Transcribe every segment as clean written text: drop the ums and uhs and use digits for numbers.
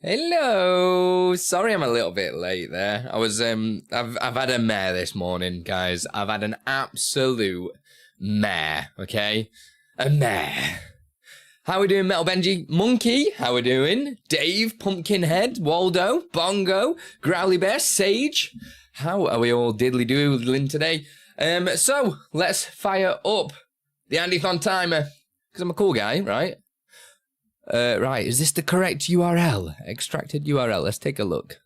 Hello. Sorry I'm a little bit late there. I was I've had a mare this morning, guys. I've had an absolute mare, okay? A mare. How we doing, Metal Benji? Monkey, how we doing? Dave, Pumpkinhead, Waldo, Bongo, Growly Bear, Sage. How are we all diddly-doodling today? So let's fire up the Andython timer. Because I'm a cool guy, right? Right, is this the correct URL? Extracted URL, let's take a look.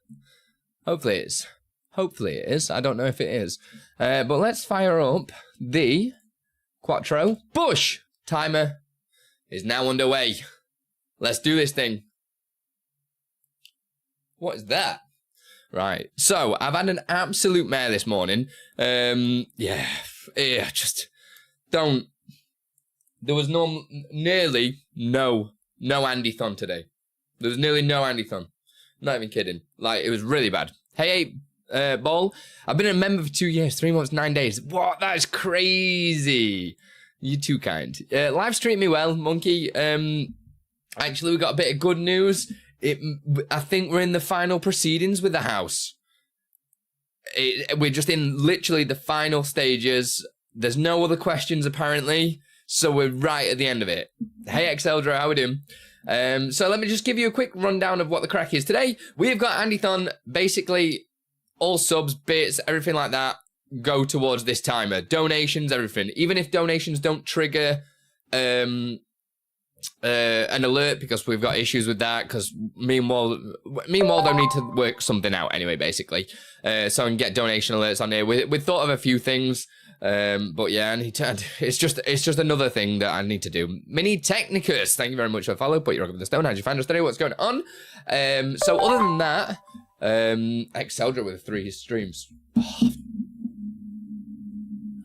Hopefully it is. Hopefully it is, I don't know if it is. But let's fire up the Quattro Bush timer is now underway. Let's do this thing. What is that? Right, so I've had an absolute mare this morning. Just don't. There was nearly no Andython today. There was nearly no Andython. Not even kidding. Like, it was really bad. Hey, Ball, I've been a member for 2 years, 3 months, 9 days. What? That is crazy. You're too kind. Live stream me well, Monkey. Actually, we got a bit of good news. I think we're in the final proceedings with the house. We're just in literally the final stages. There's no other questions, apparently. So we're right at the end of it. Hey, Xeldra, how we doing? So let me just give you a quick rundown of what the crack is today. We've got Andython, basically all subs, bits, everything like that go towards this timer. Donations, everything. Even if donations don't trigger an alert, because we've got issues with that, because me and Waldo need to work something out anyway, basically. So I can get donation alerts on here. We thought of a few things. But yeah, it's just another thing that I need to do. Mini Technicus, thank you very much for the follow. Put your rock with the stone. How'd you find us today? What's going on? So other than that, Exceldra with 3 streams. Oh.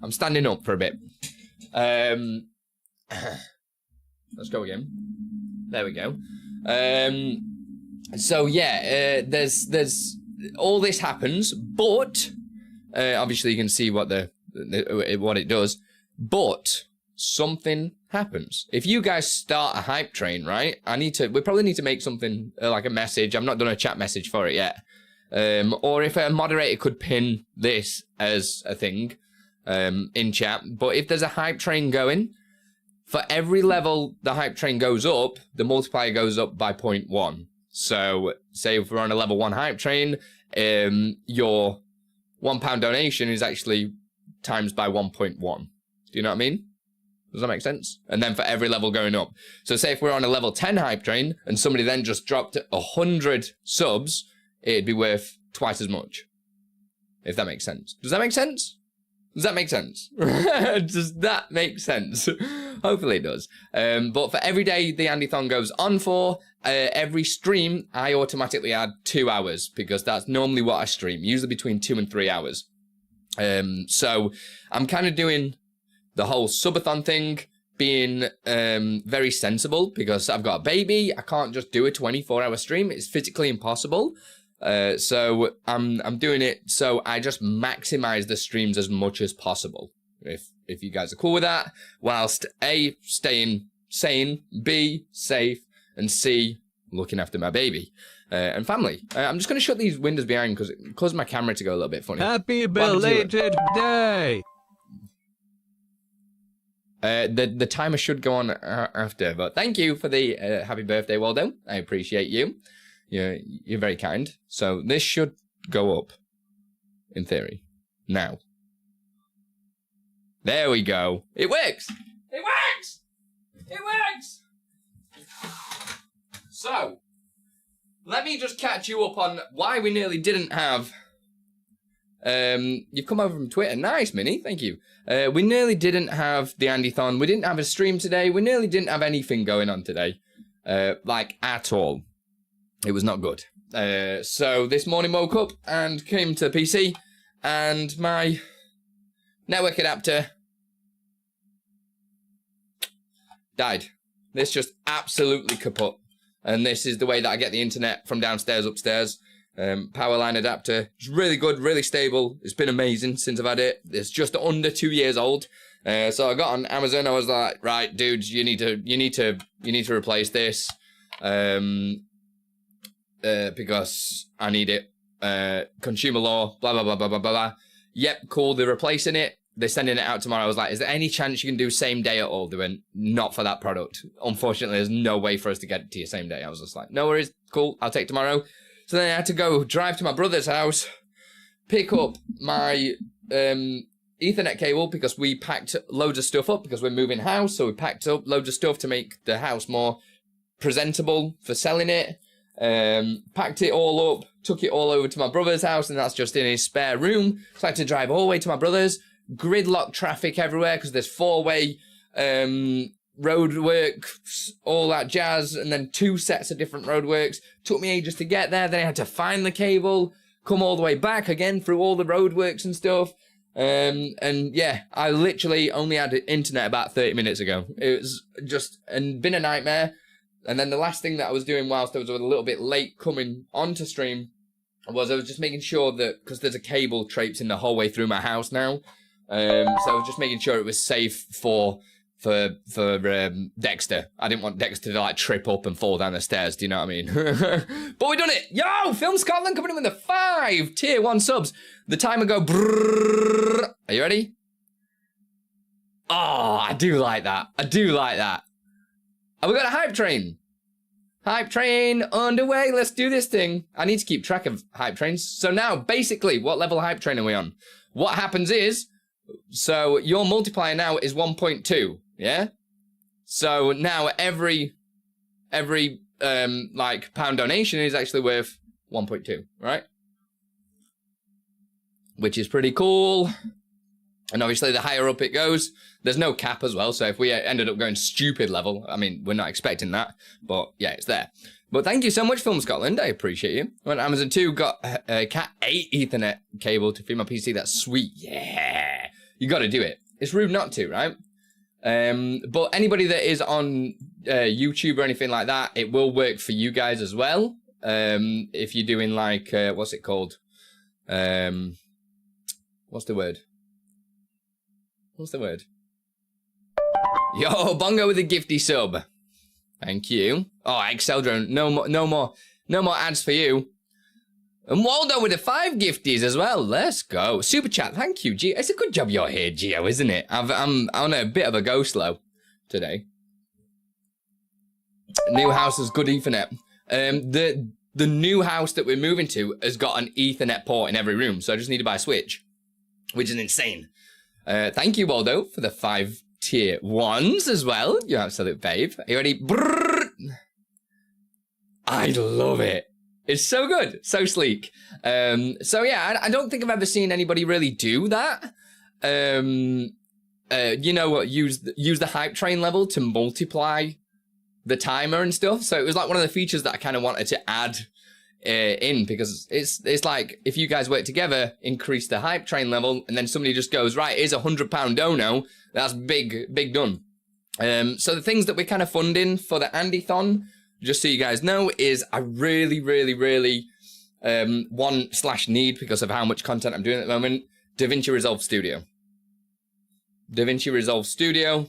I'm standing up for a bit. Let's go again. There we go. So yeah, there's all this happens, but obviously you can see what it does, but something happens. If you guys start a hype train, right? We probably need to make something like a message. I've not done a chat message for it yet. Or if a moderator could pin this as a thing in chat. But if there's a hype train going, for every level the hype train goes up, the multiplier goes up by 0.1. So say if we're on a level 1 hype train, your £1 donation is actually times by 1.1. Do you know what I mean? Does that make sense? And then for every level going up. So say if we're on a level 10 hype train and somebody then just dropped 100 subs, it'd be worth twice as much. If that makes sense. Does that make sense? Does that make sense? Does that make sense? Hopefully it does. But for every day the Andython goes on for, every stream, I automatically add 2 hours, because that's normally what I stream, usually between 2 and 3 hours. So I'm kind of doing the whole subathon thing, being very sensible, because I've got a baby. I can't just do a 24-hour stream. It's physically impossible. So I'm doing it so I just maximize the streams as much as possible. If you guys are cool with that, whilst A, staying sane, B, safe, and C, looking after my baby and family. I'm just going to shut these windows behind because it caused my camera to go a little bit funny. Happy belated day! The timer should go on after, but thank you for the happy birthday, Waldo. I appreciate you. You're very kind. So this should go up, in theory, now. There we go. It works! It works! It works! So, let me just catch you up on why we nearly didn't have... you've come over from Twitter. Nice, Minnie. Thank you. We nearly didn't have the Andython. We didn't have a stream today. We nearly didn't have anything going on today. Like, at all. It was not good. So, this morning woke up and came to PC, and my network adapter died. This just absolutely kaput. And this is the way that I get the internet from downstairs upstairs. Power line adapter. It's really good, really stable. It's been amazing since I've had it. It's just under 2 years old. So I got on Amazon. I was like, right, dudes, you need to replace this. because I need it. Consumer law, blah, blah, blah, blah, blah, blah. Yep, cool. They're replacing it. They're sending it out tomorrow. I was like, is there any chance you can do same day at all? They went, not for that product. Unfortunately, there's no way for us to get it to you same day. I was just like, no worries. Cool. I'll take tomorrow. So then I had to go drive to my brother's house, pick up my Ethernet cable because we packed loads of stuff up because we're moving house. So we packed up loads of stuff to make the house more presentable for selling it. Packed it all up, took it all over to my brother's house, and that's just in his spare room. So I had to drive all the way to my brother's. Gridlock traffic everywhere because there's 4-way roadworks, all that jazz, and then 2 sets of different roadworks. Took me ages to get there. Then I had to find the cable, come all the way back again through all the roadworks and stuff. And yeah, I literally only had internet about 30 minutes ago. It was just been a nightmare. And then the last thing that I was doing whilst I was a little bit late coming onto stream was I was just making sure that, because there's a cable traipsing the whole way through my house now. So I was just making sure it was safe for Dexter. I didn't want Dexter to like trip up and fall down the stairs. Do you know what I mean? But we done it. Yo, Film Scotland coming in with the 5 tier 1 subs. The timer go. Brrrr. Are you ready? Oh, I do like that. I do like that. Oh, we got a hype train. Hype train underway. Let's do this thing. I need to keep track of hype trains. So now, basically, what level hype train are we on? What happens is, so your multiplier now is 1.2, yeah? So now every like pound donation is actually worth 1.2, right? Which is pretty cool. And obviously the higher up it goes, there's no cap as well. So if we ended up going stupid level, I mean, we're not expecting that, but yeah, it's there. But thank you so much, Film Scotland. I appreciate you. When Amazon 2 got a Cat 8 Ethernet cable to feed my PC, that's sweet. Yeah. You got to do it. It's rude not to, right? But anybody that is on YouTube or anything like that, it will work for you guys as well. If you're doing like, what's it called? What's the word? What's the word? Yo, Bongo with a gifty sub. Thank you. Oh, Excel drone. No more ads for you. And Waldo with the 5 gifties as well. Let's go. Super chat. Thank you, Gio. It's a good job you're here, Gio, isn't it? I'm on a bit of a go slow today. New house has good Ethernet. The new house that we're moving to has got an Ethernet port in every room, so I just need to buy a switch, which is insane. Thank you, Waldo, for the 5 tier 1s as well. You absolute babe. Are you ready? Brrr. I love it. It's so good, so sleek. So yeah, I don't think I've ever seen anybody really do that. You know what? Use the hype train level to multiply the timer and stuff. So it was like one of the features that I kind of wanted to add in, because it's like if you guys work together, increase the hype train level, and then somebody just goes, right, here's £100 dono. That's big done. So the things that we're kind of funding for the Andython, just so you guys know, is I really want/need, because of how much content I'm doing at the moment, DaVinci Resolve Studio. DaVinci Resolve Studio,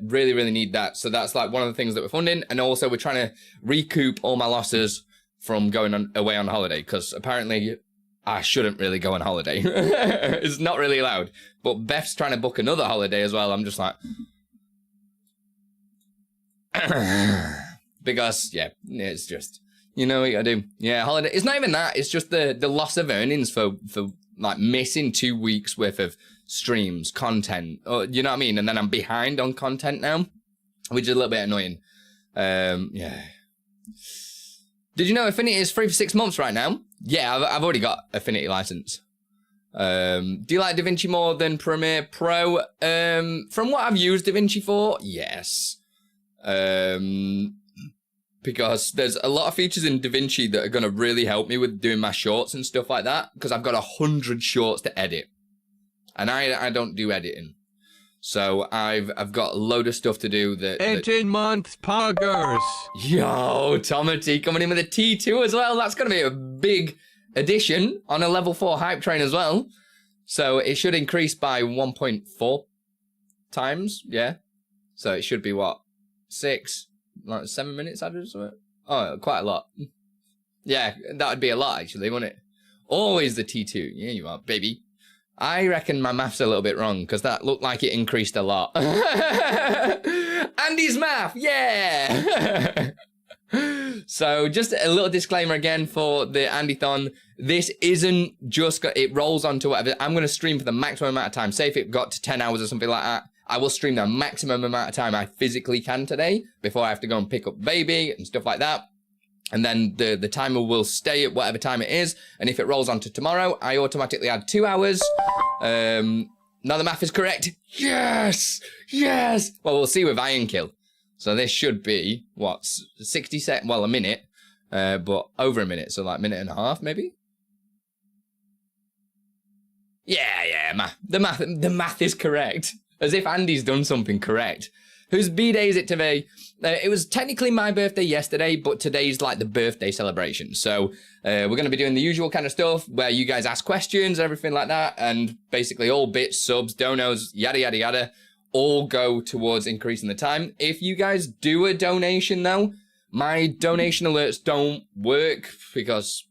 really need that. So that's like one of the things that we're funding. And also we're trying to recoup all my losses from going away on holiday, because apparently I shouldn't really go on holiday. It's not really allowed. But Beth's trying to book another holiday as well. I'm just like... Because, yeah, it's just, you know what you gotta do. Yeah, holiday. It's not even that. It's just the loss of earnings for like missing 2 weeks worth of streams, content. Or, you know what I mean? And then I'm behind on content now, which is a little bit annoying. Yeah. Did you know Affinity is free for 6 months right now? Yeah, I've already got Affinity license. Do you like DaVinci more than Premiere Pro? From what I've used DaVinci for, yes. Because there's a lot of features in DaVinci that are going to really help me with doing my shorts and stuff like that, because I've got 100 shorts to edit, and I don't do editing, so I've got a load of stuff to do that 18 months poggers. Yo, Tomati coming in with a T2 as well. That's going to be a big addition on a level 4 hype train as well, so it should increase by 1.4 times. Yeah, so it should be what, 6 like 7 minutes added to it? Oh, quite a lot. Yeah, that would be a lot, actually, wouldn't it? Always the T2. Yeah, you are, baby. I reckon my math's a little bit wrong, because that looked like it increased a lot. Andy's math, yeah! So, just a little disclaimer again for the Andython. This isn't just, it rolls onto whatever. I'm going to stream for the maximum amount of time. Say if it got to 10 hours or something like that, I will stream the maximum amount of time I physically can today, before I have to go and pick up baby and stuff like that. And then the timer will stay at whatever time it is. And if it rolls on to tomorrow, I automatically add 2 hours. Now the math is correct. Yes! Yes! Well, we'll see with Iron Kill. So this should be, what, 60 seconds? Well, a minute. But over a minute. So like a minute and a half, maybe? Yeah. The math is correct. As if Andy's done something correct. Whose B-day is it today? It was technically my birthday yesterday, but today's like the birthday celebration. So we're going to be doing the usual kind of stuff where you guys ask questions and everything like that. And basically all bits, subs, donos, yada, yada, yada, all go towards increasing the time. If you guys do a donation, though, my donation alerts don't work because,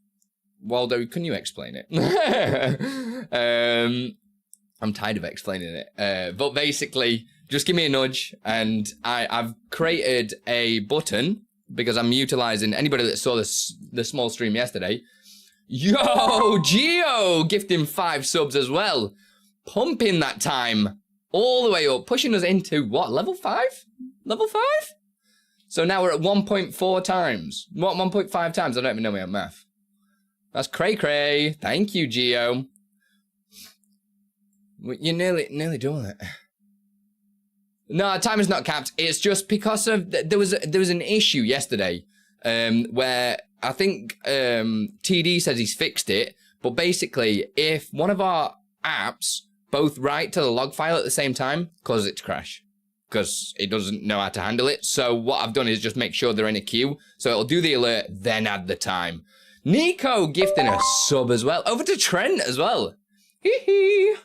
Waldo, can you explain it? I'm tired of explaining it. But basically, just give me a nudge, and I've created a button because I'm utilizing anybody that saw the small stream yesterday. Yo, Geo gifting 5 subs as well. Pumping that time all the way up, pushing us into what, level 5? Level 5? So now we're at 1.4 times. What, 1.5 times? I don't even know my own math. That's cray. Thank you, Geo. You're nearly doing it. No, time is not capped. It's just because of there was an issue yesterday where I think TD says he's fixed it, but basically if one of our apps both write to the log file at the same time, causes it to crash because it doesn't know how to handle it. So what I've done is just make sure they're in a queue, so it'll do the alert, then add the time. Nico gifting a sub as well. Over to Trent as well. Hee hee.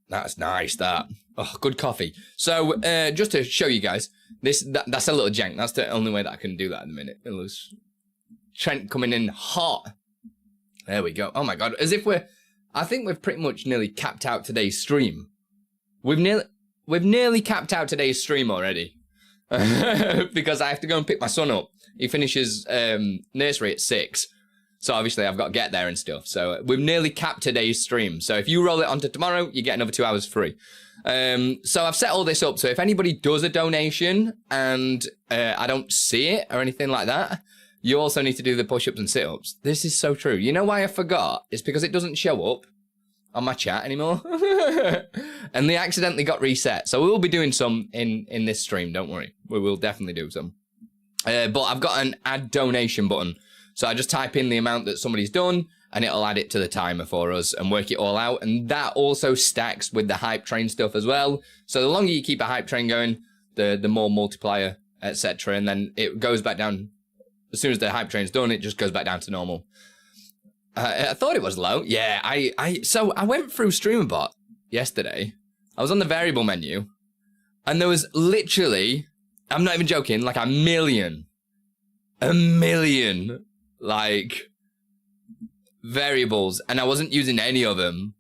That's nice, that. Oh, good coffee. So, just to show you guys, that's a little jank. That's the only way that I can do that in a minute. It looks Trent coming in hot. There we go. Oh my god. As if I think we've pretty much nearly capped out today's stream. We've nearly capped out today's stream already. Because I have to go and pick my son up. He finishes nursery at 6. So obviously I've got to get there and stuff. So we've nearly capped today's stream. So if you roll it onto tomorrow, you get another 2 hours free. So I've set all this up. So if anybody does a donation and I don't see it or anything like that, you also need to do the push-ups and sit-ups. This is so true. You know why I forgot? It's because it doesn't show up on my chat anymore. And they accidentally got reset. So we will be doing some in this stream. Don't worry. We will definitely do some. But I've got an add donation button. So I just type in the amount that somebody's done and it'll add it to the timer for us and work it all out. And that also stacks with the hype train stuff as well. So the longer you keep a hype train going, the more multiplier, etc. And then it goes back down. As soon as the hype train's done, it just goes back down to normal. I thought it was low. Yeah, so I went through Streamer.bot yesterday. I was on the variable menu and there was literally, I'm not even joking, like a million, like, variables, and I wasn't using any of them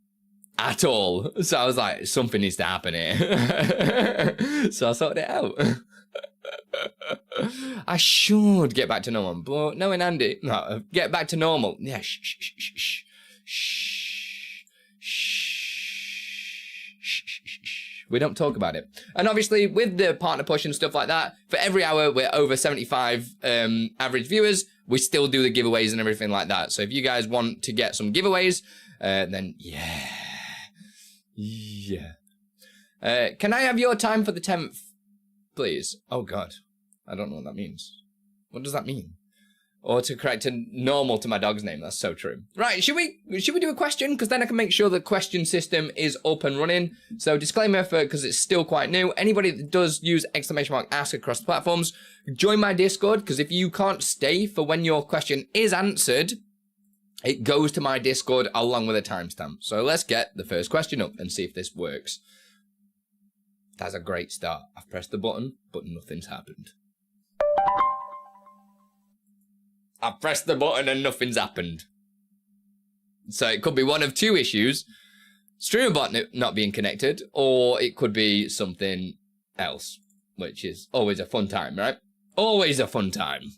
at all. So I was like, something needs to happen here. So I sorted it out. I should get back to normal, but knowing Andy, no, get back to normal. Yeah, shh. We don't talk about it. And obviously, with the partner push and stuff like that, for every hour we're over 75 average viewers, we still do the giveaways and everything like that. So if you guys want to get some giveaways, then yeah. Can I have your time for the 10th, please? Oh God, I don't know what that means. What does that mean? Or to correct to normal to my dog's name. That's so true. Right, should we do a question? Because then I can make sure the question system is up and running. So disclaimer because it's still quite new. Anybody that does use !ask across the platforms, join my Discord. Because if you can't stay for when your question is answered, it goes to my Discord along with a timestamp. So let's get the first question up and see if this works. That's a great start. I've pressed the button, but nothing's happened. I pressed the button and nothing's happened. So it could be one of two issues. Streamer.bot not being connected, or it could be something else, which is always a fun time, right? Always a fun time.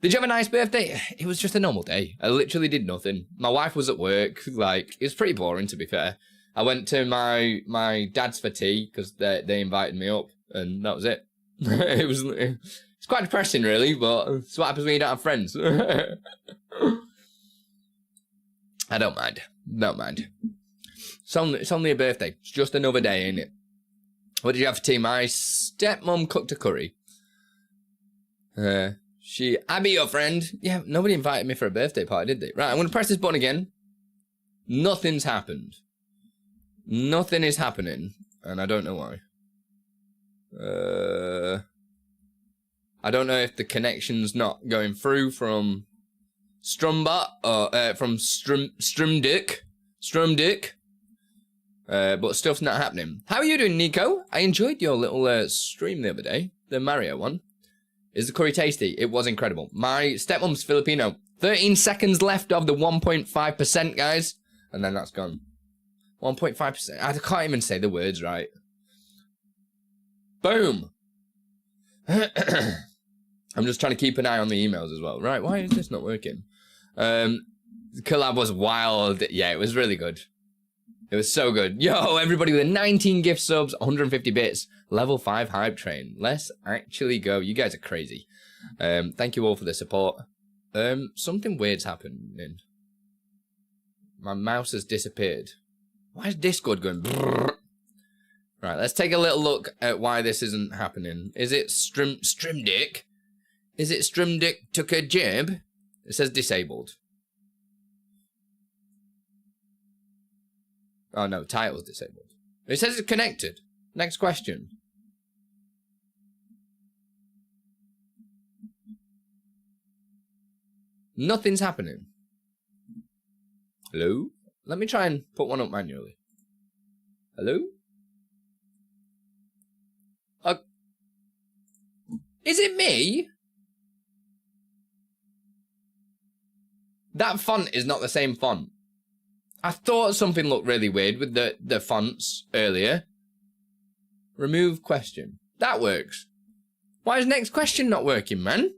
Did you have a nice birthday? It was just a normal day. I literally did nothing. My wife was at work. Like, it was pretty boring, to be fair. I went to my dad's for tea because they invited me up, and that was it. It's quite depressing, really, but it's what happens when you don't have friends. I don't mind. Don't mind. It's only a birthday. It's just another day, ain't it? What did you have for tea? My stepmom cooked a curry. Abby, your friend. Yeah, nobody invited me for a birthday party, did they? Right, I'm going to press this button again. Nothing's happened. Nothing is happening, and I don't know why. I don't know if the connection's not going through from Strumbot or from Strumdick, but stuff's not happening. How are you doing, Nico? I enjoyed your little stream the other day, the Mario one. Is the curry tasty? It was incredible. My stepmom's Filipino. 13 seconds left of the 1.5%, guys, and then that's gone. 1.5%. I can't even say the words right. Boom. I'm just trying to keep an eye on the emails as well. Right, why is this not working? The collab was wild. Yeah, it was really good. It was so good. Yo, everybody with 19 gift subs, 150 bits, level 5 hype train. Let's actually go. You guys are crazy. Thank you all for the support. Something weird's happening. My mouse has disappeared. Why is Discord going brrr? Right, let's take a little look at why this isn't happening. Is it Strimdick? Is it Strimdick took a jib? It says disabled. Oh no, title's disabled. It says it's connected. Next question. Nothing's happening. Hello? Let me try and put one up manually. Hello? Is it me? That font is not the same font. I thought something looked really weird with the fonts earlier. Remove question. That works. Why is next question not working, man?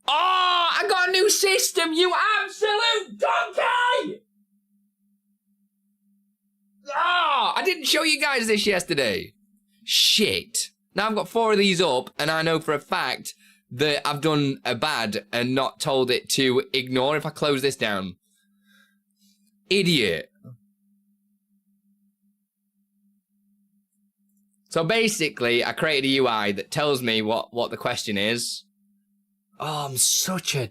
Oh, I got a new system, you absolute donkey! Oh, I didn't show you guys this yesterday. Shit. Now I've got 4 of these up, and I know for a fact that I've done a bad and not told it to ignore if I close this down. Idiot. So basically, I created a UI that tells me what the question is. Oh, I'm such a...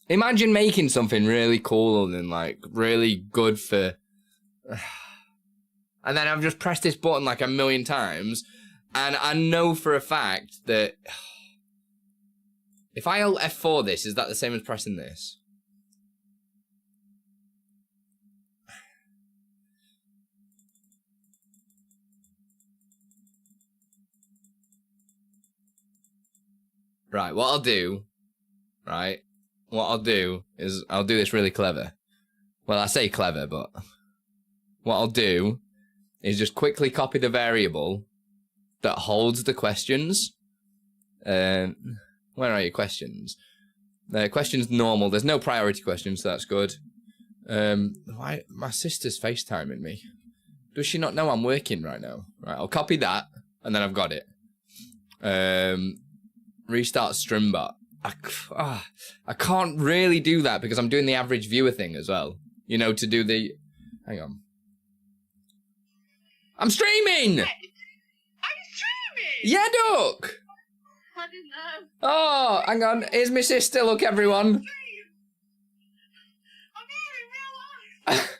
Imagine making something really cool and like really good for... And then I've just pressed this button like a million times, and I know for a fact that... If I hold F4 this, is that the same as pressing this? Right, what I'll do, right, what I'll do is I'll do this really clever. Well, I say clever, but what I'll do is just quickly copy the variable that holds the questions. Where are your questions? Questions normal. There's no priority questions, so that's good. Why? My sister's FaceTiming me. Does she not know I'm working right now? Right, I'll copy that, and then I've got it. Restart Streamer.bot. I can't really do that because I'm doing the average viewer thing as well. You know, to do the... Hang on. I'm streaming! Are you streaming? Yeah, Duck! I didn't know. Oh, hang on. Here's my sister. Look, everyone. I'm here in real life.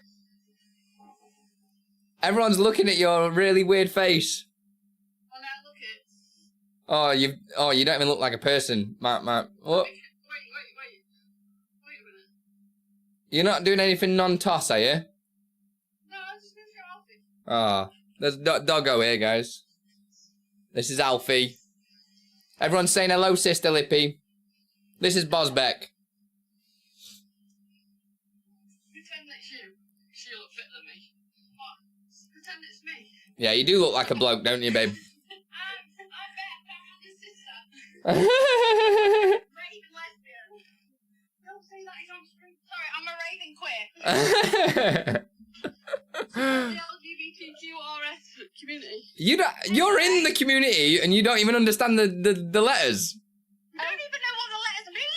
Everyone's looking at your really weird face. Oh, now look it. Oh, you don't even look like a person. Oh. Wait a minute. You're not doing anything non-toss, are you? No, I was just going to show Alfie. Oh, there's doggo here, guys. This is Alfie. Everyone's saying hello, Sister Lippy. This is Bosbeck. Pretend it's you. She look fitter than me. What? Pretend it's me. Yeah, you do look like a bloke, don't you, babe? I bet I'm your sister. Raving lesbian. Don't say that, he's on screen. Sorry, I'm a raving queer. The LGBTQRS community. You're in the community and you don't even understand the letters. I don't even know what the letters mean.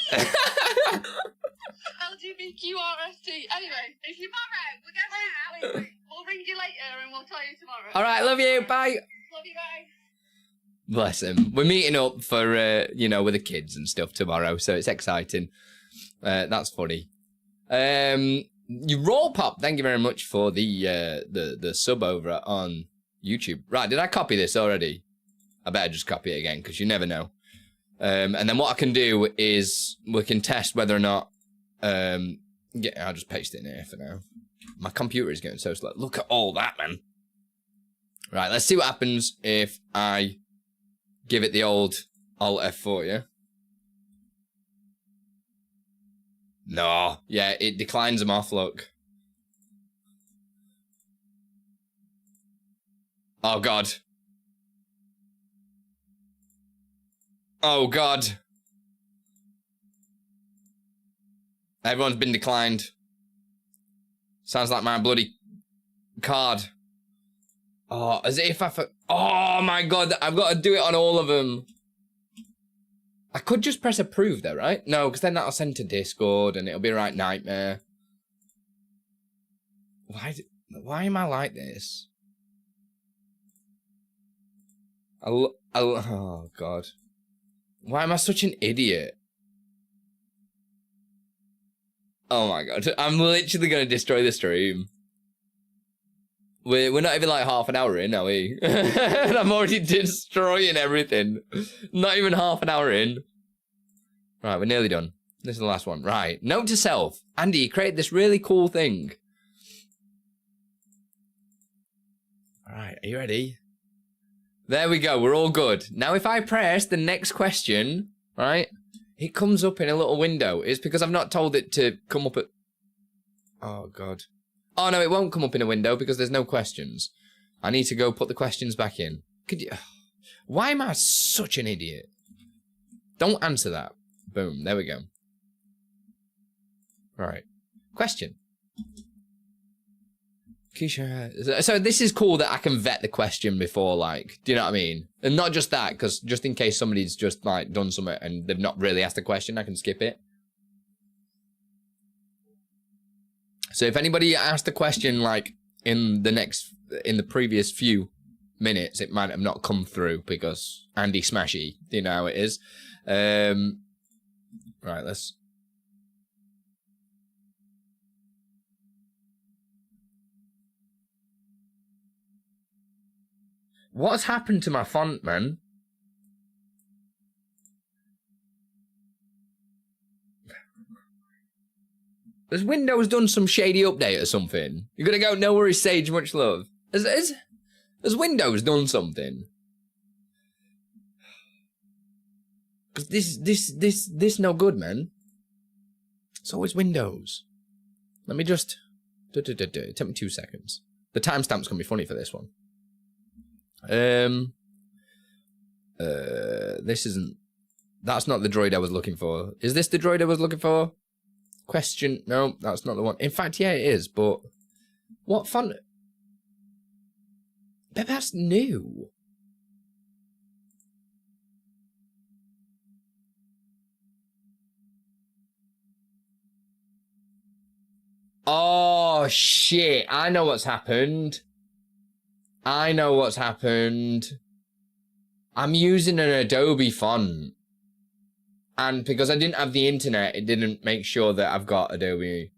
LGBTQRST. Anyway, if you we're going out. Wait. We'll ring you later and we'll tell you tomorrow. All right, love you. Bye. Love you, bye. Bless him. We're meeting up for with the kids and stuff tomorrow, so it's exciting. That's funny. You Roll Pop, thank you very much for the sub over on YouTube. Right, did I copy this already? I better just copy it again because you never know. And then what I can do is we can test whether or not. I'll just paste it in here for now. My computer is getting so slow. Look at all that, man. Right, let's see what happens if I give it the old Alt F4, yeah? No. Yeah, it declines them off, look. Oh, God. Oh, God. Everyone's been declined. Sounds like my bloody card. Oh, as if oh, my God. I've got to do it on all of them. I could just press approve there, right? No, because then that'll send to Discord and it'll be a right nightmare. Why am I like this? Oh, God. Why am I such an idiot? Oh, my God. I'm literally going to destroy the stream. We're not even like half an hour in, are we? And I'm already destroying everything. Not even half an hour in. Right, we're nearly done. This is the last one. Right. Note to self. Andy, you created this really cool thing. Alright, are you ready? There we go. We're all good. Now if I press the next question, right, it comes up in a little window. It's because I've not told it to come up at... Oh, God. Oh, no, it won't come up in a window because there's no questions. I need to go put the questions back in. Could you... Why am I such an idiot? Don't answer that. Boom, there we go. Right. Question. Keisha... So this is cool that I can vet the question before, like, do you know what I mean? And not just that, because just in case somebody's just, like, done something and they've not really asked the question, I can skip it. So if anybody asked the question, like, in the previous few minutes, it might have not come through because Andy Smashy, you know how it is. Right, let's... What's happened to my font, man? Has Windows done some shady update or something? You're gonna go, no worries, Sage, much love. Has Windows done something? Cause this no good, man. It's always Windows. Let me just... Take me 2 seconds. The timestamp's gonna be funny for this one. This isn't... That's not the droid I was looking for. Is this the droid I was looking for? Question... No, that's not the one. In fact, yeah, it is, but... What font... But that's new. Oh, shit. I know what's happened. I know what's happened. I'm using an Adobe font. And because I didn't have the internet, it didn't make sure that I've got Adobe.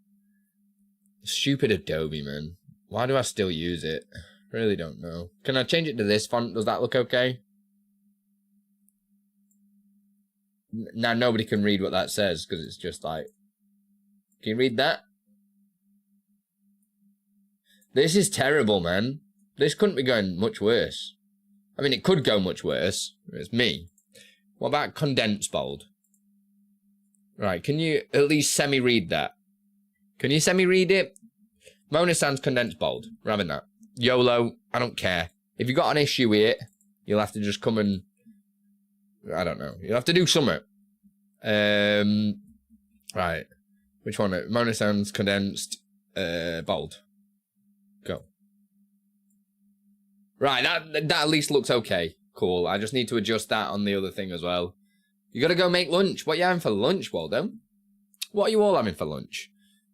Stupid Adobe, man. Why do I still use it? Really don't know. Can I change it to this font? Does that look okay? Now nobody can read what that says because it's just like... Can you read that? This is terrible, man. This couldn't be going much worse. I mean, it could go much worse. It's me. What about condensed bold? Right, can you at least semi-read that? Can you semi-read it? Mona sounds condensed bold. We're having that. YOLO, I don't care. If you've got an issue with it, you'll have to just come and... I don't know. You'll have to do something. Right. Which one? Mona sounds condensed bold. Go. Right, that at least looks okay. Cool. I just need to adjust that on the other thing as well. You gotta go make lunch. What are you having for lunch, Waldo? What are you all having for lunch?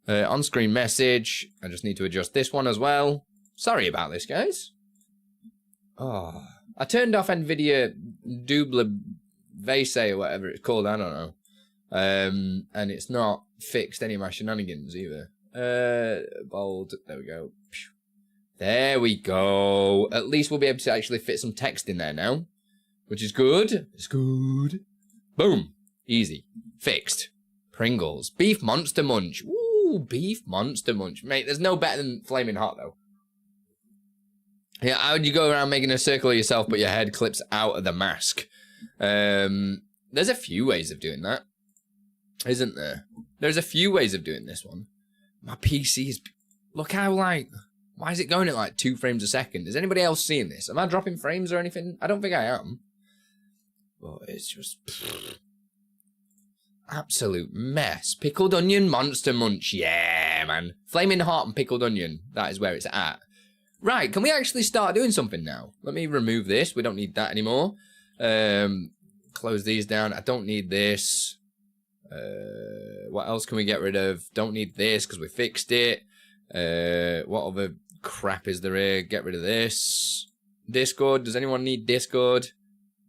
On-screen message. I just need to adjust this one as well. Sorry about this, guys. Oh, I turned off NVIDIA Double Vase or whatever it's called. I don't know. And it's not fixed any of my shenanigans either. Bold. There we go. There we go. At least we'll be able to actually fit some text in there now, which is good. It's good. Boom. Easy. Fixed. Pringles. Beef Monster Munch. Ooh, Beef Monster Munch. Mate, there's no better than Flaming Hot, though. Yeah, how would you go around making a circle of yourself, but your head clips out of the mask? There's a few ways of doing that, isn't there? There's a few ways of doing this one. My PC is... Look how, like... Why is it going at, like, 2 frames a second? Is anybody else seeing this? Am I dropping frames or anything? I don't think I am. But it's just... Absolute mess. Pickled onion monster munch. Yeah, man. Flaming Hot and pickled onion. That is where it's at. Right, can we actually start doing something now? Let me remove this. We don't need that anymore. Close these down. I don't need this. What else can we get rid of? Don't need this because we fixed it. What other crap is there here? Get rid of this. Discord. Does anyone need Discord?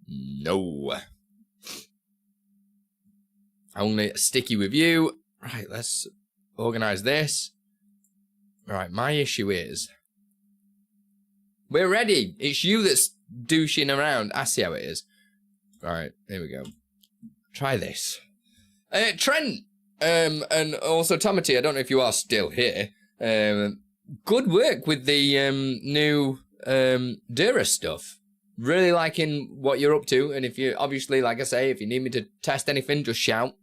No. Only sticky with you. Right, let's organize this. Right, my issue is... We're ready. It's you that's douching around. I see how it is. Right, here we go. Try this. Trent, and also Tomati, I don't know if you are still here. Good work with the new Dura stuff. Really liking what you're up to. And if you, obviously, like I say, if you need me to test anything, just shout.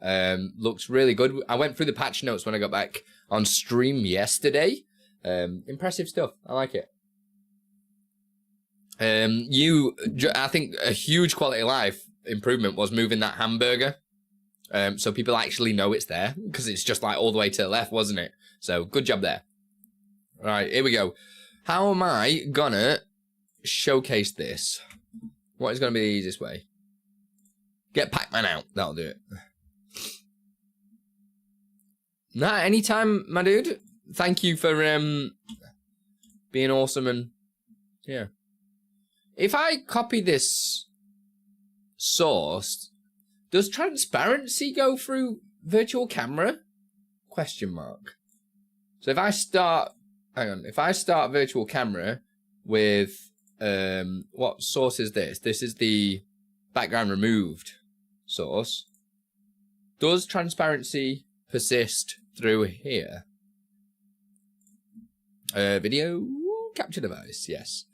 Looks really good. I went through the patch notes when I got back on stream yesterday. Impressive stuff. I like it. I think a huge quality of life improvement was moving that hamburger. So people actually know it's there because it's just like all the way to the left, wasn't it? So good job there. All right, here we go. How am I gonna showcase this? What is gonna be the easiest way? Get Pac-Man out. That'll do it. Nah, anytime, my dude. Thank you for being awesome and yeah. If I copy this source, does transparency go through virtual camera? Question mark. So if I start, hang on, if I start virtual camera with, what source is this? This is the background removed source. Does transparency persist through here? Video capture device, yes.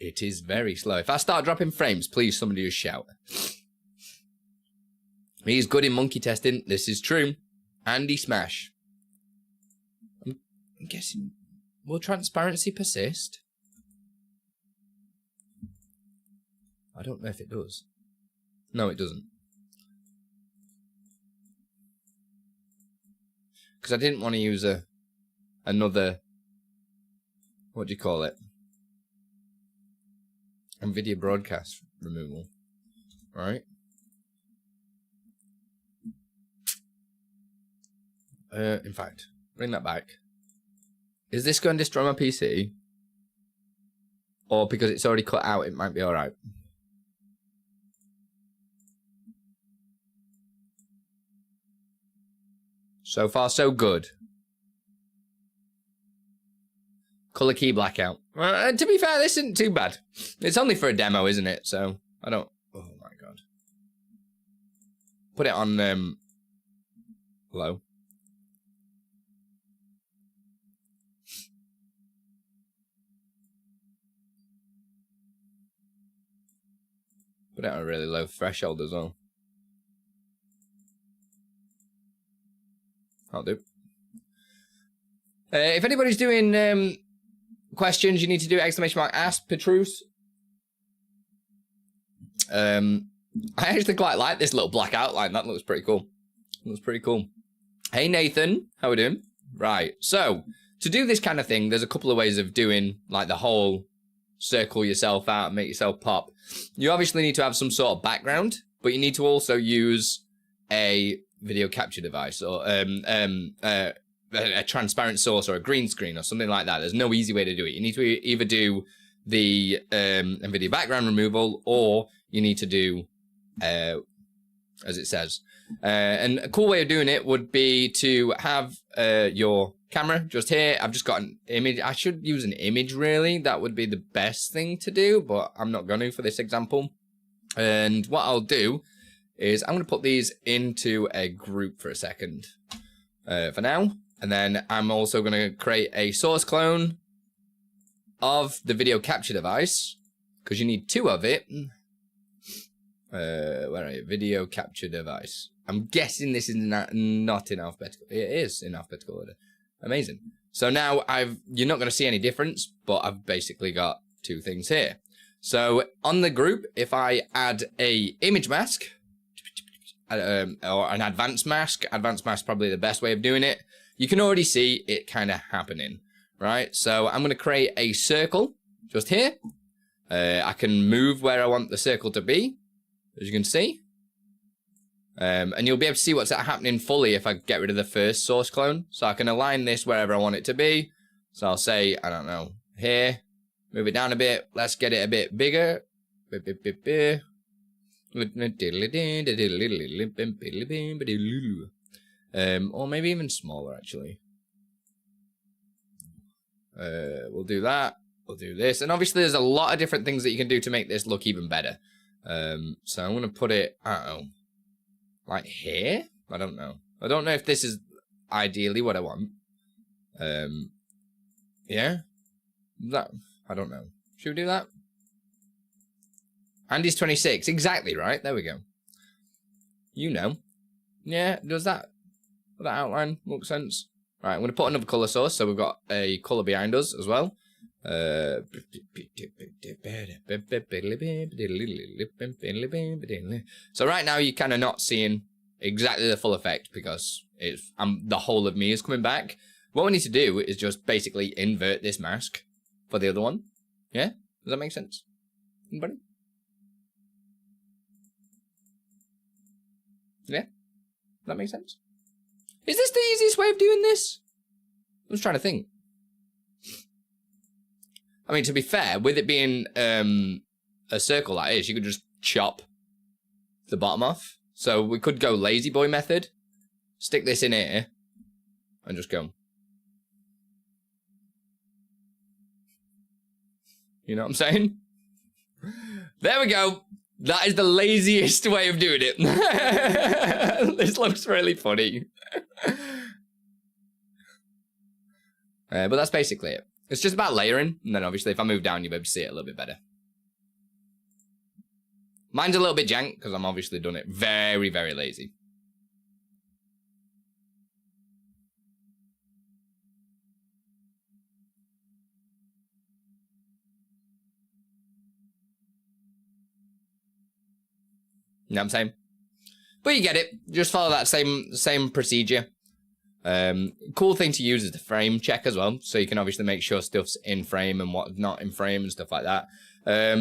It is very slow. If I start dropping frames, please somebody just shout. He's good in monkey testing. This is true. Andy Smash. I'm guessing, will transparency persist? I don't know if it does. No, it doesn't. Because I didn't want to use another, what do you call it? NVIDIA broadcast removal, right? In fact, bring that back. Is this going to destroy my PC? Or because it's already cut out, it might be alright? So far, so good. Color key blackout. To be fair, this isn't too bad. It's only for a demo, isn't it? So, I don't... Oh my god. Put it on, low. Put it on a really low threshold as well. I'll do. If anybody's doing questions, you need to do !ask Petrus. I actually quite like this little black outline. That looks pretty cool. Looks pretty cool. Hey Nathan, how we doing? Right, so to do this kind of thing, there's a couple of ways of doing like the whole circle yourself out and make yourself pop. You obviously need to have some sort of background, but you need to also use a video capture device or a transparent source or a green screen or something like that. There's no easy way to do it. You need to either do the NVIDIA background removal, or you need to do as it says. And a cool way of doing it would be to have your camera just here. I've just got an image. I should use an image, really. That would be the best thing to do, but I'm not going to for this example. And what I'll do is I'm going to put these into a group for a second for now. And then I'm also going to create a source clone of the video capture device, because you need 2 of it. Where are you? Video capture device. I'm guessing this is not in alphabetical. It is in alphabetical order. Amazing. So now you're not going to see any difference, but I've basically got 2 things here. So on the group, if I add a image mask, or an advanced mask probably the best way of doing it. You can already see it kind of happening, right? So I'm going to create a circle just here. I can move where I want the circle to be, as you can see. And you'll be able to see what's happening fully if I get rid of the first source clone. So I can align this wherever I want it to be. So I'll say, I don't know, here. Move it down a bit. Let's get it a bit bigger. Or maybe even smaller, actually. We'll do that. We'll do this. And obviously there's a lot of different things that you can do to make this look even better. So I'm going to put it, I don't know, like here? I don't know. I don't know if this is ideally what I want. Yeah? That, I don't know. Should we do that? Andy's 26. Exactly, right? There we go. You know. Yeah, does that outline make sense? Right, I'm going to put another colour source, so we've got a colour behind us as well. So right now you're kind of not seeing exactly the full effect because the whole of me is coming back. What we need to do is just basically invert this mask for the other one. Yeah? Does that make sense? Anybody? Yeah? Does that make sense? Is this the easiest way of doing this? I was trying to think. I mean, to be fair, with it being a circle like this, you could just chop the bottom off. So we could go lazy boy method, stick this in here, and just go. You know what I'm saying? There we go. That is the laziest way of doing it. This looks really funny. But that's basically it. It's just about layering, and then obviously if I move down, you'll be able to see it a little bit better. Mine's a little bit jank, because I'm obviously done it very, very lazy. You know what I'm saying? But you get it. Just follow that same procedure. Cool thing to use is the frame check as well, so you can obviously make sure stuff's in frame and what's not in frame and stuff like that.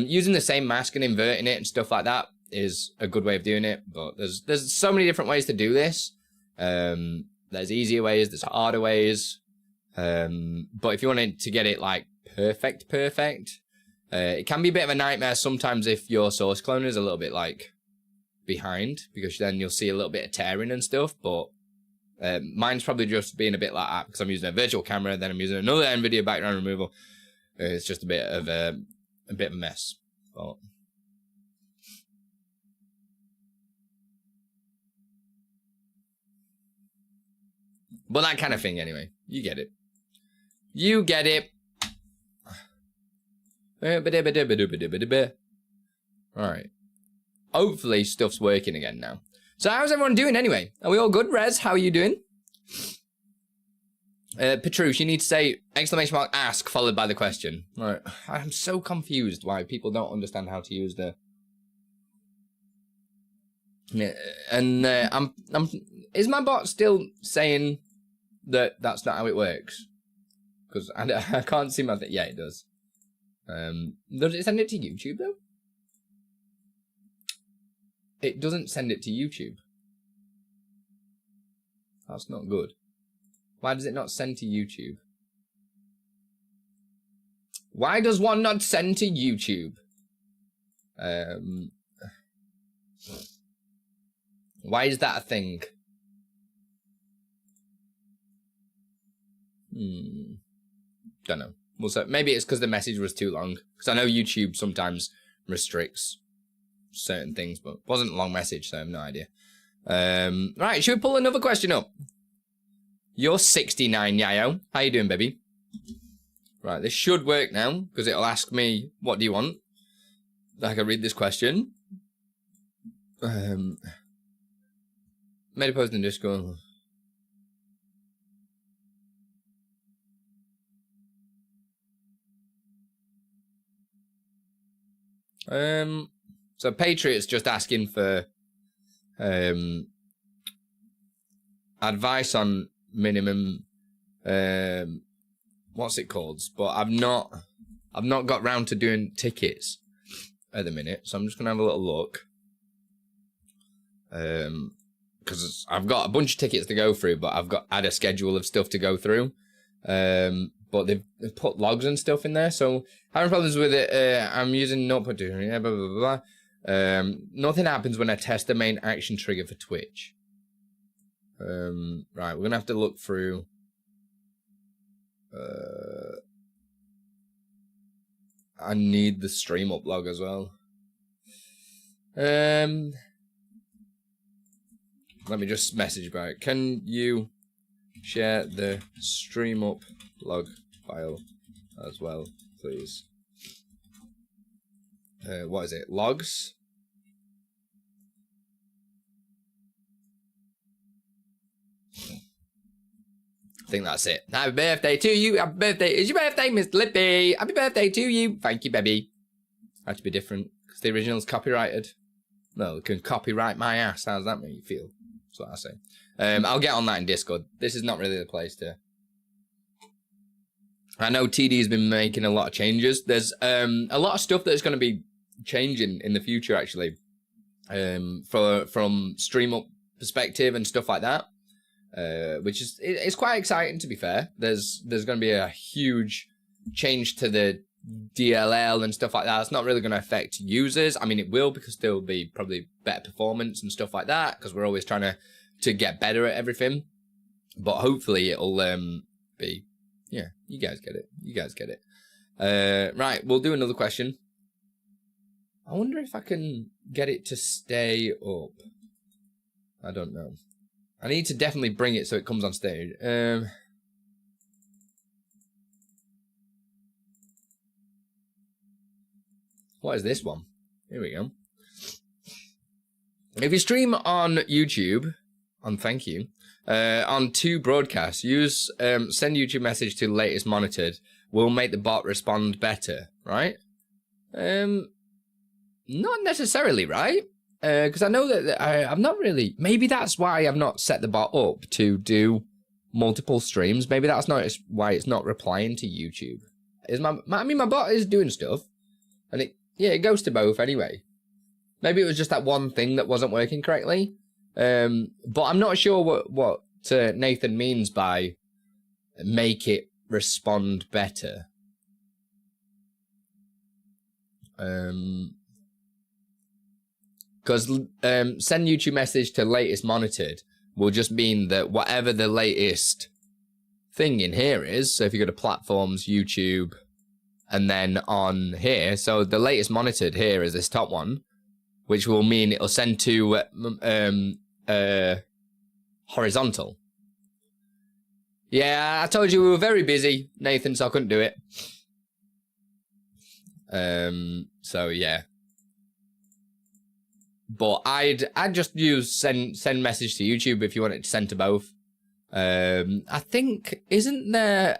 Using the same mask and inverting it and stuff like that is a good way of doing it, but there's so many different ways to do this. There's easier ways, there's harder ways, but if you wanted to get it like perfect, it can be a bit of a nightmare sometimes if your source clone is a little bit like behind, because then you'll see a little bit of tearing and stuff, but mine's probably just being a bit like that because I'm using a virtual camera, then I'm using another NVIDIA background removal. It's just a bit of a mess. But that kind of thing anyway. You get it. You get it. Alright. hopefully stuff's working again now. So how's everyone doing anyway? Are we all good? Rez, how are you doing? Petrush, you need to say exclamation mark ask followed by the question. Right. I'm so confused why people don't understand how to use the... And is my bot still saying that that's not how it works? Because I can't see my thing. Yeah, it does. Does it send it to YouTube though? It doesn't send it to YouTube. That's not good. Why does it not send to YouTube? Why does one not send to YouTube? Why is that a thing? Don't know. Well, so maybe it's because the message was too long. Because I know YouTube sometimes restricts certain things, but it wasn't a long message, so I have no idea. Right, should we pull another question up? You're 69, Yayo. How you doing, baby? Right, this should work now, because it'll ask me, what do you want? I can read this question. Made a post in Discord. So Patriot's just asking for advice on minimum what's it called? But I've not got round to doing tickets at the minute, so I'm just gonna have a little look. Because I've got a bunch of tickets to go through, but I've had a schedule of stuff to go through. But they've put logs and stuff in there, so having problems with it. I'm using 0.2, yeah, blah, blah, blah, blah. Nothing happens when I test the main action trigger for Twitch. Right, we're gonna have to look through. I need the stream up log as well. Let me just message back. Can you share the stream up log file as well, please? What is it? Logs? I think that's it. Happy birthday to you. Happy birthday. It's your birthday, Miss Lippy. Happy birthday to you. Thank you, baby. Had to be different because the original's copyrighted. No, they can copyright my ass. How does that make you feel? That's what I say. I'll get on that in Discord. This is not really the place to... I know TD's been making a lot of changes. There's a lot of stuff that's going to be changing in the future, actually. From stream up perspective and stuff like that. Which is it's quite exciting, to be fair. There's going to be a huge change to the DLL and stuff like that. It's not really going to affect users. I mean, it will, because there will be probably better performance and stuff like that, because we're always trying to get better at everything. But hopefully it'll be, yeah, you guys get it. You guys get it. Right, we'll do another question. I wonder if I can get it to stay up. I don't know. I need to definitely bring it so it comes on stage. What is this one? Here we go. If you stream on YouTube, on thank you, on 2 broadcasts, use send YouTube message to latest monitored. Will make the bot respond better, right? Not necessarily, right? Because I know that I've not really... Maybe that's why I've not set the bot up to do multiple streams. Maybe that's not why it's not replying to YouTube. I mean, my bot is doing stuff. And it goes to both anyway. Maybe it was just that one thing that wasn't working correctly. But I'm not sure what Nathan means by make it respond better. Because send YouTube message to latest monitored will just mean that whatever the latest thing in here is, so if you go to platforms, YouTube, and then on here, so the latest monitored here is this top one, which will mean it'll send to horizontal. Yeah, I told you we were very busy, Nathan, so I couldn't do it. So yeah. But I'd just use send message to YouTube if you want it to send to both. I think, isn't there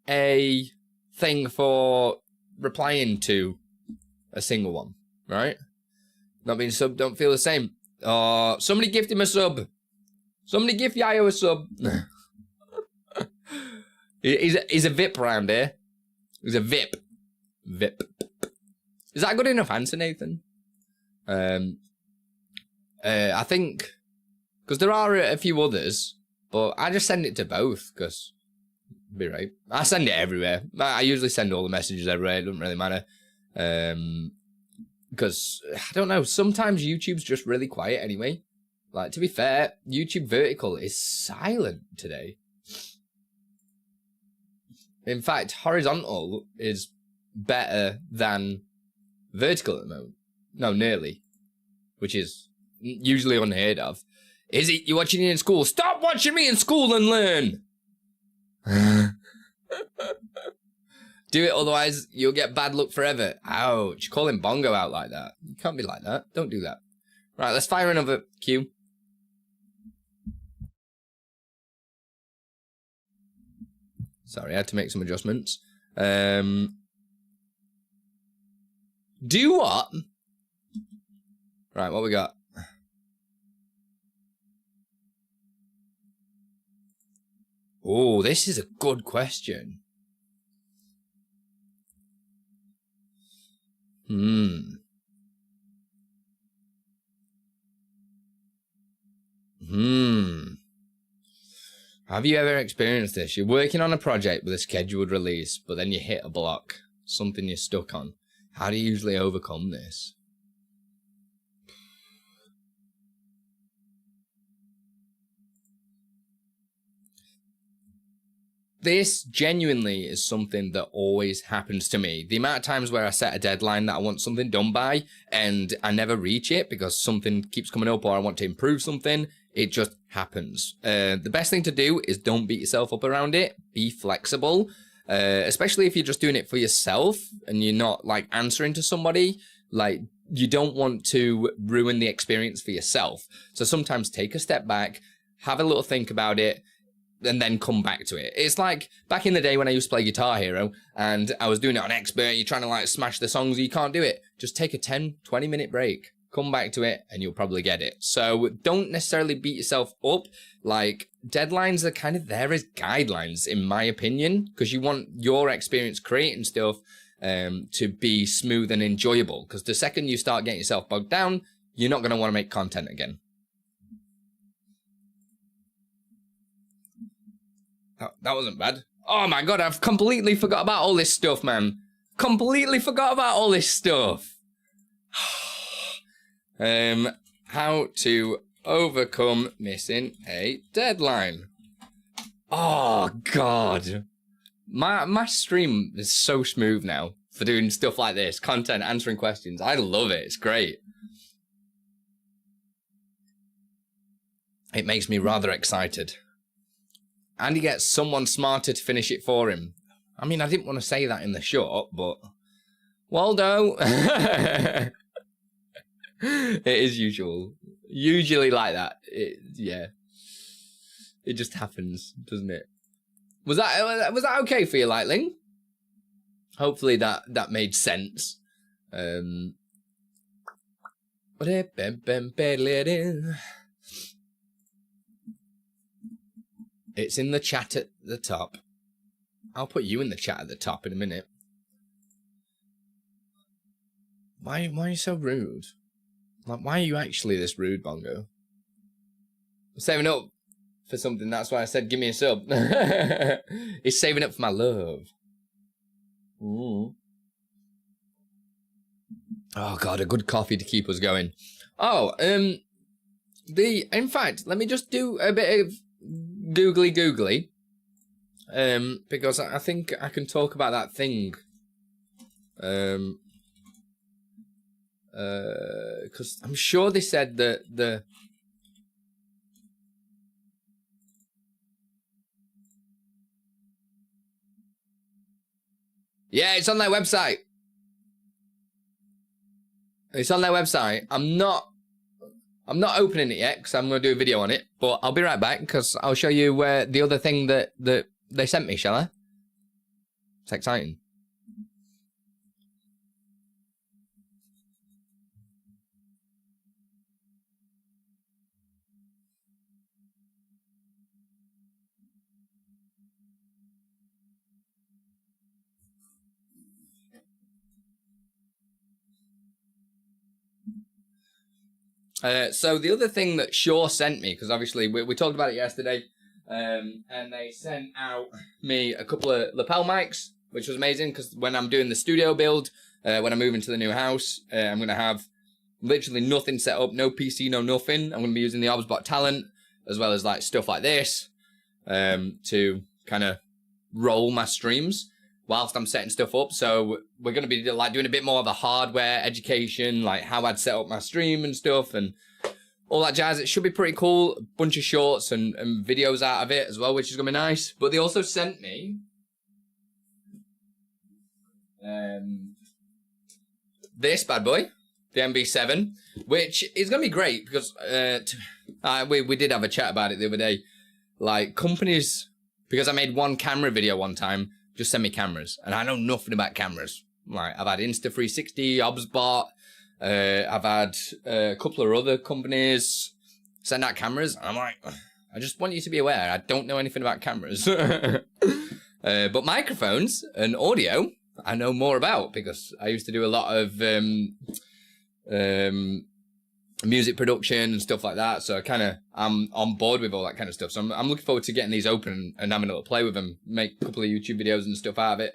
a thing for replying to a single one, right? Not being sub, don't feel the same. Oh, somebody gift him a sub. Somebody gift Yayo a sub. He's a VIP round here. He's a VIP. VIP. Is that a good enough answer, Nathan? I think, because there are a few others, but I just send it to both, because, be right. I send it everywhere. I usually send all the messages everywhere. It doesn't really matter. Because, I don't know, sometimes YouTube's just really quiet anyway. Like, to be fair, YouTube vertical is silent today. In fact, horizontal is better than vertical at the moment. No, nearly. Which is usually unheard of. Is it you watching it in school? Stop watching me in school and learn! Do it, otherwise you'll get bad luck forever. Ouch. Calling Bongo out like that. You can't be like that. Don't do that. Right, let's fire another cue. Sorry, I had to make some adjustments. Do what? Right, what we got? Oh, this is a good question. Have you ever experienced this? You're working on a project with a scheduled release, but then you hit a block, something you're stuck on. How do you usually overcome this? This genuinely is something that always happens to me. The amount of times where I set a deadline that I want something done by and I never reach it because something keeps coming up or I want to improve something, it just happens. The best thing to do is don't beat yourself up around it. Be flexible, especially if you're just doing it for yourself and you're not like answering to somebody. Like, you don't want to ruin the experience for yourself. So sometimes take a step back, have a little think about it, and then come back to it. It's like back in the day when I used to play Guitar Hero and I was doing it on expert, you're trying to like smash the songs, you can't do it. Just take a 10-20 minute break, come back to it, and you'll probably get it. So don't necessarily beat yourself up. Like, deadlines are kind of there as guidelines, in my opinion, because you want your experience creating stuff to be smooth and enjoyable. Because the second you start getting yourself bogged down, you're not going to want to make content again. That wasn't bad. Oh my god, I've completely forgot about all this stuff, man. Completely forgot about all this stuff. How to overcome missing a deadline. Oh god. My stream is so smooth now for doing stuff like this. Content, answering questions. I love it. It's great. It makes me rather excited. Andy gets someone smarter to finish it for him. I mean, I didn't want to say that in the short, but... Waldo! It is usually like that. Yeah. It just happens, doesn't it? Was that okay for you, Lightling? Hopefully that made sense. It's in the chat at the top. I'll put you in the chat at the top in a minute. Why are you so rude? Like, why are you actually this rude, Bongo? I'm saving up for something, that's why I said give me a sub. He's saving up for my love. Ooh. Oh god, a good coffee to keep us going. Oh, in fact, let me just do a bit of googly, because I think I can talk about that thing, because I'm sure they said that yeah, it's on their website. It's on their website. I'm not opening it yet because I'm going to do a video on it. But I'll be right back because I'll show you the other thing that they sent me, shall I? It's exciting. So the other thing that Shaw sent me, because obviously we talked about it yesterday, and they sent out me a couple of lapel mics, which was amazing because when I'm doing the studio build, when I move into the new house, I'm going to have literally nothing set up, no PC, no nothing. I'm going to be using the OBS talent as well as like stuff like this to kind of roll my streams whilst I'm setting stuff up. So we're going to be like doing a bit more of a hardware education, like how I'd set up my stream and stuff and all that jazz. It should be pretty cool. A bunch of shorts and videos out of it as well, which is going to be nice. But they also sent me this bad boy, the MV7, which is going to be great because we did have a chat about it the other day. Like companies, because I made one camera video one time, just send me cameras, and I know nothing about cameras. Like I've had Insta360, OBS.bot, I've had a couple of other companies send out cameras, and I'm like, I just want you to be aware, I don't know anything about cameras. But microphones and audio, I know more about because I used to do a lot of music production and stuff like that, so I'm on board with all that kind of stuff. So I'm looking forward to getting these open and having a little play with them, make a couple of YouTube videos and stuff out of it.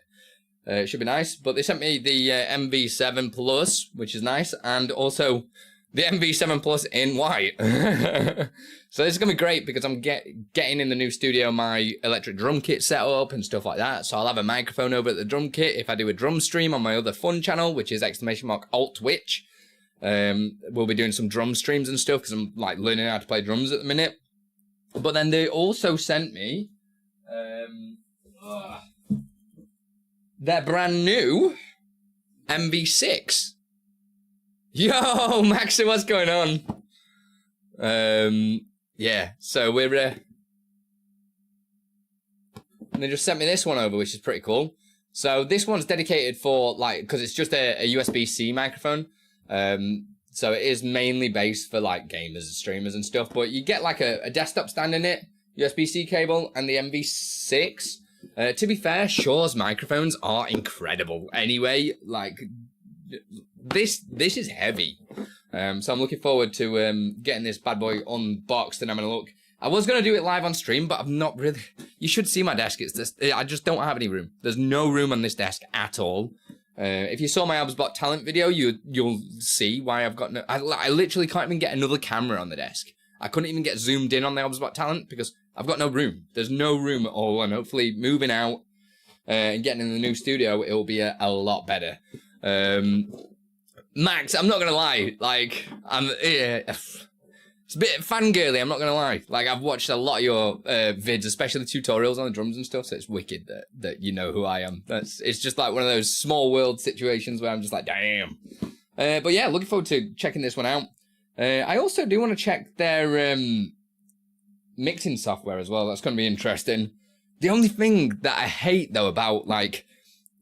It should be nice. But they sent me the MV7 Plus, which is nice, and also the MV7 Plus in white. So this is gonna be great because I'm getting in the new studio my electric drum kit set up and stuff like that. So I'll have a microphone over at the drum kit if I do a drum stream on my other fun channel, which is !alt_Twitch. We'll be doing some drum streams and stuff because I'm like learning how to play drums at the minute. But then they also sent me their brand new MV6. Yo, Maxie, what's going on? Yeah, so we're and they just sent me this one over, which is pretty cool. So this one's dedicated for like, because it's just a USB-C microphone. So it is mainly based for like gamers and streamers and stuff, but you get like a desktop stand in it, USB-C cable, and the MV6. To be fair, Shaw's microphones are incredible. Anyway, like this is heavy. So I'm looking forward to getting this bad boy unboxed and having a look. I was going to do it live on stream, but I've not really. You should see my desk. It's this. I just don't have any room. There's no room on this desk at all. If you saw my OBS talent video, you'll see why I've got no. I literally can't even get another camera on the desk. I couldn't even get zoomed in on the OBS talent because I've got no room. There's no room at all, and hopefully moving out and getting in the new studio, it'll be a lot better. Max, I'm not gonna lie, like it's a bit fangirly, I'm not gonna lie. Like I've watched a lot of your vids, especially the tutorials on the drums and stuff, so it's wicked that you know who I am. It's just like one of those small world situations where I'm just like, damn. But yeah, looking forward to checking this one out. I also do want to check their mixing software as well. That's gonna be interesting. The only thing that I hate though about like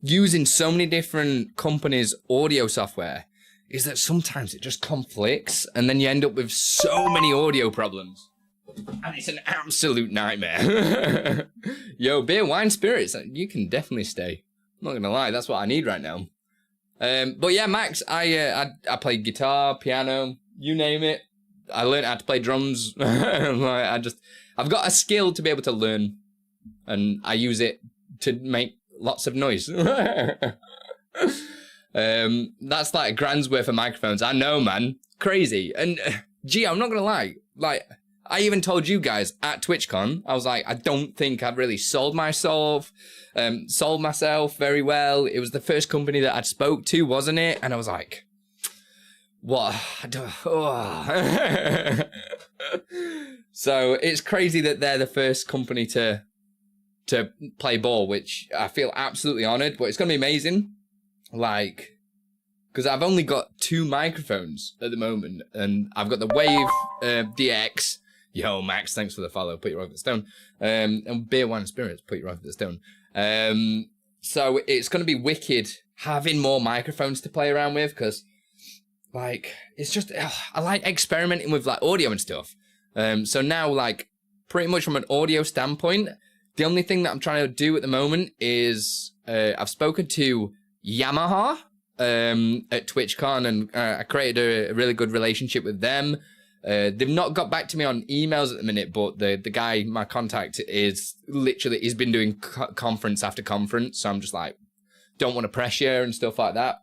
using so many different companies' audio software is that sometimes it just conflicts and then you end up with so many audio problems. And it's an absolute nightmare. Yo, beer, wine, spirits, you can definitely stay. I'm not gonna lie, that's what I need right now. But yeah, Max, I play guitar, piano, you name it. I learned how to play drums. I've got a skill to be able to learn, and I use it to make lots of noise. That's like a grand's worth of microphones. I know, man. Crazy. And gee, I'm not gonna lie. Like, I even told you guys at TwitchCon, I was like, I don't think I've really sold myself very well. It was the first company that I'd spoke to, wasn't it? And I was like, what? So it's crazy that they're the first company to play ball, which I feel absolutely honored, but it's gonna be amazing. Like, because I've only got 2 microphones at the moment, and I've got the Wave DX. Yo, Max, thanks for the follow. Put your right foot stone. And Beer, Wine, and Spirits. Put your right foot stone. So it's going to be wicked having more microphones to play around with, because, like, it's just, I like experimenting with, like, audio and stuff. So now, like, pretty much from an audio standpoint, the only thing that I'm trying to do at the moment is I've spoken to Yamaha at TwitchCon, and I created a really good relationship with them. They've not got back to me on emails at the minute, but the guy, my contact, is literally, he's been doing conference after conference, so I'm just like, don't want to pressure and stuff like that.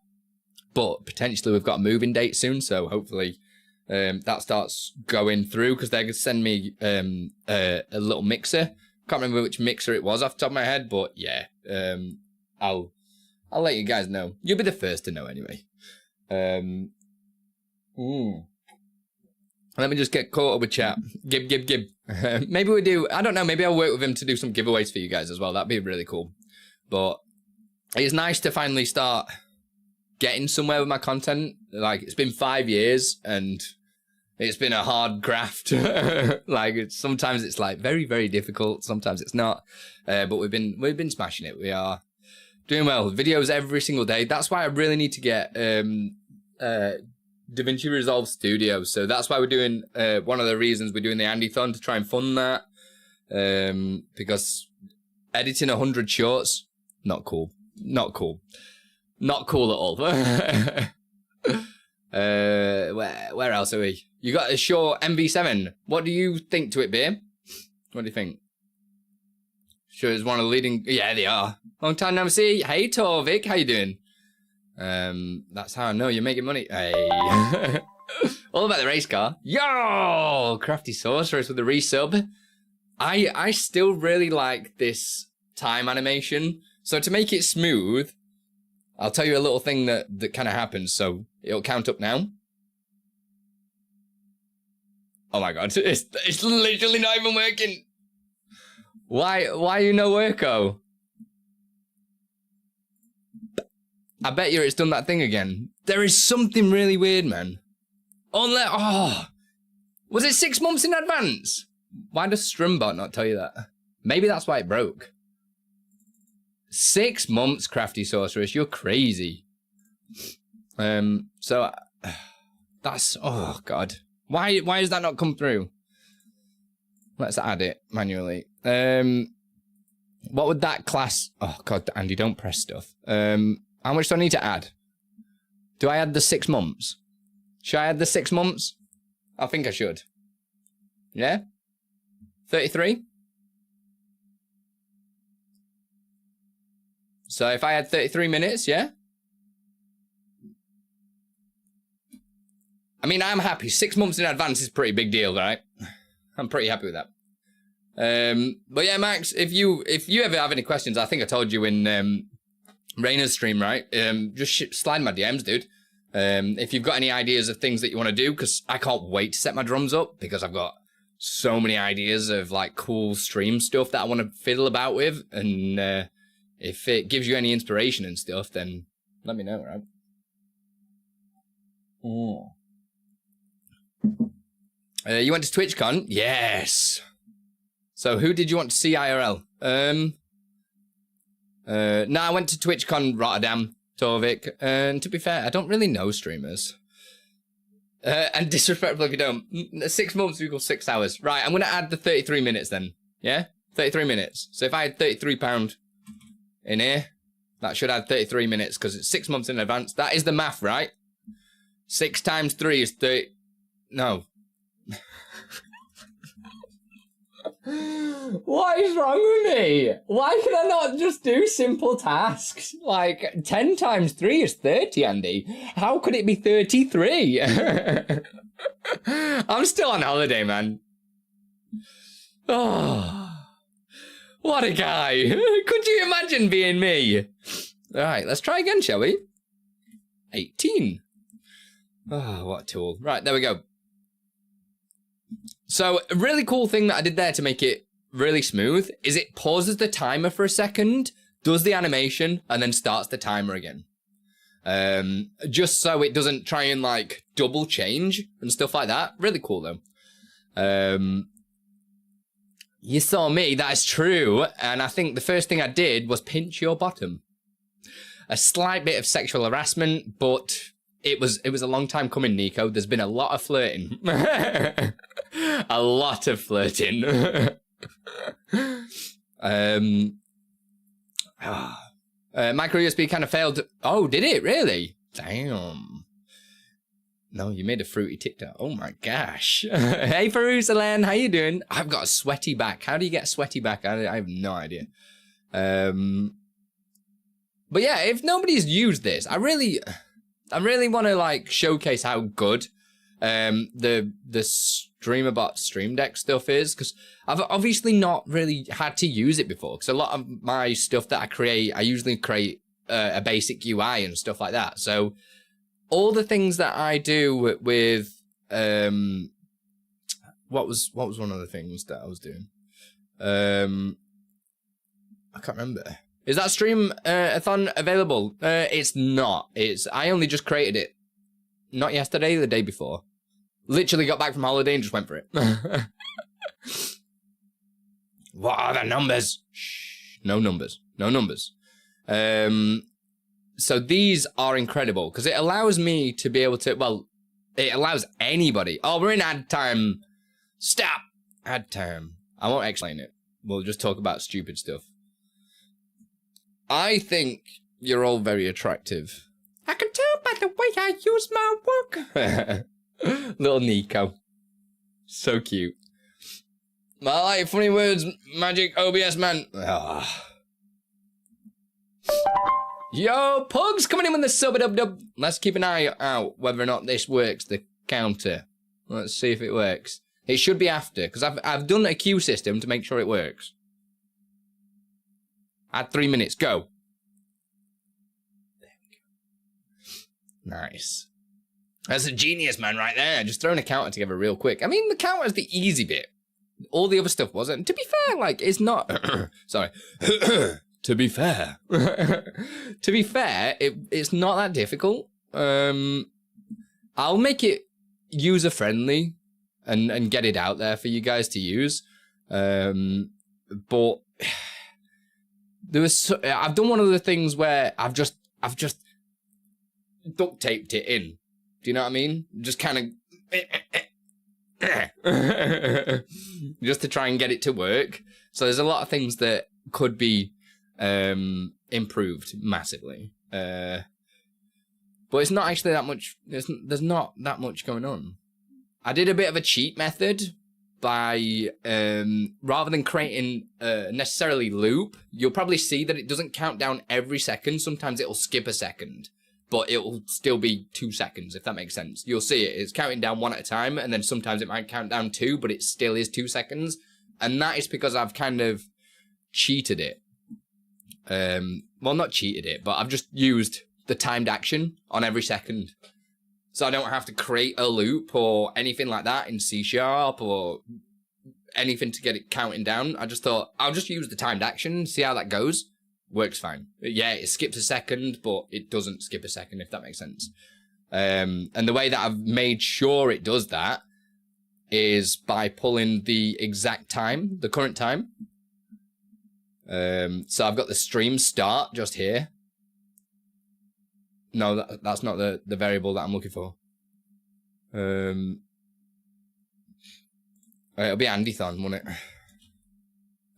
But potentially we've got a moving date soon, so hopefully that starts going through, because they're going to send me a little mixer. Can't remember which mixer it was off the top of my head, but yeah, I'll let you guys know. You'll be the first to know anyway. Let me just get caught up with chat. Gib. Maybe we do, I don't know, maybe I'll work with him to do some giveaways for you guys as well. That'd be really cool. But it's nice to finally start getting somewhere with my content. Like, it's been 5 years and it's been a hard graft. Like, sometimes it's like very, very difficult. Sometimes it's not. But we've been smashing it. We are doing well. Videos every single day. That's why I really need to get DaVinci Resolve Studio. So that's why we're doing, one of the reasons we're doing the Andython, to try and fund that. Because editing 100 shorts, not cool. Not cool. Not cool at all. Where else are we? You got a Shure MV7. What do you think to it, Beer? What do you think? Sure is one of the leading... Yeah, they are. Long time no see. Hey, Torvik. How you doing? That's how I know you're making money. Hey. All about the race car. Yo! Crafty Sorceress with the resub. I still really like this time animation. So to make it smooth, I'll tell you a little thing that kind of happens. So it'll count up now. Oh my god, it's literally not even working. Why you no worko? I bet you it's done that thing again. There is something really weird, man. Was it 6 months in advance? Why does Streamer.bot not tell you that? Maybe that's why it broke. 6 months, Crafty Sorceress. You're crazy. So that's, oh god. Why does that not come through? Let's add it manually. What would that class? Oh god, Andy, don't press stuff. How much do I need to add? Do I add the 6 months? Should I add the 6 months? I think I should. Yeah? 33? So if I had 33 minutes, yeah? I mean, I'm happy. 6 months in advance is a pretty big deal, right? I'm pretty happy with that. But yeah, Max, if you ever have any questions, I think I told you in Raina's stream, right? Just slide my DMs, dude. If you've got any ideas of things that you want to do, because I can't wait to set my drums up, because I've got so many ideas of like cool stream stuff that I want to fiddle about with, and if it gives you any inspiration and stuff, then let me know, right? You went to TwitchCon? Yes. So who did you want to see IRL? No, I went to TwitchCon Rotterdam, Torvik, and to be fair, I don't really know streamers. And disrespectful if you don't. 6 months equals 6 hours. Right, I'm going to add the 33 minutes then. Yeah? 33 minutes. So if I had £33 in here, that should add 33 minutes, because it's 6 months in advance. That is the math, right? 6 times 3 is 30... No. What is wrong with me? Why can I not just do simple tasks? Like, 10 times 3 is 30, Andy. How could it be 33? I'm still on holiday, man. Oh, what a guy. Could you imagine being me? All right, let's try again, shall we? 18. Oh, what a tool. Right, there we go. So a really cool thing that I did there to make it really smooth is it pauses the timer for a second, does the animation, and then starts the timer again. just so it doesn't try and like double change and stuff like that. Really cool though. You saw me, that is true, and I think the first thing I did was pinch your bottom. A slight bit of sexual harassment, but it was a long time coming, Nico. There's been a lot of flirting. A lot of flirting. Micro USB kind of failed. Oh, did it really? Damn. No, you made a fruity TikTok. Oh my gosh. Hey, Jerusalem, how you doing? I've got a sweaty back. How do you get a sweaty back? I have no idea. But yeah, if nobody's used this, I really want to like showcase how good the Streamer.bot Stream Deck stuff is, because I've obviously not really had to use it before, because a lot of my stuff that I create, I usually create a basic UI and stuff like that. So all the things that I do with what was one of the things that I was doing? I can't remember. Is that Streamathon available? It's not. I only just created it. Not yesterday, the day before. Literally got back from holiday and just went for it. What are the numbers? Shh. No numbers. No numbers. So these are incredible because it allows me to be able to, well, it allows anybody. Oh, we're in ad time. Stop. Ad time. I won't explain it. We'll just talk about stupid stuff. I think you're all very attractive. I can tell by the way I use my work. Little Nico. So cute. I like funny words, magic OBS man. Ah. Yo, Pugs coming in with the sub-a-dub-dub. Let's keep an eye out whether or not this works, the counter. Let's see if it works. It should be after, because I've done a queue system to make sure it works. Add 3 minutes, go. There we go. Nice. That's a genius, man, right there. Just throwing a counter together real quick. I mean, the counter's the easy bit. All the other stuff wasn't. To be fair, like, it's not... Sorry. To be fair. To be fair, it's not that difficult. I'll make it user-friendly and get it out there for you guys to use. But... There was I've done one of the things where I've just duct taped it in. Do you know what I mean? Just kind of just to try and get it to work. So there's a lot of things that could be improved massively. But it's not actually that much. There's not that much going on. I did a bit of a cheat method. By rather than creating necessarily loop, you'll probably see that it doesn't count down every second. Sometimes it'll skip a second, but it'll still be 2 seconds, if that makes sense. You'll see it. It's counting down 1 at a time, and then sometimes it might count down 2, but it still is 2 seconds. And that is because I've kind of cheated it. Well, not cheated it, but I've just used the timed action on every second. So I don't have to create a loop or anything like that in C# or anything to get it counting down. I just thought, I'll just use the timed action, see how that goes. Works fine. Yeah, it skips a second, but it doesn't skip a second, if that makes sense. And the way that I've made sure it does that is by pulling the exact time, the current time. So I've got the stream start just here. No, that's not the variable that I'm looking for. It'll be Andython, won't it?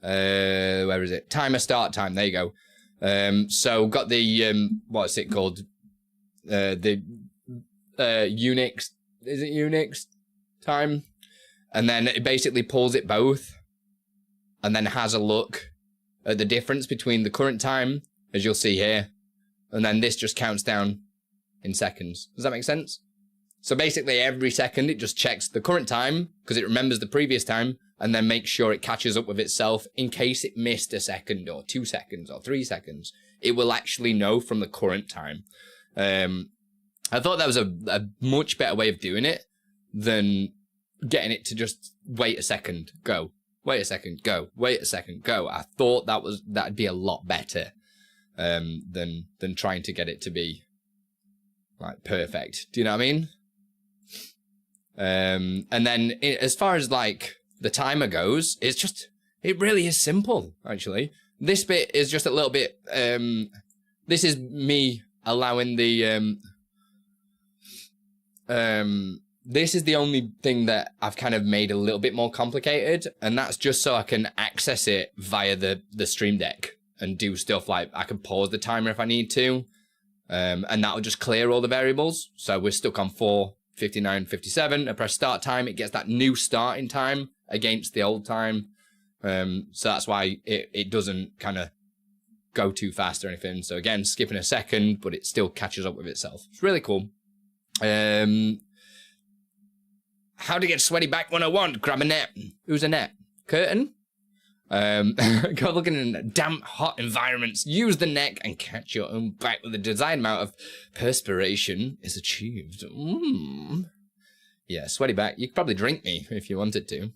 Where is it? Timer start time. There you go. So got the what's it called? The Unix. Is it Unix time? And then it basically pulls it both, and then has a look at the difference between the current time, as you'll see here. And then this just counts down in seconds. Does that make sense? So basically every second it just checks the current time because it remembers the previous time and then makes sure it catches up with itself in case it missed a second or 2 seconds or 3 seconds. It will actually know from the current time. I thought that was a much better way of doing it than getting it to just wait a second, go. Wait a second, go. Wait a second, go. I thought that'd be a lot better. Than trying to get it to be Like, perfect. Do you know what I mean? And then as far as like the timer goes, it really is simple, actually. This bit is just a little bit, this is me allowing the, this is the only thing that I've kind of made a little bit more complicated, and that's just so I can access it via the Stream Deck and do stuff like I can pause the timer if I need to, and that'll just clear all the variables. So we're stuck on 4:59:57. I press start time, it gets that new starting time against the old time. So that's why it doesn't kind of go too fast or anything. So again, skipping a second, but it still catches up with itself. It's really cool. How to get sweaty back 101. Grab a net. Who's a net? Curtain? Go looking in damp, hot environments. Use the neck and catch your own back with the desired amount of perspiration is achieved. Yeah, sweaty back. You could probably drink me if you wanted to.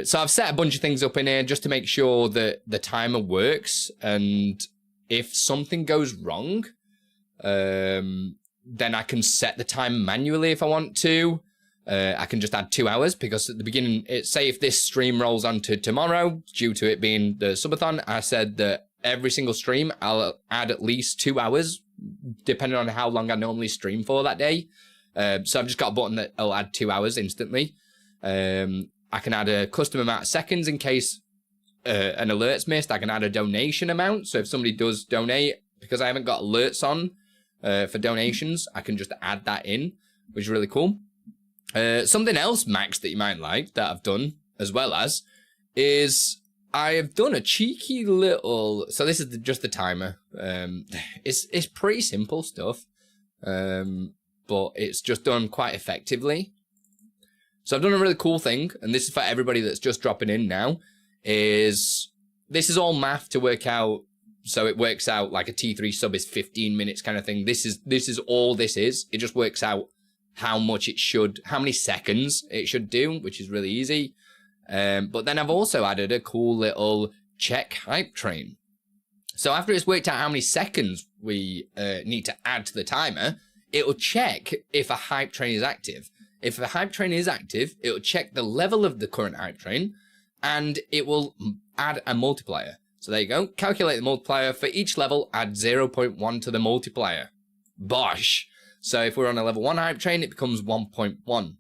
So I've set a bunch of things up in here just to make sure that the timer works. And if something goes wrong, then I can set the time manually if I want to. I can just add 2 hours because at the beginning, say if this stream rolls on to tomorrow, due to it being the subathon, I said that every single stream, I'll add at least 2 hours, depending on how long I normally stream for that day. So I've just got a button that will add 2 hours instantly. I can add a custom amount of seconds in case an alert's missed. I can add a donation amount. So if somebody does donate, because I haven't got alerts on for donations, I can just add that in, which is really cool. Something else, Max, that you might like, that I've done as well as, is I have done a cheeky little... So this is just the timer. It's pretty simple stuff, but it's just done quite effectively. So I've done a really cool thing, and this is for everybody that's just dropping in now, is this is all math to work out, so it works out like a T3 sub is 15 minutes kind of thing. This is all this is. It just works out how much it should, how many seconds it should do, which is really easy. But then I've also added a cool little check hype train. So after it's worked out how many seconds we need to add to the timer, it'll check if a hype train is active. If a hype train is active, it'll check the level of the current hype train, and it will add a multiplier. So there you go. Calculate the multiplier. For each level, add 0.1 to the multiplier. Bosh! So if we're on a level 1 hype train, it becomes 1.1.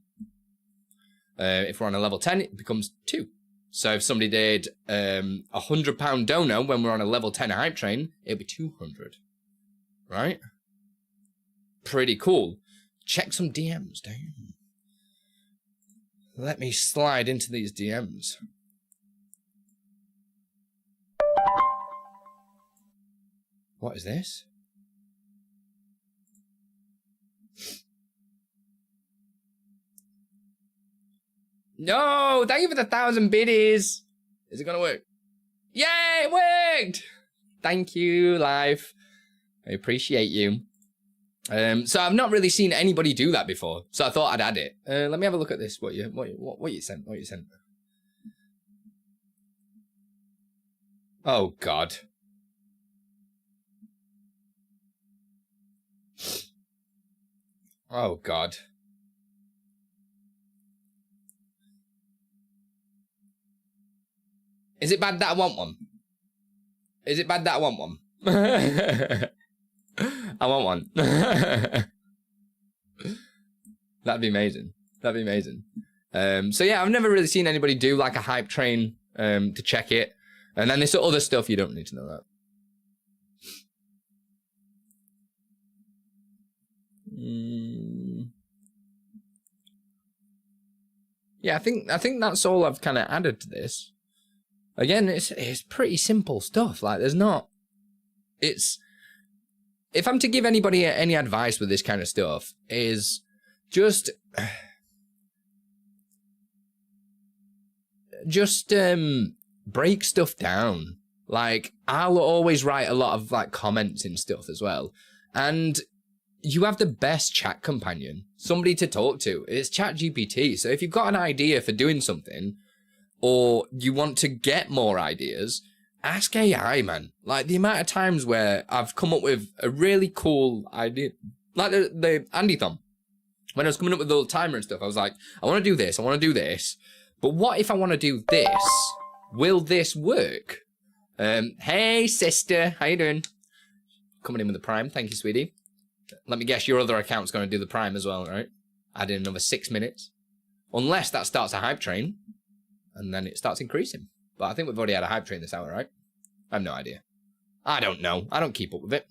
If we're on a level 10, it becomes 2. So if somebody did £100 dono when we're on a level 10 hype train, it'll be 200. Right? Pretty cool. Check some DMs, damn. Let me slide into these DMs. What is this? No, thank you for the 1,000 biddies. Is it gonna work? Yay, it worked! Thank you, live. I appreciate you. So I've not really seen anybody do that before, so I thought I'd add it. Let me have a look at this. What you sent? What you sent? Oh God. Oh God. Is it bad that I want one? Is it bad that I want one? I want one. That'd be amazing. That'd be amazing. So yeah, I've never really seen anybody do like a hype train to check it. And then this other stuff, you don't need to know that. Yeah, I think that's all I've kind of added to this. Again, it's pretty simple stuff. Like, there's not... It's... If I'm to give anybody any advice with this kind of stuff, is just break stuff down. Like, I'll always write a lot of like comments and stuff as well. And you have the best chat companion, somebody to talk to. It's ChatGPT. So if you've got an idea for doing something, or you want to get more ideas, ask AI, man. Like, the amount of times where I've come up with a really cool idea Like the Andython. When I was coming up with the little timer and stuff, I was like, I want to do this, I want to do this. But what if I want to do this? Will this work? Hey, sister. How you doing? Coming in with the Prime. Thank you, sweetie. Let me guess, your other account's going to do the Prime as well, right? Add in another 6 minutes. Unless that starts a hype train. And then it starts increasing. But I think we've already had a hype train this hour, right? I have no idea. I don't know. I don't keep up with it.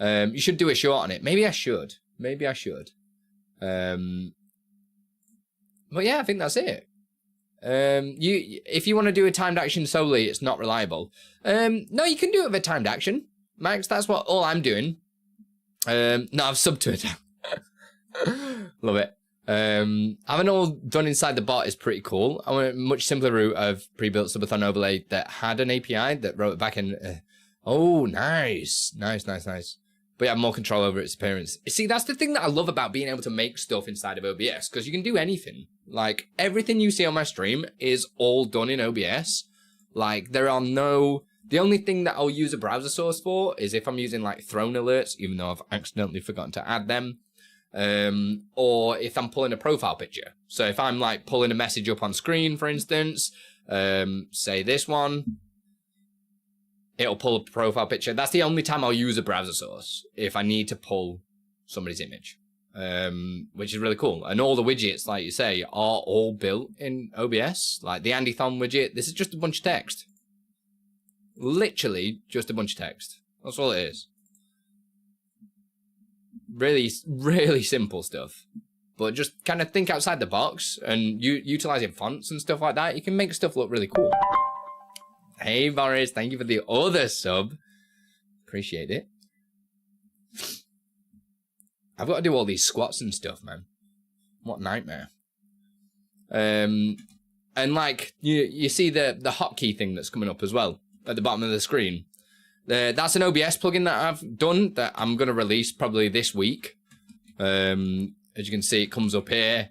You should do a short on it. Maybe I should. Maybe I should. But yeah, I think that's it. If you want to do a timed action solely, it's not reliable. No, you can do it with a timed action, Max. That's what all I'm doing. No, I've subbed to it. Love it. Having all done inside the bot is pretty cool. I want a much simpler route of pre-built subathon overlay that had an API that wrote it back in. Oh, nice. Nice. But you have more control over its appearance. See, that's the thing that I love about being able to make stuff inside of OBS, because you can do anything. Like, everything you see on my stream is all done in OBS. Like, there are no... The only thing that I'll use a browser source for is if I'm using, like, throne alerts, even though I've accidentally forgotten to add them. Or if I'm pulling a profile picture. So if I'm, like, pulling a message up on screen, for instance, say this one... It'll pull a profile picture. That's the only time I'll use a browser source, if I need to pull somebody's image, which is really cool. And all the widgets, like you say, are all built in OBS. Like the Andython widget, this is just a bunch of text. Literally just a bunch of text. That's all it is. Really, really simple stuff. But just kind of think outside the box and utilizing fonts and stuff like that, you can make stuff look really cool. Hey, Boris, thank you for the other sub. Appreciate it. I've got to do all these squats and stuff, man. What a nightmare. And like, you see the hotkey thing that's coming up as well at the bottom of the screen. That's an OBS plugin that I've done that I'm going to release probably this week. As you can see, it comes up here.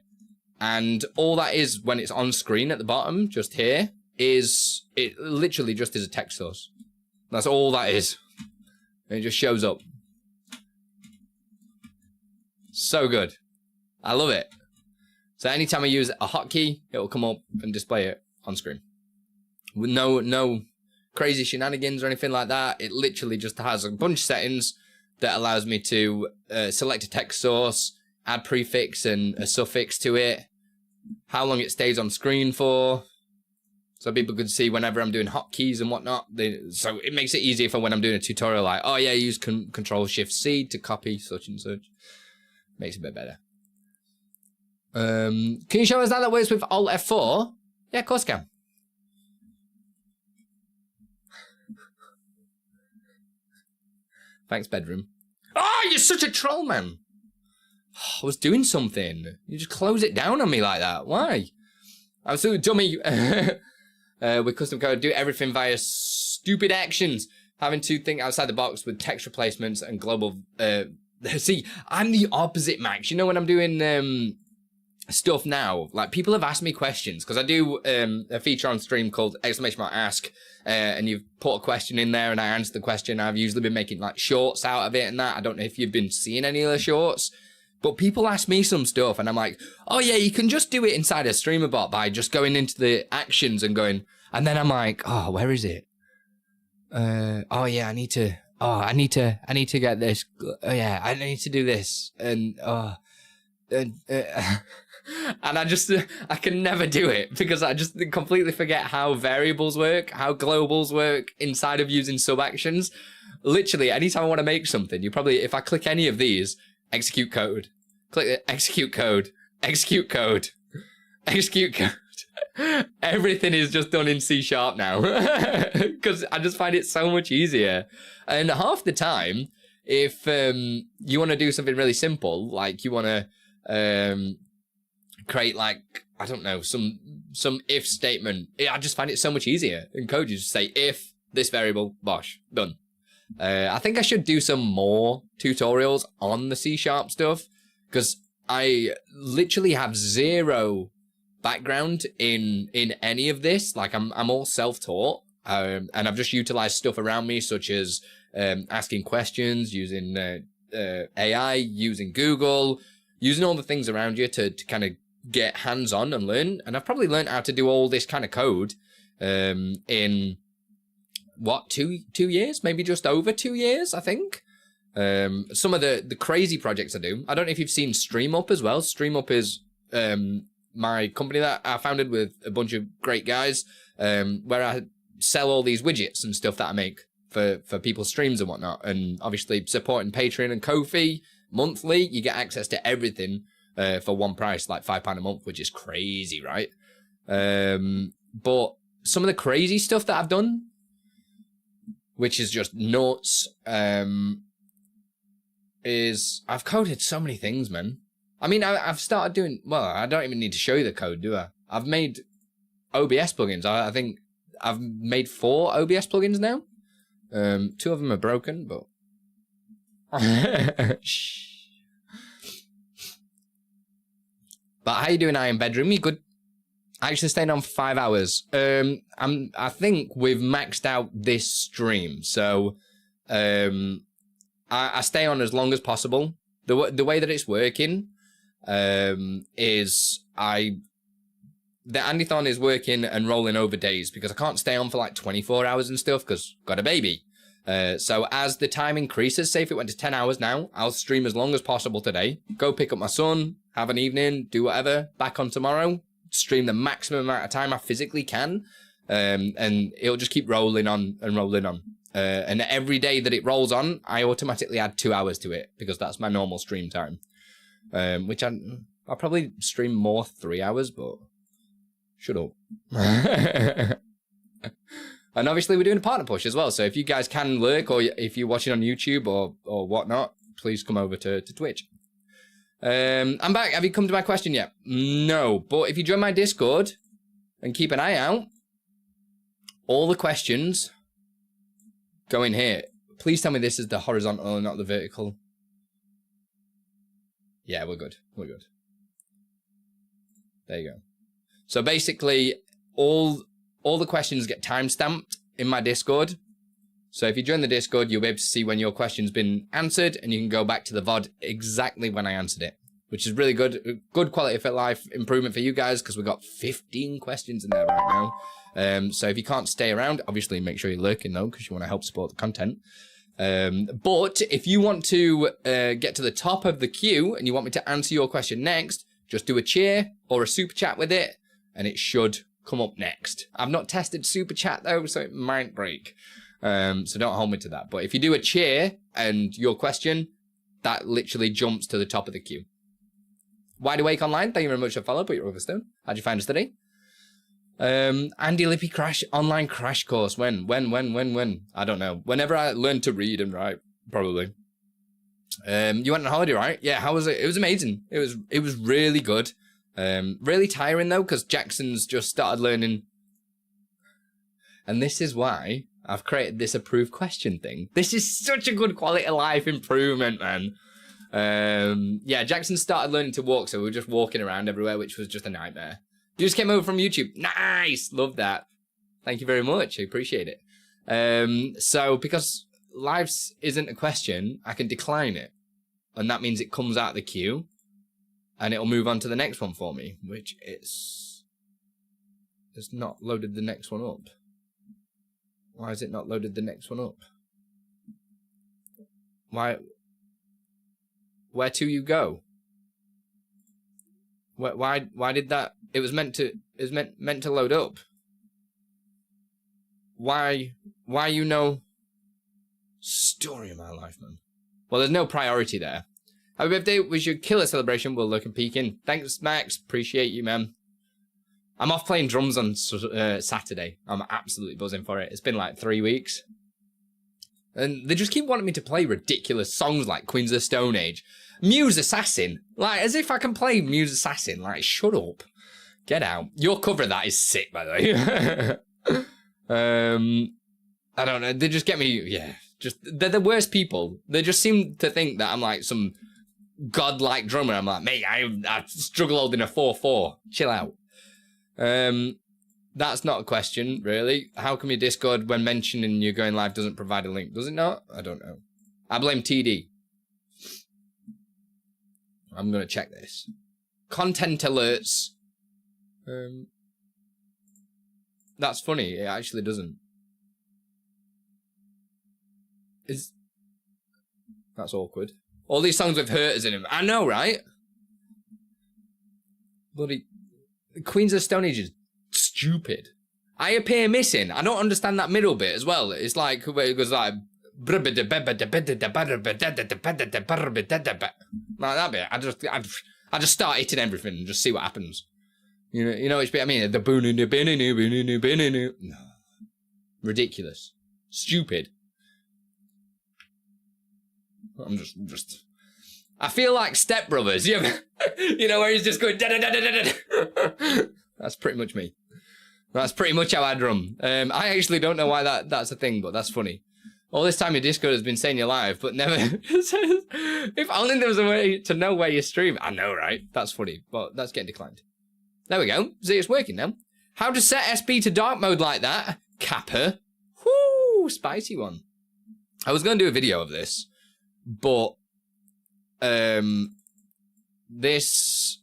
And all that is when it's on screen at the bottom, just here, is it literally just is a text source. That's all that is. And it just shows up. So good. I love it. So anytime I use a hotkey, it will come up and display it on screen. With no crazy shenanigans or anything like that. It literally just has a bunch of settings that allows me to select a text source, add prefix and a suffix to it, how long it stays on screen for. So people could see whenever I'm doing hotkeys and whatnot. So it makes it easier for when I'm doing a tutorial like, oh yeah, use Control-Shift-C to copy such and such. Makes it a bit better. Can you show us how that works with Alt F4? Yeah, of course I can. Thanks, bedroom. Oh, you're such a troll, man. I was doing something. You just close it down on me like that. Why? I'm so dummy. With custom code, do everything via stupid actions. Having to think outside the box with text replacements and global... See, I'm the opposite, Max. You know, when I'm doing stuff now, like, people have asked me questions, because I do a feature on stream called !ask, and you've put a question in there, and I answer the question. I've usually been making, like, shorts out of it and that. I don't know if you've been seeing any of the shorts, but people ask me some stuff, and I'm like, oh, yeah, you can just do it inside a Streamer.bot by just going into the actions and going... And then I'm like, oh, where is it? Oh, yeah, I need to get this. Oh, yeah, I need to do this. And, and I can never do it because I just completely forget how variables work, how globals work inside of using sub actions. Literally, anytime I want to make something, if I click any of these, execute code, click execute code, execute code, execute code. Everything is just done in C# now because I just find it so much easier. And half the time, if you want to do something really simple, like you want to create, like, I don't know, some if statement, I just find it so much easier in code. You just say if this variable, bosh, done. I think I should do some more tutorials on the C# stuff because I literally have zero background in any of this. Like, I'm all self-taught, and I've just utilized stuff around me, such as asking questions, using AI, using Google, using all the things around you to kind of get hands-on and learn. And I've probably learned how to do all this kind of code in, what, two years? Maybe just over 2 years, I think. Some of the crazy projects I do. I don't know if you've seen StreamUp as well. StreamUp is my company that I founded with a bunch of great guys, where I sell all these widgets and stuff that I make for people's streams and whatnot. And obviously supporting Patreon and Ko-fi monthly, you get access to everything for one price, like £5 a month, which is crazy, right? But some of the crazy stuff that I've done, which is just nuts, is I've coded so many things, man. I mean, I've started doing, well, I don't even need to show you the code, do I? I've made OBS plugins. I think I've made 4 OBS plugins now. 2 of them are broken, but... But how you doing, Iron Bedroom? You good? I actually stayed on for 5 hours. I think we've maxed out this stream, so I stay on as long as possible. The way that it's working is the Andython is working and rolling over days because I can't stay on for like 24 hours and stuff because got a baby. So as the time increases, say if it went to 10 hours now, I'll stream as long as possible today. Go pick up my son, have an evening, do whatever, back on tomorrow, stream the maximum amount of time I physically can, and it'll just keep rolling on and rolling on. And every day that it rolls on, I automatically add 2 hours to it because that's my normal stream time. Which I'll probably stream more 3 hours, but shut up. And obviously we're doing a partner push as well. So if you guys can lurk, or if you're watching on YouTube or whatnot, please come over to Twitch. I'm back. Have you come to my question yet? No, but if you join my Discord and keep an eye out, all the questions go in here. Please tell me this is the horizontal and not the vertical. Yeah, we're good. We're good. There you go. So basically, all the questions get time-stamped in my Discord. So if you join the Discord, you'll be able to see when your question's been answered, and you can go back to the VOD exactly when I answered it, which is really good. Good quality of life improvement for you guys, because we've got 15 questions in there right now. So if you can't stay around, obviously make sure you're lurking though, because you want to help support the content. But if you want to get to the top of the queue and you want me to answer your question next, just do a cheer or a super chat with it, and it should come up next. I've not tested super chat though, so it might break. So don't hold me to that. But if you do a cheer and your question, that literally jumps to the top of the queue. Wide Awake Online, thank you very much for follow. Put your Overstone. How'd you find us today? Andy Lippy online crash course. When? I don't know. Whenever I learn to read and write, probably. You went on holiday, right? Yeah, how was it? It was amazing. It was really good. Really tiring though, because Jackson's just started learning. And this is why I've created this approved question thing. This is such a good quality of life improvement, man. Yeah, Jackson started learning to walk, so we were just walking around everywhere, which was just a nightmare. You just came over from YouTube. Nice! Love that. Thank you very much. I appreciate it. So, because lives isn't a question, I can decline it. And that means it comes out of the queue, and it'll move on to the next one for me, which it's not loaded the next one up. Why is it not loaded the next one up? Why? Where to you go? Why did that? It was meant to load up. Why you know? Story of my life, man. Well, there's no priority there. Happy birthday, was your killer celebration. We'll look and peek in. Thanks, Max. Appreciate you, man. I'm off playing drums on Saturday. I'm absolutely buzzing for it. It's been like 3 weeks. And they just keep wanting me to play ridiculous songs like Queens of the Stone Age. Muse Assassin. Like, as if I can play Muse Assassin. Like, shut up. Get out. Your cover of that is sick, by the way. I don't know. They just get me, yeah. They're the worst people. They just seem to think that I'm like some godlike drummer. I'm like, mate, I struggle holding a 4/4. Chill out. That's not a question, really. How come your Discord, when mentioning you're going live, doesn't provide a link? Does it not? I don't know. I blame TD. I'm gonna check this. Content alerts. That's funny. It actually doesn't. That's awkward. All these songs with hurters in them. I know, right? Bloody Queens of the Stone Age is stupid. I appear missing. I don't understand that middle bit as well. It's like where it goes like like that bit. I just start hitting everything and just see what happens. You know which bit I mean? The no. Ridiculous. Stupid. I'm just I feel like Step Brothers. You know where he's just going da da da da da da. That's pretty much me. That's pretty much how I drum. I actually don't know why that's a thing, but that's funny. All this time your Discord has been saying you're live, but never says, if only there was a way to know where you stream. I know, right? That's funny, but that's getting declined. There we go. See, it's working now. How to set SP to dark mode like that? Kappa. Whoo, spicy one. I was going to do a video of this, but this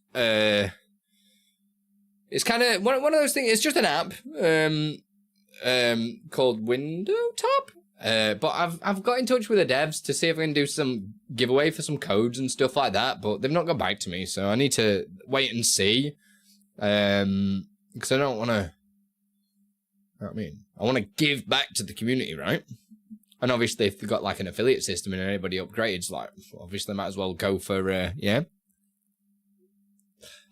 it's kind of one of those things. It's just an app called Window Top. But I've got in touch with the devs to see if I can do some giveaway for some codes and stuff like that, but they've not got back to me, so I need to wait and see. Because I don't want to. You know what I mean? I want to give back to the community, right? And obviously, if they've got like an affiliate system and anybody upgrades, like obviously, might as well go for yeah.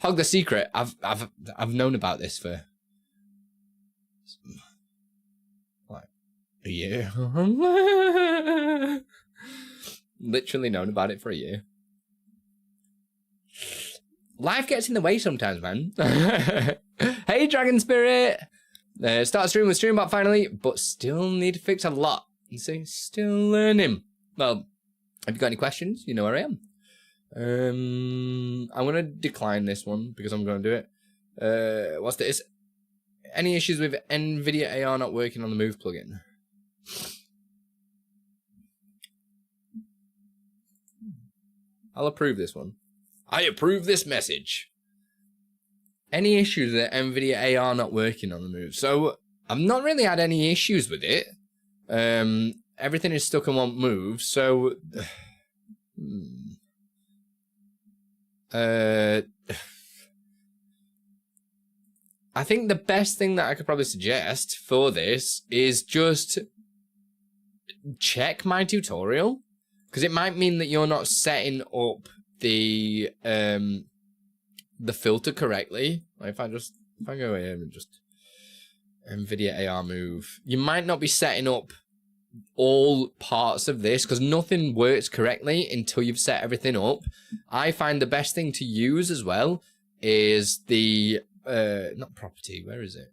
Hog the Secret. I've known about this for like a year. Literally known about it for a year. Life gets in the way sometimes, man. Hey, Dragon Spirit. Start streaming with Streamer.bot finally, but still need to fix a lot. You see, still learning. Well, have you got any questions? You know where I am. I'm gonna decline this one because I'm gonna do it. What's this? Any issues with NVIDIA AR not working on the Move plugin? I'll approve this one. I approve this message. Any issues with NVIDIA AR not working on the Move? So I've not really had any issues with it. Everything is stuck in one move. So I think the best thing that I could probably suggest for this is just check my tutorial, because it might mean that you're not setting up the filter correctly. Like if I go here and just NVIDIA AR Move, you might not be setting up all parts of this because nothing works correctly until you've set everything up. I find the best thing to use as well is the not property. Where is it?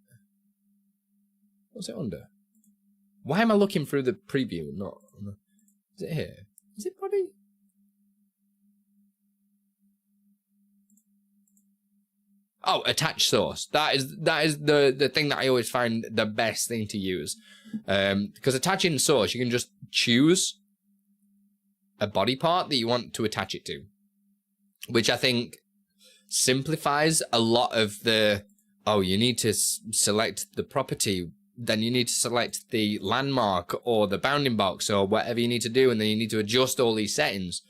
What's it under? Why am I looking through the preview? Not is it here? Is it body? Oh, attach source. That is the thing that I always find the best thing to use. Because attaching source, you can just choose a body part that you want to attach it to, which I think simplifies a lot of the, oh, you need to select the property, then you need to select the landmark or the bounding box or whatever you need to do, and then you need to adjust all these settings.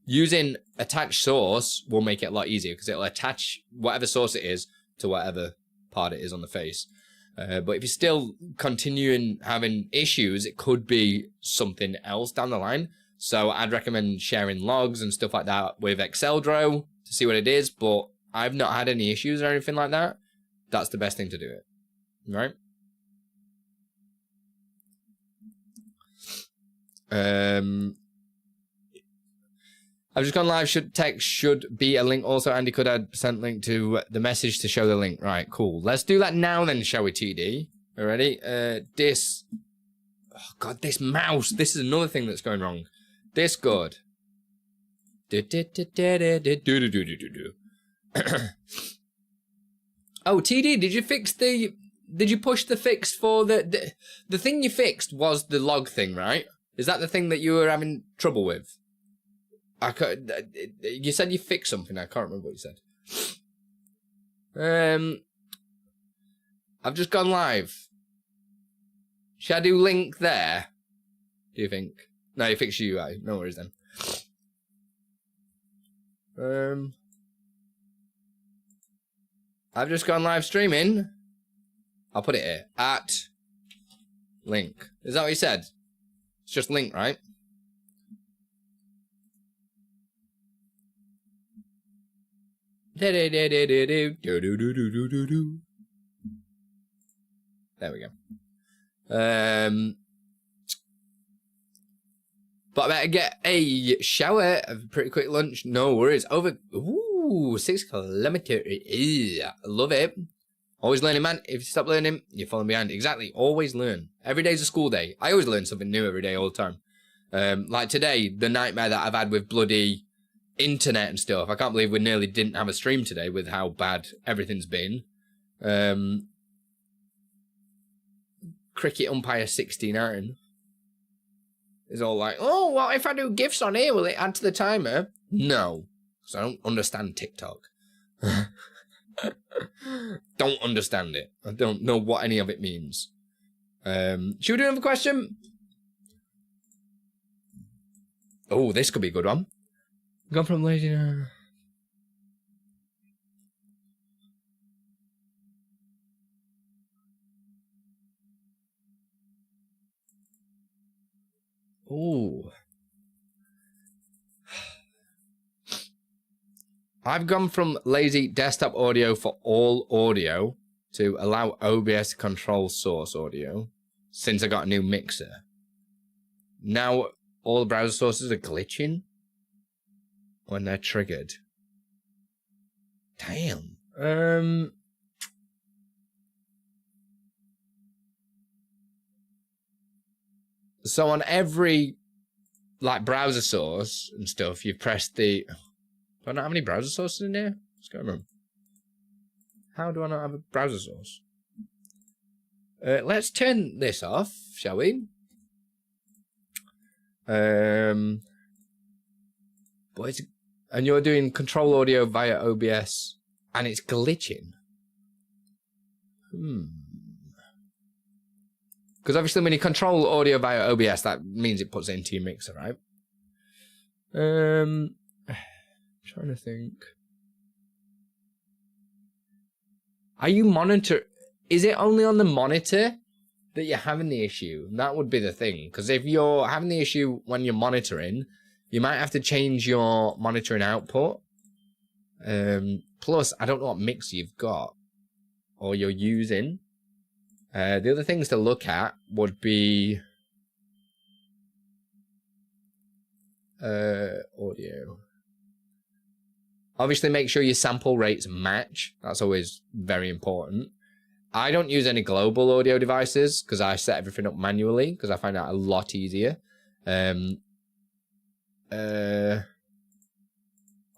Using attach source will make it a lot easier because it'll attach whatever source it is to whatever part it is on the face. But if you're still continuing having issues, it could be something else down the line. So I'd recommend sharing logs and stuff like that with Exceldro to see what it is. But I've not had any issues or anything like that. That's the best thing to do it. Right? I've just gone live. Should be a link. Also, Andy could add % link to the message to show the link. Right, cool. Let's do that now then, shall we, TD? Already? Oh God, this mouse. This is another thing that's going wrong. Discord. Oh, TD, did you fix the... Did you push the fix for the thing you fixed was the log thing, right? Is that the thing that you were having trouble with? You said you fixed something. I can't remember what you said. I've just gone live. Should I do link there? Do you think? No, you fix your UI. No worries then. I've just gone live streaming. I'll put it here. At link. Is that what you said? It's just link, right? There we go. But I better get a shower, a pretty quick lunch. No worries. Over 6 kilometers. I love it. Always learning, man. If you stop learning, you're falling behind. Exactly. Always learn. Every day's a school day. I always learn something new every day, all the time. Like today, the nightmare that I've had with bloody internet and stuff. I can't believe we nearly didn't have a stream today with how bad everything's been. Cricket umpire 69 is all like, oh, what if I do GIFs on here? Will it add to the timer? No, because I don't understand TikTok. Don't understand it. I don't know what any of it means. Should we do another question? Oh, this could be a good one. Gone from lazy. Ooh. I've gone from lazy desktop audio for all audio to allow OBS to control source audio since I got a new mixer. Now all the browser sources are glitching when they're triggered. Damn. So on every like browser source and stuff, you press the. Do I not have any browser sources in here? What's going on? How do I not have a browser source? Let's turn this off, shall we? But it's, and you're doing control audio via OBS, and it's glitching. Because obviously when you control audio via OBS, that means it puts it into your mixer, right? Trying to think. Are you monitor? Is it only on the monitor that you're having the issue? That would be the thing. Because if you're having the issue when you're monitoring, you might have to change your monitoring output. Plus, I don't know what mix you've got or you're using. The other things to look at would be audio. Obviously, make sure your sample rates match. That's always very important. I don't use any global audio devices because I set everything up manually because I find that a lot easier.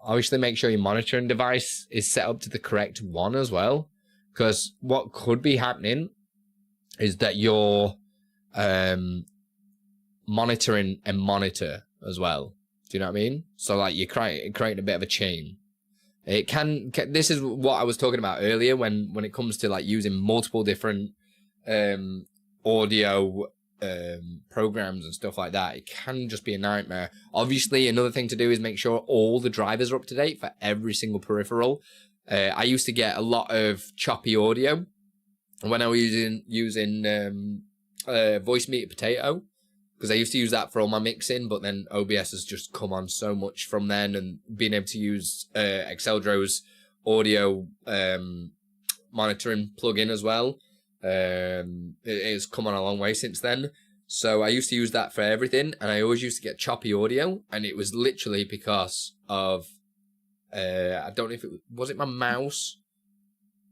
Obviously, make sure your monitoring device is set up to the correct one as well, because what could be happening is that you're monitoring a monitor as well. Do you know what I mean? So like you're creating a bit of a chain. It can this is what I was talking about earlier when it comes to like using multiple different audio programs and stuff like that. It can just be a nightmare. Obviously, another thing to do is make sure all the drivers are up to date for every single peripheral. I used to get a lot of choppy audio when I was using Voice Meter Potato, because I used to use that for all my mixing, but then OBS has just come on so much from then, and being able to use Exceldro's audio monitoring plugin as well. It has come on a long way since then. So I used to use that for everything, and I always used to get choppy audio, and it was literally because of I don't know if it was it my mouse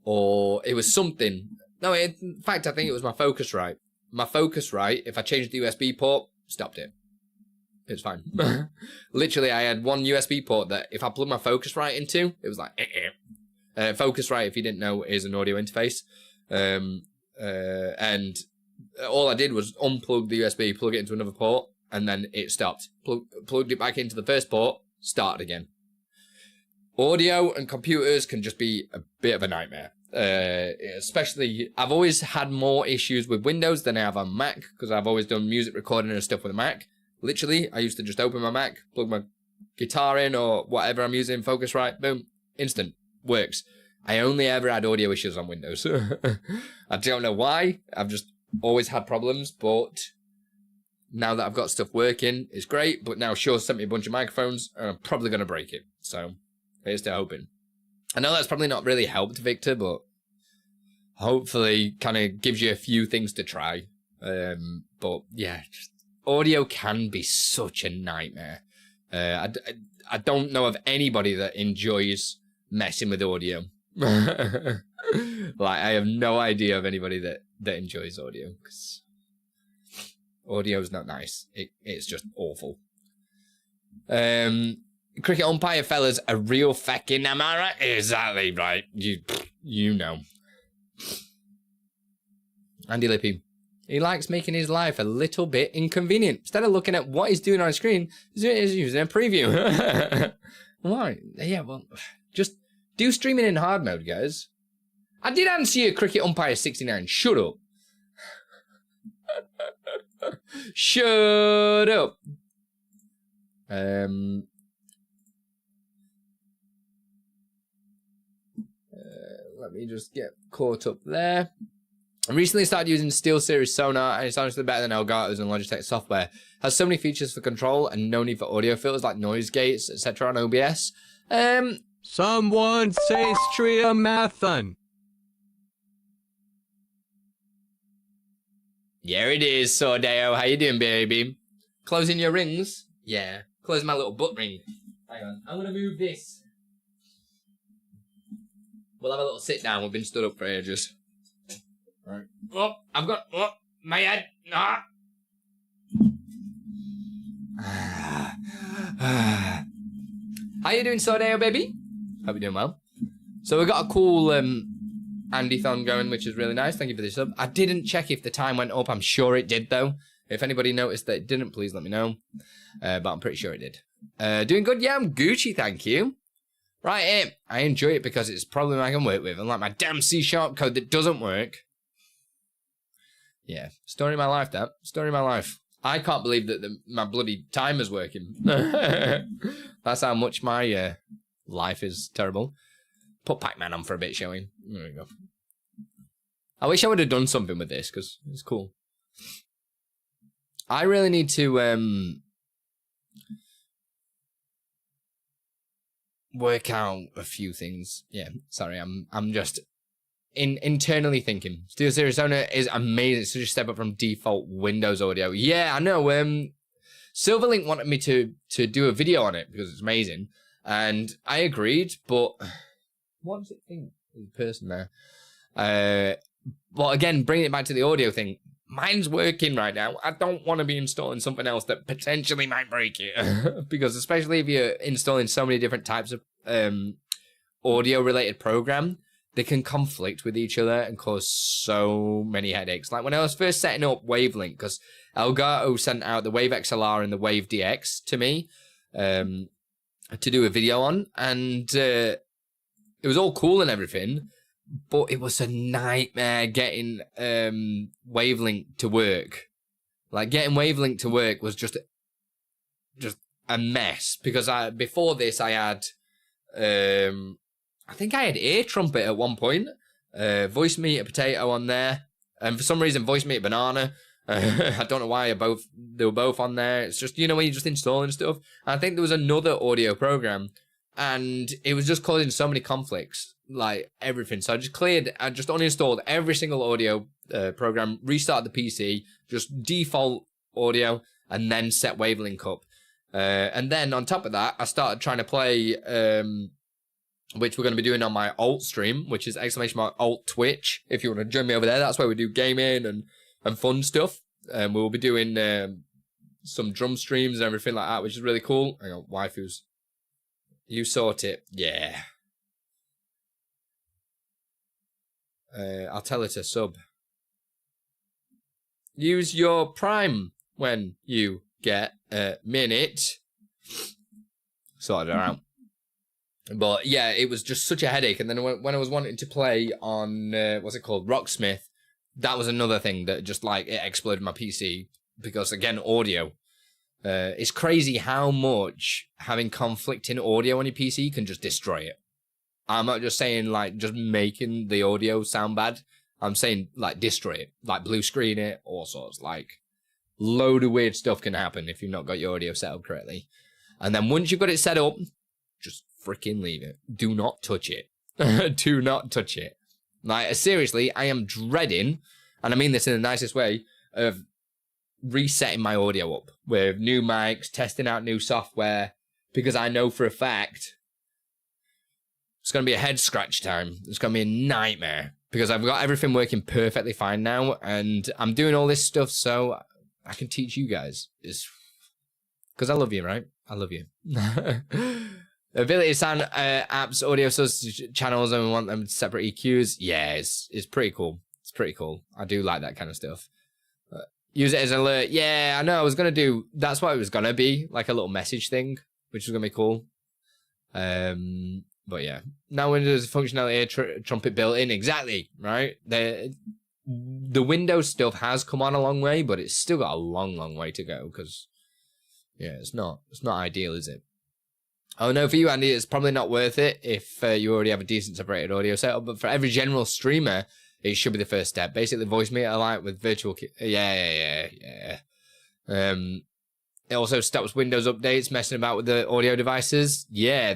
or it was something. No, in fact, I think it was my Focusrite. My Focusrite, if I changed the USB port, stopped it. It's fine. Literally, I had one USB port that if I plugged my Focusrite into, it was like, Focusrite, if you didn't know, is an audio interface. And all I did was unplug the USB, plug it into another port, and then it stopped. Plugged it back into the first port, started again. Audio and computers can just be a bit of a nightmare. Especially, I've always had more issues with Windows than I have on Mac, because I've always done music recording and stuff with a Mac. Literally, I used to just open my Mac, plug my guitar in or whatever I'm using, Focusrite, boom, instant, works. I only ever had audio issues on Windows. I don't know why, I've just always had problems, but now that I've got stuff working, it's great, but now Shaw sent me a bunch of microphones, and I'm probably going to break it, so here's to hoping. I know that's probably not really helped Victor, but hopefully kind of gives you a few things to try. But yeah, just, audio can be such a nightmare. I don't know of anybody that enjoys messing with audio. Like, I have no idea of anybody that enjoys audio, because audio is not nice. It's just awful. Cricket umpire fella's a real fucking Amara. Exactly right. You know. Andy Lippy. He likes making his life a little bit inconvenient. Instead of looking at what he's doing on his screen, he's using a preview. Why? Yeah, well, just do streaming in hard mode, guys. I did answer you, Cricket Umpire 69. Shut up. Shut up. Let me just get caught up there. I recently started using SteelSeries Sonar, and it's honestly better than Elgato's and Logitech software. It has so many features for control and no need for audio filters like noise gates, etc. on OBS. Someone say Streamer.bot. Yeah, it is, Sordeo. How you doing, baby? Closing your rings? Yeah. Closing my little butt ring. Hang on. I'm going to move this. We'll have a little sit down. We've been stood up for ages. Right. Oh, I've got... Oh, my head. Ah. How you doing, Sordeo, baby? Hope you're doing well. So we got a cool Andython going, which is really nice. Thank you for this sub. I didn't check if the time went up. I'm sure it did, though. If anybody noticed that it didn't, please let me know. But I'm pretty sure it did. Doing good? Yeah, I'm Gucci, thank you. Right, I enjoy it because it's a problem I can work with. Unlike my damn C# code that doesn't work. Yeah, story of my life, that. Story of my life. I can't believe that my bloody timer's working. That's how much my life is terrible. Put Pac-Man on for a bit, shall we? There we go. I wish I would have done something with this, because it's cool. I really need to work out a few things. Yeah, sorry, I'm just internally thinking. SteelSeries Sonar is amazing. It's such a step up from default Windows audio. Yeah, I know. Silverlink wanted me to do a video on it because it's amazing, and I agreed. But what does it think? The person there. Well, again, bringing it back to the audio thing. Mine's working right now. I don't want to be installing something else that potentially might break it. Because especially if you're installing so many different types of audio-related program, they can conflict with each other and cause so many headaches. Like when I was first setting up Wavelink, because Elgato sent out the Wave XLR and the Wave DX to me to do a video on, and it was all cool and everything, but it was a nightmare getting Wavelink to work. Like getting Wavelink to work was just a mess, because before this I had I think I had Air Trumpet at one point, Voice Meter Potato on there, and for some reason Voice Meter Banana. I don't know why they were both on there. It's just, you know, when you're just installing stuff. And I think there was another audio program, and it was just causing so many conflicts, like everything. So I just uninstalled every single audio program, restarted the PC, just default audio, and then set Wavelink up. And then on top of that, I started trying to play, which we're going to be doing on my alt stream, which is !alt Twitch. If you want to join me over there, that's where we do gaming and fun stuff. We'll be doing some drum streams and everything like that, which is really cool. Hang on, waifus. You sort it. Yeah. I'll tell her to sub. Use your Prime when you get a minute. sorted it out. But yeah, it was just such a headache. And then when I was wanting to play on, what's it called, Rocksmith, that was another thing that just like it exploded my PC because again, audio. It's crazy how much having conflicting audio on your PC can just destroy it. I'm not just saying like just making the audio sound bad. I'm saying like destroy it, like blue screen it, all sorts. Like load of weird stuff can happen if you've not got your audio set up correctly. And then once you've got it set up, just freaking leave it. Do not touch it. Do not touch it. Like seriously, I am dreading, and I mean this in the nicest way, of resetting my audio up with new mics, testing out new software, because I know for a fact it's going to be a head scratch time. It's going to be a nightmare because I've got everything working perfectly fine now, and I'm doing all this stuff so I can teach you guys. It's because I love you, right? I love you. Ability to sound apps, audio source channels, and we want them separate EQs. Yeah, it's pretty cool. It's pretty cool. I do like that kind of stuff. Use it as an alert. Yeah, I know. I was going to do... That's what it was going to be. Like a little message thing, which was going to be cool. But yeah. Now Windows functionality trumpet built in. Exactly, right? The Windows stuff has come on a long way, but it's still got a long, long way to go because, yeah, it's not ideal, is it? Oh no, for you, Andy, it's probably not worth it if you already have a decent separated audio setup, but for every general streamer, it should be the first step. Basically, voice meter alike with virtual... Yeah. It also stops Windows updates, messing about with the audio devices. Yeah,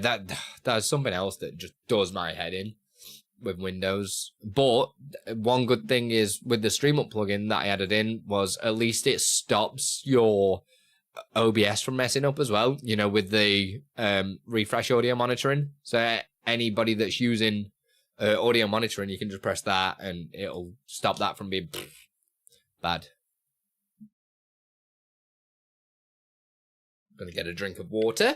that's something else that just does my head in with Windows. But one good thing is with the StreamUp plugin that I added in was at least it stops your OBS from messing up as well, you know, with the refresh audio monitoring. So anybody that's using audio monitoring, you can just press that and it'll stop that from being bad. Gonna get a drink of water.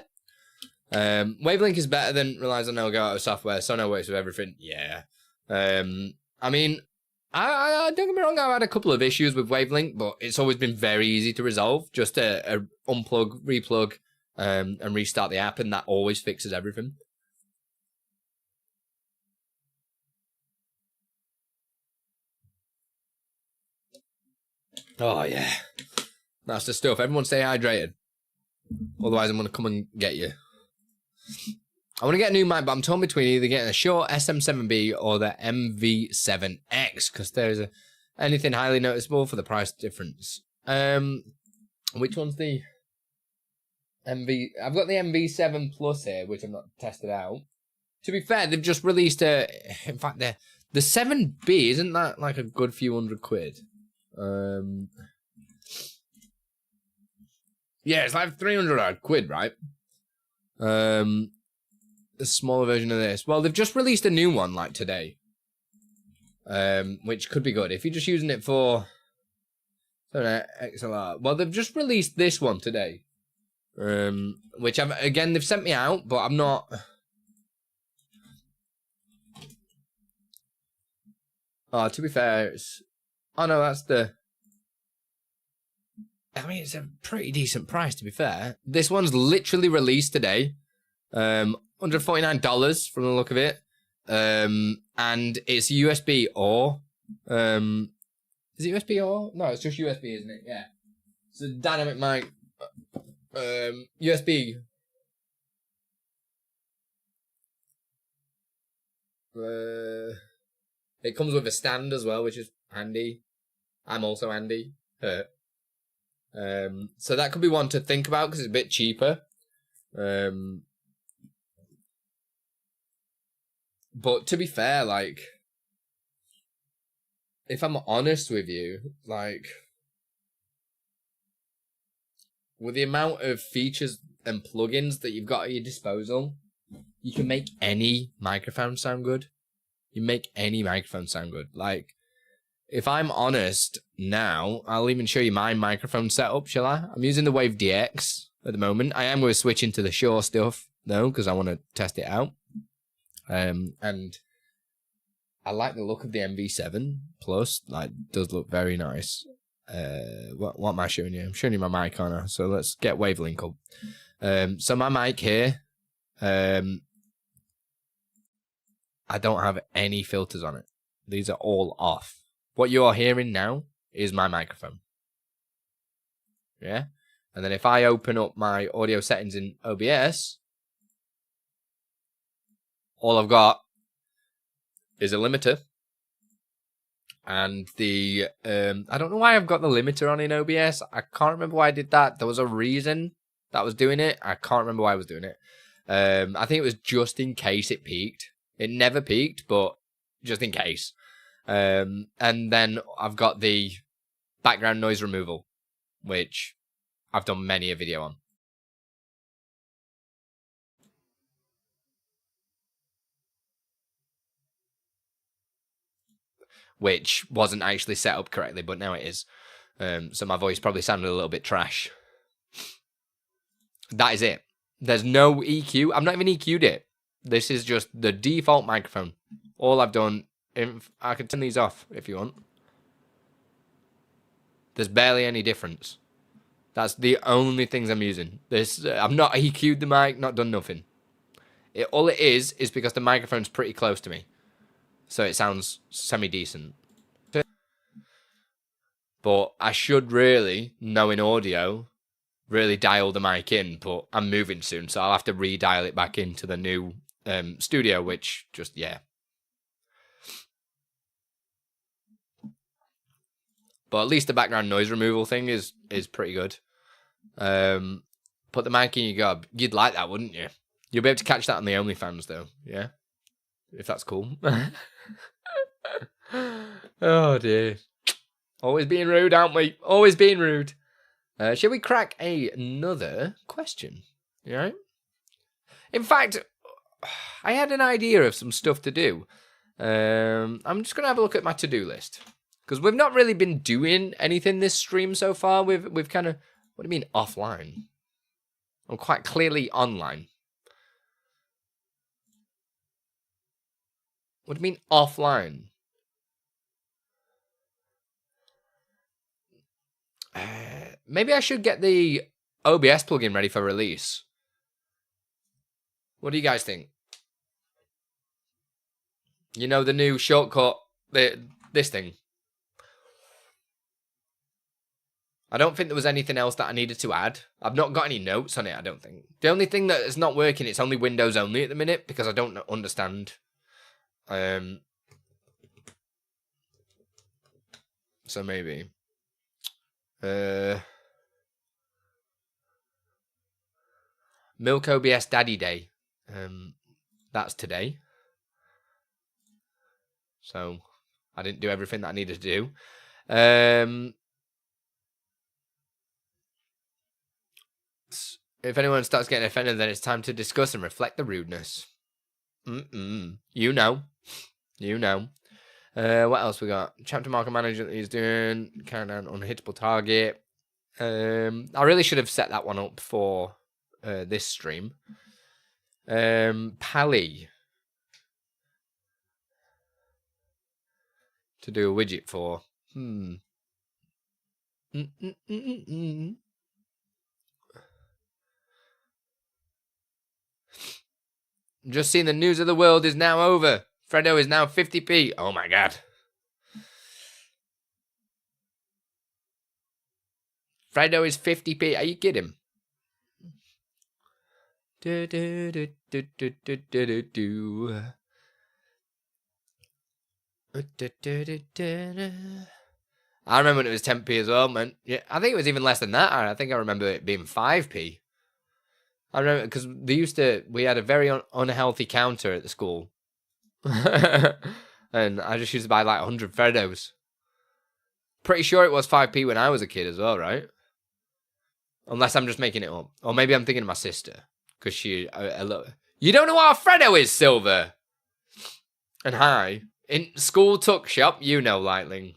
Wavelink is better than relies on Elgato software. Sono works with everything. Yeah. I mean, I don't get me wrong, I've had a couple of issues with Wavelink, but it's always been very easy to resolve. Just a unplug, replug, and restart the app, and that always fixes everything. Oh, yeah. That's the stuff. Everyone stay hydrated. Otherwise, I'm going to come and get you. I want to get a new mic, but I'm torn between either getting a short SM7B or the MV7X, because there's anything highly noticeable for the price difference. Which one's the MV? I've got the MV7 Plus here, which I've not tested out. To be fair, they've just released in fact, the 7B, isn't that like a good few £100? Yeah, it's like 300 quid, right? A smaller version of this. Well, they've just released a new one like today, which could be good if you're just using it for XLR. Well, they've just released this one today, which they've sent me out, but I'm not. Oh, to be fair, oh no, that's the. I mean, it's a pretty decent price, to be fair. This one's literally released today. $149 from the look of it. And it's USB or. Is it USB or? No, it's just USB, isn't it? Yeah. It's a dynamic mic. USB. It comes with a stand as well, which is handy. I'm also Andy. So that could be one to think about because it's a bit cheaper. But to be fair, like, if I'm honest with you, like, with the amount of features and plugins that you've got at your disposal, you can make any microphone sound good. You make any microphone sound good. Like, if I'm honest now, I'll even show you my microphone setup, shall I? I'm using the Wave DX at the moment. I am going to switch into the Shure stuff, though, because I want to test it out. And I like the look of the MV7 Plus. Like, does look very nice. What am I showing you? I'm showing you my mic on her. So let's get Wavelink up. So my mic here I don't have any filters on it. These are all off. What you are hearing now is my microphone. Yeah? And then if I open up my audio settings in OBS, all I've got is a limiter. And the, I don't know why I've got the limiter on in OBS. I can't remember why I did that. There was a reason that I was doing it. I can't remember why I was doing it. I think it was just in case it peaked. It never peaked, but just in case. And then I've got the background noise removal, which I've done many a video on. Which wasn't actually set up correctly, but now it is. So my voice probably sounded a little bit trash. That is it. There's no EQ. I'm not even EQ'd it. This is just the default microphone. All I've done, I can turn these off if you want. There's barely any difference. That's the only things I'm using. This, I've not EQ'd the mic, not done nothing. All it is because the microphone's pretty close to me. So it sounds semi-decent. But I should really, knowing audio, really dial the mic in. But I'm moving soon, so I'll have to redial it back into the new studio, which just, yeah. But at least the background noise removal thing is pretty good. Put the mic in your gob. You'd like that, wouldn't you? You'll be able to catch that on the OnlyFans, though. Yeah? If that's cool. Oh, dear. Always being rude, aren't we? Always being rude. Shall we crack another question? You all right? In fact, I had an idea of some stuff to do. I'm just going to have a look at my to-do list. Because we've not really been doing anything this stream so far. We've kind of... What do you mean offline? I'm quite clearly online. What do you mean offline? Maybe I should get the OBS plugin ready for release. What do you guys think? You know, the new shortcut, this thing. I don't think there was anything else that I needed to add. I've not got any notes on it, I don't think. The only thing that is not working, it's only Windows only at the minute, because I don't understand. So maybe. Milk OBS Daddy Day. That's today. So I didn't do everything that I needed to do. If anyone starts getting offended, then it's time to discuss and reflect the rudeness. You know. You know. What else we got? Chapter marker manager that he's doing. Countdown unhittable target. I really should have set that one up for this stream. Pally. To do a widget for. Just seen the news of the world is now over. Fredo is now 50p. Oh my god. Fredo is 50p. Are you kidding? I remember when it was 10p as well, man. Yeah, I think it was even less than that. I think I remember it being 5p. I remember because we had a very unhealthy counter at the school. And I just used to buy like 100 Freddos. Pretty sure it was 5p when I was a kid as well, right? Unless I'm just making it up. Or maybe I'm thinking of my sister. Because she... You don't know what a Freddo is, Silver! And hi. In school tuck shop, you know, Lightling.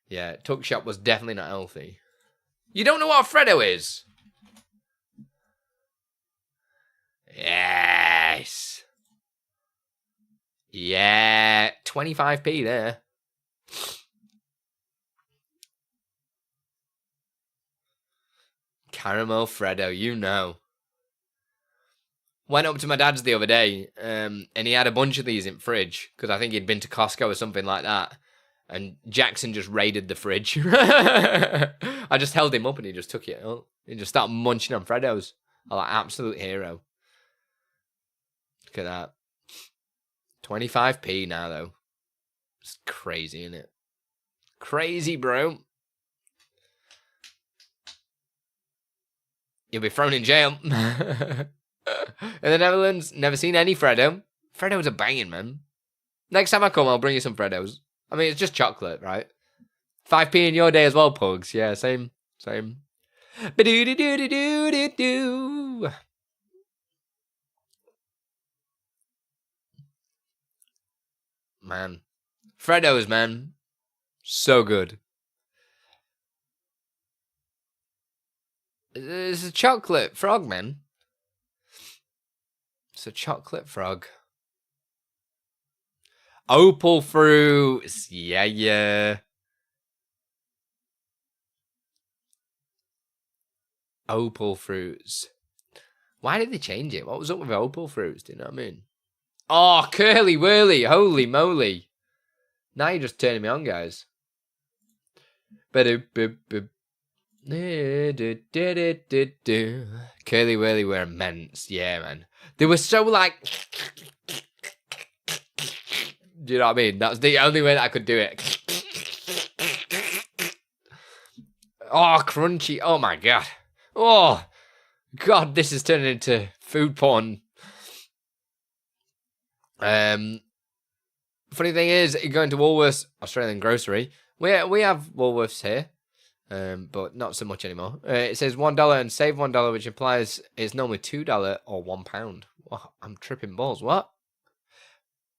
Yeah, tuck shop was definitely not healthy. You don't know what a Freddo is? Yes. Yeah, 25p there. Caramel Freddo, you know. Went up to my dad's the other day, and he had a bunch of these in fridge because I think he'd been to Costco or something like that. And Jackson just raided the fridge. I just held him up and he just took it. Oh, he just started munching on Freddos. Oh, like absolute hero. Look at that. 25p now, though. It's crazy, isn't it? Crazy, bro. You'll be thrown in jail. In the Netherlands, never seen any Freddo. Freddos are banging, man. Next time I come, I'll bring you some Freddos. I mean, it's just chocolate, right? 5p in your day as well, Pugs. Yeah, same. Ba-do-do-do-do-do-do-do. Man. Freddos, man. So good. It's a chocolate frog, man. It's a chocolate frog. Opal fruits. Yeah. Opal fruits. Why did they change it? What was up with opal fruits? Do you know what I mean? Oh, curly whirly. Holy moly. Now you're just turning me on, guys. Curly whirly were immense. Yeah, man. They were so like... Do you know what I mean? That's the only way that I could do it. Oh, crunchy. Oh, my God. Oh, God, this is turning into food porn. Funny thing is, you're going to Woolworths, Australian grocery. We have Woolworths here, but not so much anymore. It says $1 and save $1, which implies it's normally $2 or £1. Wow, I'm tripping balls. What?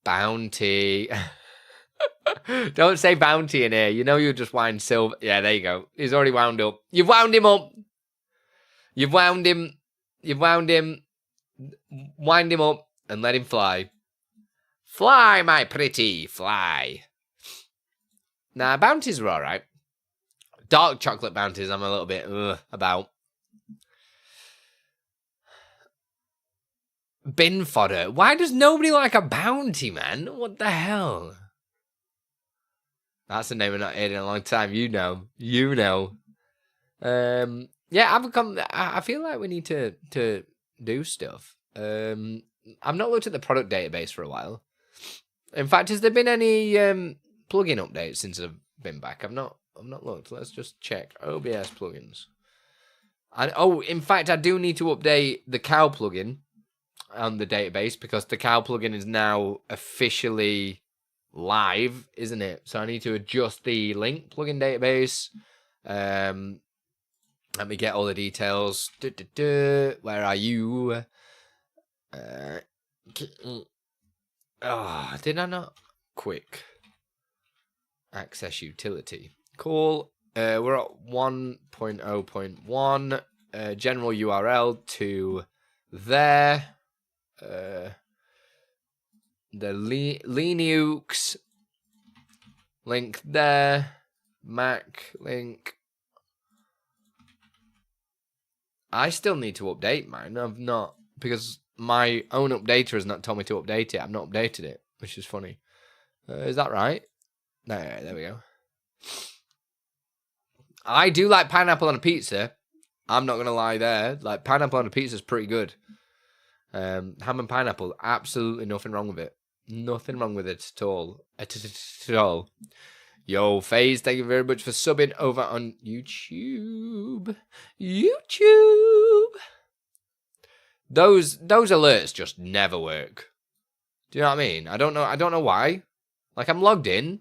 Bounty. Don't say bounty in here. You know you'll just wind silver. Yeah, there you go. He's already wound up. You've wound him up. You've wound him. You've wound him. Wind him up and let him fly. Fly, my pretty, fly. Nah, bounties are alright. Dark chocolate bounties I'm a little bit about. Bin fodder. Why does nobody like a bounty, man? What the hell? That's a name I've not heard in a long time. You know. Yeah, I feel like we need to do stuff. I've not looked at the product database for a while. In fact, has there been any plugin updates since I've been back? I've not looked. Let's just check. OBS plugins. In fact, I do need to update the cow plugin on the database because the cow plugin is now officially live, isn't it? So I need to adjust the link plugin database. Let me get all the details. Where are you? Did I not? Quick access utility. Cool. We're at 1.0.1. General URL to there. The Linux link there. Mac link. I still need to update mine. I've not, because my own updater has not told me to update it. I've not updated it, which is funny. Is that right? No, there we go. I do like pineapple on a pizza. I'm not going to lie there. Like, pineapple on a pizza is pretty good. Ham and pineapple, absolutely nothing wrong with it. Nothing wrong with it at all. At all. Yo, FaZe, thank you very much for subbing over on YouTube. Those alerts just never work. Do you know what I mean? I don't know why. Like, I'm logged in.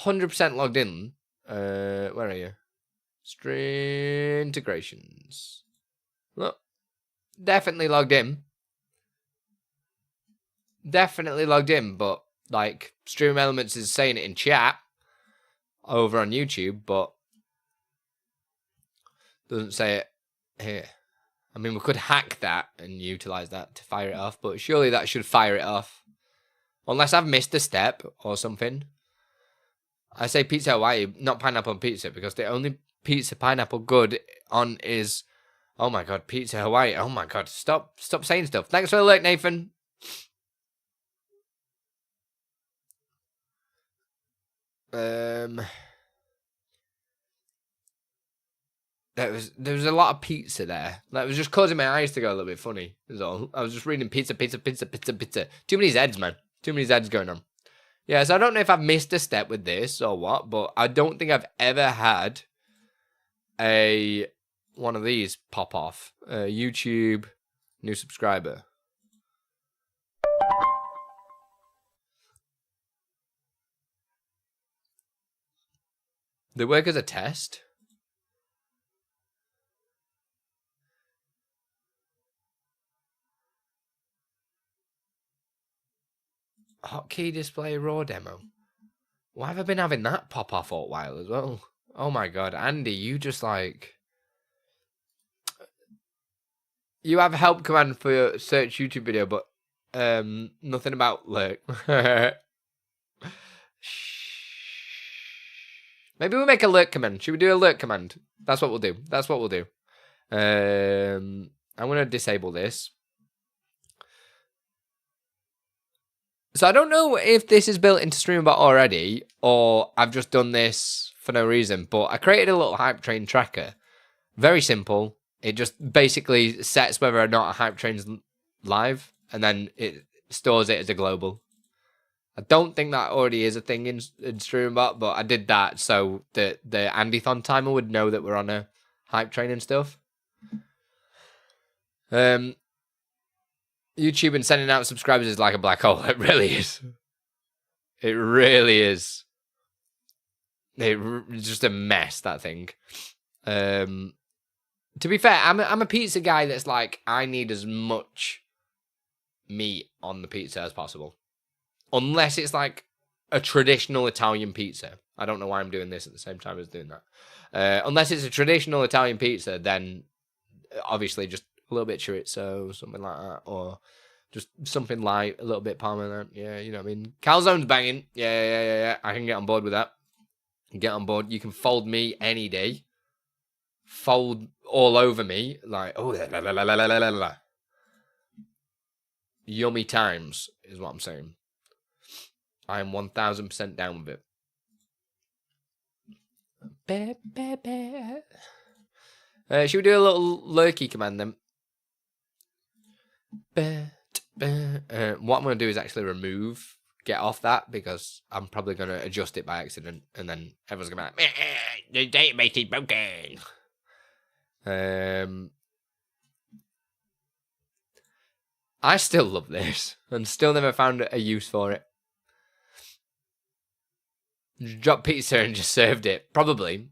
100% logged in. Where are you? Stream integrations. Look. Definitely logged in. Definitely logged in, but like Stream Elements is saying it in chat over on YouTube, but doesn't say it here. I mean, we could hack that and utilize that to fire it off, but surely that should fire it off. Unless I've missed a step or something. I say pizza Hawaii, not pineapple on pizza, because the only pizza pineapple good on is Oh my god, Pizza Hawaii. Oh my god, stop saying stuff. Thanks for the alert, Nathan. There was a lot of pizza there. That was just causing my eyes to go a little bit funny. Is all. I was just reading pizza. Too many Z's, man. Too many Z's going on. Yeah, so I don't know if I've missed a step with this or what, but I don't think I've ever had one of these pop off. YouTube, new subscriber. They work as a test. Hotkey display raw demo. Why have I been having that pop off all while as well? Oh my god, Andy, you just like... You have a help command for your search YouTube video, but nothing about lurk. Maybe we make a lurk command. Should we do a lurk command? That's what we'll do. That's what we'll do. I'm going to disable this. So I don't know if this is built into Streamer.bot already, or I've just done this for no reason, but I created a little hype train tracker. Very simple. It just basically sets whether or not a hype train's live, and then it stores it as a global. I don't think that already is a thing in Streamer.bot, but I did that so that the Andython timer would know that we're on a hype train and stuff. YouTube and sending out subscribers is like a black hole. It really is. It really is. It's just a mess, that thing. To be fair, I'm a pizza guy that's like, I need as much meat on the pizza as possible. Unless it's like a traditional Italian pizza. I don't know why I'm doing this at the same time as doing that. Unless it's a traditional Italian pizza, then obviously just a little bit chorizo, something like that. Or just something light, a little bit parmesan. Yeah, you know what I mean. Calzone's banging. Yeah. I can get on board with that. Get on board. You can fold me any day. Fold all over me. Like, oh, la, la, la, la, la, la, la. Yummy times is what I'm saying. I am 1000% down with it. Should we do a little lurky command then? What I'm going to do is actually get off that, because I'm probably going to adjust it by accident, and then everyone's going to be like, the database is broken. I still love this, and still never found a use for it. Dropped pizza and just served it. Probably.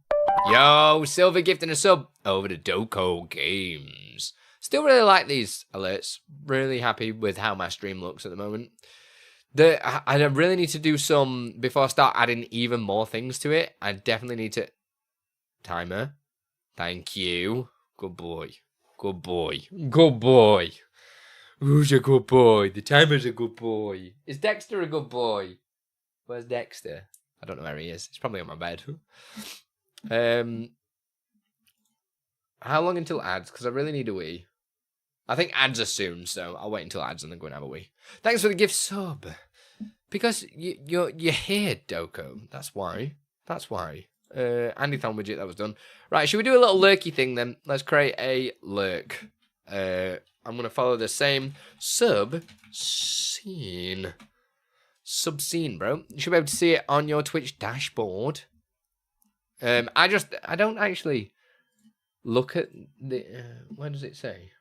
Yo, silver gift and a sub over to Doko Games. Still really like these alerts. Really happy with how my stream looks at the moment. I really need to do some, before I start adding even more things to it, I definitely need to... Timer. Thank you. Good boy. Good boy. Good boy. Who's a good boy? The timer's a good boy. Is Dexter a good boy? Where's Dexter? I don't know where he is. He's probably on my bed. How long until ads? Because I really need a wee. I think ads are soon, so I'll wait until ads and then go and have a wee. Thanks for the gift sub. Because you're here, Doko. That's why. That's why. Andython widget, that was done. Right, should we do a little lurky thing then? Let's create a lurk. I'm going to follow the same sub-scene. Sub-scene, bro. You should be able to see it on your Twitch dashboard. I don't actually look at the... where does it say?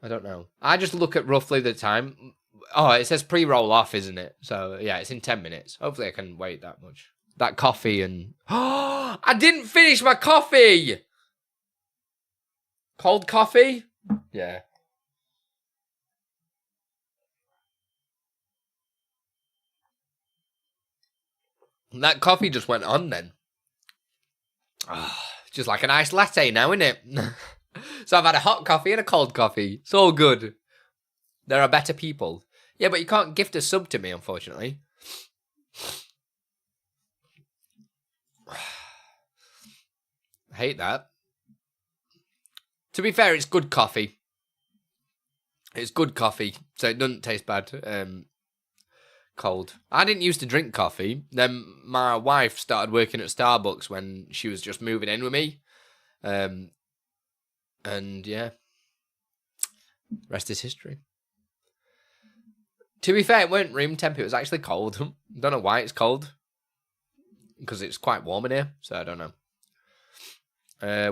I don't know. I just look at roughly the time. Oh, it says pre-roll off, isn't it? So, yeah, it's in 10 minutes. Hopefully I can wait that much. That coffee and... Oh, I didn't finish my coffee! Cold coffee? Yeah. That coffee just went on then. Oh, just like an iced latte now, isn't it? So I've had a hot coffee and a cold coffee. It's all good. There are better people. Yeah, but you can't gift a sub to me, unfortunately. I hate that. To be fair, it's good coffee. It's good coffee, so it doesn't taste bad. Cold. I didn't used to drink coffee. Then my wife started working at Starbucks when she was just moving in with me. And yeah, rest is history. To be fair, it weren't room temp. It was actually cold. Don't know why it's cold. Because it's quite warm in here, so I don't know.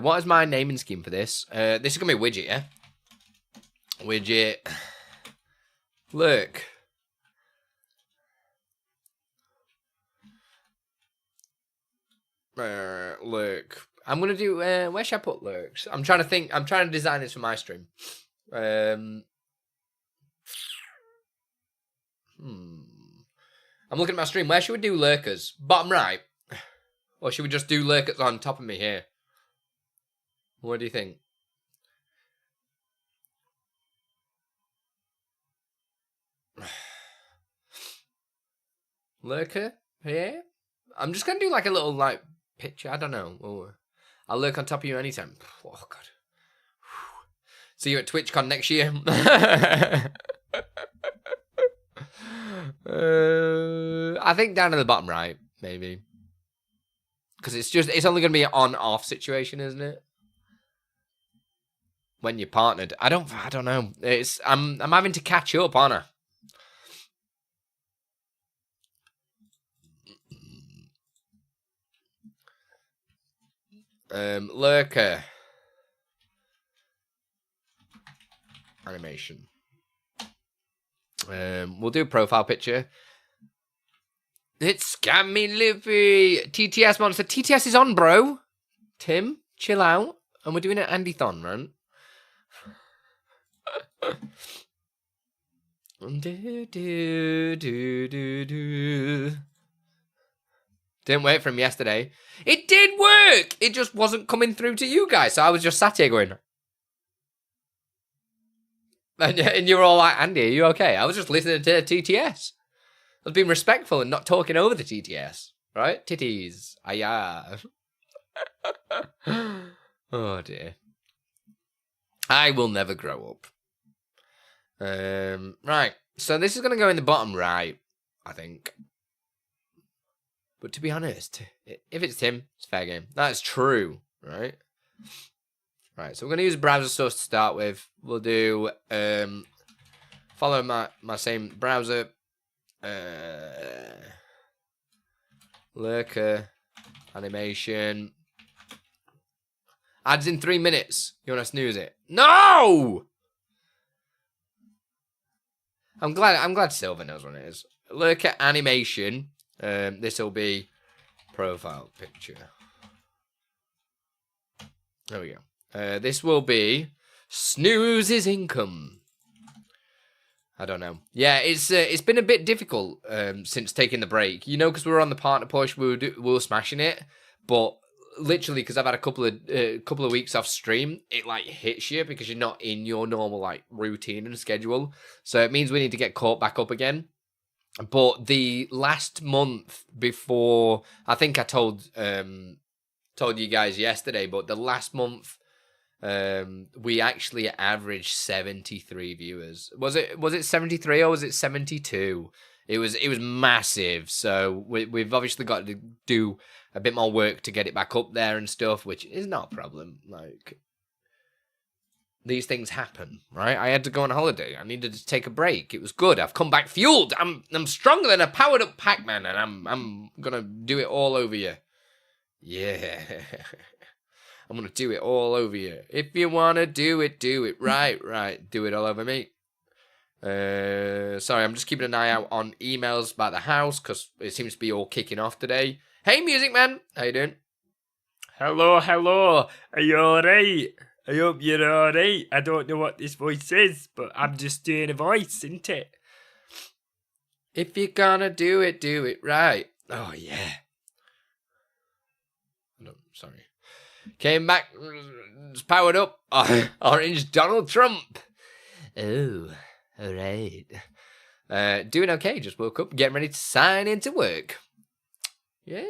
What is my naming scheme for this? This is going to be widget, yeah? Widget. Look. Look. I'm going to do... where should I put lurks? I'm trying to think. I'm trying to design this for my stream. I'm looking at my stream. Where should we do lurkers? Bottom right? Or should we just do lurkers on top of me here? What do you think? Lurker here? I'm just going to do like a little like picture. I don't know. Oh, I'll lurk on top of you anytime. Oh, God. See you at TwitchCon next year. I think down in the bottom right, maybe. Because it's only going to be an on-off situation, isn't it? When you're partnered. I don't know. I'm having to catch up, aren't I? Lurker. Animation. We'll do a profile picture. It's Scammy Lippy. TTS Monster. TTS is on, bro. Tim, chill out. And we're doing an Andython, man. Didn't wait for him yesterday. It did work! It just wasn't coming through to you guys. So I was just sat here going... And you were all like, Andy, are you okay? I was just listening to TTS. I was being respectful and not talking over the TTS. Right? Titties. Ayah. Oh, dear. I will never grow up. Right. So this is going to go in the bottom right, I think. But to be honest, if it's Tim, it's fair game. That's true, right? Right, so we're going to use browser source to start with. We'll do, follow my same browser. Lurker, animation. Ads in 3 minutes. You want to snooze it? No! I'm glad Silver knows what it is. Lurker animation. This will be profile picture. There we go. This will be Snooze's income. I don't know. Yeah, it's been a bit difficult since taking the break. You know, because we were on the partner push, we were smashing it, but literally because I've had a couple of weeks off stream, it like hits you because you're not in your normal like routine and schedule. So it means we need to get caught back up again. But the last month before, I think I told you guys yesterday, but the last month we actually averaged 73 viewers. Was it 73 or was it 72? It was massive. So we've obviously got to do a bit more work to get it back up there and stuff, which is not a problem. Like, these things happen, right? I had to go on holiday. I needed to take a break. It was good. I've come back fueled. I'm stronger than a powered up Pac-Man, and I'm gonna do it all over you. Yeah. I'm gonna do it all over you. If you wanna do it, do it. Right. Do it all over me. Sorry, I'm just keeping an eye out on emails about the house because it seems to be all kicking off today. Hey, Music Man, how you doing? Hello. Are you alright? I hope you're alright. I don't know what this voice is, but I'm just doing a voice, isn't it? If you're gonna do it right. Oh, yeah. No, sorry. Came back, powered up. Orange Donald Trump. Oh, alright. Doing okay, just woke up, getting ready to sign into work. Yeah,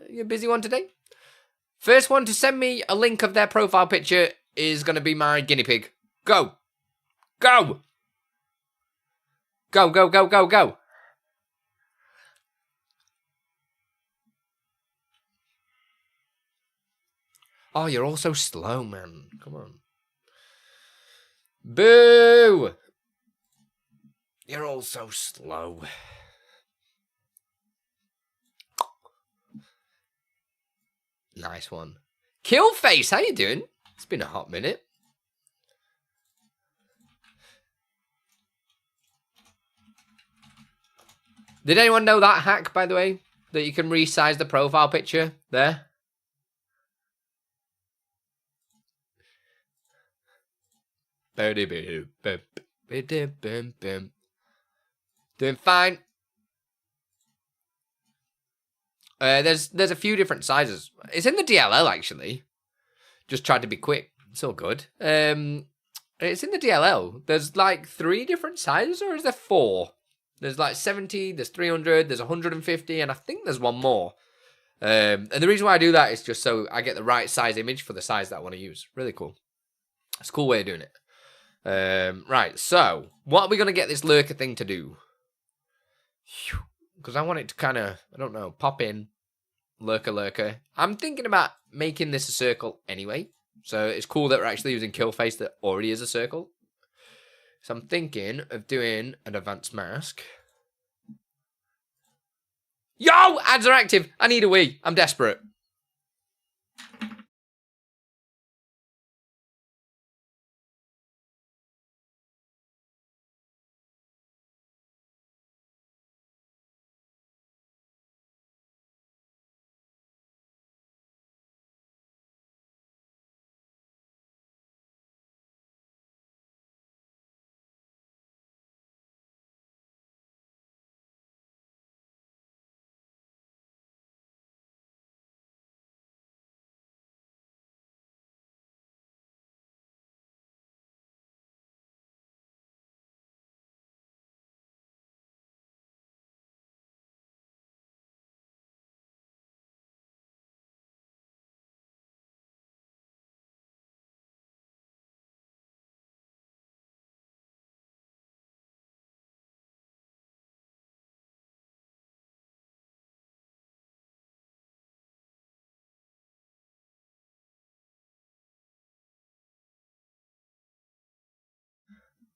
you're a busy one today. First one to send me a link of their profile picture is going to be my guinea pig. Go. Go. Go, go, go, go, go. Oh, you're all so slow, man. Come on. Boo! You're all so slow. Nice one. Killface, how you doing? It's been a hot minute. Did anyone know that hack, by the way? That you can resize the profile picture there? Doing fine. There's a few different sizes. It's in the DLL actually. Just tried to be quick. It's all good. It's in the DLL. There's like 3 different sizes, or is there 4? There's like 70, there's 300, there's 150, and I think there's one more. And the reason why I do that is just so I get the right size image for the size that I want to use. Really cool. It's a cool way of doing it. Right, so what are we going to get this lurker thing to do? Because I want it to kind of, I don't know, pop in. Lurker. I'm thinking about making this a circle anyway. So it's cool that we're actually using Killface that already is a circle. So I'm thinking of doing an advanced mask. Yo! Ads are active! I need a wee. I'm desperate.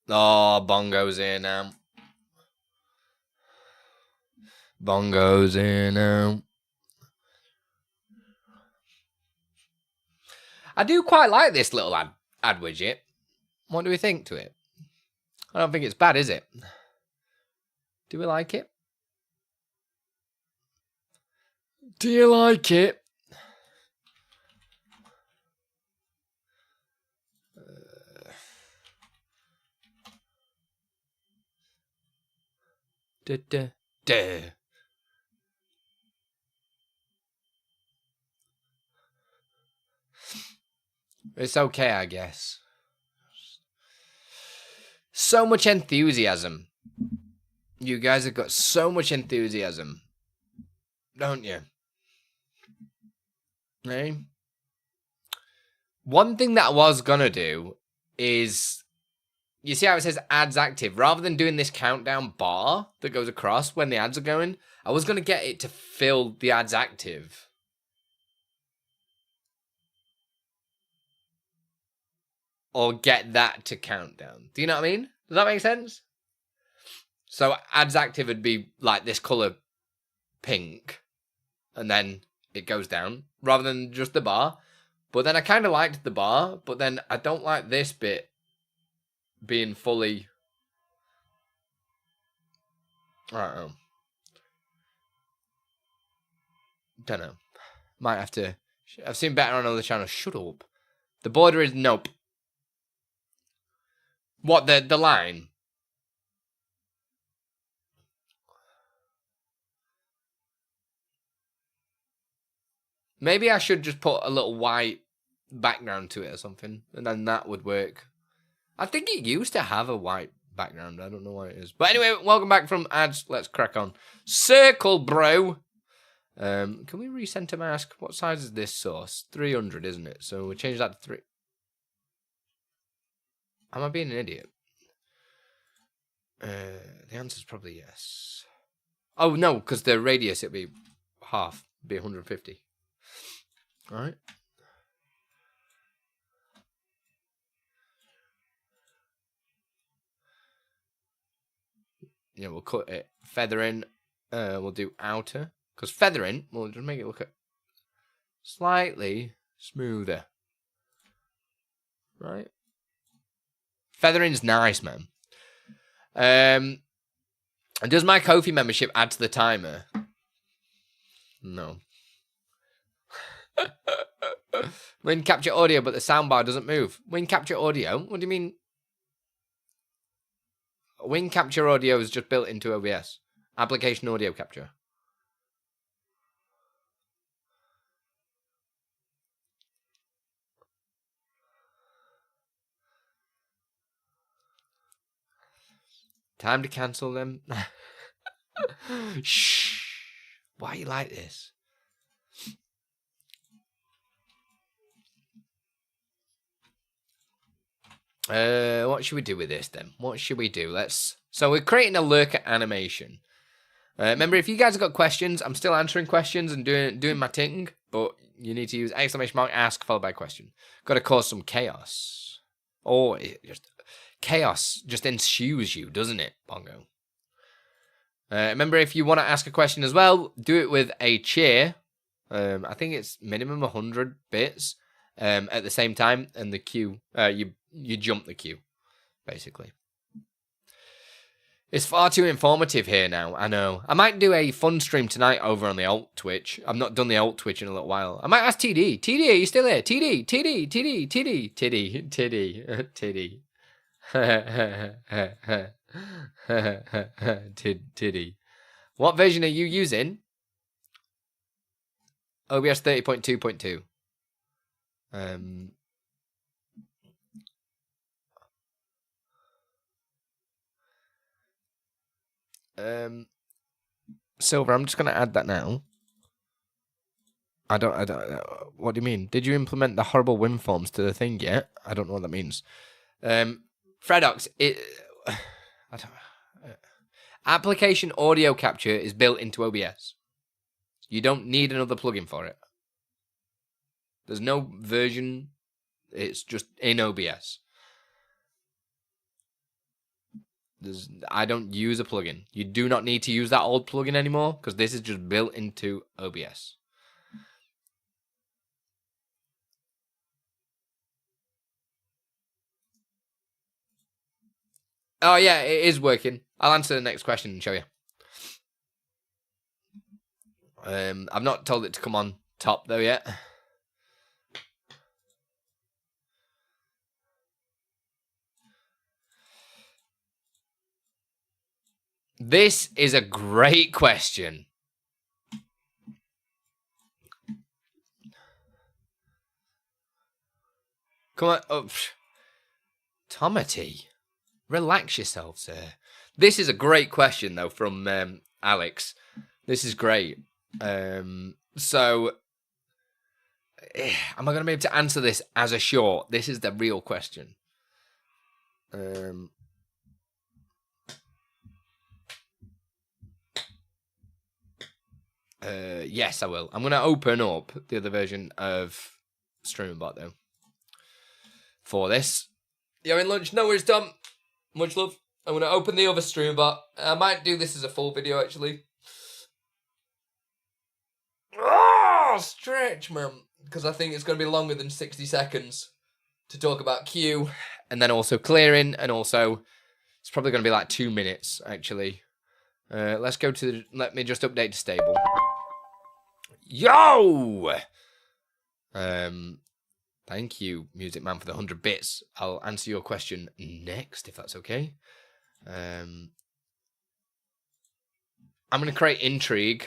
Oh, Bongo's here now. Bongo's here now. I do quite like this little ad widget. What do we think to it? I don't think it's bad, is it? Do we like it? Do you like it? Da, da, da. It's okay, I guess. So much enthusiasm. You guys have got so much enthusiasm. Don't you? Eh? One thing that I was gonna do is... You see how it says ads active? Rather than doing this countdown bar that goes across when the ads are going, I was going to get it to fill the ads active. Or get that to countdown. Do you know what I mean? Does that make sense? So ads active would be like this colour pink. And then it goes down. Rather than just the bar. But then I kind of liked the bar. But then I don't like this bit being fully... I don't know. Might have to... I've seen better on other channels. Shut up. The border is nope. What, the line? Maybe I should just put a little white background to it or something. And then that would work. I think it used to have a white background. I don't know why it is. But anyway, welcome back from ads. Let's crack on. Circle, bro. Can we recenter mask? What size is this source? 300, isn't it? So we'll change that to 3. Am I being an idiot? The answer is probably yes. Oh, no, because the radius, it'd be half. It'd be 150. All right. Yeah, we'll cut it. Feathering. We'll do outer. Because feathering, we'll just make it look slightly smoother. Right? Feathering's nice, man. Does my Ko-fi membership add to the timer? No. Wind capture audio, but the soundbar doesn't move. Wind capture audio? What do you mean? Wind capture audio is just built into OBS. Application audio capture. Time to cancel them. Shh. Why are you like this? What should we do with this then? What should we do? So we're creating a lurker animation. Remember, if you guys have got questions, I'm still answering questions and doing my thing, but you need to use exclamation mark ask followed by question. Got to cause some chaos. Or chaos just ensues you, doesn't it, Bongo? Remember, if you want to ask a question as well, do it with a cheer. I think it's minimum 100 bits at the same time, and the queue, you jump the queue, basically. It's far too informative here now, I know. I might do a fun stream tonight over on the alt Twitch. I've not done the alt Twitch in a little while. I might ask TD. TD, are you still there? TD, TD, TD, TD, TD, TD, TD. Tiddy. What version are you using? OBS 30.2.2. Silver, I'm just going to add that now. I don't know. What do you mean? Did you implement the horrible win forms to the thing yet? I don't know what that means. Fredox, application audio capture is built into OBS. You don't need another plugin for it. There's no version. It's just in OBS. I don't use a plugin. You do not need to use that old plugin anymore because this is just built into OBS. Oh, yeah, it is working. I'll answer the next question and show you. I've not told it to come on top, though, yet. This is a great question. Come on. Oh, Tomati. Relax yourself, sir. This is a great question, though, from Alex. This is great. So, am I going to be able to answer this as a short? This is the real question. Yes, I will. I'm going to open up the other version of Streamer.bot, though, for this. You're in lunch? No worries, Tom. Much love. I'm going to open the other Streamer.bot. I might do this as a full video, actually. Oh, stretch, man. Because I think it's going to be longer than 60 seconds to talk about queue, and then also clearing, and also it's probably going to be like 2 minutes, actually. Let's go to let me just update to stable. Yo! Thank you, Music Man, for the 100 bits. I'll answer your question next, if that's okay. I'm going to create intrigue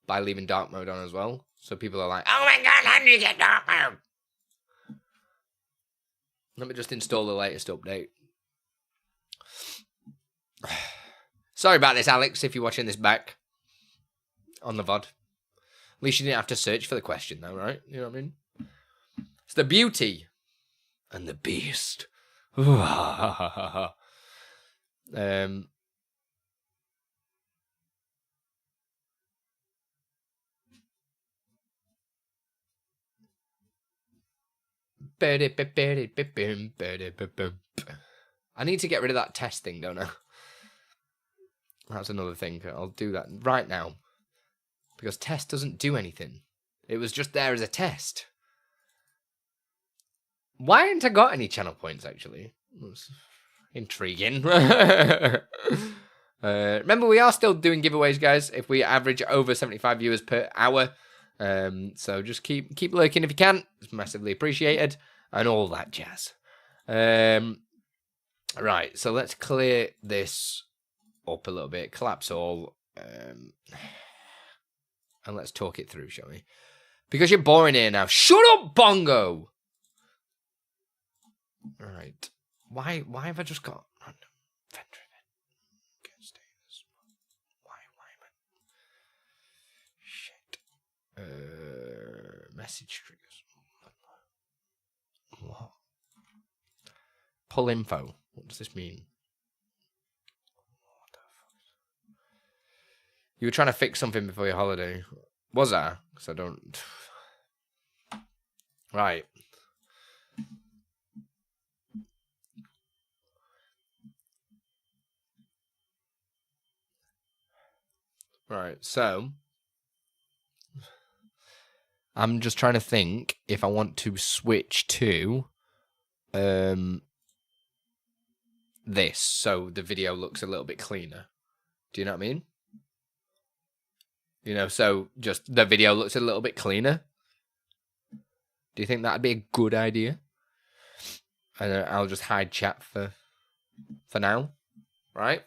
by leaving dark mode on as well. So people are like, oh my god, how do you get dark mode? Let me just install the latest update. Sorry about this, Alex, if you're watching this back on the VOD. At least you didn't have to search for the question, though, right? You know what I mean? It's the beauty and the beast I need to get rid of that test thing, don't I? That's another thing. I'll do that right now. Because test doesn't do anything. It was just there as a test. Why haven't I got any channel points, actually? That's intriguing. Remember, we are still doing giveaways, guys, if we average over 75 viewers per hour. So just keep lurking if you can. It's massively appreciated. And all that jazz. Right, so let's clear this up a little bit. Collapse all. And let's talk it through, shall we? Because you're boring here now. Shut up, Bongo! Right. Why have I just got random vendor event? Get status. Why am I? Shit. Message triggers. What? Pull info. What does this mean? What the fuck? You were trying to fix something before your holiday. Was I? Because I don't... Right. Right, so... I'm just trying to think if I want to switch to... this, so the video looks a little bit cleaner. Do you know what I mean? You know, so just the video looks a little bit cleaner. Do you think that'd be a good idea? And I'll just hide chat for now, right?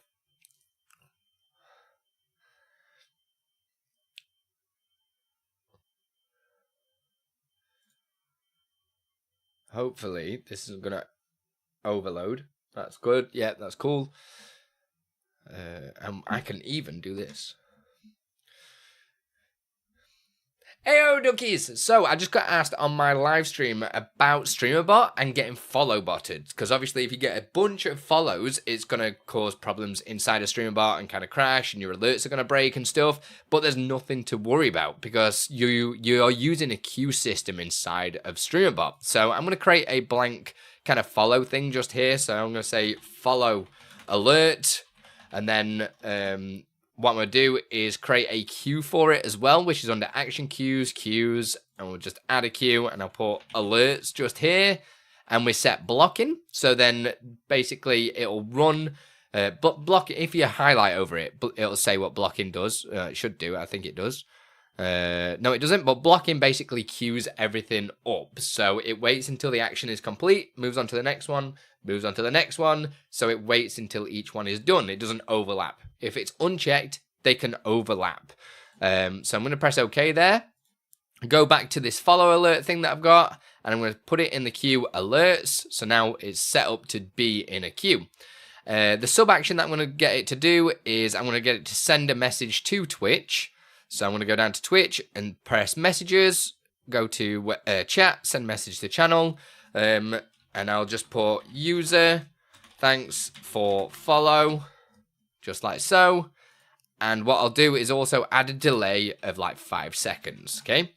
Hopefully this isn't gonna overload. That's good. Yeah, that's cool. And I can even do this. Heyo, duckies! So, I just got asked on my live stream about Streamer.bot and getting follow-botted. Because obviously, if you get a bunch of follows, it's going to cause problems inside of Streamer.bot and kind of crash, and your alerts are going to break and stuff. But there's nothing to worry about, because you're using a queue system inside of Streamer.bot. So, I'm going to create a blank kind of follow thing just here. So, I'm going to say follow alert, and then... what I'm going to do is create a queue for it as well, which is under action queues, and we'll just add a queue, and I'll put alerts just here, and we set blocking. So then basically it'll run, block if you highlight over it, it'll say what blocking does. It should do, I think it does. No, it doesn't, but blocking basically queues everything up. So it waits until the action is complete, moves on to the next one, moves on to the next one. So it waits until each one is done. It doesn't overlap. If it's unchecked, they can overlap. So I'm going to press OK there. Go back to this follow alert thing that I've got, and I'm going to put it in the queue alerts. So now it's set up to be in a queue. The sub action that I'm going to get it to do is I'm going to get it to send a message to Twitch. So I'm going to go down to Twitch and press messages, go to chat, send message to channel, and I'll just put user, thanks for follow, just like so. And what I'll do is also add a delay of like 5 seconds, okay?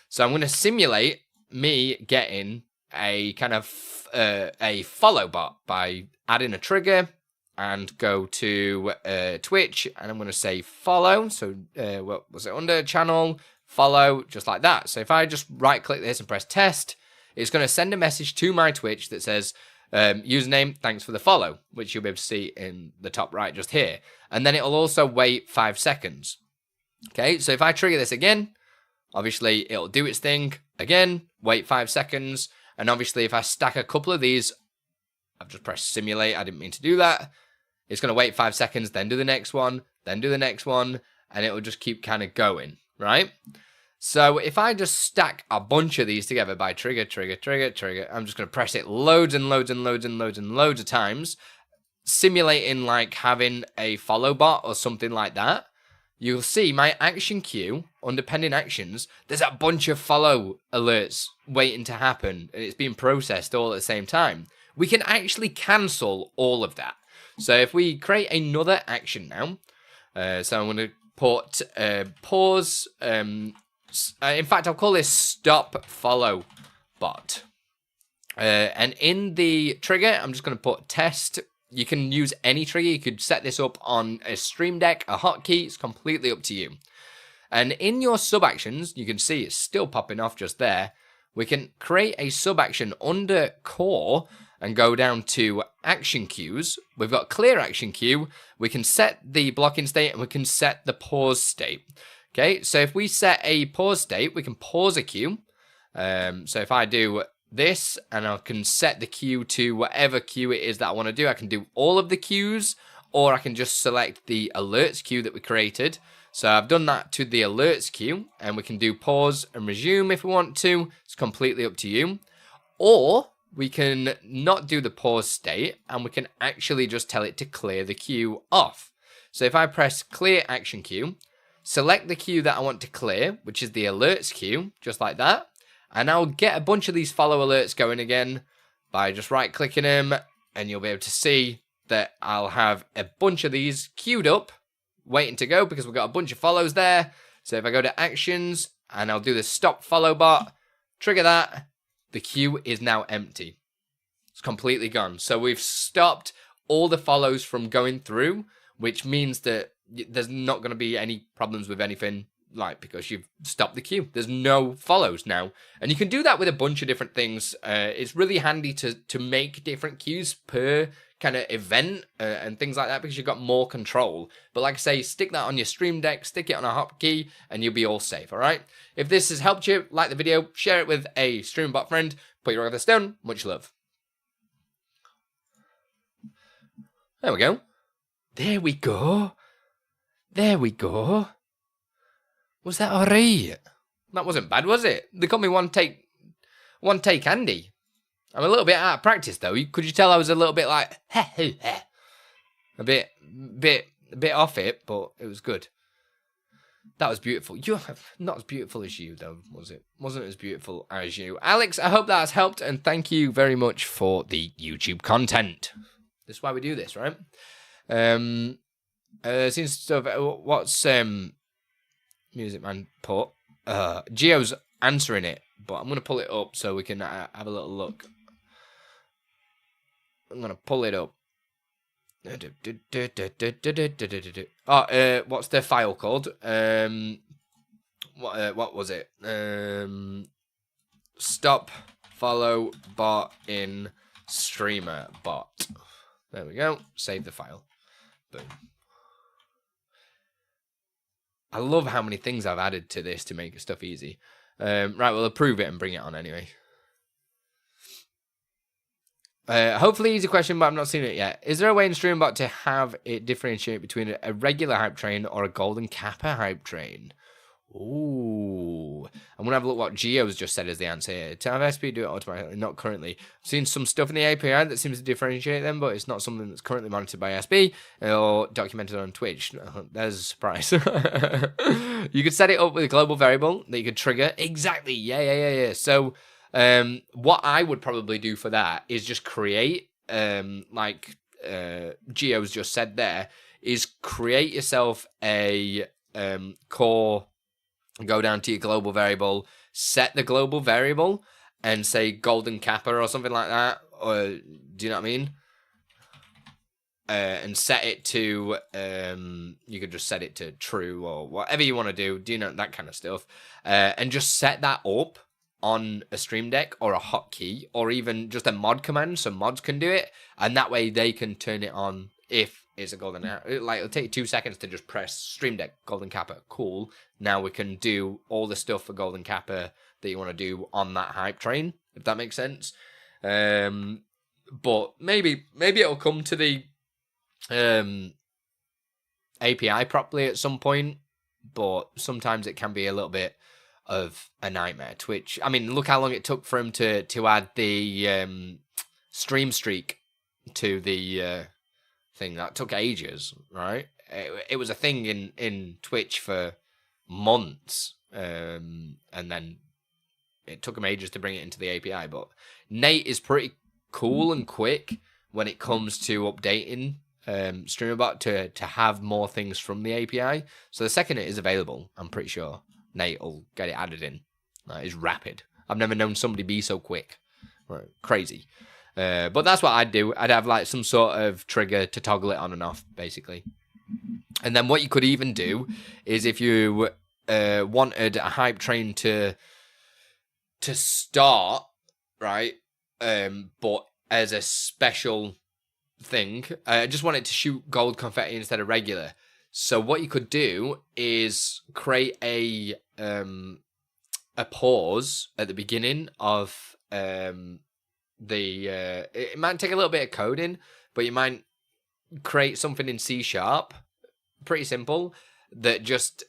So I'm going to simulate me getting a kind of a follow bot by adding a trigger and go to Twitch, and I'm going to say follow. So what was it under? Channel, follow, just like that. So if I just right click this and press test, it's going to send a message to my Twitch that says, username, thanks for the follow, which you'll be able to see in the top right just here. And then it'll also wait 5 seconds. Okay, so if I trigger this again, obviously it'll do its thing again, wait 5 seconds. And obviously if I stack a couple of these, I've just pressed simulate, I didn't mean to do that. It's going to wait 5 seconds, then do the next one, then do the next one, and it'll just keep kind of going, right? So if I just stack a bunch of these together by trigger, I'm just going to press it loads and loads of times, simulating like having a follow bot or something like that. You'll see my action queue under pending actions, there's a bunch of follow alerts waiting to happen, and it's being processed all at the same time. we can actually cancel all of that. So if we create another action now, so I'm going to put pause. In fact, I'll call this stop follow bot. And in the trigger, I'm just going to put test. You can use any trigger. You could set this up on a Stream Deck, a hotkey. It's completely up to you. And in your sub actions, you can see it's still popping off just there. We can create a sub action under core and go down to action queues. We've got clear action queue. We can set the blocking state and we can set the pause state. Okay, so if we set a pause state, we can pause a queue. So if I do this and I can set the queue to whatever queue it is that I want to do, I can do all of the queues, or I can just select the alerts queue that we created. So I've done that to the alerts queue, and we can do pause and resume if we want to. It's completely up to you. Or we can not do the pause state, and we can actually just tell it to clear the queue off. So if I press clear action queue, select the queue that I want to clear, which is the alerts queue, just like that. And I'll get a bunch of these follow alerts going again by just right clicking them, and you'll be able to see that I'll have a bunch of these queued up, waiting to go because we've got a bunch of follows there. So if I go to actions and I'll do the stop follow bot, trigger that, the queue is now empty. It's completely gone. So we've stopped all the follows from going through, which means that there's not going to be any problems with anything, like, because you've stopped the queue. There's no follows now. And you can do that with a bunch of different things. It's really handy to make different queues per kind of event and things like that, because you've got more control. But like I say, stick that on your Stream Deck, stick it on a hotkey, and you'll be all safe, all right? If this has helped you, like the video, share it with a Streamer.bot friend, put your other stone, much love. There we go. There we go. There we go. Was that alright? That wasn't bad, was it? They called me one take Andy. I'm a little bit out of practice though. Could you tell I was a little bit like a bit off it, but it was good. That was beautiful. You're not as beautiful as you though, was it? Wasn't as beautiful as you. Alex, I hope that has helped, and thank you very much for the YouTube content. That's why we do this, right? Since stuff, what's Music Man put? Geo's answering it, but I'm gonna pull it up so we can have a little look. I'm gonna pull it up. Oh, what's the file called? What was it? Stop follow bot in Streamer.bot. There we go. Save the file. Boom. I love how many things I've added to this to make stuff easy. Right, we'll approve it and bring it on anyway. Hopefully easy question, but I've not seen it yet. Is there a way in Streamer.bot to have it differentiate between a regular hype train or a golden kappa hype train? Ooh. I'm going to have a look what Geo's just said as the answer here. To have SP do it automatically, not currently. I've seen some stuff in the API that seems to differentiate them, but it's not something that's currently monitored by SP or documented on Twitch. There's a surprise. You could set it up with a global variable that you could trigger. Exactly. Yeah. So what I would probably do for that is just create, like Geo's just said there, is create yourself a core, go down to your global variable, set the global variable, and say golden kappa or something like that. Or do you know what I mean? And set it to, you could just set it to true or whatever you want to do. Do you know that kind of stuff? And just set that up on a Stream Deck or a hotkey or even just a mod command, so mods can do it, and that way they can turn it on if it's a golden arrow. Like, it'll take you 2 seconds to just press Stream Deck golden kappa. Cool. Now we can do all the stuff for golden kappa that you want to do on that hype train, if that makes sense. But maybe it'll come to the API properly at some point, but sometimes it can be a little bit of a nightmare. Twitch, I mean, look how long it took for him to add the stream streak to the thing. That took ages, right? It was a thing in Twitch for months, and then it took him ages to bring it into the API. But Nate is pretty cool and quick when it comes to updating Streamer.bot to have more things from the API. So the second it is available, I'm pretty sure Nate will get it added in. That is rapid. I've never known somebody be so quick. Right, crazy. But that's what I'd do. I'd have like some sort of trigger to toggle it on and off, basically. And then what you could even do is if you wanted a hype train to start, right? But as a special thing, I just want it to shoot gold confetti instead of regular. So what you could do is create a pause at the beginning of it might take a little bit of coding, but you might create something in C#, pretty simple, that just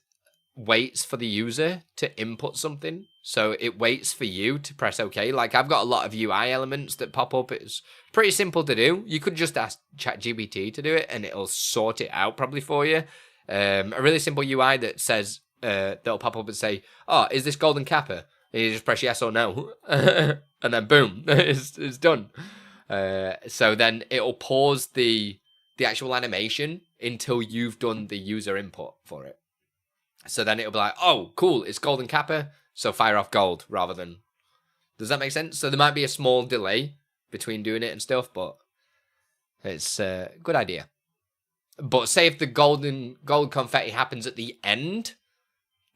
waits for the user to input something. So it waits for you to press OK. Like I've got a lot of UI elements that pop up. It's pretty simple to do. You could just ask ChatGPT to do it and it'll sort it out probably for you. A really simple UI that says, that'll pop up and say, oh, is this golden kappa? And you just press yes or no. And then boom, it's done. So then it'll pause the actual animation until you've done the user input for it. So then it'll be like, oh, cool, it's golden kappa, so fire off gold rather than... Does that make sense? So there might be a small delay between doing it and stuff, but it's a good idea. But say if the gold confetti happens at the end,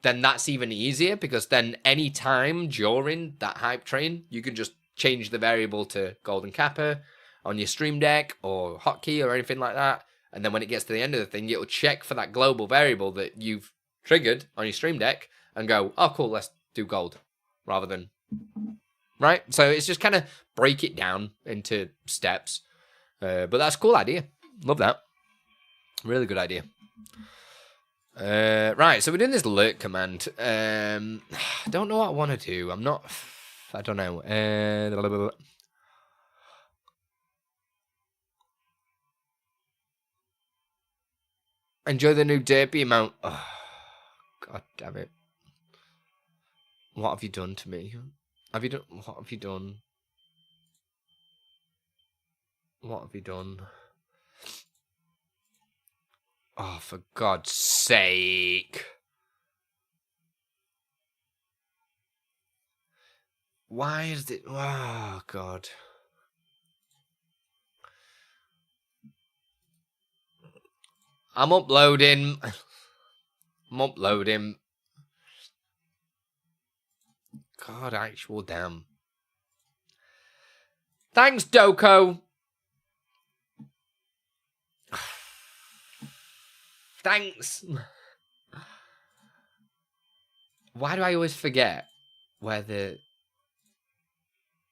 then that's even easier, because then any time during that hype train, you can just change the variable to golden kappa on your Stream Deck or hotkey or anything like that. And then when it gets to the end of the thing, it'll check for that global variable that you've triggered on your Stream Deck and go, oh, cool, let's do gold rather than... Right? So it's just kind of break it down into steps. But that's a cool idea. Love that. Really good idea. Right, so we're doing this lurk command. I don't know what I want to do. I don't know. Enjoy the new derpy amount. Oh, God damn it. What have you done to me? What have you done? What have you done? Oh, for God's sake. Why is it... Oh, God. I'm uploading. God, actual damn. Thanks, Doko. Thanks. Why do I always forget where the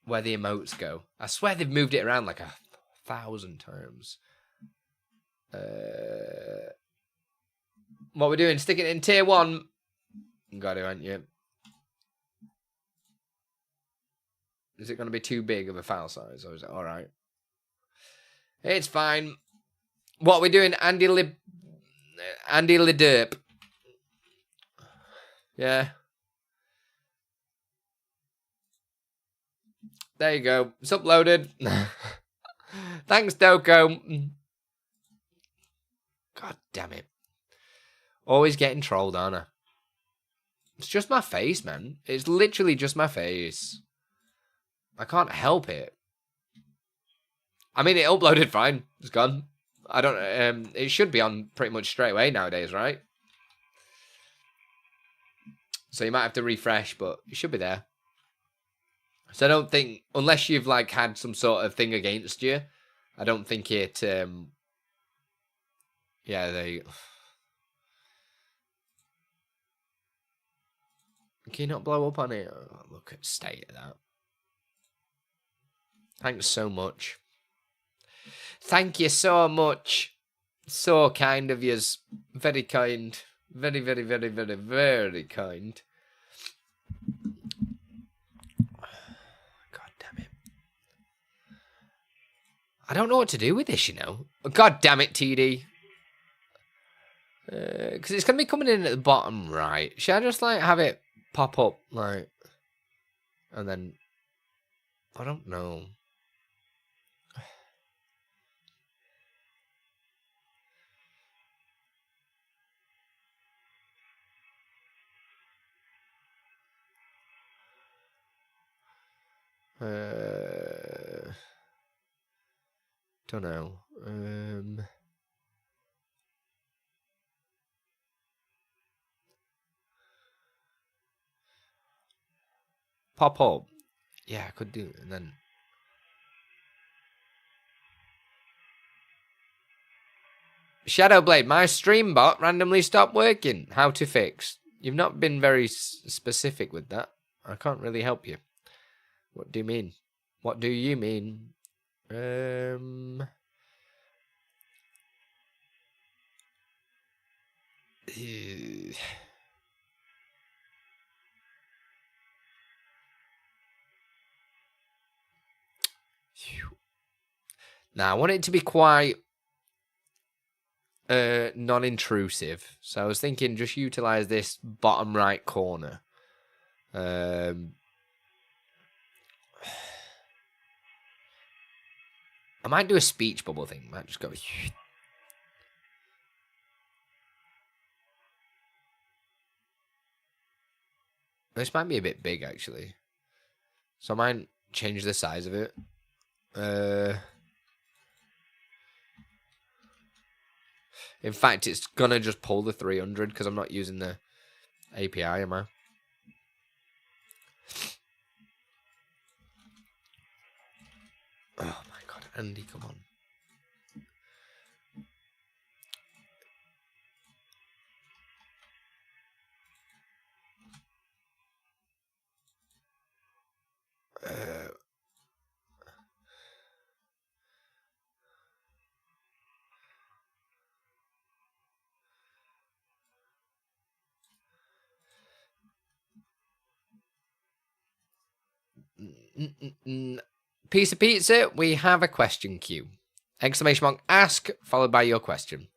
emotes go? I swear they've moved it around like 1,000 times. What we're doing? Sticking it in tier 1. Got it, aren't you? Is it going to be too big of a file size, or is it all right? It's fine. What we're doing? Andy Liderp. Yeah. There you go. It's uploaded. Thanks, Doko. God damn it. Always getting trolled, aren't I? It's just my face, man. It's literally just my face. I can't help it. I mean, it uploaded fine. It's gone. I don't... it should be on pretty much straight away nowadays, right? So you might have to refresh, but it should be there. So I don't think... Unless you've, like, had some sort of thing against you, I don't think it... Yeah, there you go. Can you not blow up on it? Oh, look at the state of that. Thanks so much. Thank you so much. So kind of yous. Very kind. Very, very, very, very, very kind. God damn it. I don't know what to do with this, you know. God damn it, TD. Because it's going to be coming in at the bottom right. Should I just, like, have it pop up, like... And then... I don't know. Don't know. Pop up. Yeah, I could do it, and then. Shadowblade, my stream bot randomly stopped working. How to fix? You've not been very specific with that. I can't really help you. What do you mean? What do you mean? Now, I want it to be quite non-intrusive. So I was thinking just utilize this bottom right corner. I might do a speech bubble thing. Might just go. This might be a bit big, actually. So I might change the size of it. In fact, it's gonna just pull the 300 because I'm not using the API, am I? Oh my god, Andy, come on. Piece of pizza, we have a question queue. Exclamation mark, ask, followed by your question.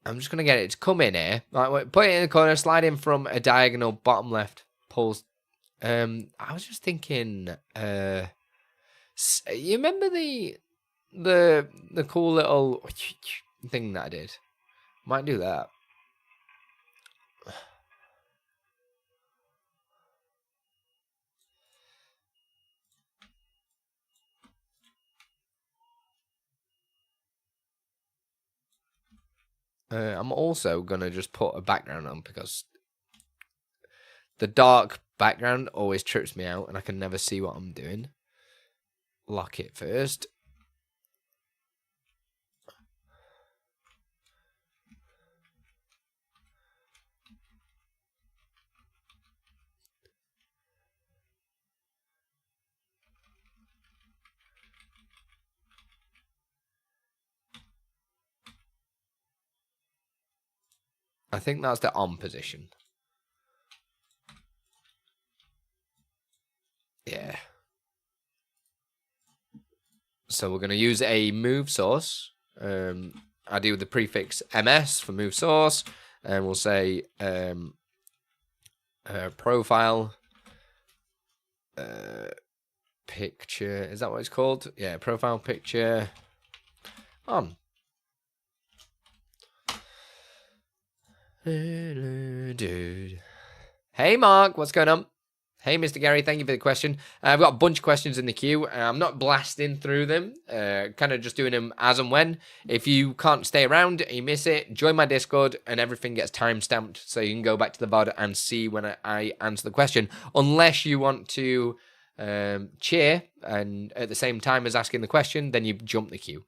I'm just going to get it to come in here. Right, put it in the corner, slide in from a diagonal, bottom left, pulls. I was just thinking, you remember the cool little thing that I did? Might do that. I'm also going to just put a background on because the dark background always trips me out and I can never see what I'm doing. Lock it first. I think that's the on position. Yeah. So we're going to use a move source. I do the prefix ms for move source. And we'll say profile picture. Is that what it's called? Yeah, profile picture on. Dude. Hey Mark, what's going on? Hey Mr. Gary, thank you for the question. I've got a bunch of questions in the queue. I'm not blasting through them, kind of just doing them as and when. If you can't stay around, you miss it, join my Discord and everything gets time-stamped so you can go back to the VOD and see when I answer the question. Unless you want to cheer and at the same time as asking the question, then you jump the queue.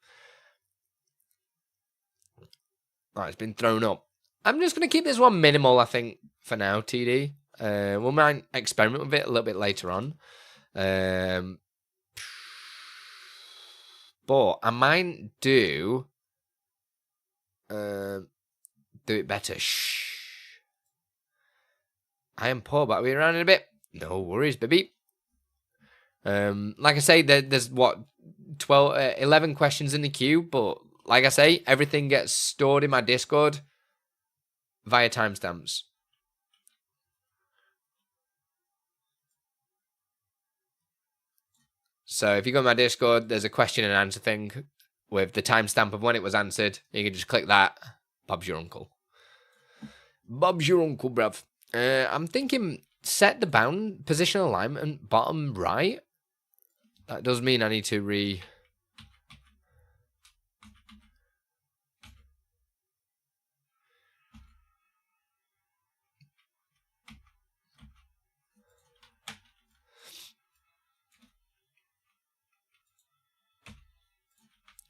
All right, it's been thrown up. I'm just going to keep this one minimal, I think, for now, TD. We might experiment with it a little bit later on. But I might do it better. Shh. I am poor, but I'll be around in a bit. No worries, baby. Like I say, there's, what, 11 questions in the queue, but like I say, everything gets stored in my Discord via timestamps. So if you go to my Discord, there's a question and answer thing with the timestamp of when it was answered. You can just click that. Bob's your uncle. Bob's your uncle, bruv. I'm thinking set the bound position alignment bottom right. That does mean I need to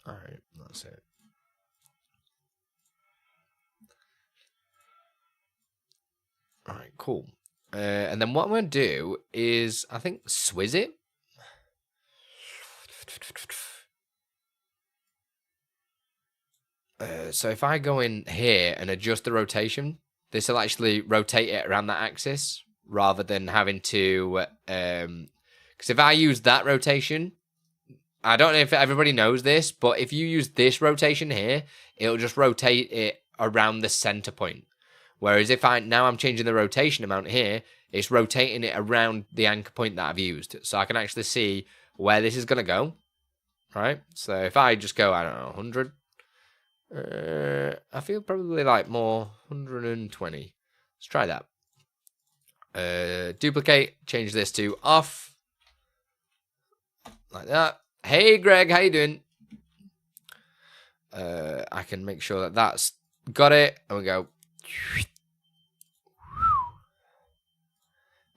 Alright, that's it. Alright, cool. And then what I'm going to do is, I think, swizz it. So if I go in here and adjust the rotation, this will actually rotate it around that axis rather than having to... because if I use that rotation, I don't know if everybody knows this, but if you use this rotation here, it'll just rotate it around the center point. Whereas if I'm changing the rotation amount here, it's rotating it around the anchor point that I've used. So I can actually see where this is going to go. Right? So if I just go, I don't know, 100. I feel probably like more 120. Let's try that. Duplicate, change this to off. Like that. Hey Greg, how you doing? I can make sure that that's got it. And we go.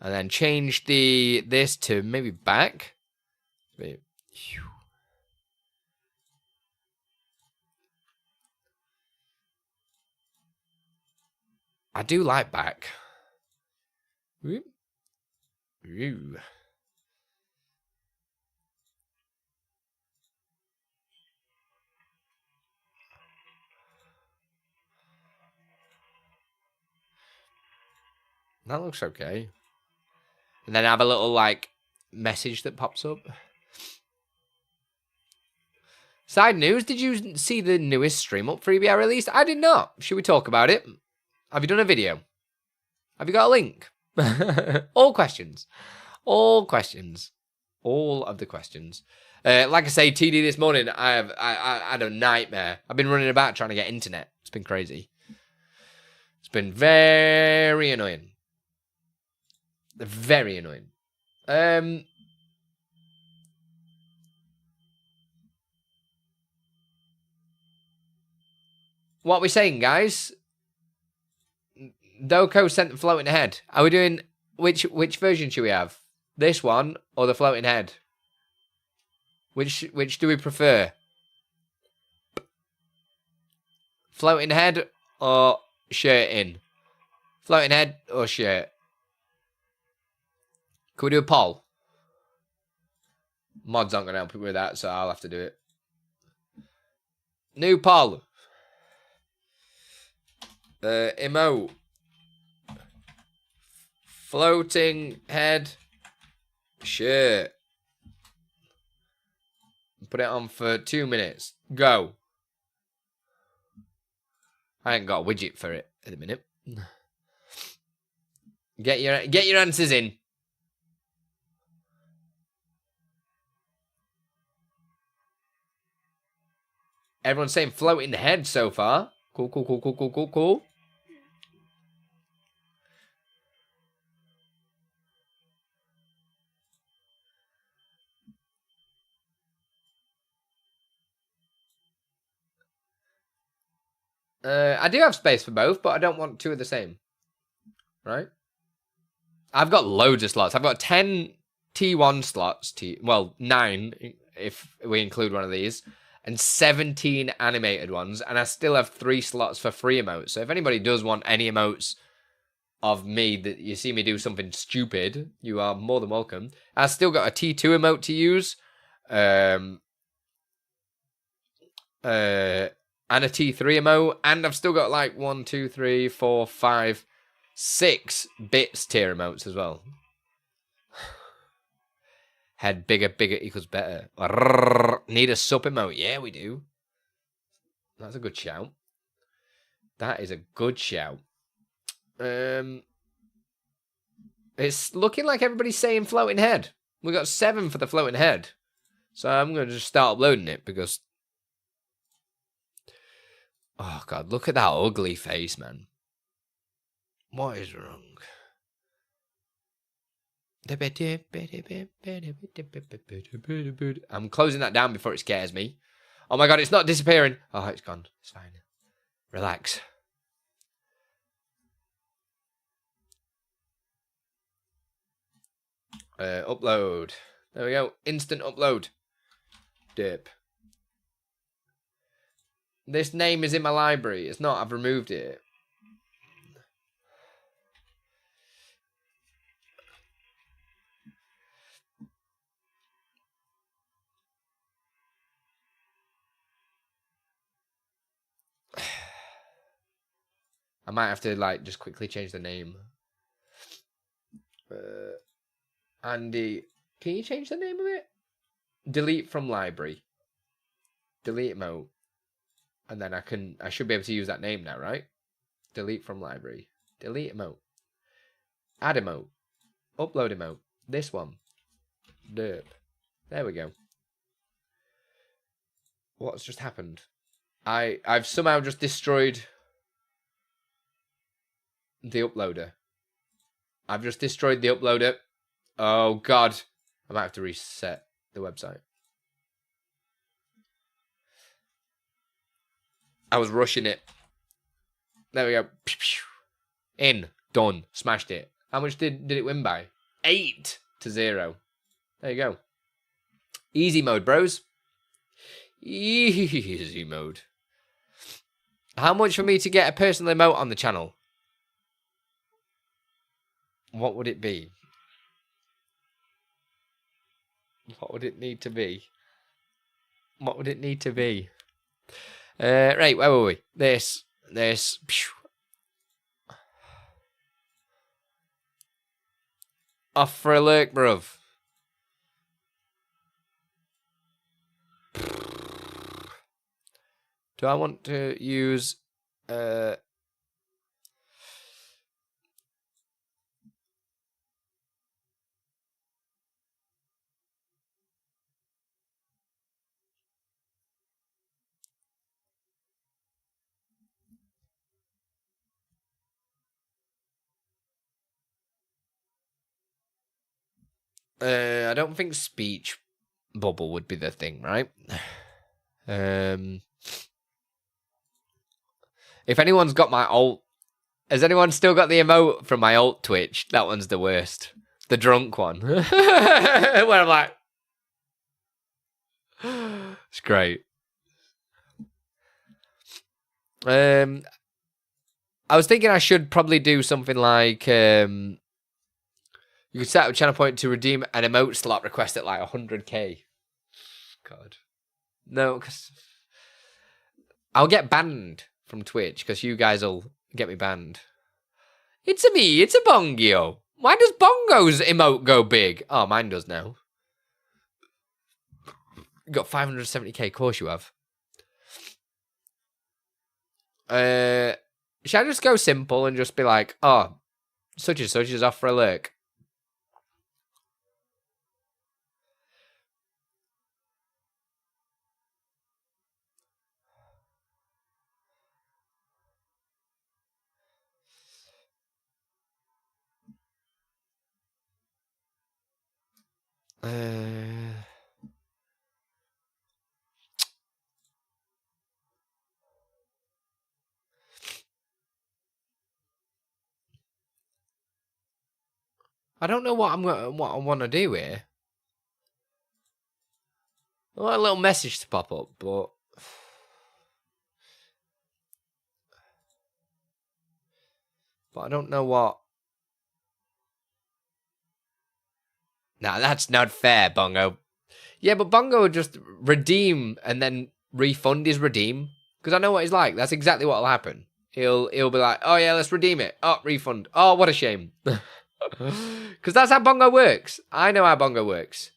And then change this to maybe back. I do like back. Ooh. Ooh. That looks okay. And then have a little, like, message that pops up. Side news, did you see the newest stream up freebie I released? I did not. Should we talk about it? Have you done a video? Have you got a link? All questions. All questions. All of the questions. Like I say, TD this morning, I had a nightmare. I've been running about trying to get internet. It's been crazy. It's been very annoying. Very annoying. What are we saying, guys? Doko sent the floating head. Are we doing which version should we have? This one or the floating head? Which do we prefer? Floating head or shirt in? Floating head or shirt? Can we do a poll? Mods aren't going to help me with that, so I'll have to do it. New poll. Emote. Floating head. Shirt. Put it on for 2 minutes. Go. I ain't got a widget for it at the minute. Get your answers in. Everyone's saying floating head so far. Cool. I do have space for both, but I don't want two of the same. Right? I've got loads of slots. I've got 10 T1 slots. Well, 9 if we include one of these. And 17 animated ones. And I still have 3 slots for free emotes. So if anybody does want any emotes of me that you see me do something stupid, you are more than welcome. I've still got a T2 emote to use. And a T3 emote, and I've still got like 1, 2, 3, 4, 5, 6 bits tier emotes as well. Head bigger equals better. Need a sub emote? Yeah, we do. That's a good shout. That is a good shout. It's looking like everybody's saying floating head. We got 7 for the floating head, so I'm going to just start uploading it because. Oh, God, look at that ugly face, man. What is wrong? I'm closing that down before it scares me. Oh my god, it's not disappearing. Oh, it's gone. It's fine. Relax. Upload. There we go. Instant upload. Dip. This name is in my library. It's not. I've removed it. I might have to like just quickly change the name. Andy, can you change the name of it? Delete from library. Delete emote. And then I should be able to use that name now, right? Delete from library. Delete emote. Add emote. Upload emote. This one. Derp. There we go. What's just happened? I've somehow just destroyed the uploader. I've just destroyed the uploader. Oh god. I might have to reset the website. I was rushing it. There we go. In. Done. Smashed it. How much did it win by? 8-0. There you go. Easy mode, bros. Easy mode. How much for me to get a personal emote on the channel? What would it be? What would it need to be? What would it need to be? Right, where were we? This. Off for a lurk, bruv. Do I want to use... I don't think speech bubble would be the thing, right? If anyone's got my alt... Has anyone still got the emote from my alt Twitch? That one's the worst. The drunk one. Where I'm like... It's great. I was thinking I should probably do something like... You could set up a channel point to redeem an emote slot request at like 100k. God. No, because... I'll get banned from Twitch because you guys will get me banned. It's a me, it's a Bongio. Why does Bongo's emote go big? Oh, mine does now. You got 570k, of course you have. Should I just go simple and just be like, oh, such and such is off for a lurk? I don't know what I want to do here. I want a little message to pop up, but I don't know what. Nah, that's not fair, Bongo. Yeah, but Bongo would just redeem and then refund his redeem. Because I know what he's like. That's exactly what will happen. He'll be like, oh yeah, let's redeem it. Oh, refund. Oh, what a shame. Because that's how Bongo works. I know how Bongo works.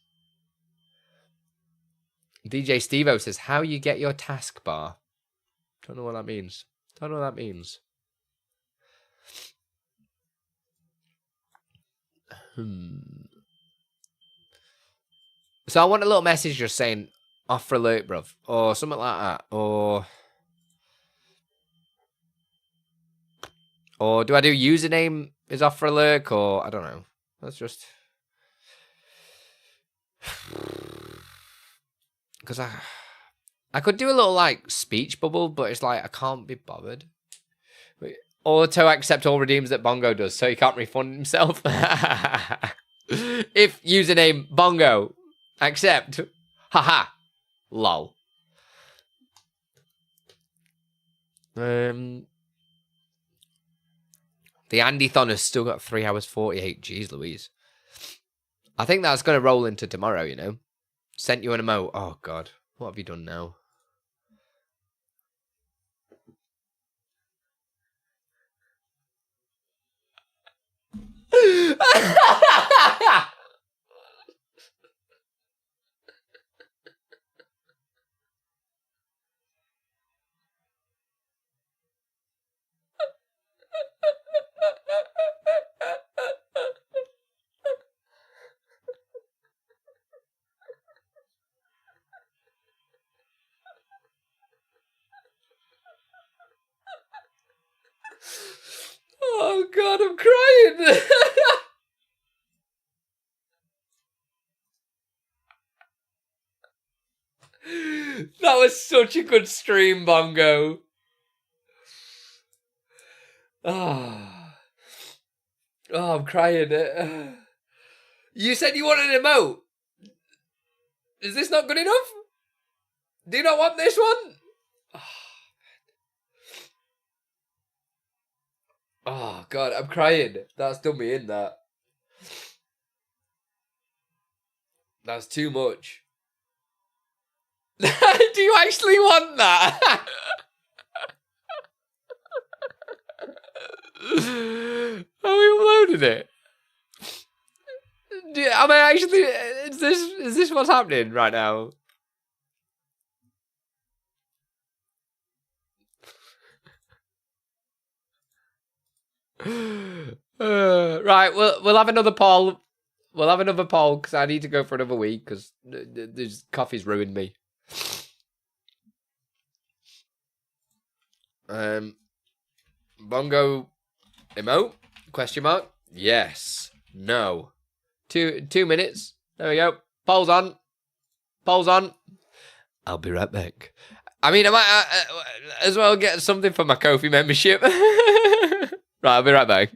DJ Stevo says, how you get your taskbar? Don't know what that means. Don't know what that means. So I want a little message just saying, off for alert, bruv. Or something like that. Or do I do username is off for alert? Or I don't know. Let's just... Because I could do a little like speech bubble, but it's like I can't be bothered. Auto accept all redeems that Bongo does, so he can't refund himself. If username Bongo accept, haha, lol. The Andython has still got 3 hours 48. Jeez Louise. I think that's going to roll into tomorrow, you know. Sent you an emote. Oh, God. What have you done now? Oh God, I'm crying. That was such a good stream, Bongo. Oh, I'm crying. You said you wanted an emote. Is this not good enough? Do you not want this one? Oh, God, I'm crying. That's done me in, that. That's too much. Do you actually want that? Are we uploading it? Am I actually... Is this what's happening right now? Right, we'll have another poll. We'll have another poll because I need to go for another week because this coffee's ruined me. Bongo emote? Question mark? Yes. No. 2 minutes. There we go. Poll's on. Poll's on. I'll be right back. I mean, I might as well get something for my Ko-fi membership. Right, I'll be right back.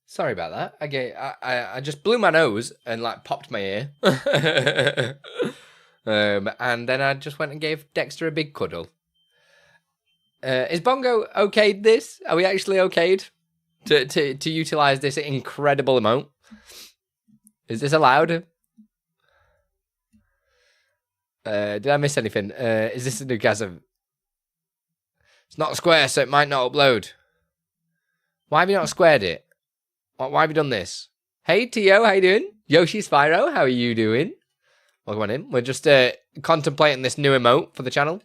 Sorry about that. I just blew my nose and like popped my ear. And then I just went and gave Dexter a big cuddle. Is Bongo okayed this? Are we actually okayed to utilize this incredible emote? Is this allowed? Did I miss anything? Is this a newgasm? It's not square, so it might not upload. Why have you not squared it? Why have you done this? Hey, Tio, how you doing? Yoshi Spyro, how are you doing? Welcome on in. We're just contemplating this new emote for the channel.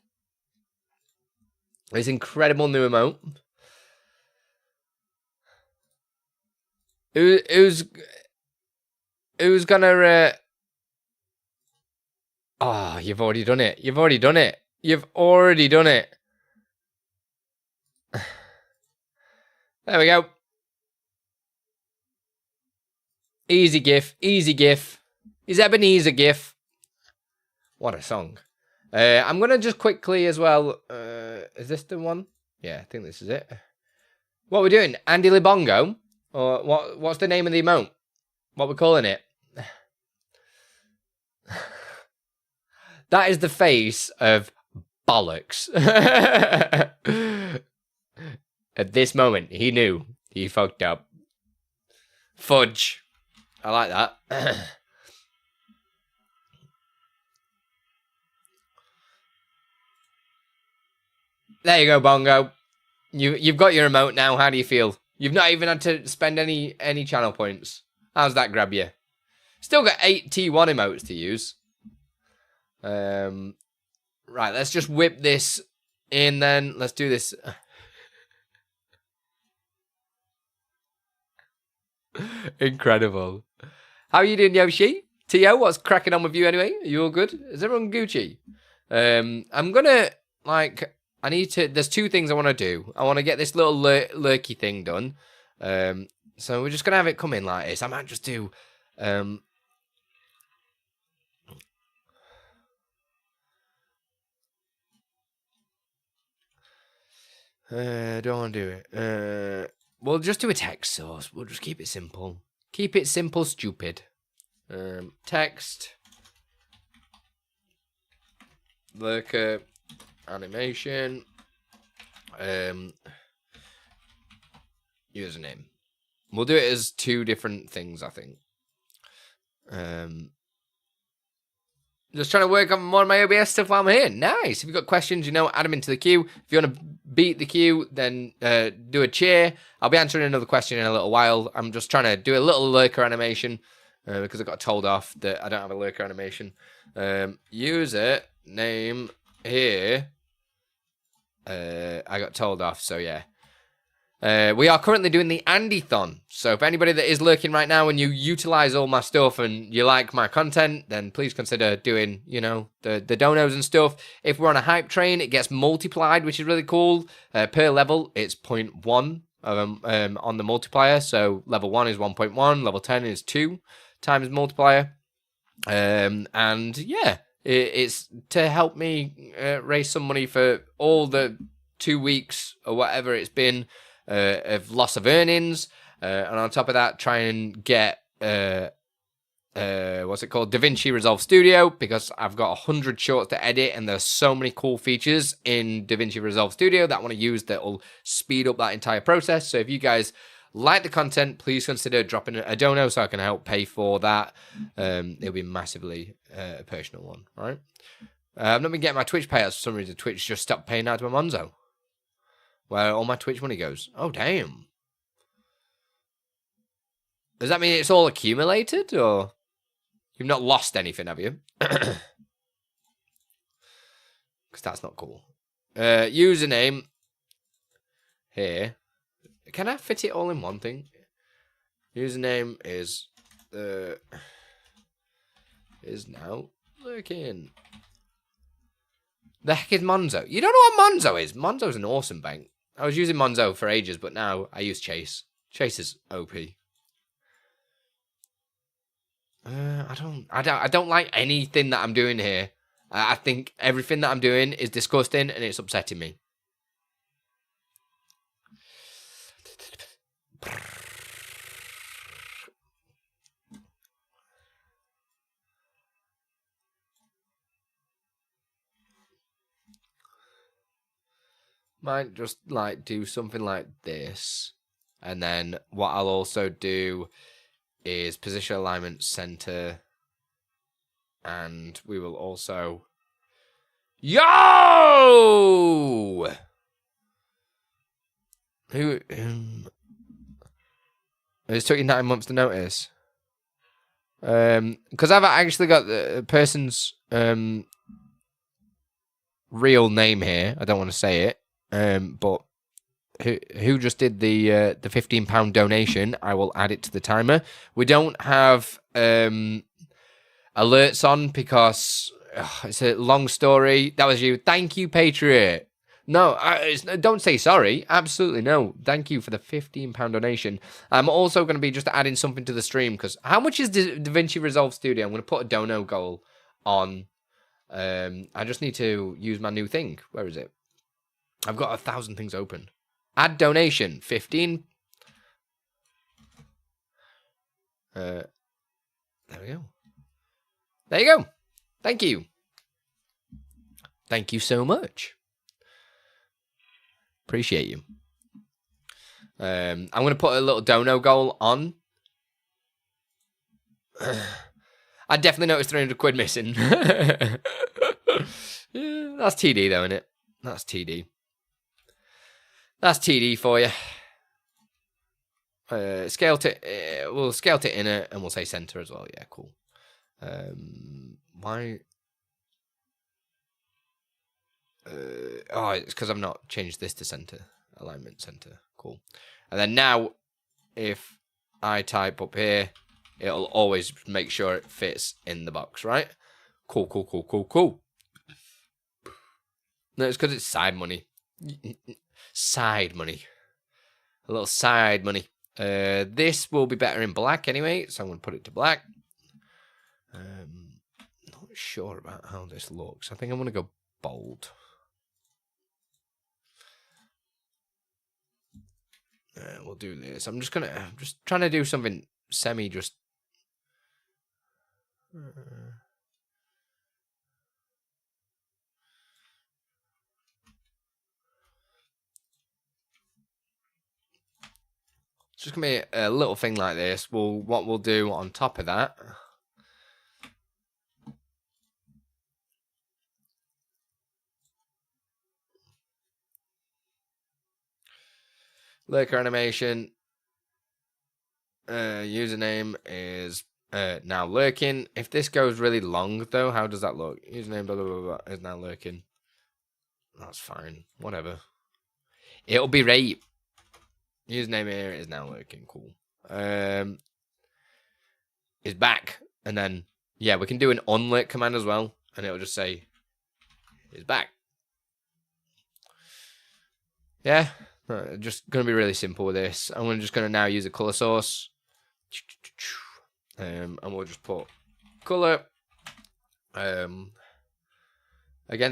This incredible new emote. Who's gonna... Oh, you've already done it. You've already done it. You've already done it. There we go. Easy GIF. Easy GIF. Is Ebenezer GIF. What a song. I'm going to just quickly as well... is this the one? Yeah, I think this is it. What are we doing? Andy Libongo? Or what's the name of the emote? What we're calling it? That is the face of bollocks. At this moment, he knew he fucked up. Fudge. I like that. There you go, Bongo. You've got your emote now. How do you feel? You've not even had to spend any channel points. How's that grab you? Still got 8 T1 emotes to use. Right, let's just whip this in then. Let's do this. Incredible. How are you doing, Yoshi? Tio, what's cracking on with you anyway? Are you all good? Is everyone Gucci? I'm gonna, like, I need to, there's 2 things I want to do. I want to get this little lurky thing done. So we're just gonna have it come in like this. I might just do, don't want to do it. We'll just do a text source. We'll just keep it simple. Keep it simple, stupid. Text. Lurker. Animation. Username. We'll do it as 2 different things, I think. Just trying to work on more of my OBS stuff while I'm here. Nice. If you've got questions, you know, add them into the queue. If you want to beat the queue, then do a cheer. I'll be answering another question in a little while. I'm just trying to do a little lurker animation because I got told off that I don't have a lurker animation. User name here. I got told off, so yeah. We are currently doing the Andython. So if anybody that is lurking right now and you utilize all my stuff and you like my content, then please consider doing, you know, the donos and stuff. If we're on a hype train, it gets multiplied, which is really cool. Per level, it's 0.1 on the multiplier. So level 1 is 1.1, level 10 is 2 times multiplier. And yeah, it's to help me raise some money for all the 2 weeks or whatever it's been of loss of earnings, and on top of that, try and get what's it called, DaVinci Resolve Studio, because I've got 100 shorts to edit, and there's so many cool features in DaVinci Resolve Studio that I want to use that will speed up that entire process. So if you guys like the content, please consider dropping a dono so I can help pay for that. It'll be massively a personal one, all right? I've not been getting my Twitch payouts for some reason. Twitch just stopped paying out to my Monzo, where all my Twitch money goes. Oh, damn. Does that mean it's all accumulated, or you've not lost anything, have you? Because that's not cool. Username here. Can I fit it all in one thing? Username is now lurking. The heck is Monzo? You don't know what Monzo is? Monzo's an awesome bank. I was using Monzo for ages, but now I use Chase. Chase is OP. I don't like anything that I'm doing here. I think everything that I'm doing is disgusting and it's upsetting me. Might just like do something like this. And then what I'll also do is position alignment center. And we will also... Yo! Who it's took you 9 months to notice? Because I've actually got the person's real name here. I don't want to say it. But who just did the £15 donation? I will add it to the timer. We don't have alerts on because it's a long story. That was you. Thank you, Patriot. No, don't say sorry. Absolutely no. Thank you for the £15 donation. I'm also going to be just adding something to the stream because how much is DaVinci Resolve Studio? I'm going to put a dono goal on. I just need to use my new thing. Where is it? I've got 1,000 things open. Add donation 15. There we go. There you go. Thank you. Thank you so much. Appreciate you. I'm going to put a little dono goal on. I definitely noticed 300 quid missing. Yeah, that's TD though, isn't it? That's TD. That's TD for you. Scale to, we'll scale to inner and we'll say center as well. Yeah, cool. Why? Oh, it's because I've not changed this to center. Alignment center. Cool. And then now, if I type up here, it'll always make sure it fits in the box, right? Cool, cool, cool, cool, cool. No, it's because it's side money. Side money. A little side money. This will be better in black anyway, so I'm going to put it to black. Not sure about how this looks. I think I'm going to go bold. We'll do this. I'm just trying to do something semi just. It's just gonna be a little thing like this. What we'll do on top of that. Lurker animation. Username is now lurking. If this goes really long though, how does that look? Username blah blah blah, blah is now lurking. That's fine. Whatever. It'll be right. Username here is now lurking. Cool. Is back. And then yeah, we can do an unlurk command as well. And it'll just say is back. Yeah. Just going to be really simple with this. I'm just going to now use a color source. And we'll just put color. Again,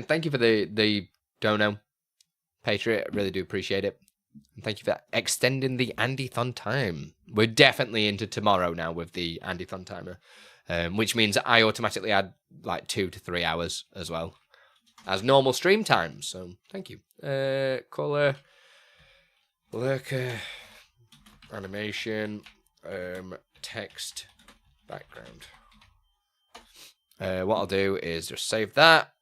thank you for the dono, Patriot. I really do appreciate it. And thank you for extending the Andython time. We're definitely into tomorrow now with the Andython timer, which means I automatically add like 2 to 3 hours as well as normal stream time. So thank you. Color. Lurker, animation, text, background. What I'll do is just save that.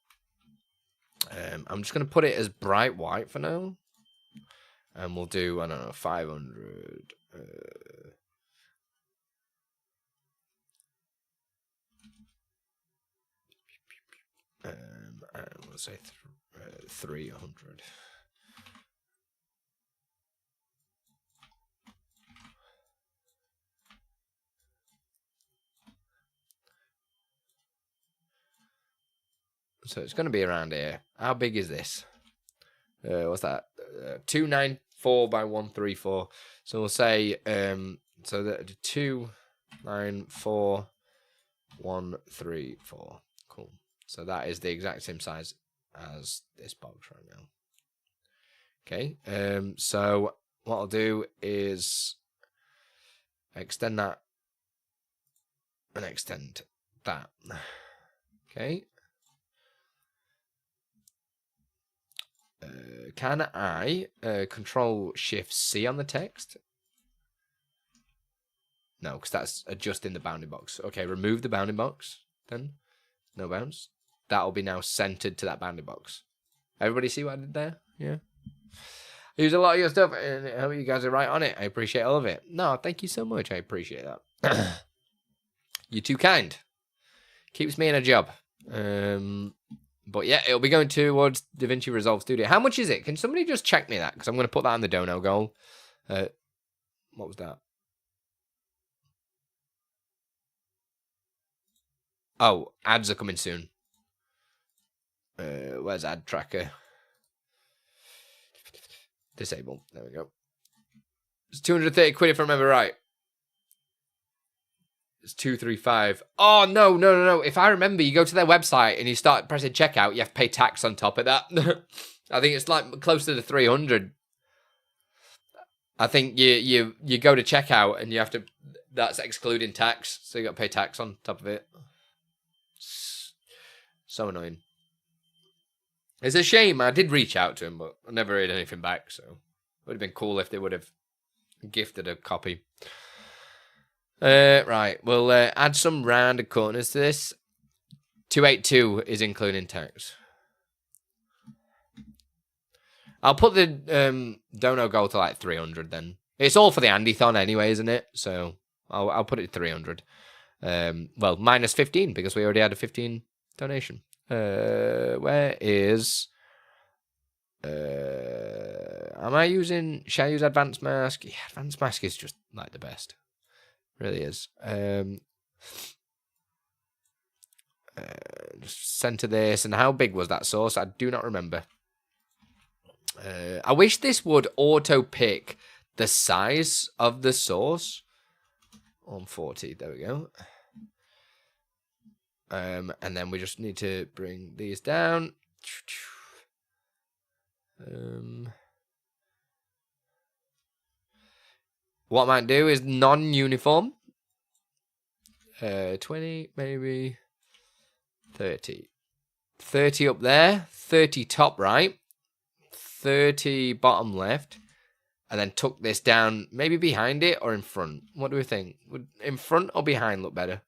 I'm just going to put it as bright white for now. And we'll do, I don't know, 500. And we'll say 300. So it's going to be around here. How big is this? What's that? 294 by 134. So we'll say, so that 294 134. Cool. So that is the exact same size as this box right now. Okay. So what I'll do is extend that and extend that. Okay. Can I control shift C on the text? No, because that's adjusting the bounding box. Okay, remove the bounding box then. No bounds. That'll be now centered to that bounding box. Everybody see what I did there? Yeah. I use a lot of your stuff, and I hope you guys are right on it. I appreciate all of it. No, thank you so much. I appreciate that. You're too kind. Keeps me in a job. But yeah, it'll be going towards DaVinci Resolve Studio. How much is it? Can somebody just check me that? Because I'm going to put that in the dono goal. What was that? Oh, ads are coming soon. Where's ad tracker? Disable. There we go. It's 230 quid if I remember right. It's 235. Oh, no. If I remember, you go to their website and you start pressing checkout, you have to pay tax on top of that. I think it's like closer to 300. I think you go to checkout and you have to, that's excluding tax, so you got to pay tax on top of it. So annoying. It's a shame. I did reach out to him, but I never heard anything back, so it would have been cool if they would have gifted a copy. Right, we'll add some rounded corners to this. 282 is including tax. I'll put the dono goal to like 300 then. It's all for the Andython anyway, isn't it? So I'll put it at 300. Well, minus 15 because we already had a 15 donation. Where is... am I using... Shall I use Advanced Mask? Yeah, Advanced Mask is just like the best. Really is. Just center this. And how big was that source? I do not remember. I wish this would auto-pick the size of the source. 140. There we go. And then we just need to bring these down. What I might do is non-uniform. 20, maybe 30. 30 up there, 30 top right, 30 bottom left, and then tuck this down, maybe behind it or in front. What do we think? Would in front or behind look better?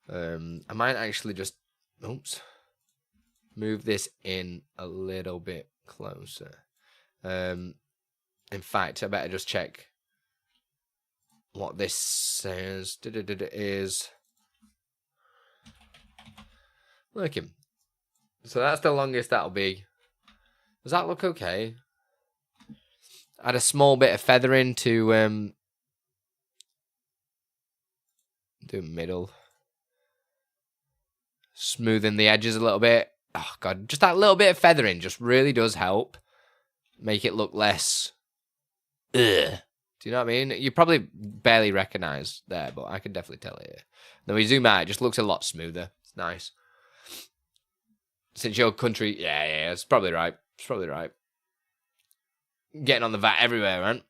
I might actually just, oops, move this in a little bit closer. In fact, I better just check what this says. Is look him. So that's the longest that'll be. Does that look okay? Add a small bit of feathering to do middle. Smoothing the edges a little bit. Oh, God. Just that little bit of feathering just really does help make it look less... Ugh. Do you know what I mean? You probably barely recognize there, but I can definitely tell it. Then we zoom out, it just looks a lot smoother. It's nice. Since your country... Yeah, it's probably right. It's probably right. Getting on the VAT everywhere, man.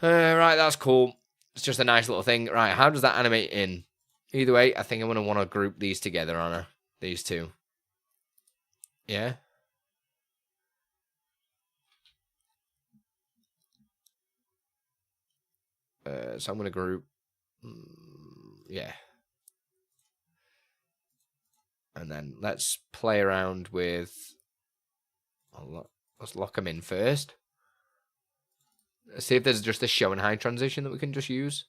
Right, that's cool. It's just a nice little thing. Right, how does that animate in? Either way, I think I'm going to want to group these together, Anna. These two. Yeah? So I'm going to group... yeah. And then let's play around with... Let's lock them in first. Let's see if there's just a show and hide transition that we can just use.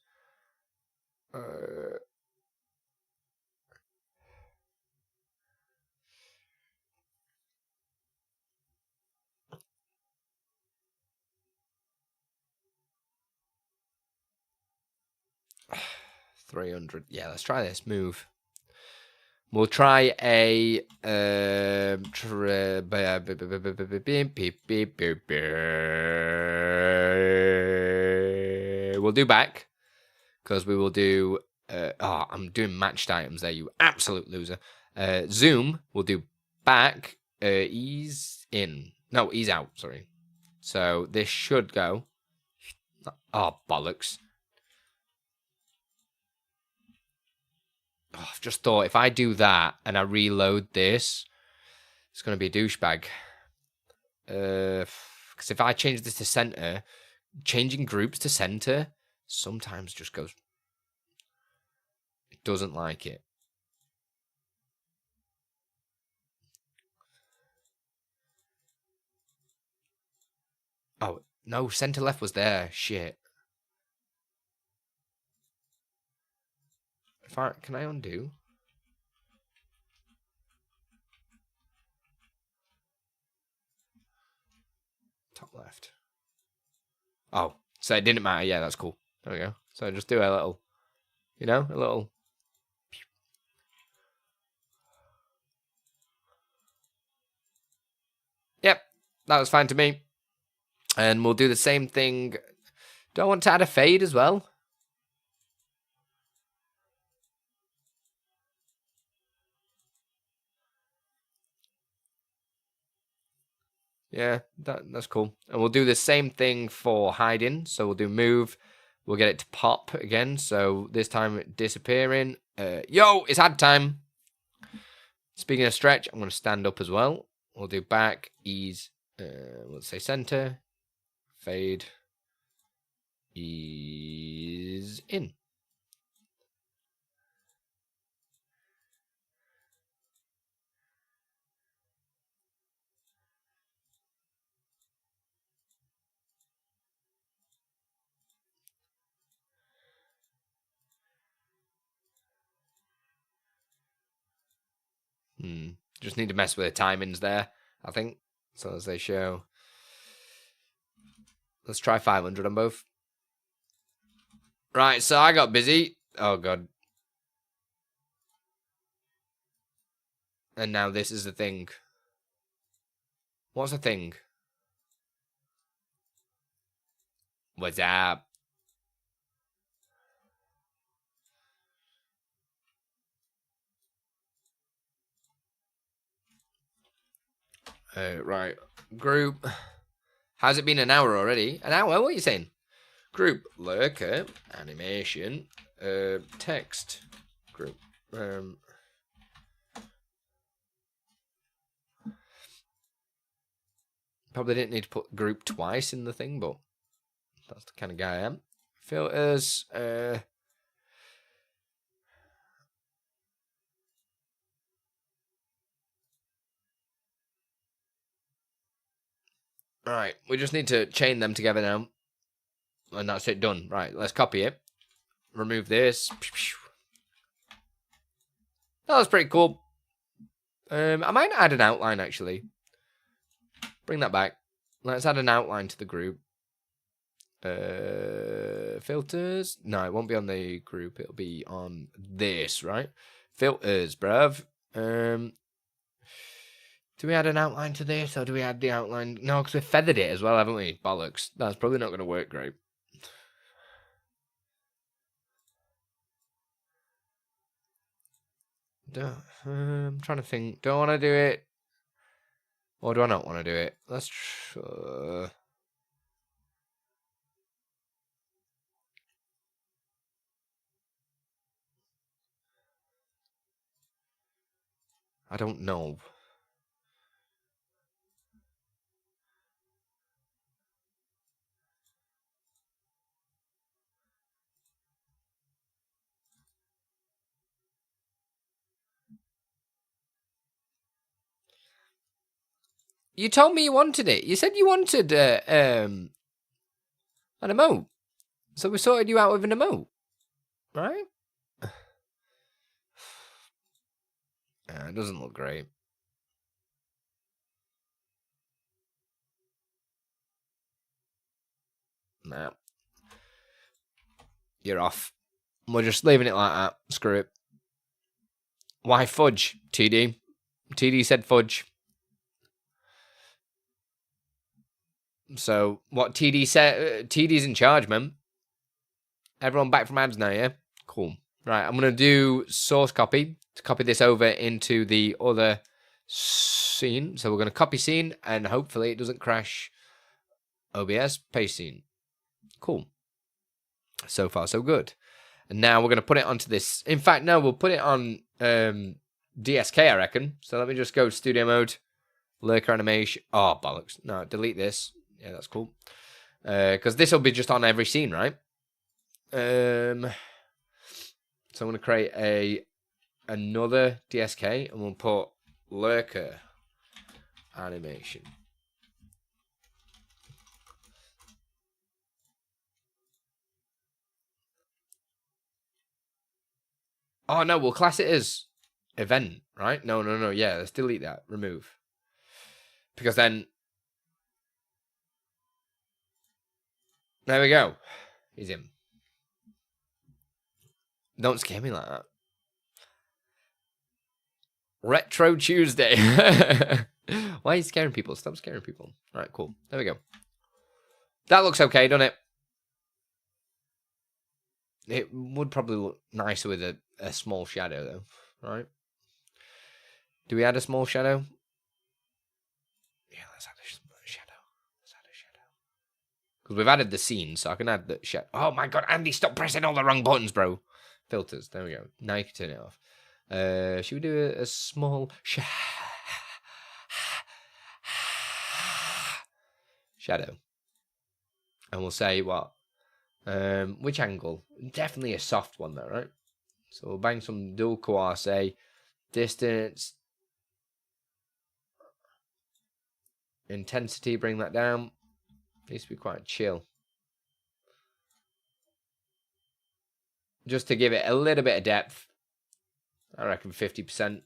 300. Yeah, let's try this move. We'll try a we'll do back because we will do I'm doing matched items there, you absolute loser. Zoom, we'll do back, ease in. No, ease out, sorry. So this should go. Oh, bollocks. Oh, I've just thought if I do that and I reload this, it's going to be a douchebag. Because if I change this to center, changing groups to center sometimes just goes. It doesn't like it. Oh, no, center left was there. Shit. Can I undo? Top left. Oh, so it didn't matter. Yeah, that's cool. There we go. So just do a little, you know, a little. Yep, that was fine to me. And we'll do the same thing. Do I want to add a fade as well? Yeah, that's cool. And we'll do the same thing for hiding. So we'll do move. We'll get it to pop again. So this time disappearing. Yo, it's ad time. Speaking of stretch, I'm going to stand up as well. We'll do back, ease, let's say center, fade, ease in. Just need to mess with the timings there, I think. So as they show. Let's try 500 on both. Right, so I got busy. Oh, God. And now this is the thing. What's the thing? What's up? Right. Group. How's it been an hour already? An hour? What are you saying? Group. Lurker. Animation. Text. Group. Probably didn't need to put group twice in the thing, but that's the kind of guy I am. Filters. Right, we just need to chain them together now. And that's it, done. Right, let's copy it. Remove this. That was pretty cool. I might add an outline, actually. Bring that back. Let's add an outline to the group. Filters. No, it won't be on the group. It'll be on this, right? Filters, bruv. Do we add an outline to this, or do we add the outline? No, because we feathered it as well, haven't we? Bollocks. That's probably not going to work great. I'm trying to think. Do I want to do it? Or do I not want to do it? Let's I don't know. You told me you wanted it. You said you wanted an emote. So we sorted you out with an emote. Right? It doesn't look great. Nah. You're off. We're just leaving it like that. Screw it. Why fudge, TD? TD said fudge. So, what TD said, TD's in charge, man. Everyone back from ads now, yeah? Cool. Right, I'm going to do source copy to copy this over into the other scene. So we're going to copy scene, and hopefully it doesn't crash OBS. Paste scene. Cool. So far, so good. And now we're going to put it onto this. In fact, no, we'll put it on DSK, I reckon. So let me just go studio mode. Lurker animation. Oh, bollocks. No, delete this. Yeah, that's cool. Because this will be just on every scene, right? So I'm going to create another DSK, and we'll put lurker animation. Oh, no, we'll class it as event, right? No. Yeah, let's delete that. Remove. Because then... There we go. He's in. Don't scare me like that. Retro Tuesday. Why are you scaring people? Stop scaring people. All right, cool. There we go. That looks okay, doesn't it? It would probably look nicer with a small shadow, though. Right? Do we add a small shadow? Yeah, let's add a shadow. Let's add a shadow. Because we've added the scene, so I can add the shadow. Oh my god, Andy, stop pressing all the wrong buttons, bro. Filters. There we go. Now you can turn it off. Should we do a small shadow? And we'll say what? Which angle? Definitely a soft one, though, right? So we'll bang some dual coarse, distance, intensity, bring that down. Needs to be quite chill. Just to give it a little bit of depth. I reckon 50%.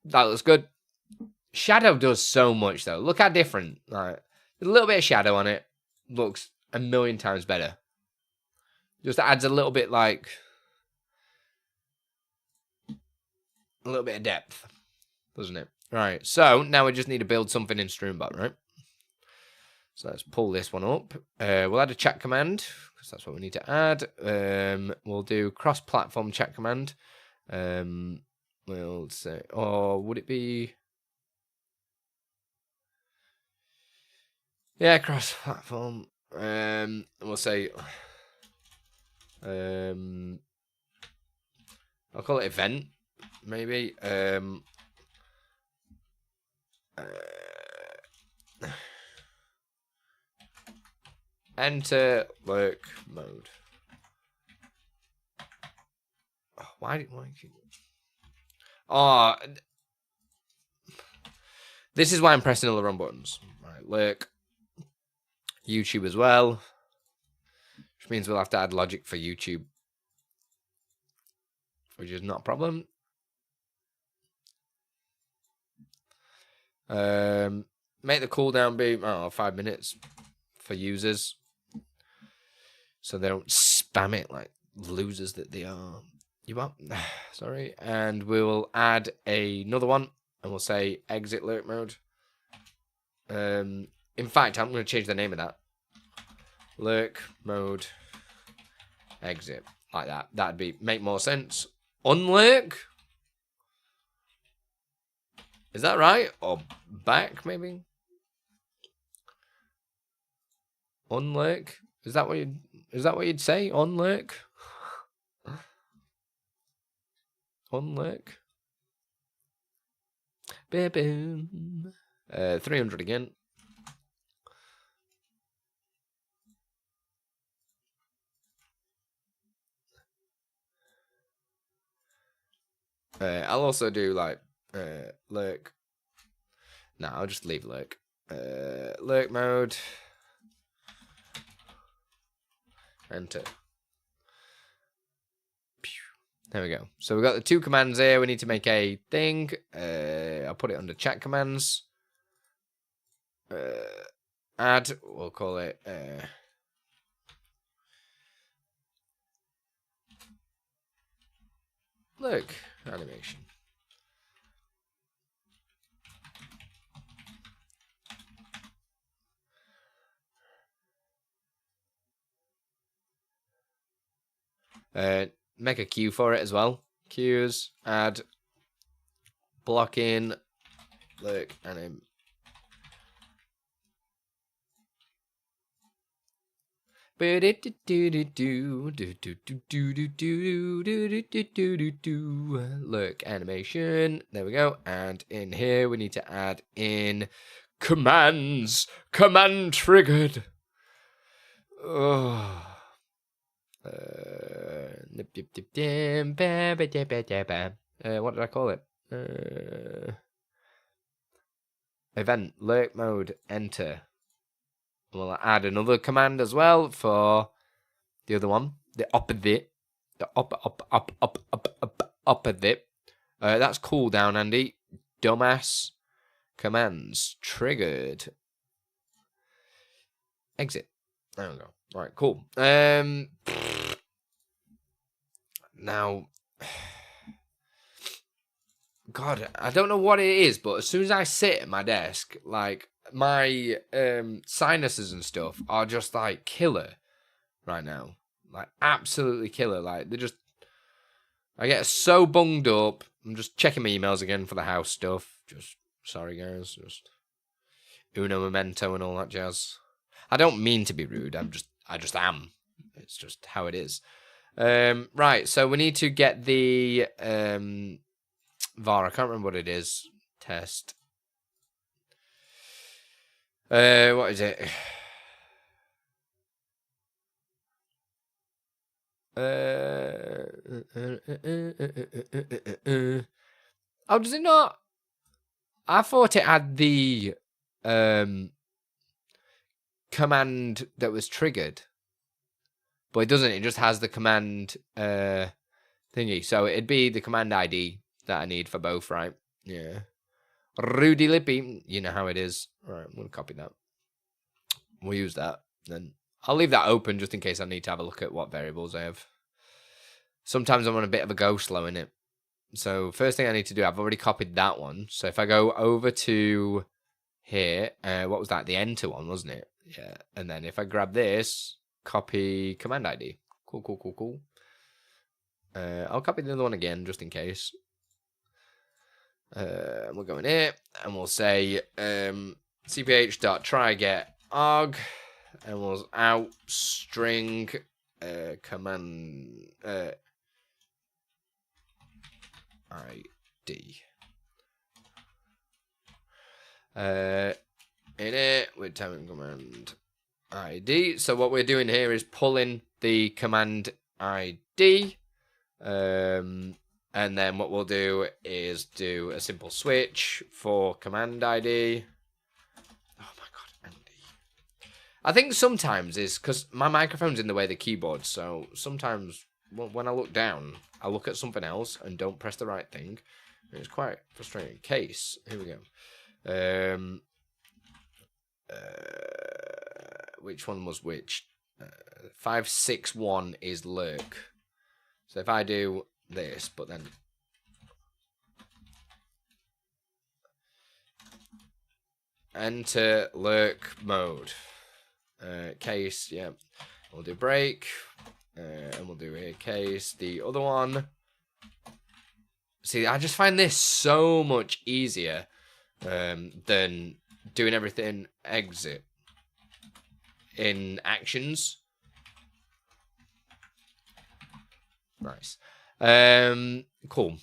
That looks good. Shadow does so much, though. Look how different. Like, a little bit of shadow on it looks a million times better. Just adds a little bit, like... a little bit of depth. Doesn't it? Right, so now we just need to build something in Streamer.bot, right? So let's pull this one up. We'll add a chat command, because that's what we need to add. We'll do cross-platform chat command. We'll say, or would it be... Yeah, cross-platform. We'll say... I'll call it event, maybe. Enter lurk mode. Oh, why oh, this is why I'm pressing all the wrong buttons. Right, lurk. YouTube as well. Which means we'll have to add logic for YouTube. Which is not a problem. Make the cooldown be 5 minutes for users. So they don't spam it like losers that they are. You are? Sorry. And we'll add another one. And we'll say exit lurk mode. In fact, I'm going to change the name of that. Lurk mode exit. Like that. That'd be make more sense. Unlurk? Is that right? Or back, maybe? Unlurk? Is that what you'd say? Unlurk? Unlurk? Boom. 300 again. I'll also do like lurk. No, I'll just leave lurk. Lurk mode. Enter. There we go. So we've got the two commands here. We need to make a thing. I'll put it under chat commands. Add. We'll call it. Look, animation. Make a queue for it as well. Queues, add, blocking, look, and look, animation. There we go. And in here we need to add in commands. Command triggered. Oh. What did I call it? Event, lurk mode, enter. We'll add another command as well for the other one. The opposite. The opposite. That's cooldown, Andy. Dumbass. Commands. Triggered. Exit. There we go. Alright, cool. Now, God, I don't know what it is, but as soon as I sit at my desk, like, my sinuses and stuff are just, like, killer right now. Like, absolutely killer. Like, I get so bunged up. I'm just checking my emails again for the house stuff. Just, sorry, guys. Just uno momento and all that jazz. I don't mean to be rude. I just am. It's just how it is. Right, so we need to get the var. I can't remember what it is. Test. What is it? Oh, does it not? I thought it had the command that was triggered. But it doesn't. It just has the command thingy. So it'd be the command ID that I need for both, right? Yeah. Rudy Lippy. You know how it is. All right, I'm going to copy that. We'll use that. Then I'll leave that open just in case I need to have a look at what variables I have. Sometimes I'm on a bit of a go slow in it. So first thing I need to do, I've already copied that one. So if I go over to here, what was that? The enter one, wasn't it? Yeah. And then if I grab this, copy command ID. Cool. I'll copy the other one again just in case. We'll go in here and we'll say cph.tryget.arg and we'll out string command ID. In it with time command ID. So what we're doing here is pulling the command ID. And then what we'll do is do a simple switch for command ID. Oh my God, Andy. I think sometimes it's because my microphone's in the way of the keyboard. So sometimes when I look down, I look at something else and don't press the right thing. And it's quite frustrating. Case. Here we go. Which one was which? 561 is lurk. So if I do this, but then enter lurk mode. Case, yeah. We'll do break. And we'll do here case. The other one. See, I just find this so much easier than doing everything exit in actions. Nice. Cool.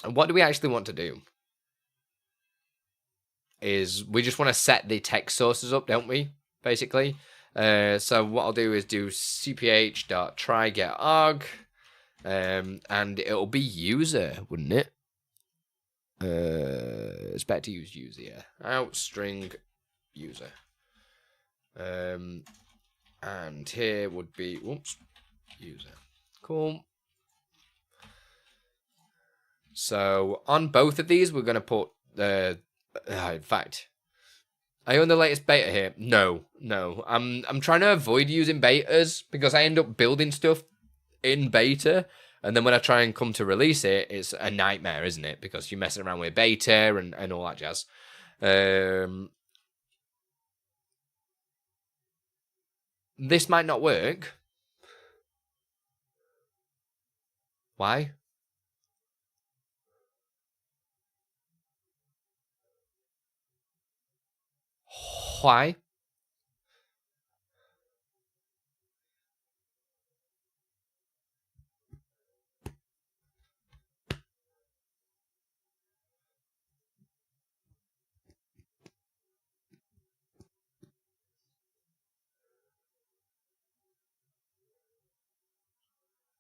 And what do we actually want to do? Is we just want to set the text sources up, don't we? Basically. So what I'll do is do cph.tryget.arg, and it'll be user, wouldn't it? It's better to use user, yeah. Out string user. And here would be, whoops, user. Cool. So on both of these, we're going to put in fact, are you on the latest beta here? No. I'm trying to avoid using betas because I end up building stuff in beta, and then when I try and come to release it, it's a nightmare, isn't it? Because you're messing around with beta and all that jazz. This might not work. Why? Why?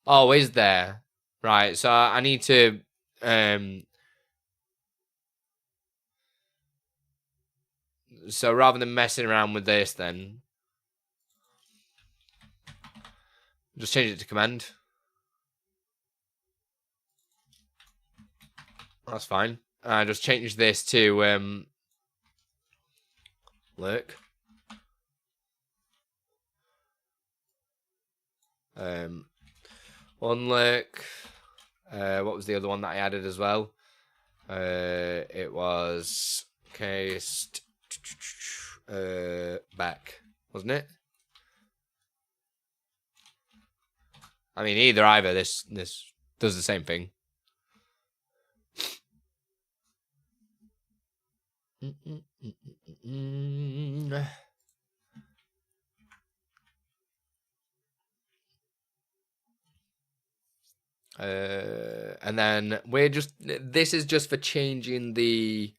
Oh, is there? Right, so I need to so rather than messing around with this then just change it to command. That's fine. Just change this to lurk. Unlurk. What was the other one that I added as well? It was cased back, wasn't it? I mean, either. This does the same thing. And then we're just, this is just for changing the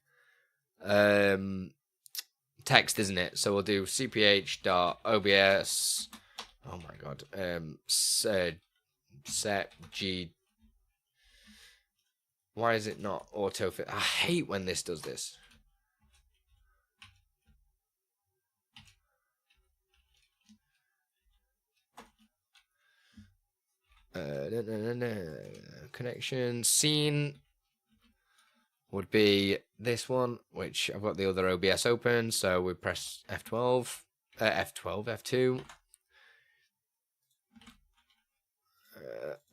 text, isn't it? So we'll do cph.obs. Oh my god. Set g. Why is it not autofill? I hate when this does this. Connection scene would be this one, which I've got the other OBS open, so we press F12, F2,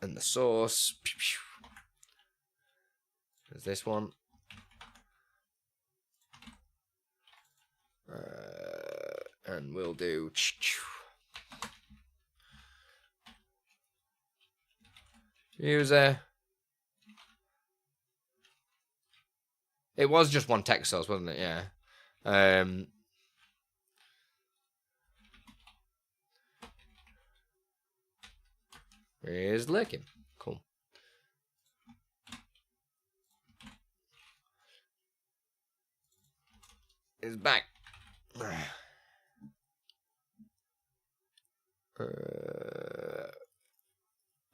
and the source is this one, and we'll do user. It was just one text source, wasn't it? Yeah. Here's lurking. Cool. It's back.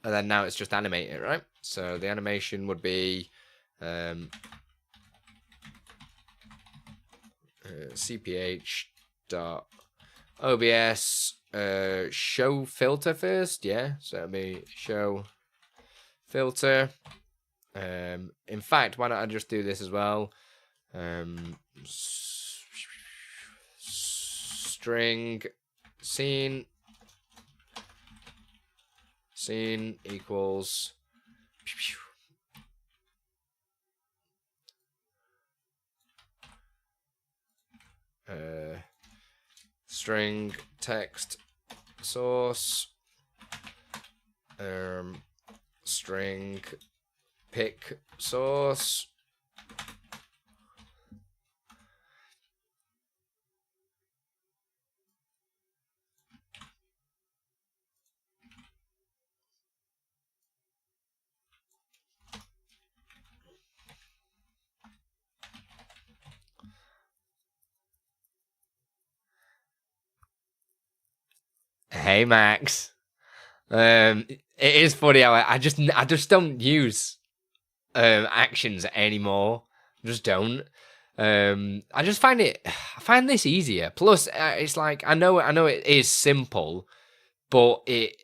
And then now it's just animate it, right? So the animation would be cph.obs show filter first, yeah. So it'll be show filter. In fact, why don't I just do this as well? String scene equals string text source string pick source Hey Max. It is funny how I just don't use actions anymore. Just don't. I just find this easier. Plus, it's like I know it is simple, but it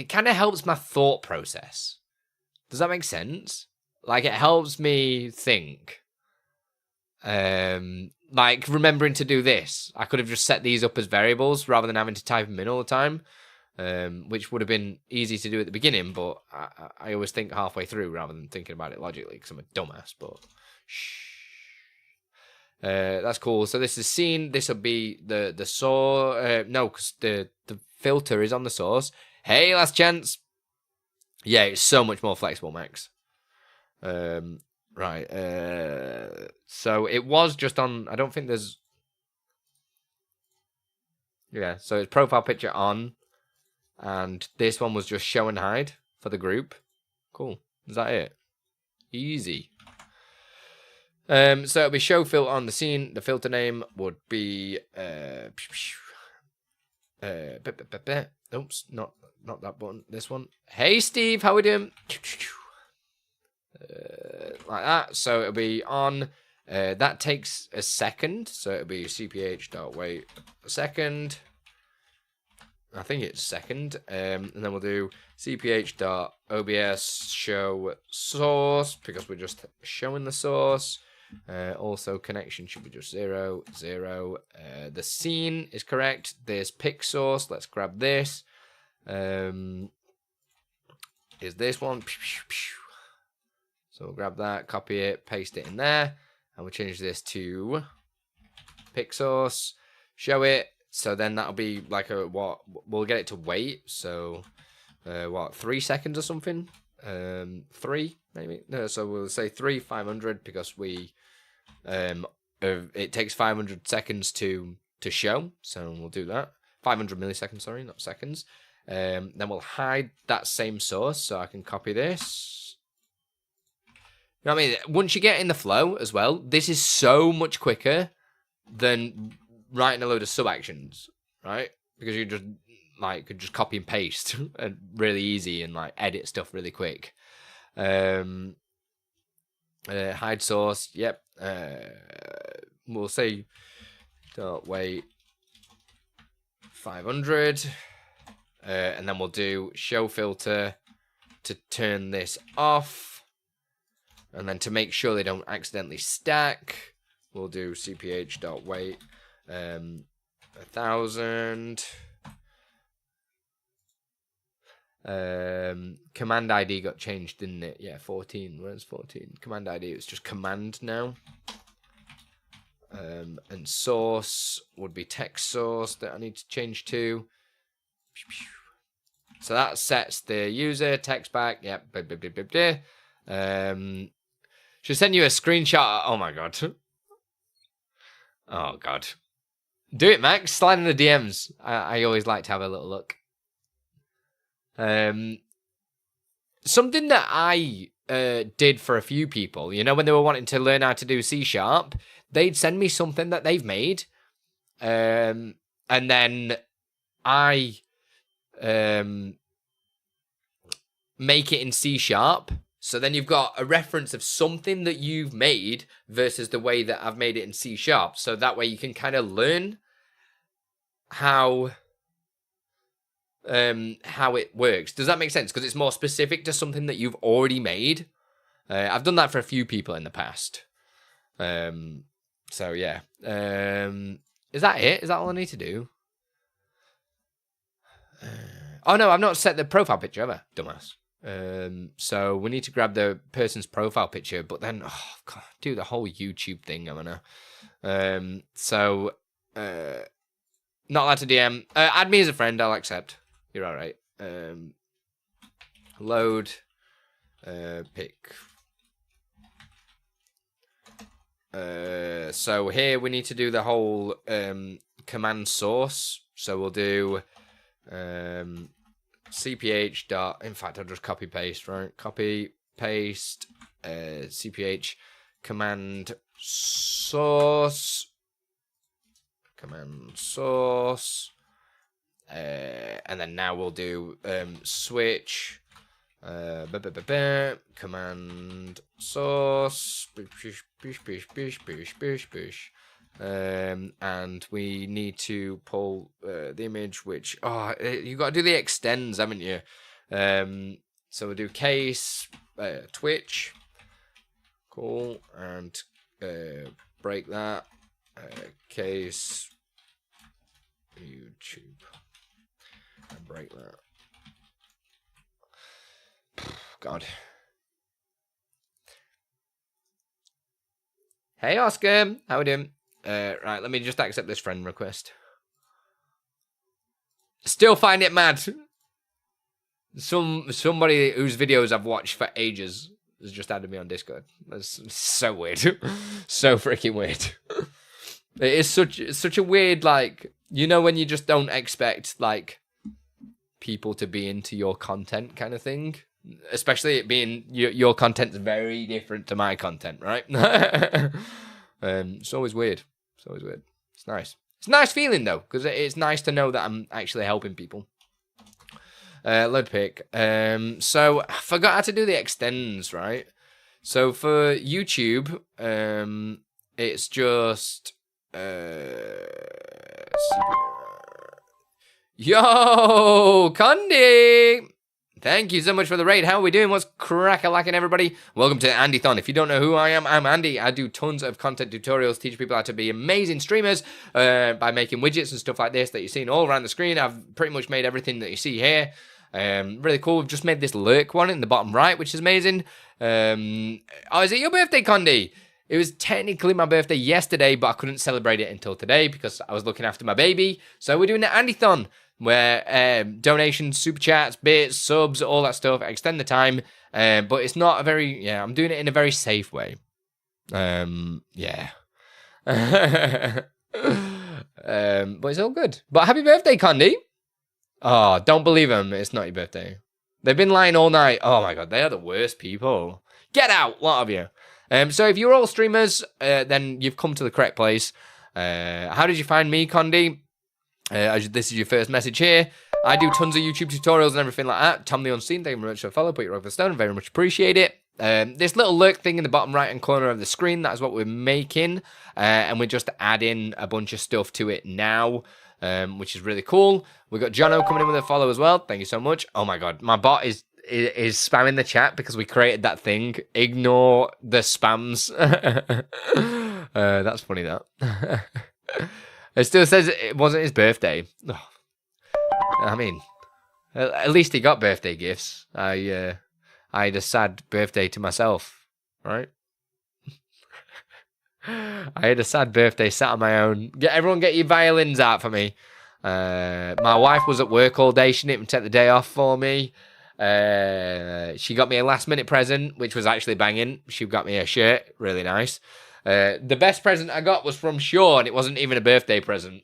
kind of helps my thought process. Does that make sense? Like it helps me think. Like remembering to do this, I could have just set these up as variables rather than having to type them in all the time, which would have been easy to do at the beginning, but I always think halfway through rather than thinking about it logically because I'm a dumbass, but shh. That's cool. So this is scene. This will be the source. No, because the filter is on the source. Hey, last chance. Yeah, it's so much more flexible, Max. Right. So it was just on. I don't think there's. Yeah. So it's profile picture on, and this one was just show and hide for the group. Cool. Is that it? Easy. So it'll be show filter on the scene. The filter name would be oops, not that button. This one. Hey Steve, how we doing? Like that. So it'll be on. That takes a second. So it'll be cph.wait a second. I think it's second. And then we'll do cph.obs show source because we're just showing the source. Also, connection should be just 0, 0. The scene is correct. There's pic source. Let's grab this. Is this one? So we'll grab that, copy it, paste it in there, and we'll change this to pic source. Show it. So then that'll be like a what? We'll get it to wait. So what? 3 seconds or something? 3 maybe. No. So we'll say 3 500 because we it takes 500 seconds to show. So we'll do that. 500 milliseconds. Sorry, not seconds. Then we'll hide that same source. So I can copy this. You know what I mean? Once you get in the flow as well, this is so much quicker than writing a load of sub actions, right? Because you just like could just copy and paste and really easy and like edit stuff really quick. Hide source, yep. We'll say don't wait 500, and then we'll do show filter to turn this off. And then to make sure they don't accidentally stack, we'll do cph.wait 1000. Command ID got changed, didn't it? Yeah, 14. Where's 14? Command ID, it's just command now. And source would be text source that I need to change to. So that sets the user text back. Yep. Should send you a screenshot. Oh my god. Oh god. Do it, Max. Slide in the DMs. I always like to have a little look. Something that I did for a few people, you know, when they were wanting to learn how to do C#, they'd send me something that they've made. And then I make it in C#. So then you've got a reference of something that you've made versus the way that I've made it in C#. So that way you can kind of learn how it works. Does that make sense? Because it's more specific to something that you've already made. I've done that for a few people in the past. So yeah. Is that it? Is that all I need to do? Oh no, I've not set the profile picture, have I? Dumbass. So we need to grab the person's profile picture, but then God, do the whole YouTube thing. I'm gonna. Not allowed to DM. Add me as a friend. I'll accept. You're all right. Load. Pick. So here we need to do the whole command source. So we'll do cph dot. In fact, I'll just copy paste. Right, copy paste. Cph command source. Command source. And then now we'll do switch. Command source. And we need to pull the image, which you got to do the extends, haven't you? So we'll do case Twitch, cool, and break that case YouTube, and break that. God. Hey Oscar, how we doing? Right, let me just accept this friend request. Still find it mad Somebody whose videos I've watched for ages has just added me on Discord. That's so weird. So freaking weird. It is such a weird, like, you know, when you just don't expect, like, people to be into your content kind of thing. Especially it being, your content's very different to my content, right? It's always weird. It's always weird. It's nice. It's a nice feeling, though, because it's nice to know that I'm actually helping people. Load pick. So I forgot how to do the extends, right? So for YouTube, it's just yo, Condi! Thank you so much for the raid. How are we doing? What's crack-a-lacking, everybody? Welcome to Andython. If you don't know who I am, I'm Andy. I do tons of content tutorials, teach people how to be amazing streamers by making widgets and stuff like this that you're seeing all around the screen. I've pretty much made everything that you see here. Really cool. We've just made this lurk one in the bottom right, which is amazing. Oh, is it your birthday, Condi? It was technically my birthday yesterday, but I couldn't celebrate it until today because I was looking after my baby. So we're doing an Andython, where donations, super chats, bits, subs, all that stuff, extend the time. But it's not a very, I'm doing it in a very safe way. Yeah. But it's all good. But happy birthday, Condi. Oh, don't believe them. It's not your birthday. They've been lying all night. Oh my God, they are the worst people. Get out, lot of you. So if you're all streamers, then you've come to the correct place. How did you find me, Condi? This is your first message here. I do tons of YouTube tutorials and everything like that. Tom the Unseen, thank you very much for the follow. Put your over the stone, very much appreciate it. This little lurk thing in the bottom right hand corner of the screen, that is what we're making. And we're just adding a bunch of stuff to it now, which is really cool. We've got Jono coming in with a follow as well. Thank you so much. Oh my God, my bot is spamming the chat because we created that thing. Ignore the spams. That's funny, that. It still says it wasn't his birthday. Oh. I mean, at least he got birthday gifts. I had a sad birthday to myself, right? I had a sad birthday, sat on my own. Everyone get your violins out for me. My wife was at work all day. She didn't even take the day off for me. She got me a last minute present, which was actually banging. She got me a shirt, really nice. The best present I got was from Shaw, and it wasn't even a birthday present.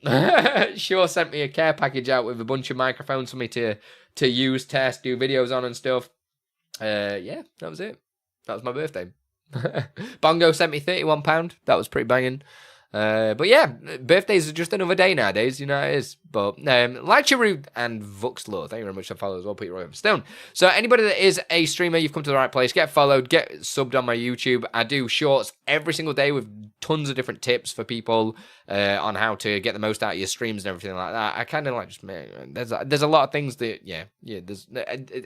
Shaw sent me a care package out with a bunch of microphones for me to use, test, do videos on and stuff. Yeah, that was it. That was my birthday. Bongo sent me £31. That was pretty banging. But yeah, birthdays are just another day nowadays, you know how it is. But Licharoot and Vuxlore, thank you very much for following as well. Put your over stone. So anybody that is a streamer, you've come to the right place. Get followed, get subbed on my YouTube. I do shorts every single day with tons of different tips for people on how to get the most out of your streams and everything like that. I kind of like just there's a lot of things that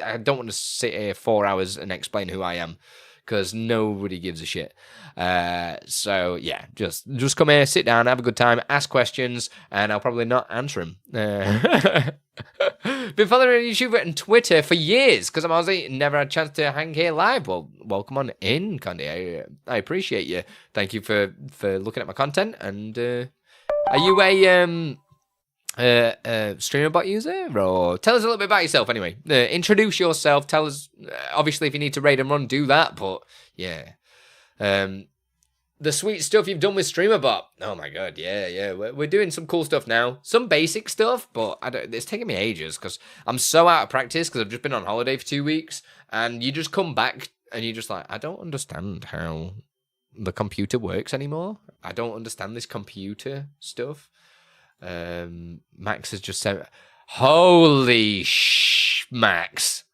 I don't want to sit here 4 hours and explain who I am, because nobody gives a shit. So yeah, just come here, sit down, have a good time, ask questions, and I'll probably not answer them. Been following on YouTube and Twitter for years because I'm Aussie, never had a chance to hang here live. Well, welcome on in, Condi. I appreciate you. Thank you for looking at my content. And are you a Streamer.bot user? Or tell us a little bit about yourself anyway. Introduce yourself. Tell us, obviously, if you need to raid and run, do that. But yeah, the sweet stuff you've done with Streamer.bot. Oh my God, yeah. We're doing some cool stuff now. Some basic stuff, but it's taking me ages because I'm so out of practice because I've just been on holiday for 2 weeks, and you just come back and you're just like, I don't understand how the computer works anymore. I don't understand this computer stuff. Max has just said, holy Max.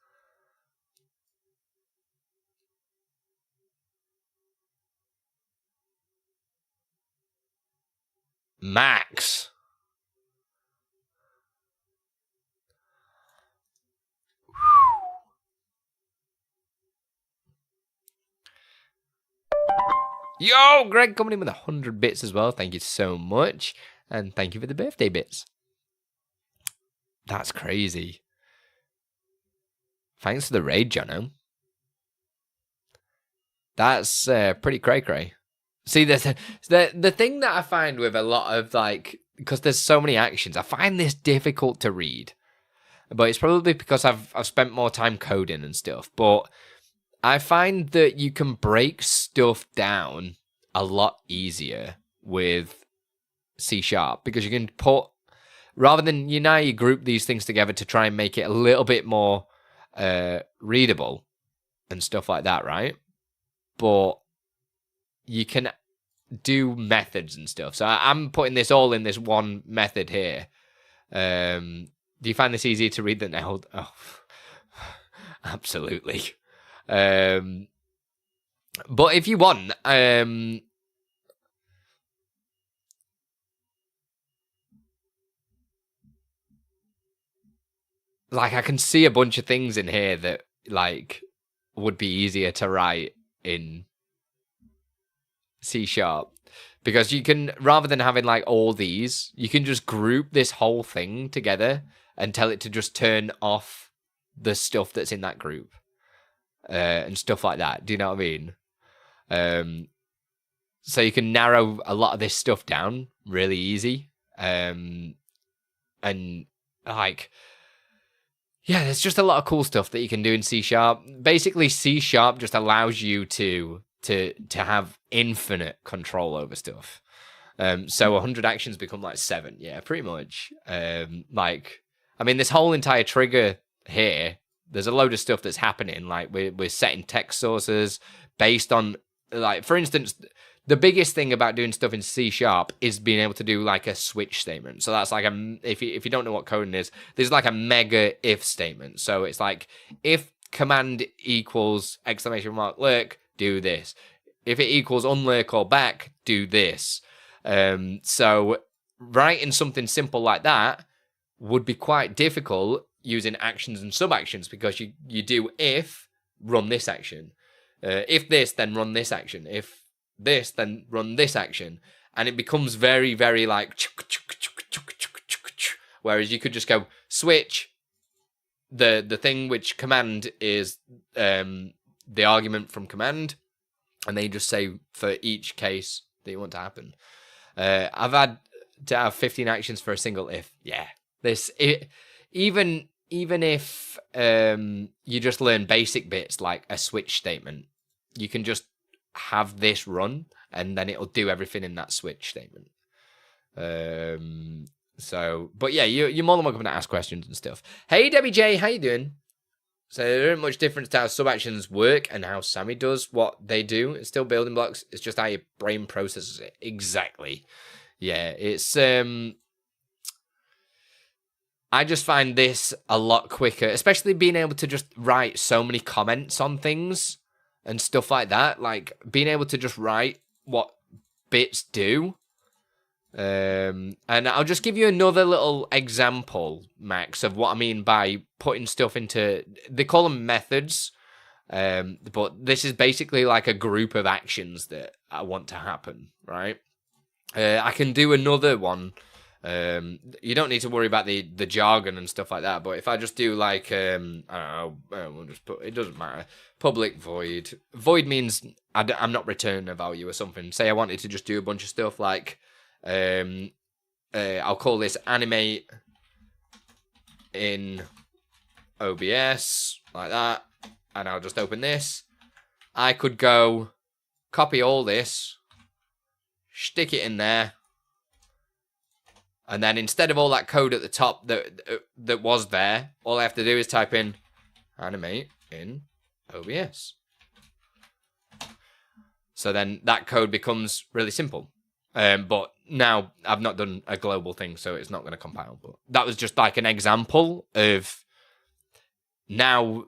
Max. Yo, Greg coming in with 100 bits as well. Thank you so much. And thank you for the birthday bits. That's crazy. Thanks for the raid, Jono. That's pretty cray-cray. See, the thing that I find with a lot of, like, because there's so many actions, I find this difficult to read. but it's probably because I've spent more time coding and stuff. But I find that you can break stuff down a lot easier with C# because you can put, rather than you group these things together to try and make it a little bit more readable and stuff like that, right? But you can do methods and stuff. So I'm putting this all in this one method here. Do you find this easier to read than now? Oh, absolutely. But if you want, like I can see a bunch of things in here that like would be easier to write in C#, because you can, rather than having like all these, you can just group this whole thing together and tell it to just turn off the stuff that's in that group and stuff like that. Do you know what I mean? So you can narrow a lot of this stuff down really easy. And like, yeah, there's just a lot of cool stuff that you can do in C#. Basically, C# just allows you to have infinite control over stuff. So 100 actions become like 7. Yeah, pretty much. Like, I mean, this whole entire trigger here, there's a load of stuff that's happening. Like, we're setting text sources based on, like, for instance, the biggest thing about doing stuff in C# is being able to do like a switch statement. So that's like if you don't know what coding is, there's like a mega if statement. So it's like, if command equals exclamation mark lurk, do this. If it equals unlurk or back, do this. So writing something simple like that would be quite difficult using actions and sub-actions, because you do if, run this action. If this, then run this action. If this, then run this action. And it becomes very, very like, whereas you could just go switch the thing which command is the argument from command, and then you just say for each case that you want to happen. I've had to have 15 actions for a single if. Yeah, even if you just learn basic bits like a switch statement, you can just have this run and then it'll do everything in that switch statement. So, but yeah, you're more than welcome to ask questions and stuff. Hey, Debbie J, how you doing? So there isn't much difference to how sub-actions work and how Sammy does what they do. It's still building blocks. It's just how your brain processes it. Exactly. Yeah, it's... I just find this a lot quicker, especially being able to just write so many comments on things and stuff like that. Like, being able to just write what bits do. And I'll just give you another little example, Max, of what I mean by putting stuff into... They call them methods, but this is basically like a group of actions that I want to happen, right? I can do another one. You don't need to worry about the jargon and stuff like that, but if I just do like, I don't know, we'll just put, it doesn't matter, public void. Void means I'm not returning a value or something. Say I wanted to just do a bunch of stuff like, I'll call this animate in OBS, like that, and I'll just open this. I could go copy all this, stick it in there, and then instead of all that code at the top that was there, all I have to do is type in animate in OBS. So then that code becomes really simple. But now I've not done a global thing, so it's not going to compile. But that was just like an example of now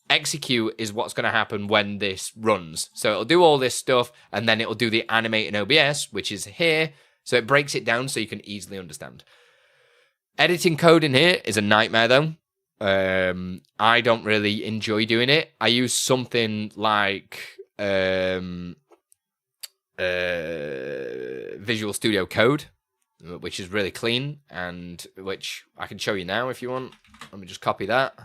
execute is what's going to happen when this runs. So it'll do all this stuff, and then it'll do the animate in OBS, which is here. So it breaks it down so you can easily understand. Editing code in here is a nightmare, though. I don't really enjoy doing it. I use something like Visual Studio Code, which is really clean, and which I can show you now if you want. Let me just copy that.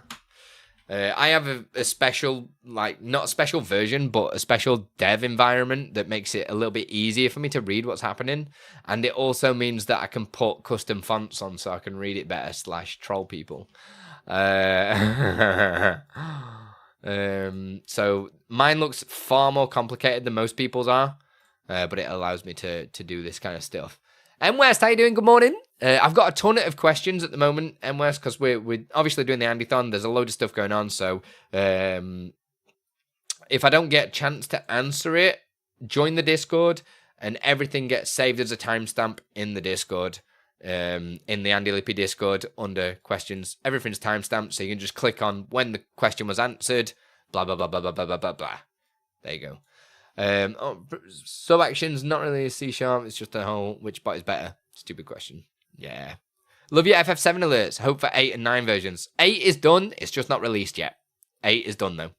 I have a special, like, not a special version, but a special dev environment that makes it a little bit easier for me to read what's happening. And it also means that I can put custom fonts on so I can read it better / troll people. So mine looks far more complicated than most people's are, but it allows me to do this kind of stuff. M West, how you doing? Good morning. I've got a ton of questions at the moment, M West, because we're obviously doing the Andython. There's a load of stuff going on, so if I don't get a chance to answer it, join the Discord, and everything gets saved as a timestamp in the Discord, in the Andy Lippy Discord under questions. Everything's timestamped, so you can just click on when the question was answered, blah, blah, blah, blah, blah, blah, blah, blah, blah. There you go. Sub actions, not really a C#, it's just a whole which bot is better. Stupid question. Yeah. Love your FF7 alerts. Hope for 8 and 9 versions. 8 is done, it's just not released yet. 8 is done though.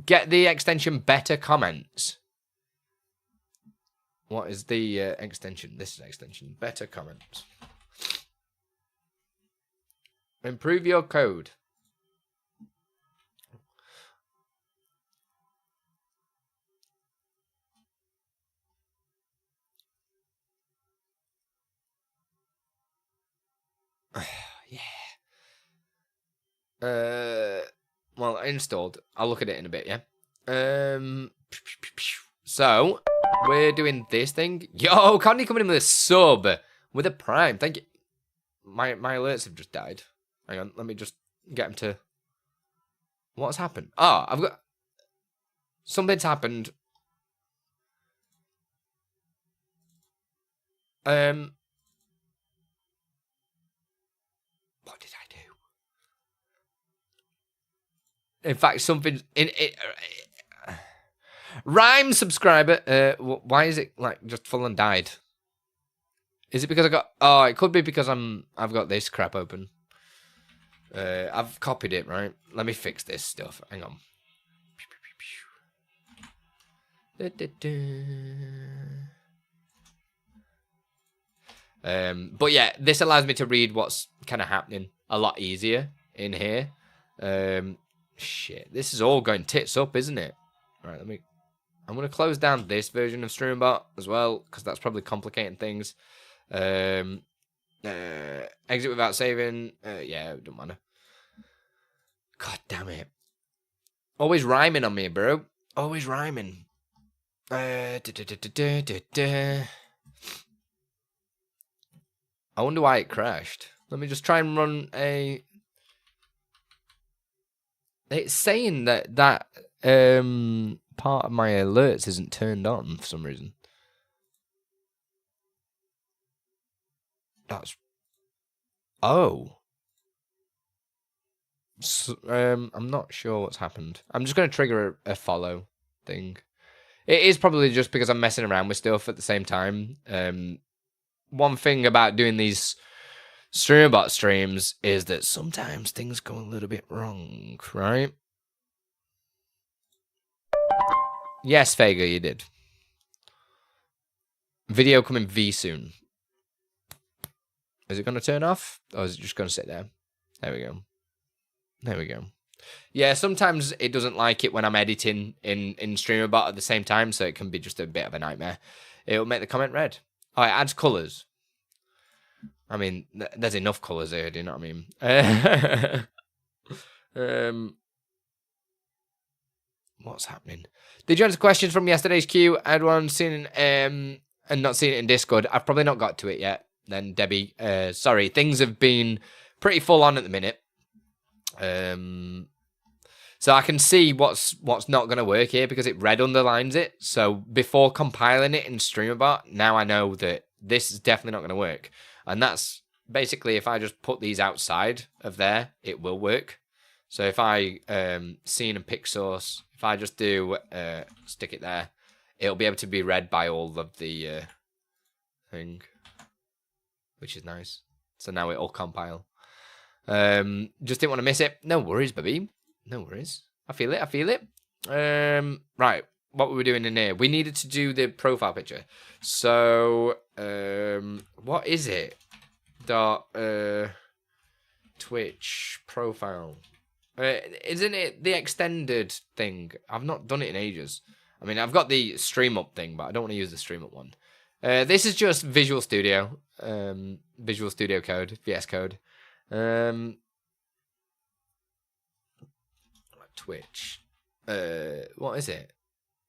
Get the extension better comments. What is the extension? This is extension. Better comments. Improve your code. Yeah. Well, installed. I'll look at it in a bit, yeah? So, we're doing this thing. Yo, Connie coming in with a sub. With a prime. Thank you. My alerts have just died. Hang on, let me just get them to... What's happened? Oh, I've got... Something's happened. What did I do? In fact, something in it. Rhyme subscriber. Why is it like just full and died? Is it because I got? Oh, it could be because I've got this crap open. I've copied it, right? Let me fix this stuff. Hang on. But yeah, this allows me to read what's kind of happening a lot easier in here. Shit, this is all going tits up, isn't it? Right, I'm going to close down this version of Streamer.bot as well, because that's probably complicating things. Exit without saving. Yeah, it don't matter. God damn it. Always rhyming on me, bro. Always rhyming. I wonder why it crashed. Let me just try and run a... It's saying that part of my alerts isn't turned on for some reason. That's... Oh. So, I'm not sure what's happened. I'm just going to trigger a follow thing. It is probably just because I'm messing around with stuff at the same time. One thing about doing these Streamer.bot streams is that sometimes things go a little bit wrong, right? Yes, Fager, you did. Video coming V soon. Is it going to turn off? Or is it just going to sit there? There we go. There we go. Yeah, sometimes it doesn't like it when I'm editing in Streamer.bot at the same time, so it can be just a bit of a nightmare. It'll make the comment red. Oh, it adds colours. I mean, there's enough colours here, do you know what I mean? What's happening? Did you answer questions from yesterday's queue? I had one seen and not seen it in Discord. I've probably not got to it yet. Then, Debbie, sorry, things have been pretty full on at the minute. So I can see what's not going to work here because it red underlines it. So before compiling it in Streamer.bot, now I know that this is definitely not going to work. And that's basically if I just put these outside of there, it will work. So if I scene and pick source, if I just do stick it there, it'll be able to be read by all of the thing, which is nice. So now it'll compile. Just didn't want to miss it. No worries, baby. No worries. I feel it. I feel it. Right. What were we doing in here? We needed to do the profile picture. So, what is it? Twitch profile. Isn't it the extended thing? I've not done it in ages. I mean, I've got the stream up thing, but I don't want to use the stream up one. This is just Visual Studio. Visual Studio Code, VS Code. Twitch. What is it?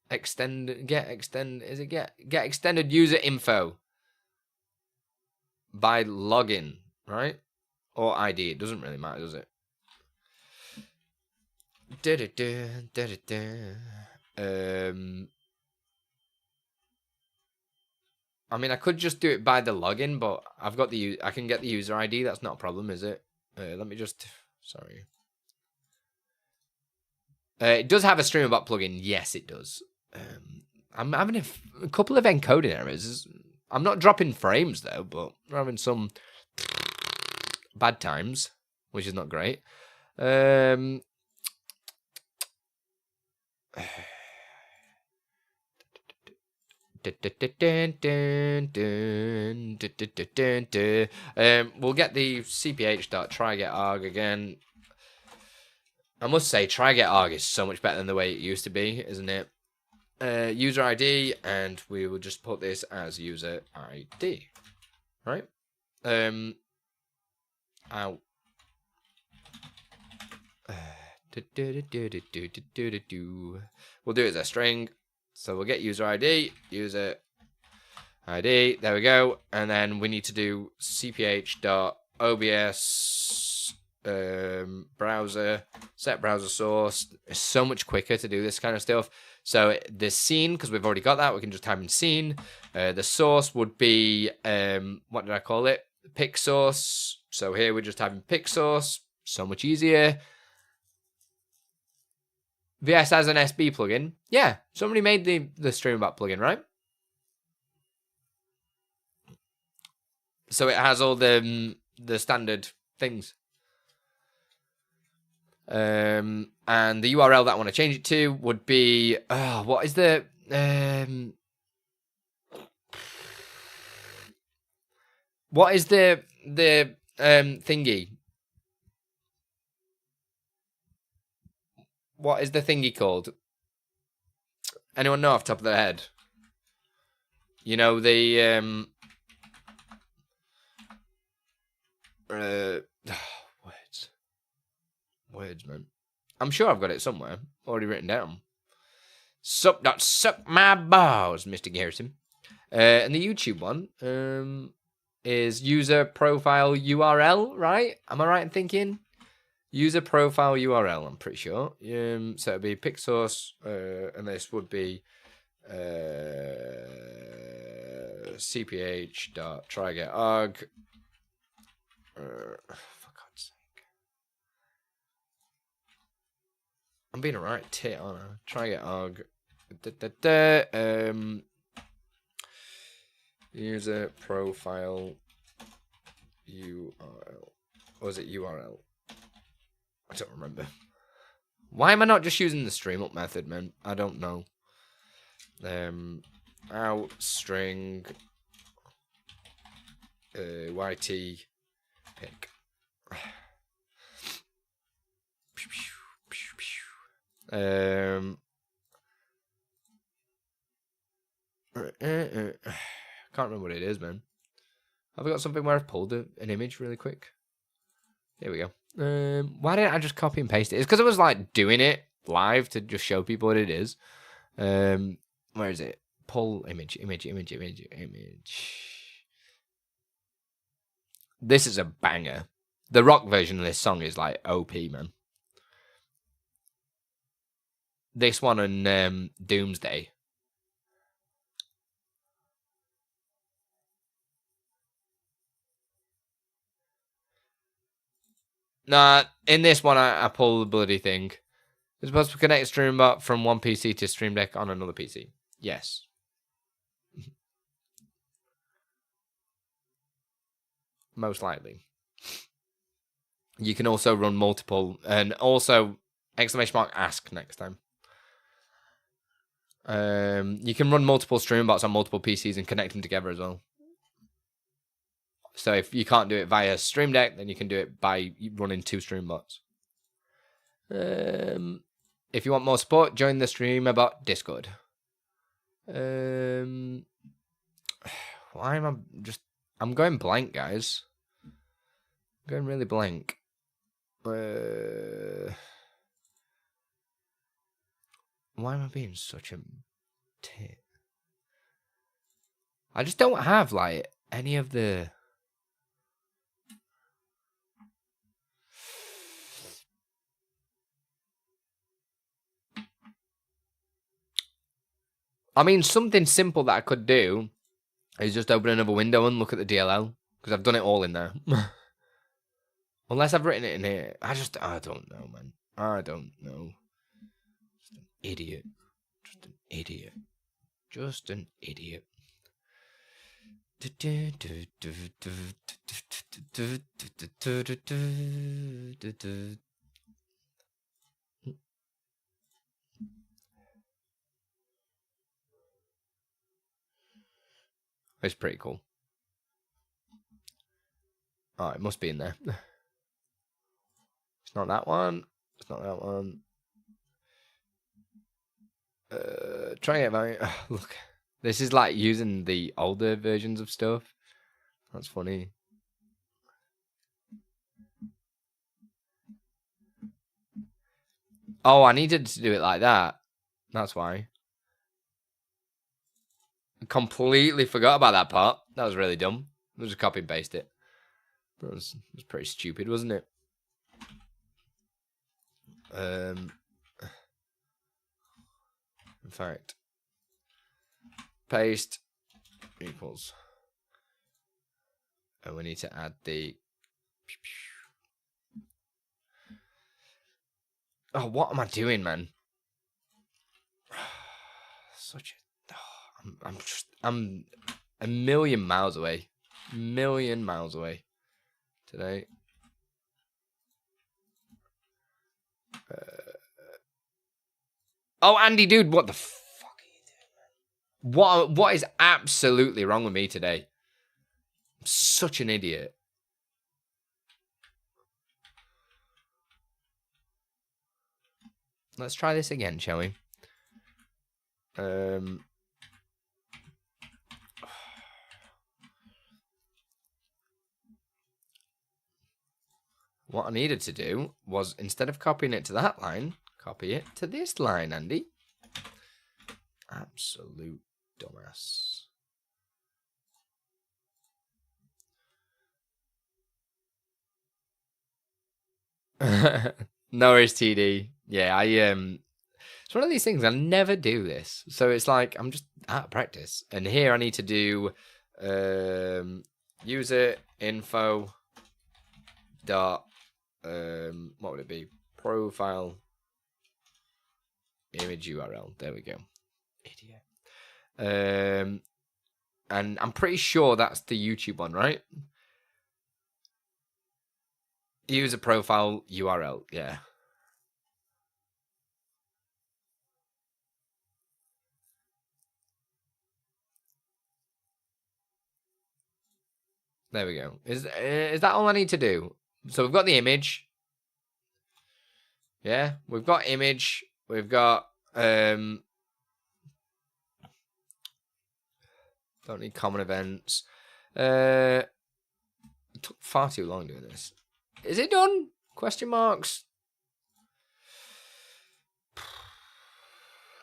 Get extended user info by login, right? Or ID. It doesn't really matter, does it? I mean, I could just do it by the login, but I can get the user ID. That's not a problem, is it? Let me just. Sorry. It does have a Streamer.bot plugin. Yes, it does. I'm having a couple of encoding errors. I'm not dropping frames though, but we're having some bad times, which is not great. We'll get the cph.trygetarg again. I must say, trygetarg is so much better than the way it used to be, isn't it? User ID, and we will just put this as user ID, right? We'll do it as a string. So we'll get user ID, user ID, there we go. And then we need to do cph.obs browser, set browser source. It's so much quicker to do this kind of stuff. So the scene, because we've already got that, we can just type in scene. The source would be, what did I call it? Pick source. So here we're just typing pick source. So much easier. VS has an SB plugin. Yeah, somebody made the Streamer.bot plugin, right? So it has all the standard things. And the URL that I want to change it to would be what is the thingy? What is the thingy called? Anyone know off the top of their head? You know, the words, man. I'm sure I've got it somewhere, already written down. Suck my balls, Mr. Garrison. And the YouTube one is user profile URL, right? Am I right in thinking? User profile URL, I'm pretty sure. So it'd be pick source, and this would be cph.trygetarg. For God's sake. I'm being a right tit, aren't I? Trygetarg. User profile URL. Or is it URL? I don't remember. Why am I not just using the stream up method, man? I don't know. Out string YT pick. Can't remember what it is, man. Have I got something where I've pulled an image really quick? Here we go. Why didn't I just copy and paste it? It's because I was like doing it live to just show people what it is. Where is it? Pull image. This is a banger. The rock version of this song is like OP, man. This one on Doomsday. Nah, in this one, I pull the bloody thing. It's supposed to connect Streamer.bot from one PC to Stream Deck on another PC. Yes. Most likely. You can also run multiple, and also !ask next time. You can run multiple Streamer.bots on multiple PCs and connect them together as well. So if you can't do it via Stream Deck, then you can do it by running 2 Streamer.bots. If you want more support, join the Streamer.bot Discord. Why am I just... I'm going blank, guys. I'm going really blank. Why am I being such a tit? I just don't have, like, any of the... I mean, something simple that I could do is just open another window and look at the DLL. Because I've done it all in there. Unless I've written it in here. I don't know, man. I don't know. Just an idiot. Just an idiot. Just an idiot. It's pretty cool. Oh, it must be in there. It's not that one. It's not that one. Try it, man. Look, this is like using the older versions of stuff. That's funny. Oh, I needed to do it like that. That's why. Completely forgot about that part. That was really dumb. I'll just copy and paste it. It was pretty stupid, wasn't it? In fact, paste equals. And we need to add the... Oh, what am I doing, man? Such a... I'm a million miles away. Million miles away today. Oh, Andy, dude, what the fuck are you doing, man? What is absolutely wrong with me today? I'm such an idiot. Let's try this again, shall we? What I needed to do was, instead of copying it to that line, copy it to this line, Andy. Absolute dumbass. No worries, TD. Yeah, it's one of these things, I never do this. So it's like, I'm just out of practice. And here I need to do user info dot, what would it be? Profile image URL. There we go. Idiot. And I'm pretty sure that's the YouTube one, right? User profile URL. Yeah. There we go. Is that all I need to do? So we've got the image. Yeah, we've got image. We've got don't need common events. It took far too long doing this. Is it done? Question marks.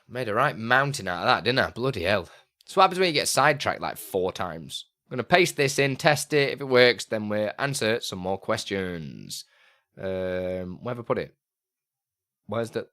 Made a right mountain out of that, didn't I? Bloody hell. So what happens when you get sidetracked like 4 times? I'm going to paste this in, test it. If it works, then we'll answer some more questions. Where have I put it? Where's the...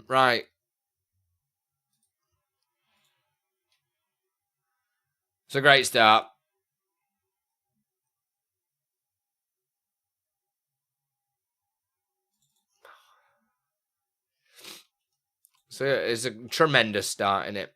Right. It's a great start. So it's a tremendous start, isn't it?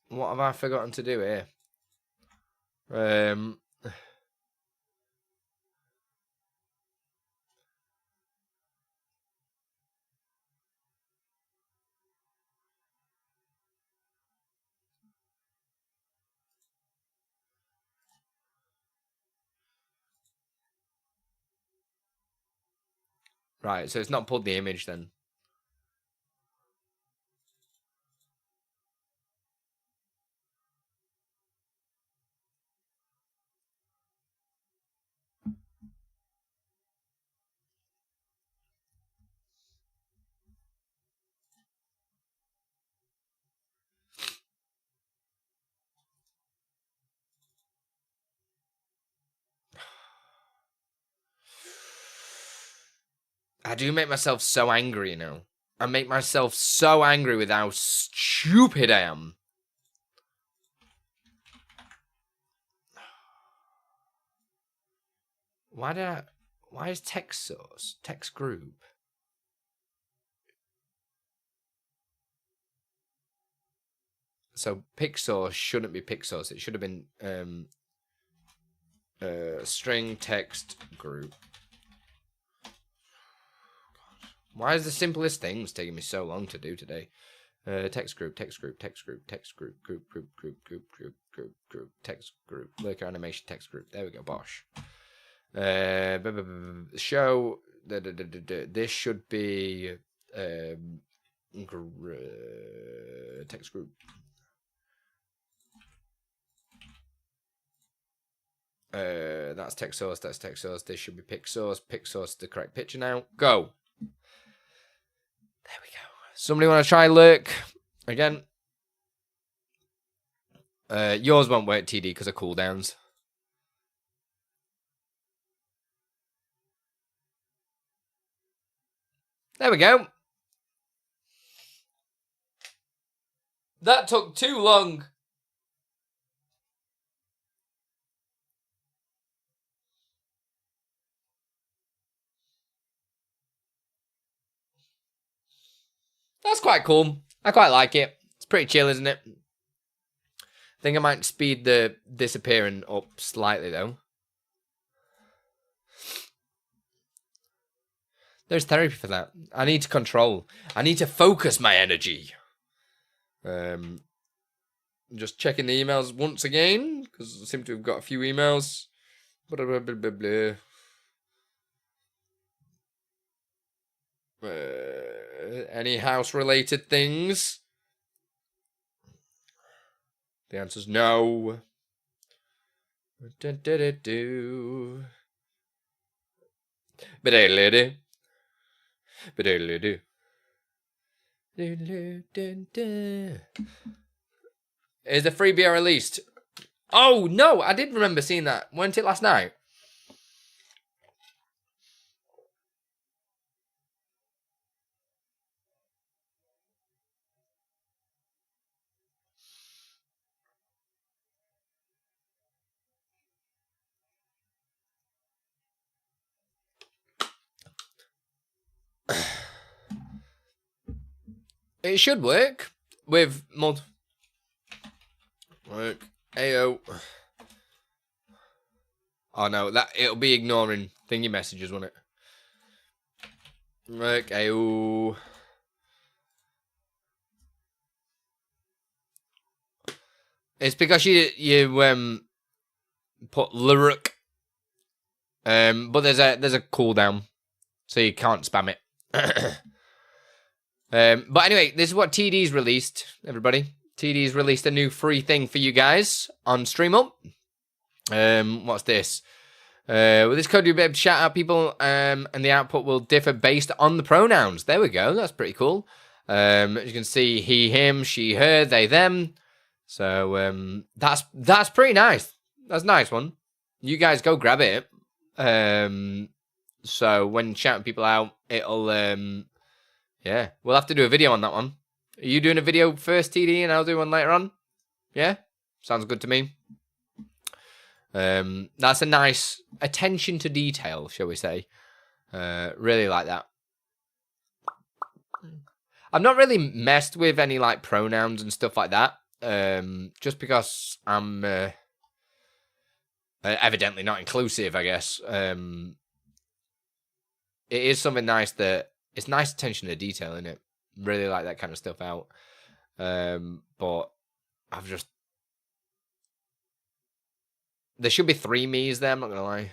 What have I forgotten to do here? Right, so it's not pulled the image then. I do make myself so angry, you know. I make myself so angry with how stupid I am. Why is text source? Text group? So pic source shouldn't be pic source. It should have been string text group. Why is the simplest things taking me so long to do today? Text group, text group, text group, text group, group, text group, lurker animation, text group. There we go, bosh. Show, this should be text group. That's text source, that's text source. This should be pic source. Pic source is the correct picture now. Go. There we go. Somebody want to try lurk again? Yours won't work, TD, because of cooldowns. There we go. That took too long. That's quite cool. I quite like it. It's pretty chill, isn't it? I think I might speed the disappearing up slightly, though. There's therapy for that. I need to control. I need to focus my energy. Just checking the emails once again, because I seem to have got a few emails. Blah, blah, blah, blah, blah. Any house-related things? The answer's no. Is the freebie released? Oh, no, I did remember seeing that. Weren't it last night? It should work with work AO. Oh no, that it'll be ignoring thingy messages, won't it? Work AO. It's because you put lyric, but there's a cooldown, so you can't spam it. But anyway, this is what TD's released, everybody. TD's released a new free thing for you guys on Streamer. What's this? With this code, you'll be able to shout out people, and the output will differ based on the pronouns. There we go. That's pretty cool. As you can see, he, him, she, her, they, them. So that's pretty nice. That's a nice one. You guys go grab it. So when shouting people out, it'll yeah, we'll have to do a video on that one. Are you doing a video first, TD, and I'll do one later on? Yeah? Sounds good to me. That's a nice attention to detail, shall we say. Really like that. I've not really messed with any like pronouns and stuff like that. just because I'm evidently not inclusive, I guess. It is something nice that it's nice attention to detail in it. Really like that kind of stuff out. But I've just there should be 3 me's there. I'm not gonna lie.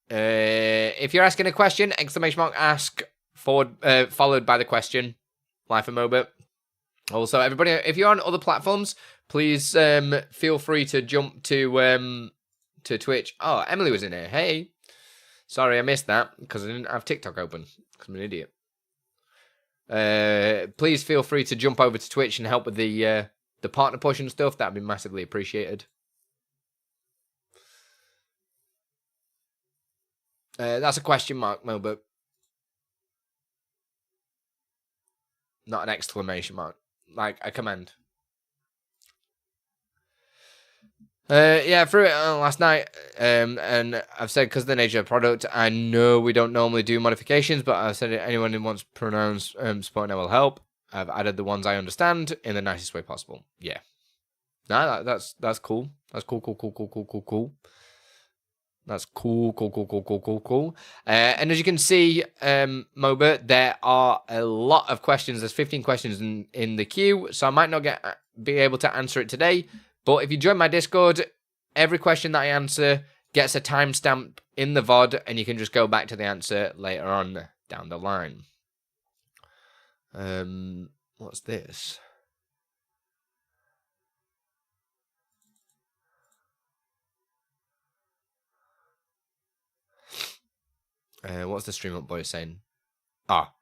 If you're asking a question, exclamation mark ask forward followed by the question. Life and Mobit. Also, everybody, if you're on other platforms, please feel free to jump to Twitch. Oh, Emily was in here. Hey, sorry I missed that because I didn't have TikTok open because I'm an idiot. Please feel free to jump over to Twitch and help with the partner push and stuff. That'd be massively appreciated. That's a question mark, Mobit. Not an exclamation mark. Like a command. Yeah, through it last night, and I've said because of the nature of the product, I know we don't normally do modifications, but I've said anyone who wants pronouns supporting I will help. I've added the ones I understand in the nicest way possible. Yeah. No, that's cool. That's cool. That's cool. And as you can see, Moba, there are a lot of questions. There's 15 questions in the queue, so I might not be able to answer it today. But if you join my Discord, every question that I answer gets a timestamp in the VOD, and you can just go back to the answer later on down the line. What's this? What's the stream up boy saying? Ah.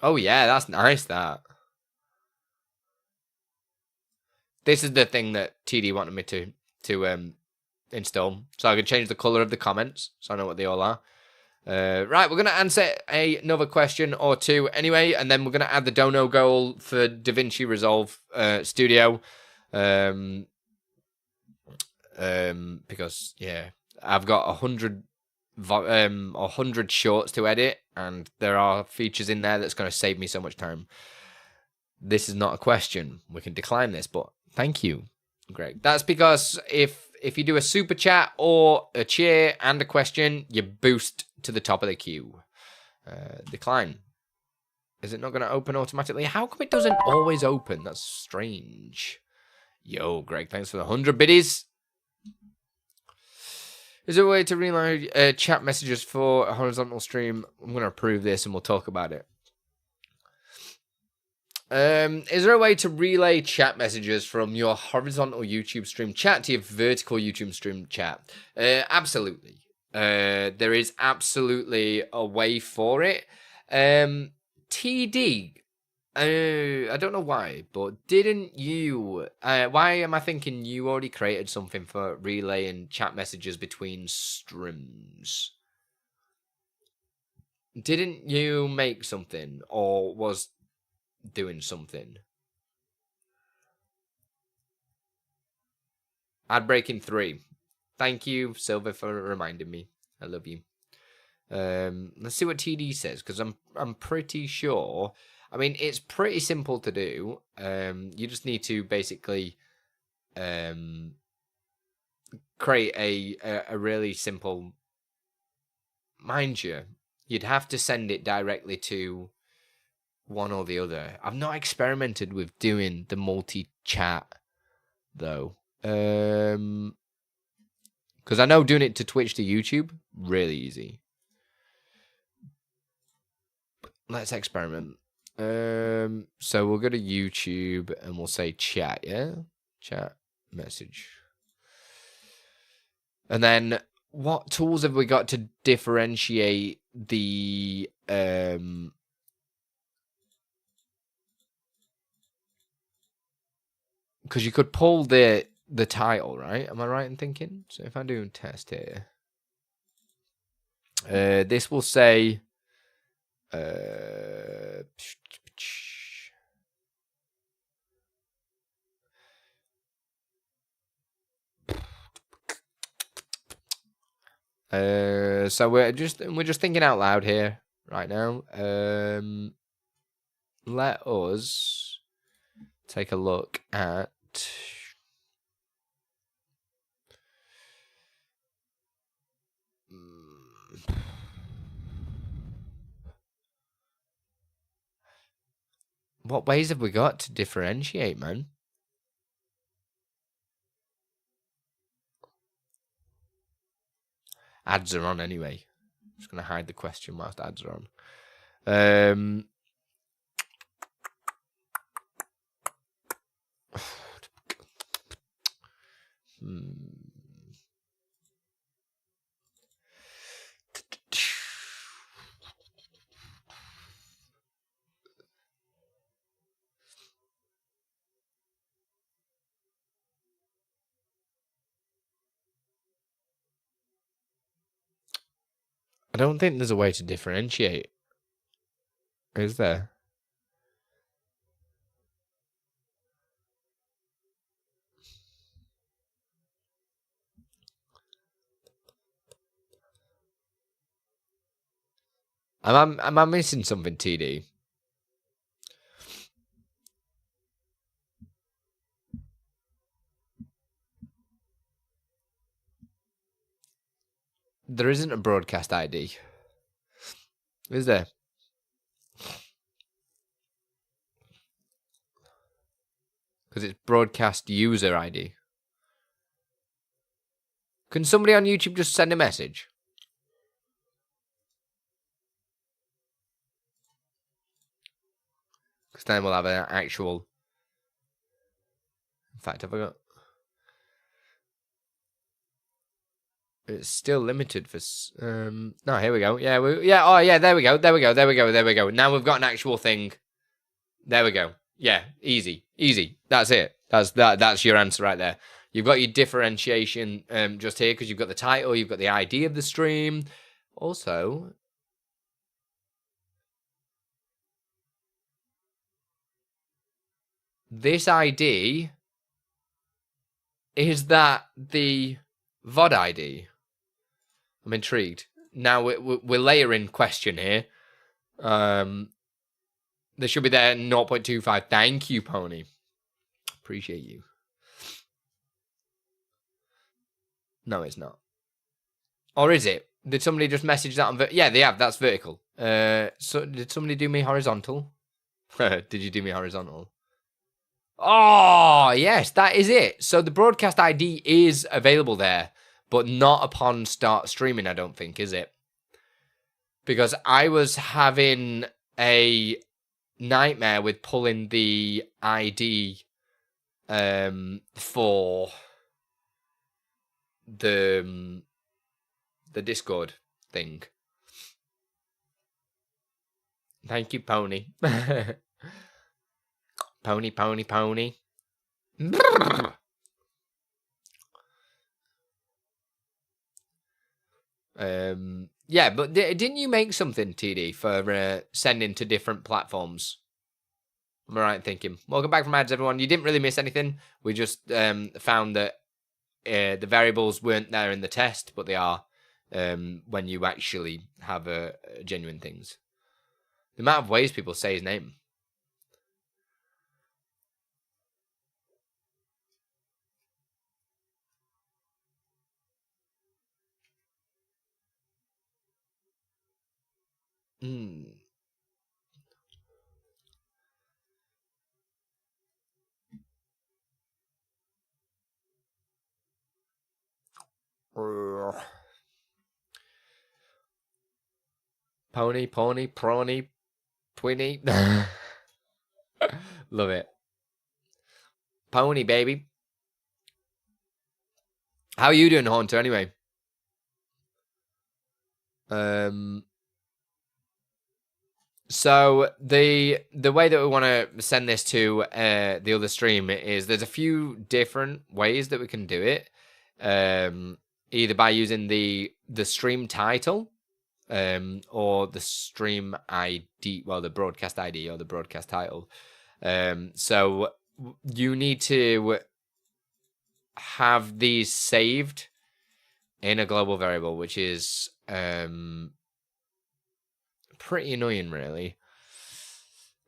Oh yeah, that's nice, that. This is the thing that TD wanted me to install. So I can change the colour of the comments, so I know what they all are. Right, we're going to answer another question or two anyway, and then we're going to add the dono goal for DaVinci Resolve Studio. Because, yeah, I've got 100 shorts to edit, and there are features in there that's going to save me so much time. This is not a question. We can decline this, but thank you, Greg. That's because if you do a super chat or a cheer and a question, you boost to the top of the queue. Decline. Is it not going to open automatically? How come it doesn't always open? That's strange. Yo, Greg, thanks for the 100 biddies. Is there a way to reload chat messages for a horizontal stream? I'm going to approve this and we'll talk about it. Is there a way to relay chat messages from your horizontal YouTube stream chat to your vertical YouTube stream chat? Absolutely. There is absolutely a way for it. TD, I don't know why, but didn't you... why am I thinking you already created something for relaying chat messages between streams? Didn't you make something, or was doing something? Ad breaking 3. Thank you, Silver, for reminding me. I love you. Let's see what TD says, because I'm pretty sure... I mean, it's pretty simple to do. You just need to basically create a really simple... Mind you, you'd have to send it directly to one or the other. I've not experimented with doing the multi-chat, though. Because I know doing it to Twitch to YouTube, really easy. Let's experiment. So we'll go to YouTube and we'll say chat, yeah? Chat message. And then what tools have we got to differentiate the because you could pull the title, right? Am I right in thinking? So if I do a test here, this will say so we're just thinking out loud here right now. let us take a look at what ways have we got to differentiate, man? Ads are on anyway. I'm just going to hide the question whilst ads are on. I don't think there's a way to differentiate. Is there? Am I missing something, TD? There isn't a broadcast ID. Is there? Because it's broadcast user ID. Can somebody on YouTube just send a message? Because then we'll have an actual... In fact, have I got... It's still limited for... No, here we go. Yeah, oh, yeah, there we go. Now we've got an actual thing. There we go. Yeah, easy. That's it. That's your answer right there. You've got your differentiation just here because you've got the title, you've got the ID of the stream. Also... This ID... Is that the VOD ID? I'm intrigued. Now we're layering question here. There should be there 0.25. Thank you, Pony. Appreciate you. No, it's not. Or is it? Did somebody just message that on... Yeah, they have. That's vertical. So did somebody do me horizontal? Did you do me horizontal? Oh, yes, that is it. So the broadcast ID is available there, but not upon start streaming, I don't think, is it? Because I was having a nightmare with pulling the ID for the Discord thing. Thank you, Pony. Pony. Yeah, but didn't you make something, TD, for sending to different platforms? Am I right in thinking? Welcome back from ads, everyone. You didn't really miss anything. We just found that the variables weren't there in the test, but they are when you actually have genuine things. The amount of ways people say his name. Pony, prawny, twinny. Love it. Pony, baby. How are you doing, Haunter, anyway? So the way that we want to send this to the other stream is there's a few different ways that we can do it. Either by using the stream title, or the stream ID, well, the broadcast ID or the broadcast title. So you need to have these saved in a global variable, which is pretty annoying, really.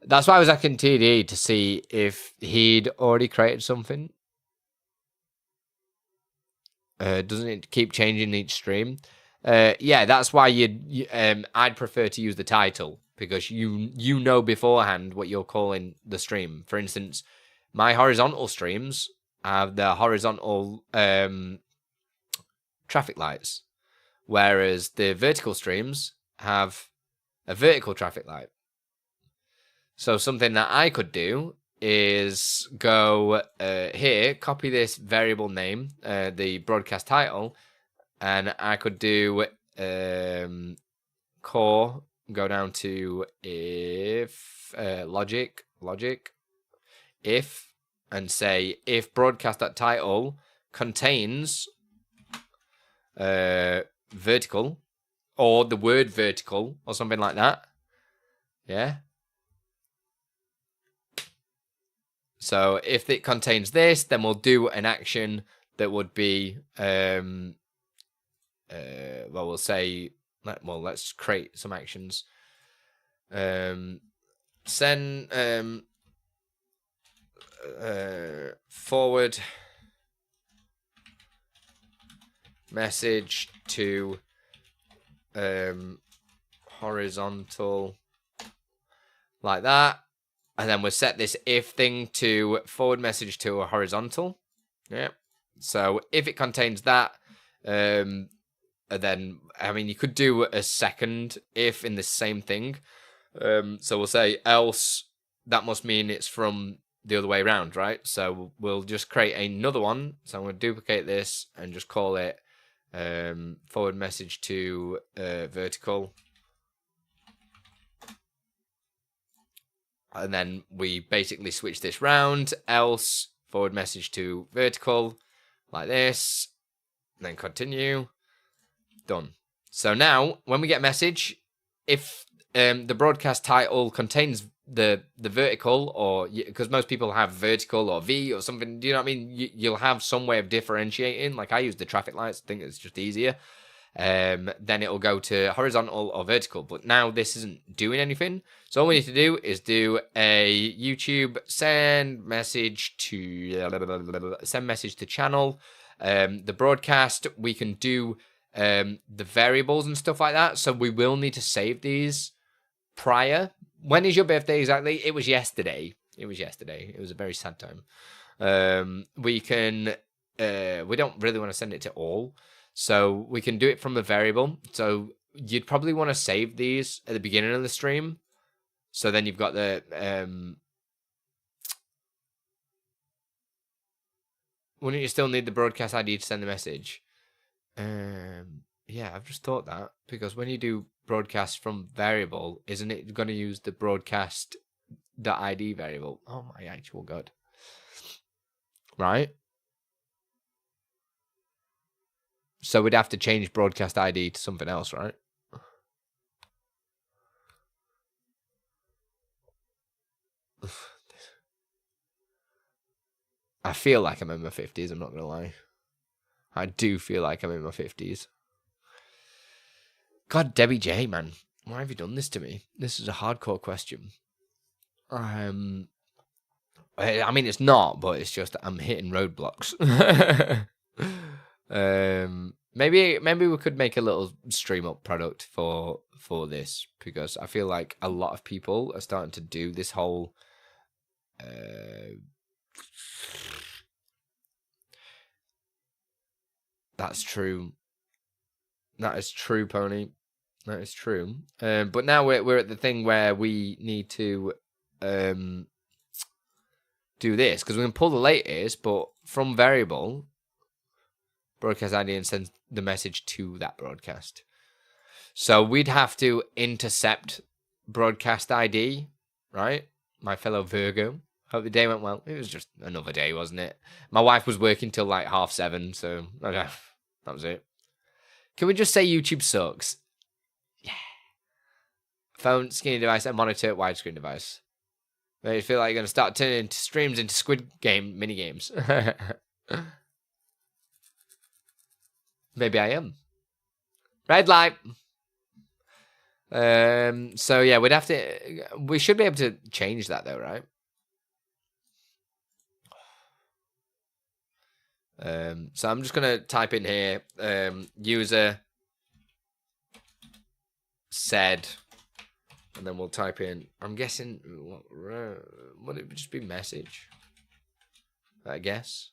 That's why I was asking TD to see if he'd already created something. Doesn't it keep changing each stream? Yeah, that's why I'd prefer to use the title, because you know beforehand what you're calling the stream. For instance, my horizontal streams have the horizontal traffic lights, whereas the vertical streams have a vertical traffic light. So something that I could do is go here, copy this variable name, the broadcast title, and I could do core, go down to if logic, if, and say if broadcast.title contains vertical, or the word vertical, or something like that. Yeah. So if it contains this, then we'll do an action that would be, well, we'll say, well, let's create some actions. Send forward message to horizontal, like that. And then we'll set this if thing to forward message to a horizontal. Yeah. So if it contains that, then, I mean, you could do a second if in the same thing. So we'll say else, that must mean it's from the other way around, right? So we'll just create another one. So I'm going to duplicate this and just call it forward message to vertical. And then we basically switch this round, else forward message to vertical, like this, and then continue. Done. So now, when we get a message, if the broadcast title contains the vertical, or because most people have vertical or V or something, do you know what I mean? You'll have some way of differentiating. Like I use the traffic lights, I think it's just easier. Then it'll go to horizontal or vertical, but now this isn't doing anything. So all we need to do is do a YouTube send message to channel. The broadcast, we can do the variables and stuff like that. So we will need to save these prior. When is your birthday exactly? It was yesterday. It was a very sad time. We can, we don't really want to send it to all. So we can do it from a variable. So you'd probably want to save these at the beginning of the stream. So then you've got the, wouldn't you still need the broadcast ID to send the message? Yeah, I've just thought that, because when you do broadcast from variable, isn't it going to use the broadcast.id variable? Oh my actual god. Right? So we'd have to change broadcast ID to something else, right? I feel like I'm in my 50s, I'm not going to lie. I do feel like I'm in my 50s. God, Debbie J, man. Why have you done this to me? This is a hardcore question. I mean, it's not, but it's just I'm hitting roadblocks. Maybe we could make a little stream up product for this, because I feel like a lot of people are starting to do this whole that's true. That is true, Pony. That is true. But now we're at the thing where we need to do this, because we can pull the latest, but from variable broadcast ID and send the message to that broadcast. So we'd have to intercept broadcast ID, right? My fellow Virgo. Hope the day went well. It was just another day, wasn't it? My wife was working till like 7:30, so okay, that was it. Can we just say YouTube sucks? Yeah. Phone, skinny device, and monitor, widescreen device. I feel like you're going to start turning streams into Squid Game minigames. Maybe I am. Red light. So yeah, we'd have to. We should be able to change that though, right? So I'm just gonna type in here, user said, and then we'll type in. I'm guessing what would it just be message? I guess.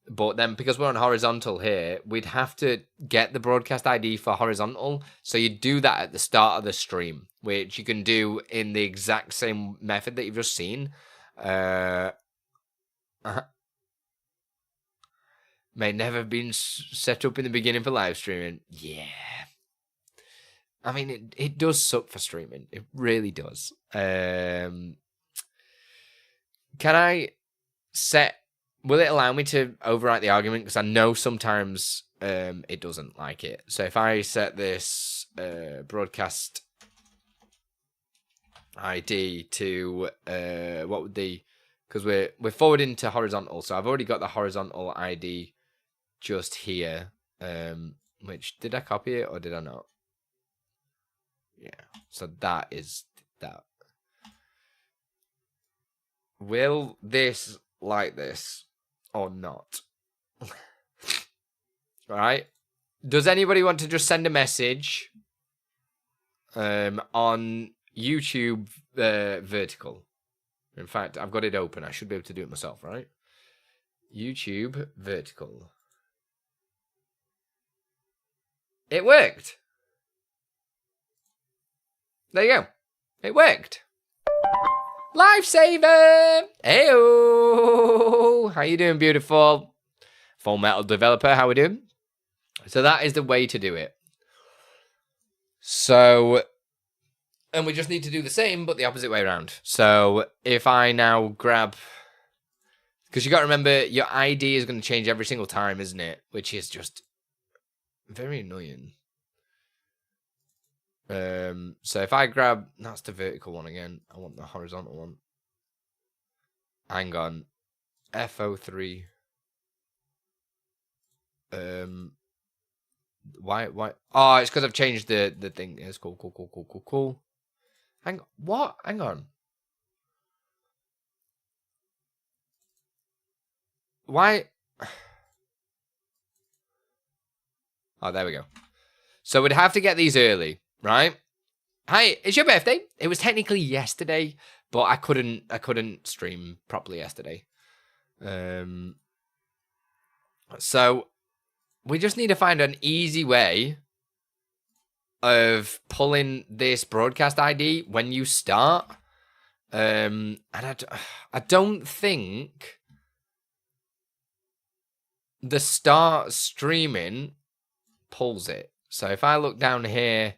But then, because we're on horizontal here, we'd have to get the broadcast ID for horizontal. So you do that at the start of the stream, which you can do in the exact same method that you've just seen. May never have been set up in the beginning for live streaming. Yeah. I mean, it does suck for streaming. It really does. Can I set... Will it allow me to overwrite the argument? Because I know sometimes it doesn't like it. So if I set this broadcast ID to what would the... Because we're forwarding to horizontal, so I've already got the horizontal ID just here. Which, did I copy it or did I not? Yeah, so that is that. Will this like this or not? Alright. Does anybody want to just send a message on YouTube vertical? In fact, I've got it open. I should be able to do it myself, right? YouTube vertical. It worked. There you go. It worked. Lifesaver! Heyo! How you doing, beautiful? Full Metal developer, how we doing? So that is the way to do it. So, and we just need to do the same, but the opposite way around. So if I now grab, because you got to remember, your ID is going to change every single time, isn't it? Which is just very annoying. So if I grab, that's the vertical one again. I want the horizontal one. Hang on. FO3. Why? Oh, it's because I've changed the thing. It's cool. Hang on. What? Hang on. Why? Oh, there we go. So we'd have to get these early. Right? Hi, it's your birthday. It was technically yesterday, but I couldn't stream properly yesterday. So we just need to find an easy way of pulling this broadcast ID when you start. And I don't think the start streaming pulls it. So if I look down here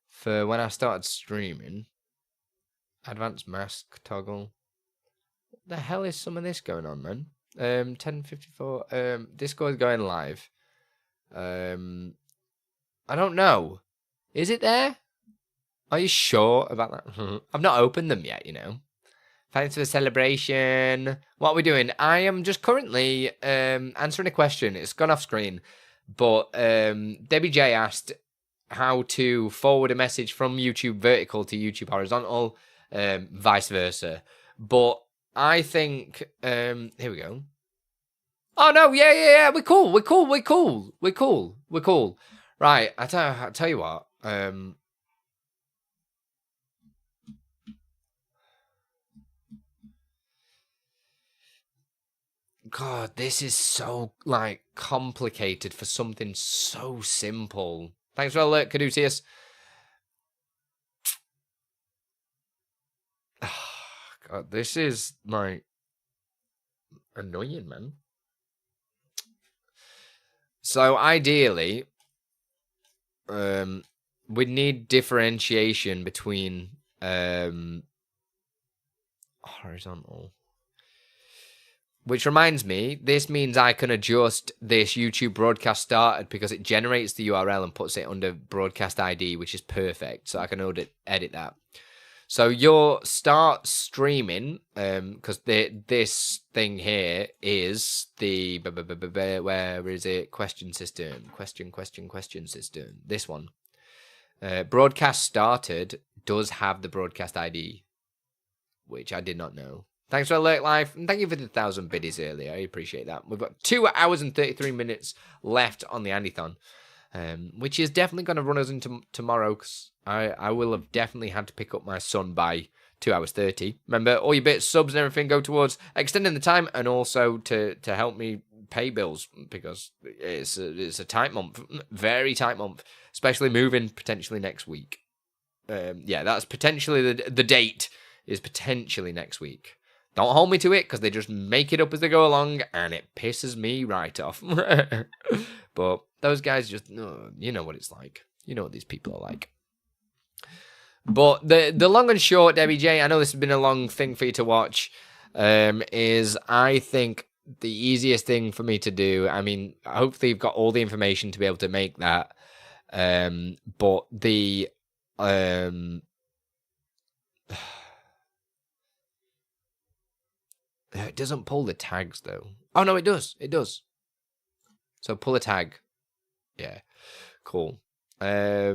for when I started streaming, advanced mask toggle. What the hell is some of this going on, man? 10:54. Discord going live. I don't know. Is it there? Are you sure about that? I've not opened them yet, you know. Thanks for the celebration. What are we doing? I am just currently answering a question. It's gone off screen. But Debbie J asked how to forward a message from YouTube vertical to YouTube horizontal, vice versa. But I think here we go. Oh no, yeah, we're cool. Right, I tell you what. God, this is so like complicated for something so simple. Thanks for the alert, Caduceus. God, this is like annoying, man. So ideally, we need differentiation between horizontal. Which reminds me, this means I can adjust this YouTube broadcast started because it generates the URL and puts it under broadcast ID, which is perfect. So I can edit that. So your start streaming, because this thing here is the, where is it? Question system. Question system. This one. Broadcast started does have the broadcast ID, which I did not know. Thanks for Alert Life, and thank you for the 1,000 biddies earlier. I appreciate that. We've got 2 hours and 33 minutes left on the Andython, which is definitely going to run us into tomorrow, because I will have definitely had to pick up my son by 2 hours 30. Remember, all your bits, subs, and everything go towards extending the time, and also to help me pay bills, because it's a tight month, very tight month, especially moving potentially next week. Yeah, that's potentially the date is potentially next week. Don't hold me to it, because they just make it up as they go along, and it pisses me right off. But those guys just, you know what it's like. You know what these people are like. But the long and short, Debbie J, I know this has been a long thing for you to watch, is I think the easiest thing for me to do, I mean, hopefully you've got all the information to be able to make that, but the... It doesn't pull the tags, though. Oh, no, it does. It does. So pull a tag. Yeah. Cool. Yeah.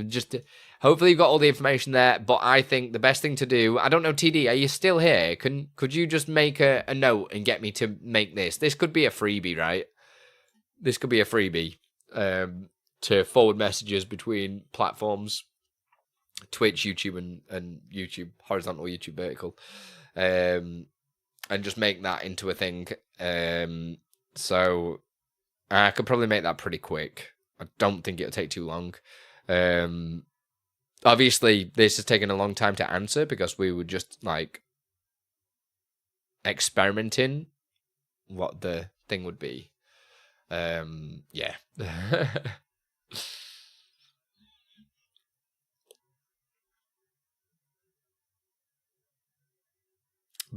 Just hopefully you've got all the information there, but I think the best thing to do, I don't know, TD, are you still here? Could you just make a note and get me to make this? This could be a freebie, right? This could be a freebie to forward messages between platforms. Twitch, YouTube, and YouTube, horizontal, YouTube, vertical, and just make that into a thing. So I could probably make that pretty quick. I don't think it'll take too long. Obviously, this has taken a long time to answer because we were just like experimenting what the thing would be. Yeah.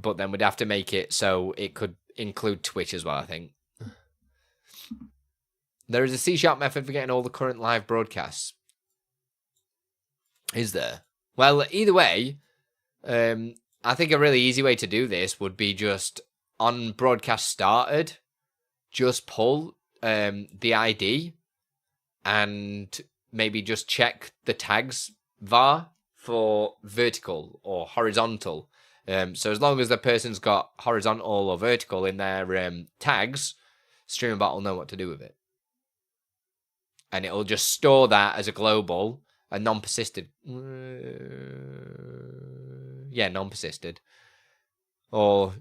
But then we'd have to make it so it could include Twitch as well, I think. There is a C# method for getting all the current live broadcasts. Is there? Well, either way, I think a really easy way to do this would be just on broadcast started, just pull the ID and maybe just check the tags var for vertical or horizontal. So as long as the person's got horizontal or vertical in their tags, Streamer.bot will know what to do with it. And it'll just store that as a global, a non-persisted. Yeah, non-persisted. Or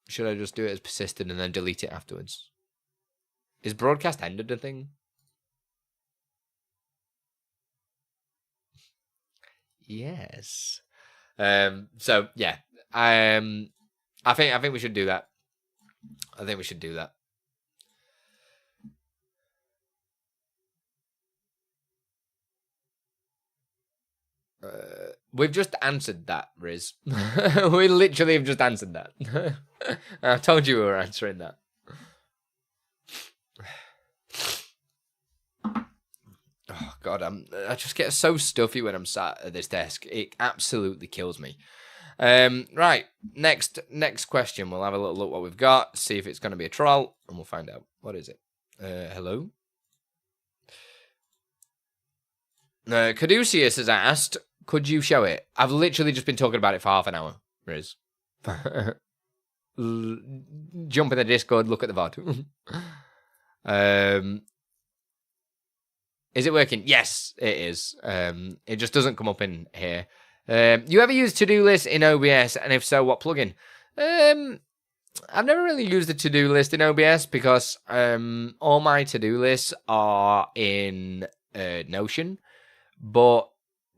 should I just do it as persisted and then delete it afterwards? Is broadcast ended a thing? Yes. So yeah. I think we should do that. I think we should do that. We've just answered that, Riz. We literally have just answered that. I told you we were answering that. Oh God, I just get so stuffy when I'm sat at this desk. It absolutely kills me. Right, next question. We'll have a little look what we've got, see if it's going to be a troll, and we'll find out. What is it? Hello? Caduceus has asked, could you show it? I've literally just been talking about it for half an hour, Riz. Jump in the Discord, look at the VOD. Is it working? Yes, it is. It just doesn't come up in here. You ever use to-do list in OBS? And if so, what plugin? I've never really used the to-do list in OBS because all my to-do lists are in Notion. But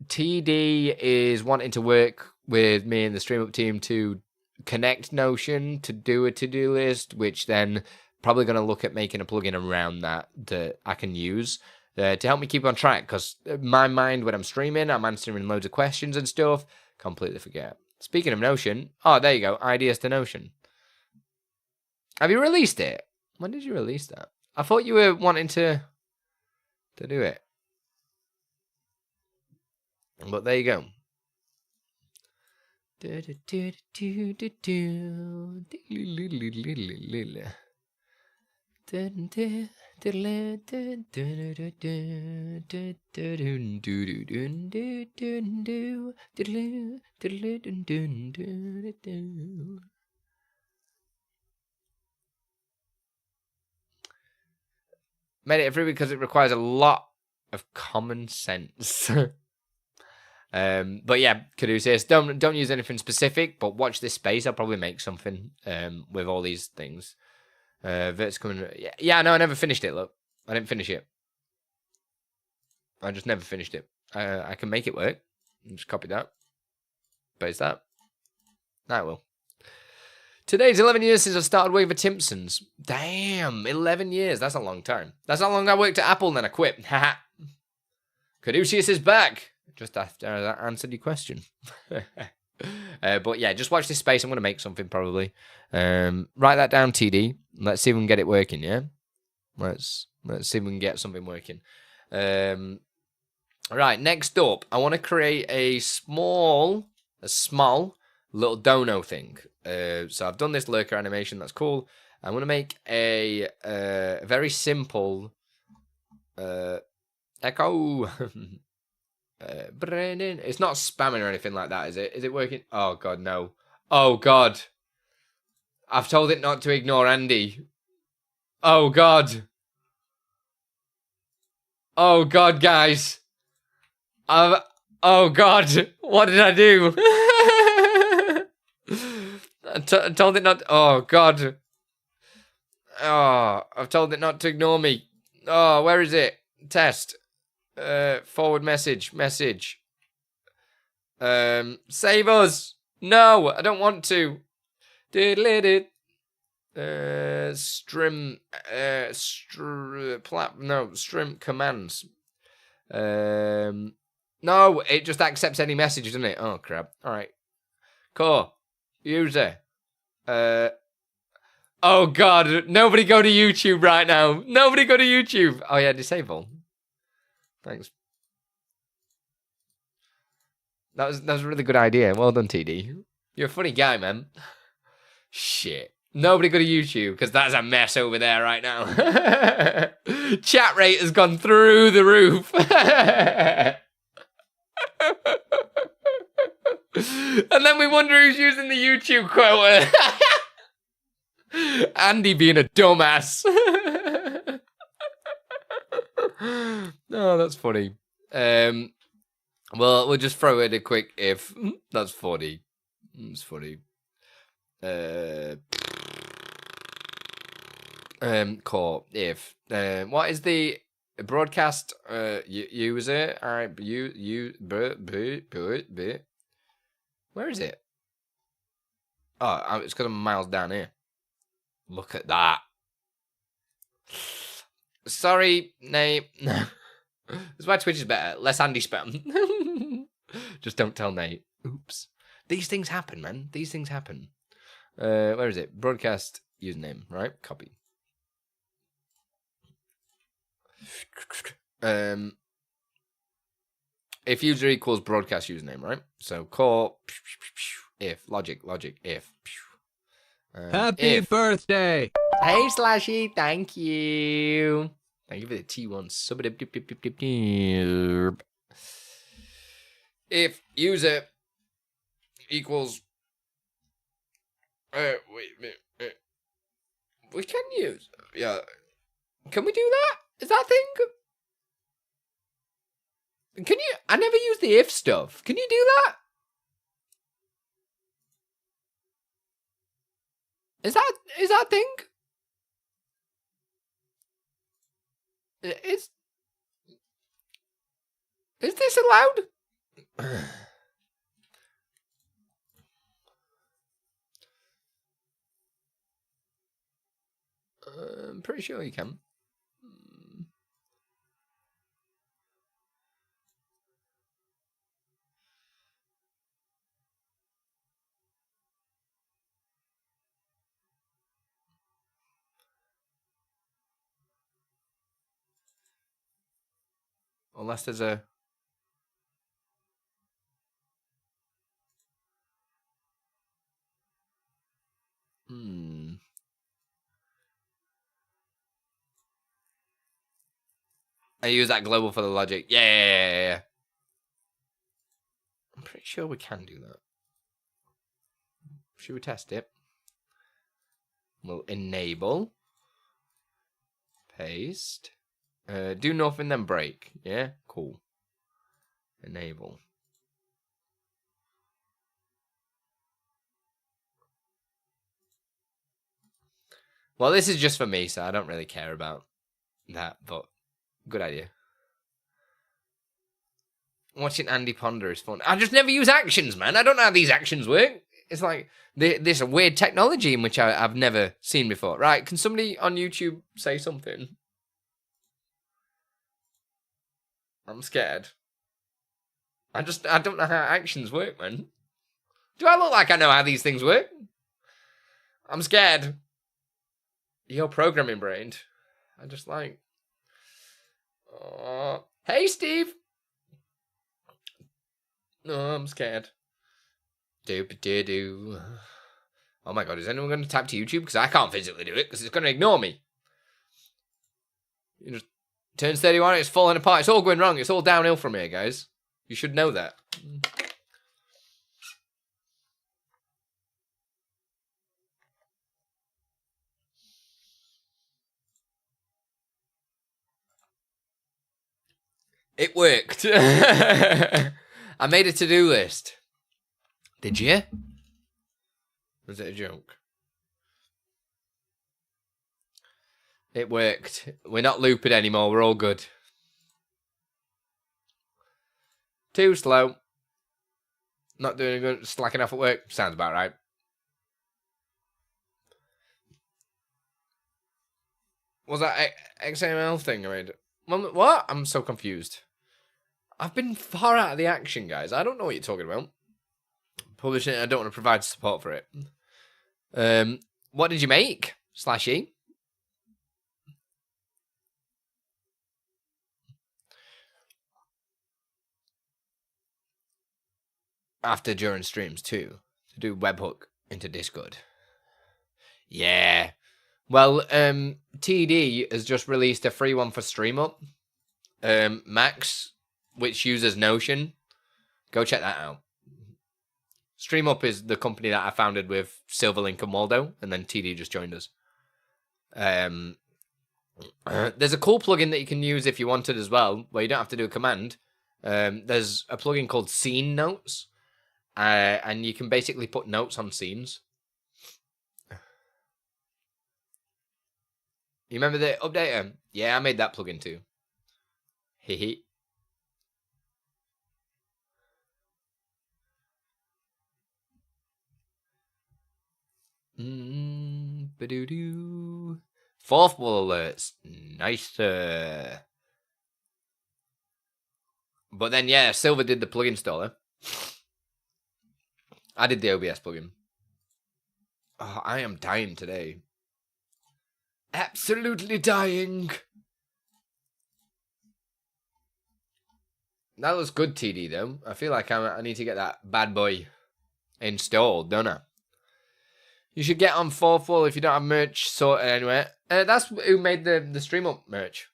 TD is wanting to work with me and the StreamUp team to connect Notion to do a to-do list, which then probably going to look at making a plugin around that I can use to help me keep on track. Because my mind, when I'm streaming, I'm answering loads of questions and stuff. Completely forget. Speaking of Notion, oh, there you go. Ideas to Notion. Have you released it? When did you release that? I thought you were wanting to do it. But there you go. Made it free because it requires a lot of common sense. But yeah, Caduceus, don't use anything specific, but watch this space. I'll probably make something with all these things. Vert's coming. Yeah, no, I never finished it. Look, I didn't finish it. I just never finished it. I can make it work. Just copy that. Paste that. That will. Today's 11 years since I started working for Timpson's. Damn, 11 years. That's a long time. That's how long I worked at Apple and then I quit. Haha. Caduceus is back. Just after that answered your question. But yeah, just watch this space. I'm going to make something probably. Write that down, TD. Let's see if we can get it working, yeah? Let's see if we can get something working. Right, next up, I want to create a small little dono thing. So I've done this lurker animation. That's cool. I'm going to make a very simple echo. Brennan. It's not spamming or anything like that, is it? Is it working? Oh, God, no. Oh, God. I've told it not to ignore Andy. Oh, God. Oh, God, guys. Oh, God. What did I do? I told it not... Oh, God. Oh, I've told it not to ignore me. Oh, where is it? Test. Forward message. Save us. No, I don't want to. Strim commands. No, it just accepts any message, doesn't it? Oh crap. Alright. Cool. User. Oh god, nobody go to YouTube right now. Nobody go to YouTube. Oh yeah, disable. Thanks. That was a really good idea. Well done, TD. You're a funny guy, man. Shit. Nobody go to YouTube, because that's a mess over there right now. Chat rate has gone through the roof. And then we wonder who's using the YouTube quote. Andy being a dumbass. Oh, that's funny. Well, we'll just throw in a quick if. That's funny. It's funny. Core if. What is the broadcast user? Alright, where is it? Oh, it's because I'm miles down here. Look at that. Sorry, Nate. That's why Twitch is better. Less Andy spam. Just don't tell Nate. Oops. These things happen, man. These things happen. Where is it? Broadcast username, right? Copy. If user equals broadcast username, right? So core if logic if. Happy birthday! Hey Slashy, thank you. Thank you for the T1 sub. If user equals we can use can we do that? Is that a thing? Can you? I never use the if stuff. Can you do that? Is that a thing? Is this allowed? I'm pretty sure you can. Unless there's a... I use that global for the logic. Yeah. I'm pretty sure we can do that. Should we test it? We'll enable. Paste. Do nothing, then break. Yeah? Cool. Enable. Well, this is just for me, so I don't really care about that, but good idea. Watching Andy ponder is fun. I just never use actions, man. I don't know how these actions work. It's like this weird technology in which I've never seen before. Right, can somebody on YouTube say something? I'm scared. I don't know how actions work, man. Do I look like I know how these things work? I'm scared. You're programming brained. I just like... Oh. Hey, Steve! No, I'm scared. Doop-de-doo. Oh my god, is anyone going to type to YouTube? Because I can't physically do it, because it's going to ignore me. You just... Turns 31, it's falling apart. It's all going wrong. It's all downhill from here, guys. You should know that. It worked. I made a to-do list. Did you? Was it a joke? It worked. We're not looping anymore. We're all good. Too slow. Not doing good. Slacking off at work. Sounds about right. Was that XML thing I made? What? I'm so confused. I've been far out of the action, guys. I don't know what you're talking about. Publishing it, I don't want to provide support for it. What did you make? /E? After, during streams too, to do webhook into Discord. Yeah. Well, TD has just released a free one for Stream.bot, Max, which uses Notion. Go check that out. Stream.bot is the company that I founded with Silverlink and Waldo, and then TD just joined us. There's a cool plugin that you can use if you wanted as well, where you don't have to do a command. There's a plugin called Scene Notes, and you can basically put notes on scenes. You remember the updater? Yeah, I made that plugin too. Hehe. Ba-doo-doo. Fourth wall alerts. Nice. But then, yeah, Silver did the plugin installer. I did the OBS plugin. Oh, I am dying today. Absolutely dying. That looks good, TD, though. I feel like I need to get that bad boy installed, don't I? You should get on Fourth Wall if you don't have merch sorted anyway. That's who made the Stream.bot merch.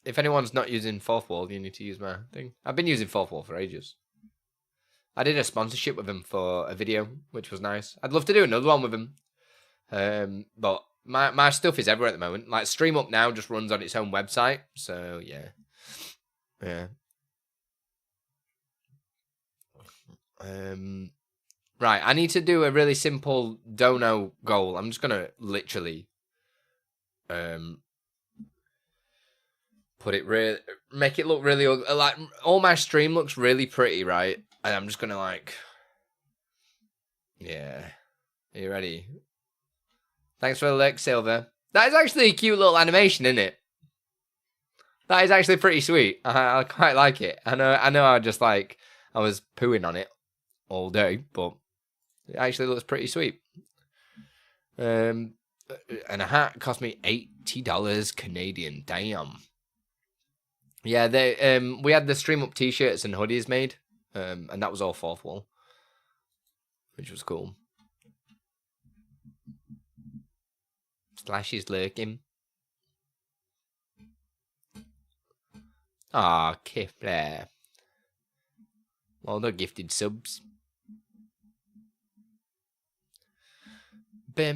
If anyone's not using Fourth Wall, you need to use my thing. I've been using Fourth Wall for ages. I did a sponsorship with him for a video, which was nice. I'd love to do another one with him. But my stuff is everywhere at the moment. Like, Stream.bot now just runs on its own website. So, yeah. Yeah. Right, I need to do a really simple dono goal. I'm just gonna literally put it make it look really like all my stream looks really pretty, right? And I'm just gonna like, yeah. Are you ready? Thanks for the like, Silver. That is actually a cute little animation, isn't it? That is actually pretty sweet. I quite like it. I know I was pooing on it all day, but it actually looks pretty sweet. And a hat cost me $80 Canadian. Damn. Yeah, we had the Stream.bot t-shirts and hoodies made, and that was all Fourth Wall, which was cool. Slash is lurking. Ah, Kifler. Well, they're gifted subs. Tony,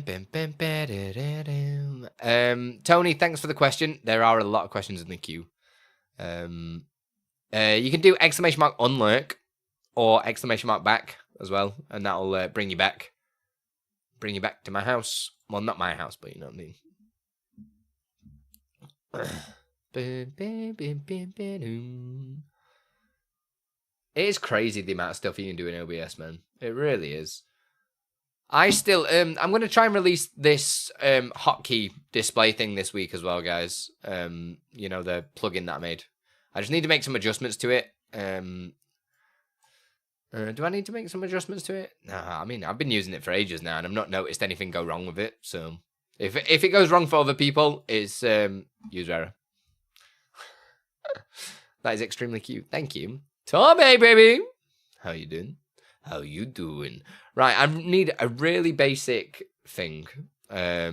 thanks for the question. There are a lot of questions in the queue. You can do exclamation mark unlurk or exclamation mark back as well, and that'll bring you back. Bring you back to my house. Well, not my house, but you know what I mean. It is crazy the amount of stuff you can do in OBS, man. It really is. I still I'm gonna try and release this hotkey display thing this week as well, guys. You know, the plugin that I made. I just need to make some adjustments to it. Do I need to make some adjustments to it? No, I mean I've been using it for ages now, and I've not noticed anything go wrong with it. So if it goes wrong for other people, it's user error. That is extremely cute. Thank you, Tommy, baby. How you doing? How you doing? Right, I need a really basic thing. I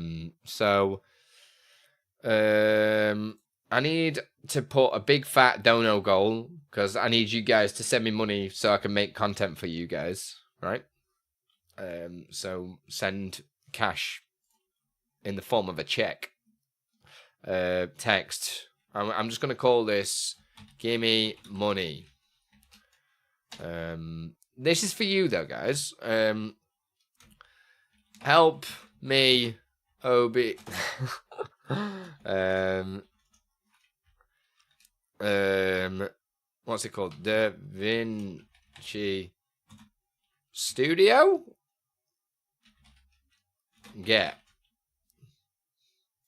need to put a big fat dono goal because I need you guys to send me money so I can make content for you guys, right? So send cash in the form of a check. Text. I'm just gonna call this "Gimme Money." This is for you though, guys. Help me, OB. What's it called? Da Vinci Studio? Get.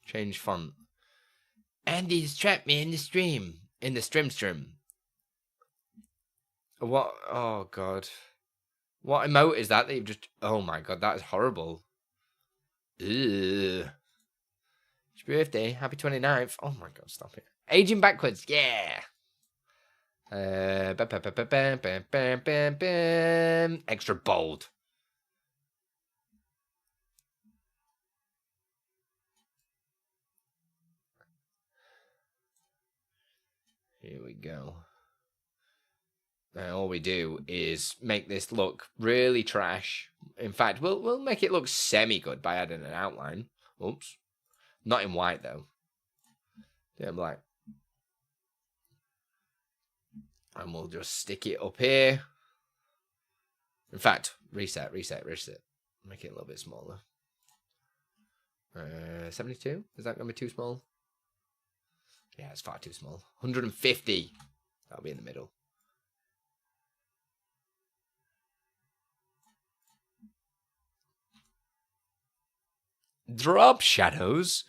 Change font. Andy's trapped me in the stream. In the stream. What? Oh, God. What emote is that you've just... Oh, my God. That is horrible. Ugh. It's your birthday. Happy 29th. Oh, my God. Stop it. Aging backwards. Yeah. Extra bold. Here we go. Now all we do is make this look really trash. In fact, we'll make it look semi-good by adding an outline. Oops. Not in white, though. Do it in black. And we'll just stick it up here. In fact, reset. Make it a little bit smaller. 72? Is that going to be too small? Yeah, it's far too small. 150. That'll be in the middle. Drop shadows.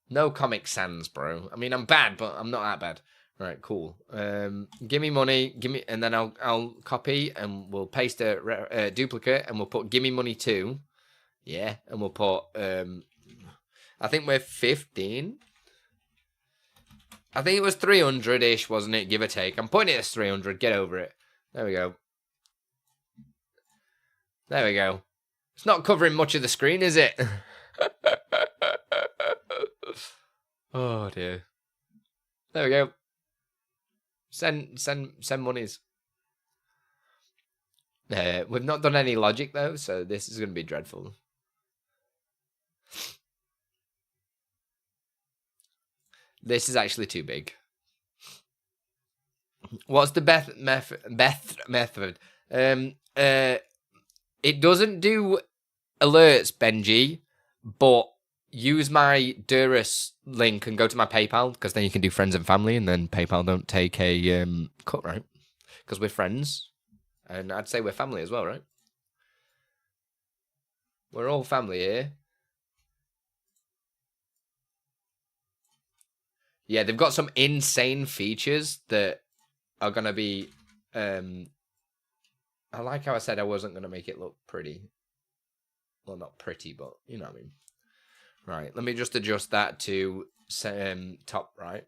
No Comic Sans, bro. I mean, I'm bad, but I'm not that bad. Right, cool. Give me money. And then I'll copy and we'll paste a duplicate and we'll put "Gimme Money 2." Yeah, and we'll put I think we're 15. I think it was 300-ish, wasn't it? Give or take. I'm putting it as 300. Get over it. There we go. There we go. It's not covering much of the screen, is it? Oh dear. There we go. Send monies. We've not done any logic though, so this is going to be dreadful. This is actually too big. What's the best method? It doesn't do alerts, Benji, but use my Durus link and go to my PayPal, because then you can do friends and family, and then PayPal don't take a cut, right? Because we're friends, and I'd say we're family as well, right? We're all family here. Yeah, they've got some insane features that are going to be... I like how I said I wasn't going to make it look pretty. Well, not pretty, but you know what I mean. Right, let me just adjust that to top right.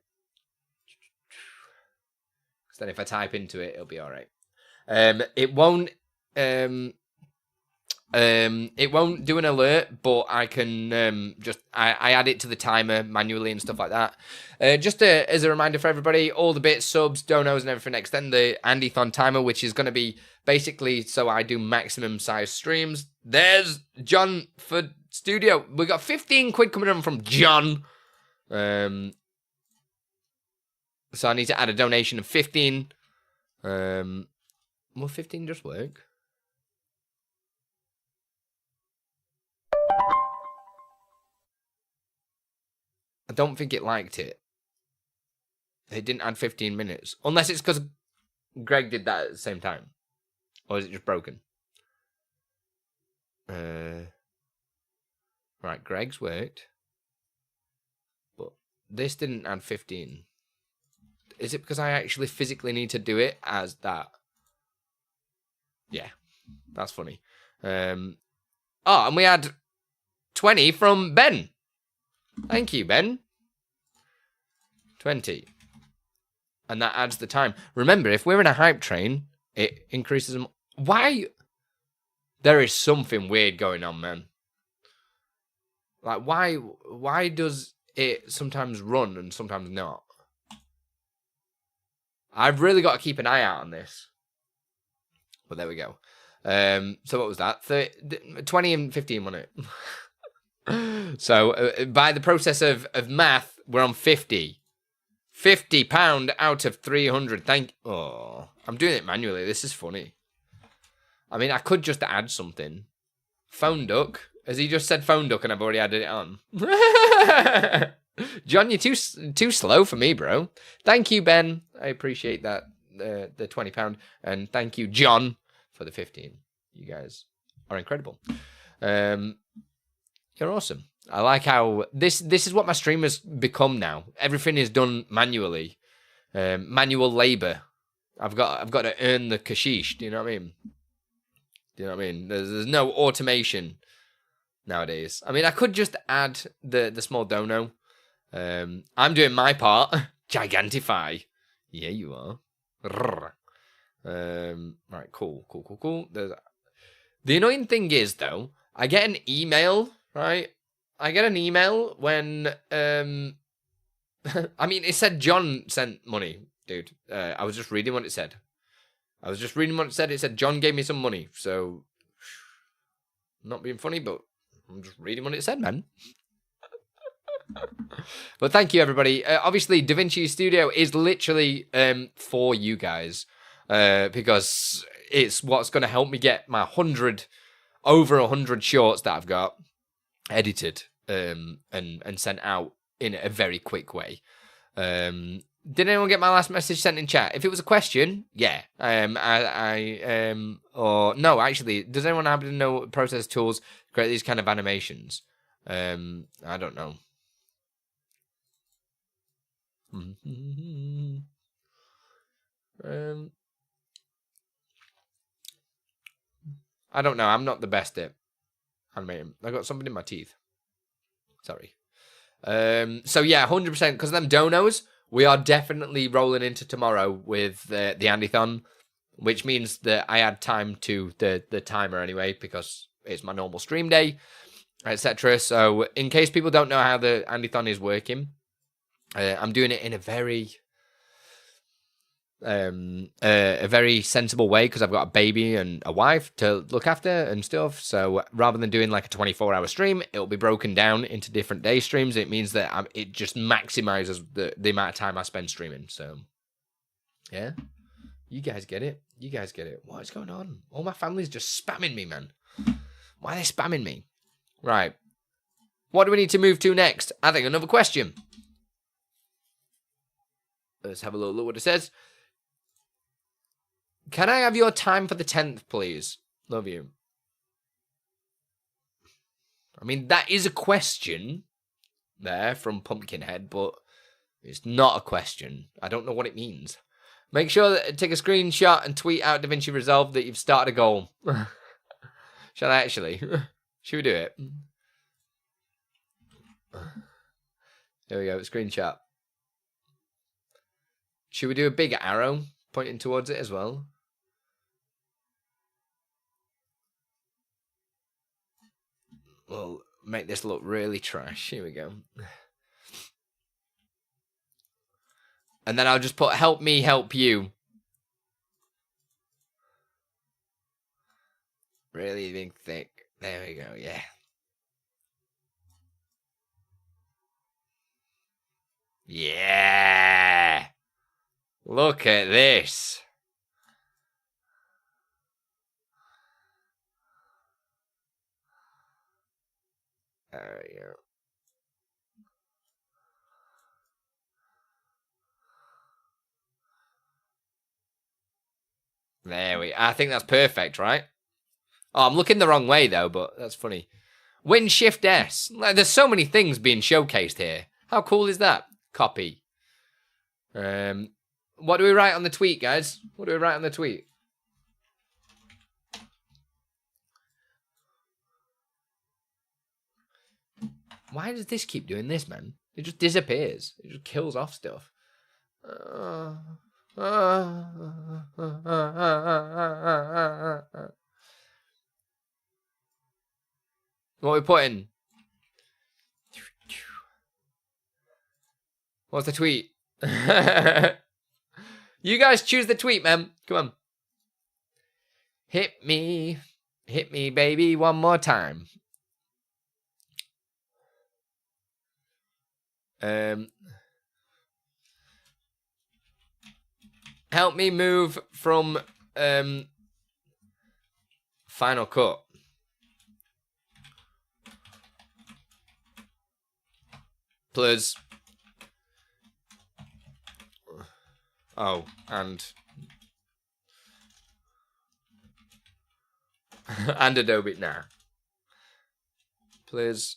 Because then if I type into it, it'll be all right. It won't it won't do an alert, but I can I add it to the timer manually and stuff like that. Just as a reminder for everybody, all the bits, subs, donos, and everything, extend the Andython timer, which is going to be basically so I do maximum size streams. There's John for studio. We got 15 quid coming in from John. So I need to add a donation of 15. Will 15 just work? I don't think it liked it. It didn't add 15 minutes. Unless it's because Greg did that at the same time. Or is it just broken? Right, Greg's worked. But this didn't add 15. Is it because I actually physically need to do it as that? Yeah, that's funny. Oh, and we had 20 from Ben. Thank you, Ben. 20. And that adds the time. Remember, if we're in a hype train, it increases them. Why? There is something weird going on, man. Like, why does it sometimes run and sometimes not? I've really got to keep an eye out on this. But there we go. So what was that? 20 and 15, wasn't it? So by the process of math, we're on 50. £50 out of 300. Oh, I'm doing it manually. This is funny. I mean, I could just add something. Phone duck. Has he just said phone duck and I've already added it on? John, you're too slow for me, bro. Thank you, Ben. I appreciate that. The £20. And thank you, John, for the 15. You guys are incredible. You're awesome. I like how this is what my stream has become now. Everything is done manually. Manual labor. I've got to earn the kashish. Do you know what I mean? There's no automation nowadays. I mean, I could just add the small dono. I'm doing my part. Gigantify. Yeah, you are. Right, cool. The annoying thing is, though, I get an email, right? I get an email when, I mean, it said John sent money, dude. I was just reading what it said. It said John gave me some money, so, not being funny, but I'm just reading what it said, man. But thank you, everybody. Obviously, DaVinci Studio is literally for you guys, because it's what's going to help me get my over 100 shorts that I've got edited and sent out in a very quick way. Did anyone get my last message sent in chat? If it was a question, yeah. Or no, actually, does anyone happen to know process tools to create these kind of animations? I don't know. I don't know. I'm not the best at animating. I got something in my teeth. Sorry. So yeah, 100%. Because of them donos, we are definitely rolling into tomorrow with the Andython, which means that I add time to the timer anyway, because it's my normal stream day, etc. So in case people don't know how the Andython is working, I'm doing it in a very sensible way, because I've got a baby and a wife to look after and stuff. So rather than doing like a 24-hour stream, it'll be broken down into different day streams. It means that it just maximizes the amount of time I spend streaming. So yeah, you guys get it. What is going on? All my family's just spamming me, man. Why are they spamming me? Right. What do we need to move to next? I think another question. Let's have a little look what it says. Can I have your time for the 10th, please? Love you. I mean, that is a question there from Pumpkinhead, but it's not a question. I don't know what it means. Make sure that take a screenshot and tweet out DaVinci Resolve that you've started a goal. Shall I actually? Should we do it? There we go, screenshot. Should we do a big arrow pointing towards it as well? we'll make this look really trash. Here we go. And then I'll just put help me help you. Really big thick. There we go, yeah. Yeah. Look at this. There we go. There we. I think that's perfect, right? Oh, I'm looking the wrong way though, but that's funny. Win Shift S. Like, there's so many things being showcased here. How cool is that? Copy. What do we write on the tweet, guys? What do we write on the tweet? Why does this keep doing this, man? It just disappears. It just kills off stuff. What are we putting? What's the tweet? You guys choose the tweet, man. Come on. Hit me, baby, one more time. Help me move from Final Cut. Please. Oh, and and Adobe now. Please.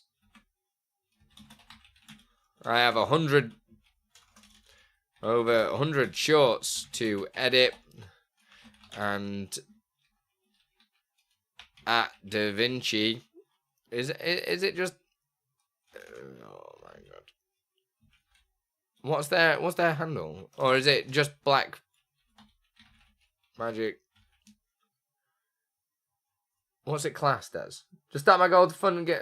I have over 100 shorts to edit, and at DaVinci, is it just? Oh my god! What's their handle, or is it just Black Magic? What's it classed as? Just start my goal to fun and get.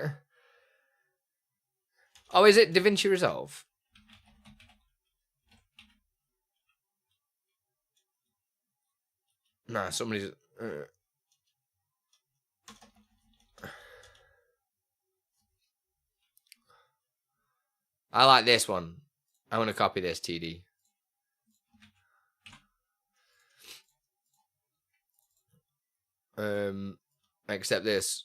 Oh, is it DaVinci Resolve? Nah, somebody's. I like this one. I want to copy this, TD. Except this.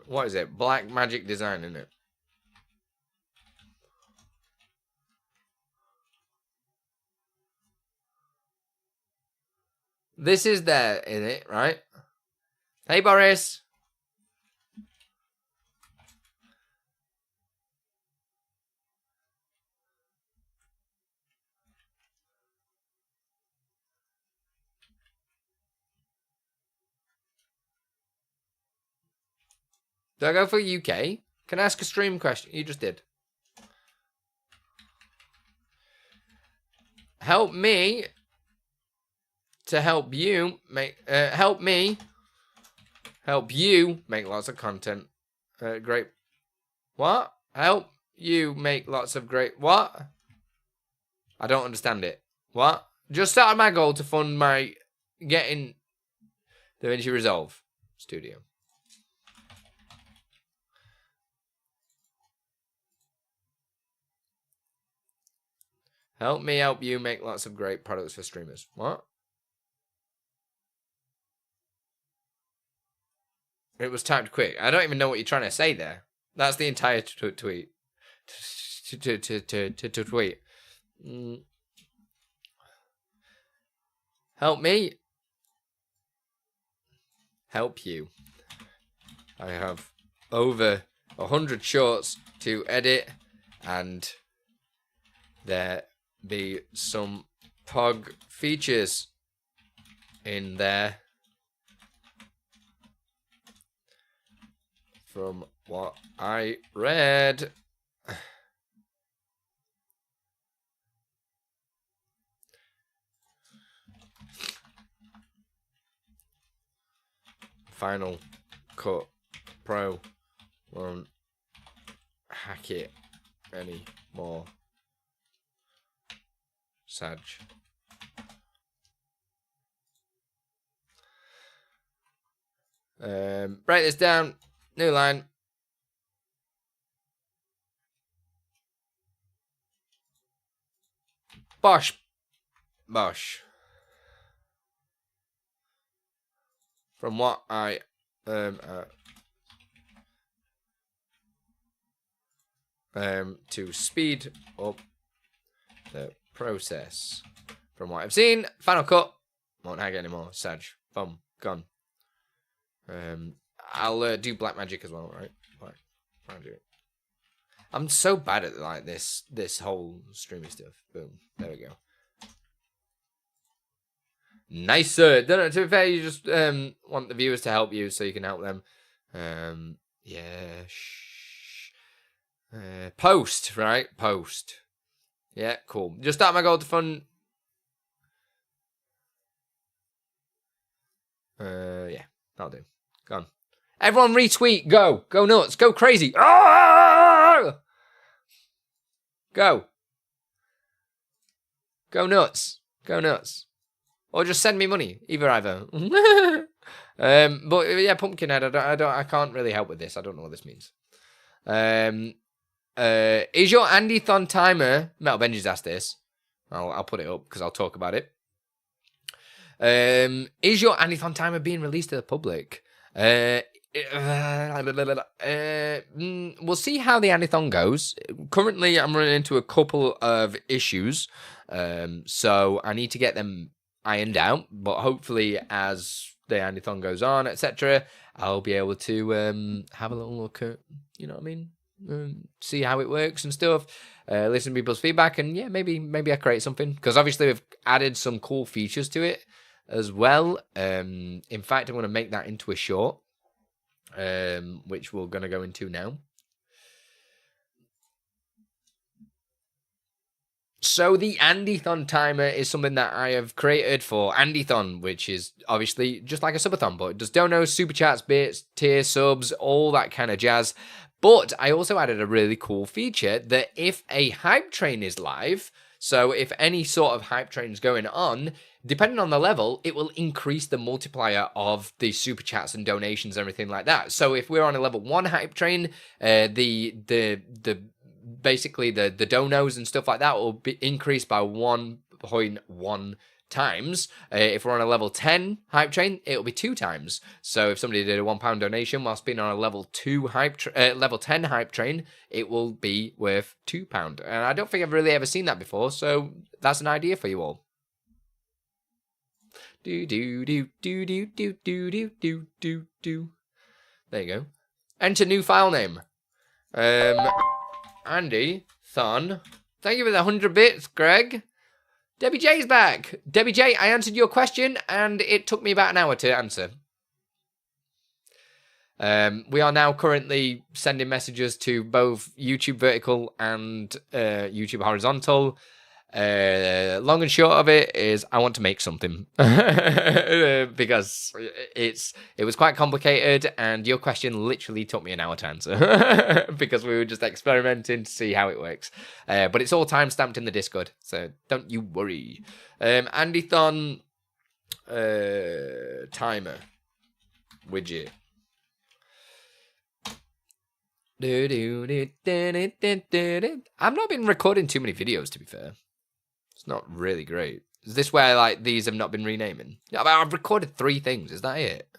What is it? Black Magic Design, isn't it? This is there, in it, right? Hey, Boris. Do I go for UK? Can I ask a stream question? You just did. Help me to help you make help you make lots of content. Great. What? Help you make lots of great. What? I don't understand it. What? Just started my goal to fund my getting DaVinci Resolve Studio. Help me help you make lots of great products for streamers. What? It was typed quick. I don't even know what you're trying to say there. That's the entire tweet. Tweet. Help me. Help you. I have over 100 shorts to edit, and there be some POG features in there. From what I read. Final Cut Pro won't hack it anymore. Sag. Break this down. New line. Bosh. Bosh. From what I to speed up the process. From what I've seen, Final Cut won't hang anymore. Sag. Boom. Gone. I'll do black magic as well, right? Black magic. I'm so bad at like this whole streaming stuff. Boom. There we go. Nice, sir. To be fair, you just want the viewers to help you so you can help them. Yeah. Post, right? Post. Yeah, cool. Just start my goal to fund. Yeah, that'll do. Gone. Everyone retweet. Go. Go nuts. Go crazy. Ah! Go. Go nuts. Go nuts. Or just send me money. Either. But yeah, Pumpkinhead, I can't really help with this. I don't know what this means. Is your Andython timer? Metal Benji's asked this. I'll put it up because I'll talk about it. Is your Andython timer being released to the public? We'll see how the Andython goes. Currently, I'm running into a couple of issues, so I need to get them ironed out. But hopefully, as the Andython goes on, etc., I'll be able to have a little look at, you know what I mean, see how it works and stuff. Listen to people's feedback, and yeah, maybe I create something, because obviously we've added some cool features to it as well. In fact, I'm going to make that into a short, which we're going to go into now. So the Andython timer is something that I have created for Andython, which is obviously just like a subathon, but it does donos, super chats, bits, tier subs, all that kind of jazz. But I also added a really cool feature that if a hype train is live, so if any sort of hype train is going on, depending on the level, it will increase the multiplier of the super chats and donations and everything like that. So if we're on a level 1 hype train, basically the donos and stuff like that will be increased by 1.1 times. If we're on a level 10 hype train, it'll be 2 times. So if somebody did a £1 donation whilst being on a level 10 hype train, it will be worth £2. And I don't think I've really ever seen that before, so that's an idea for you all. There you go. Enter new file name. Andython. Thank you for the 100 bits, Greg. Debbie J's back. Debbie J, I answered your question, and it took me about an hour to answer. We are now currently sending messages to both YouTube Vertical and YouTube Horizontal. Long and short of it is I want to make something because it was quite complicated, and your question literally took me an hour to answer because we were just experimenting to see how it works. But it's all time stamped in the Discord, so don't you worry. Andython timer widget. I've not been recording too many videos, to be fair. It's not really great. Is this where, like, these have not been renaming? Yeah, I've recorded 3 things. Is that it?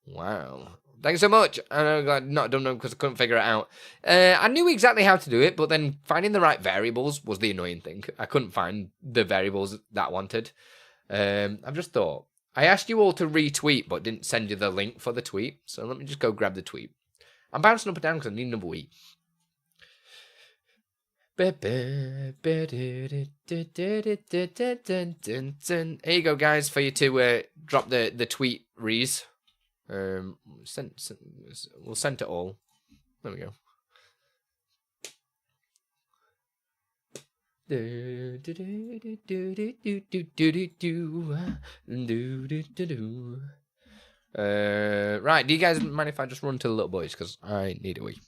Wow. Thanks so much. I don't know because I couldn't figure it out. I knew exactly how to do it, but then finding the right variables was the annoying thing. I couldn't find the variables that I wanted. I've just thought. I asked you all to retweet, but didn't send you the link for the tweet. So let me just go grab the tweet. I'm bouncing up and down because I need another week. Here you go, guys, for you to drop the tweet, Reese. We'll send it all. There we go. Right, do you guys mind if I just run to the little boys? Because I need a wee.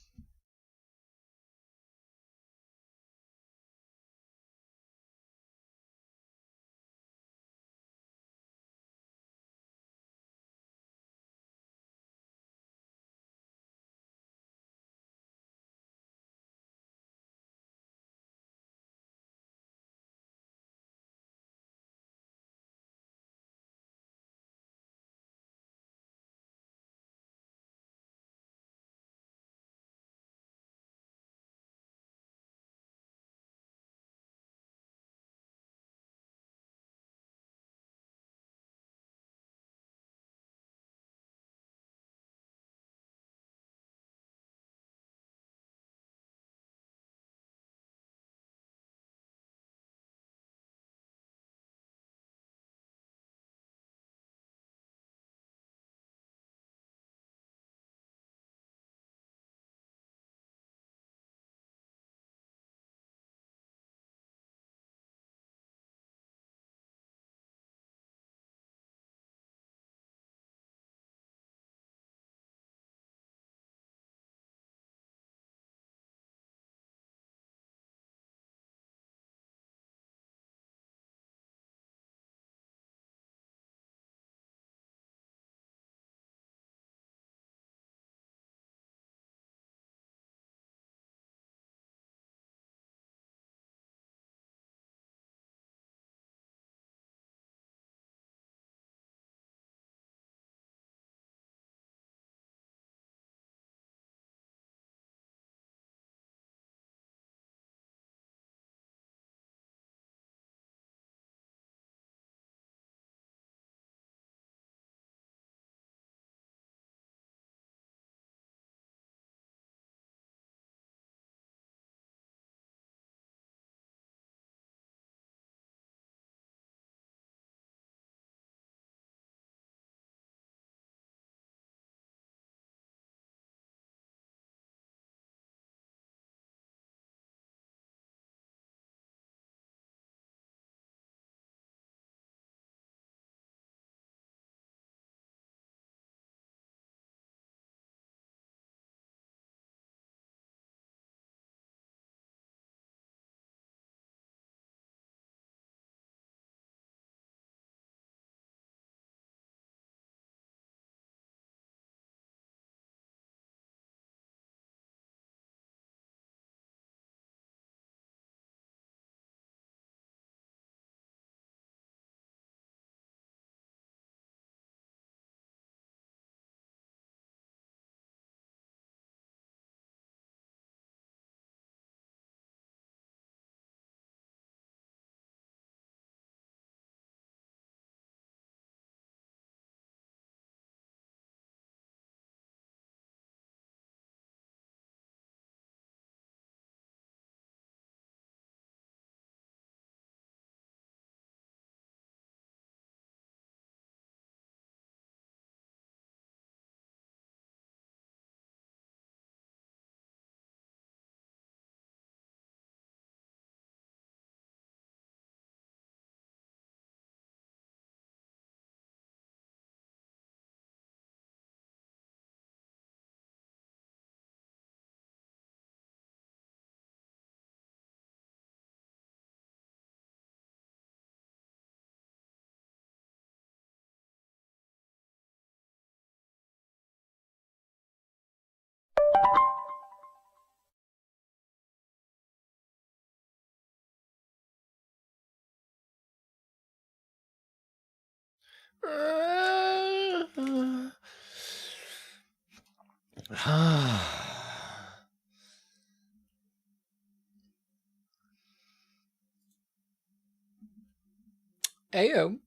Heyo.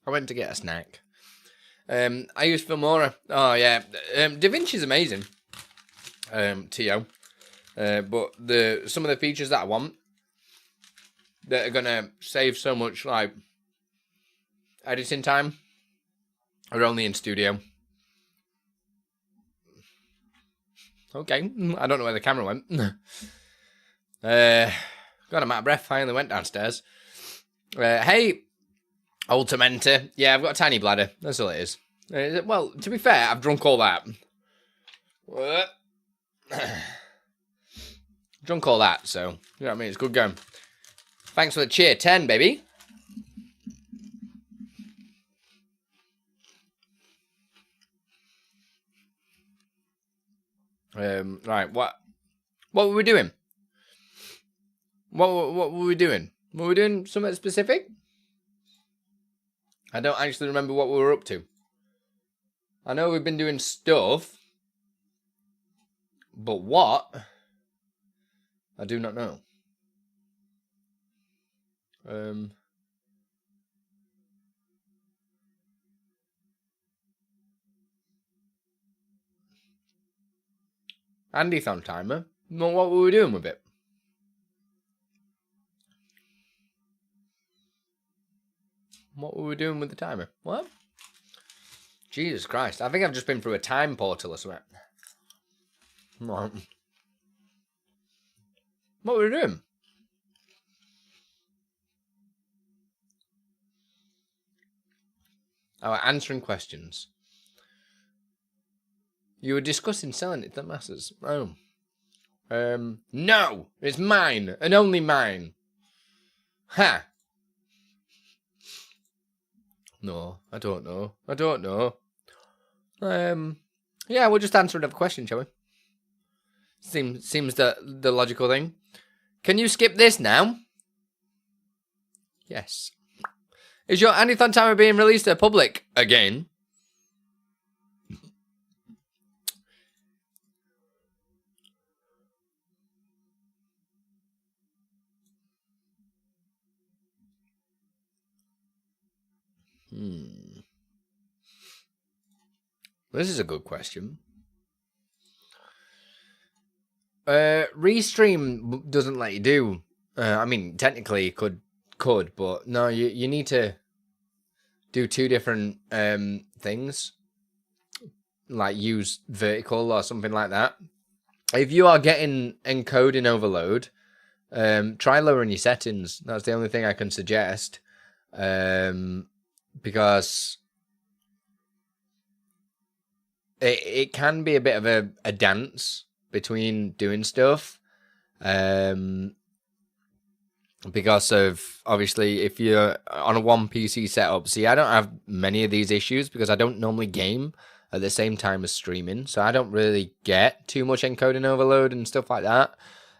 I went to get a snack. I use Filmora. Oh yeah, DaVinci's amazing. To but some of the features that I want that are gonna save so much like editing time are only in Studio. Okay, I don't know where the camera went. God, I'm out of breath. Finally went downstairs. Hey, old Tormentor. Yeah, I've got a tiny bladder. That's all it is. Well, to be fair, I've drunk all that. Drunk all that, so, you know what I mean? It's good going. Thanks for the cheer. 10, baby. Right, what were we doing? What were we doing? Were we doing something specific? I don't actually remember what we were up to. I know we've been doing stuff, but what? I do not know. Andython timer? No, what were we doing with it? What were we doing with the timer? What? Jesus Christ. I think I've just been through a time portal or something. What were we doing? Oh, answering questions. You were discussing selling it to the masses. Oh. No! It's mine! And only mine! Ha! No, I don't know. I don't know. Yeah, we'll just answer another question, shall we? Seems the logical thing. Can you skip this now? Yes. Is your Andython timer being released to the public again? This is a good question. Restream doesn't let you do. I mean, technically it could, but no, you need to do two different things, like use vertical or something like that. If you are getting encoding overload, try lowering your settings. That's the only thing I can suggest, because it can be a bit of a dance between doing stuff, because of, obviously, if you're on a one PC setup. See, I don't have many of these issues because I don't normally game at the same time as streaming, so I don't really get too much encoding overload and stuff like that.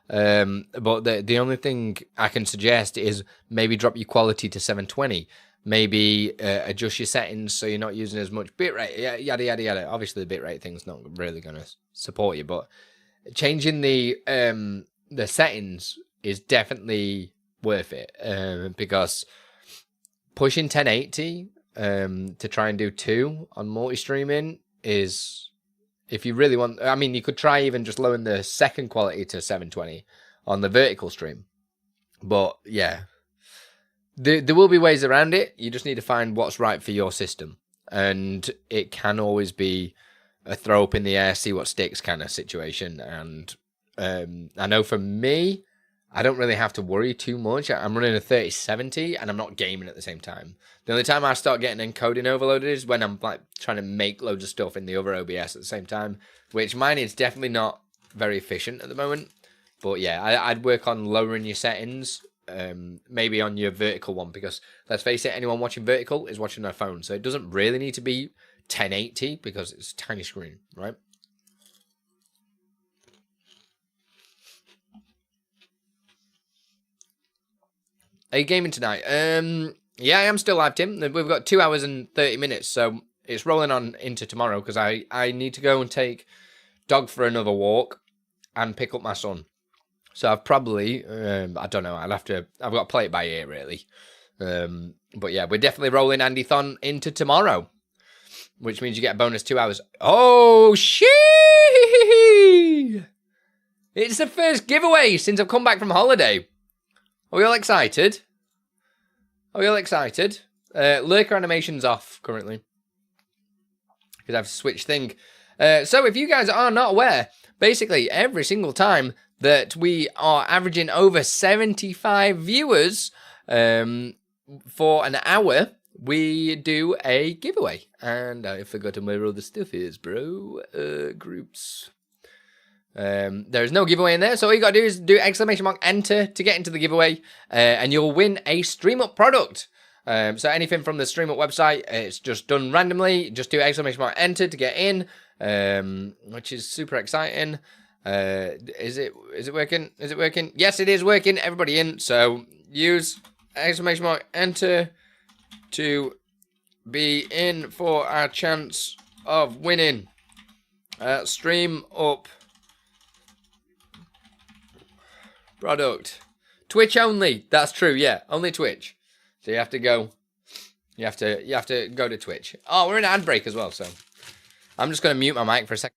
But the only thing I can suggest is maybe drop your quality to 720. Maybe adjust your settings so you're not using as much bitrate. Yada yada yada. Obviously, the bitrate thing's not really going to support you, but changing the settings is definitely worth it, because pushing 1080 to try and do 2 on multi-streaming is, if you really want, I mean, you could try even just lowering the second quality to 720 on the vertical stream, but yeah, there will be ways around it. You just need to find what's right for your system, and it can always be a throw up in the air, see what sticks kind of situation. And I know for me, I don't really have to worry too much. I'm running a 3070 and I'm not gaming at the same time. The only time I start getting encoding overloaded is when I'm like trying to make loads of stuff in the other OBS at the same time, which mine is definitely not very efficient at the moment. But yeah, I'd work on lowering your settings, maybe on your vertical one, because let's face it, anyone watching vertical is watching their phone, so it doesn't really need to be 1080 because it's a tiny screen, right? Are you gaming tonight? Yeah, I am still live, Tim. We've got 2 hours and 30 minutes, so it's rolling on into tomorrow because I need to go and take dog for another walk and pick up my son. So I've probably, I don't know, I've got to play it by ear, really. But yeah, we're definitely rolling Andython into tomorrow, which means you get a bonus 2 hours. Oh, shit! It's the first giveaway since I've come back from holiday. Are we all excited? Are we all excited? Lurker animation's off currently, because I've switched thing. So if you guys are not aware, basically every single time that we are averaging over 75 viewers for an hour, we do a giveaway. And I've forgotten where all the stuff is, bro. Groups. There's no giveaway in there, so all you gotta do is do !enter to get into the giveaway, and you'll win a StreamUp product. So anything from the StreamUp website, it's just done randomly. Just do !enter to get in, which is super exciting. Is it working? Is it working? Yes, it is working. Everybody in. So use !enter to be in for our chance of winning StreamUp product. Twitch only. That's true. Yeah, only Twitch. So you have to go. You have to go to Twitch. Oh, we're in ad break as well. So I'm just gonna mute my mic for a second.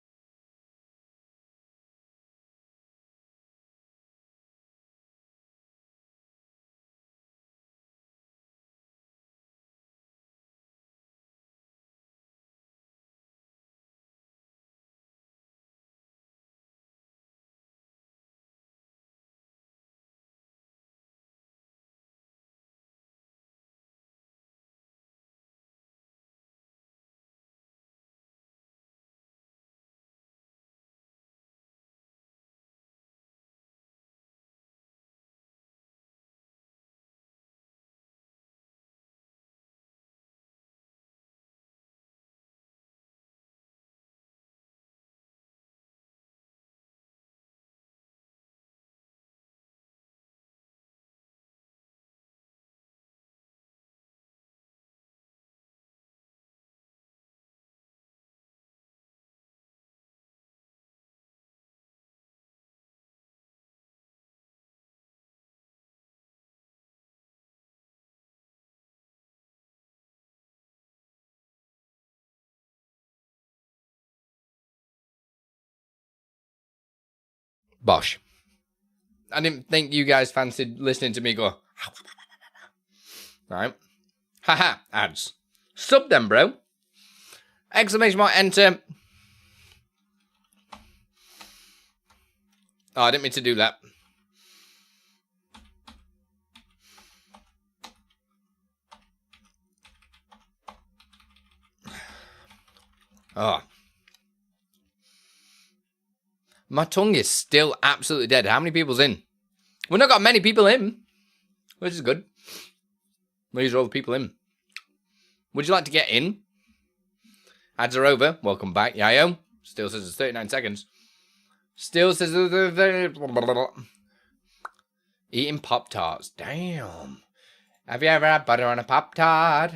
Bosh. I didn't think you guys fancied listening to me go. Right. Haha, ads. Sub them, bro. !enter. Oh, I didn't mean to do that. Oh. My tongue is still absolutely dead. How many people's in? We've not got many people in, which is good. These are all the people in. Would you like to get in? Ads are over. Welcome back, Yayo. Still says it's 39 seconds. Still says eating Pop-Tarts. Damn. Have you ever had butter on a Pop-Tart?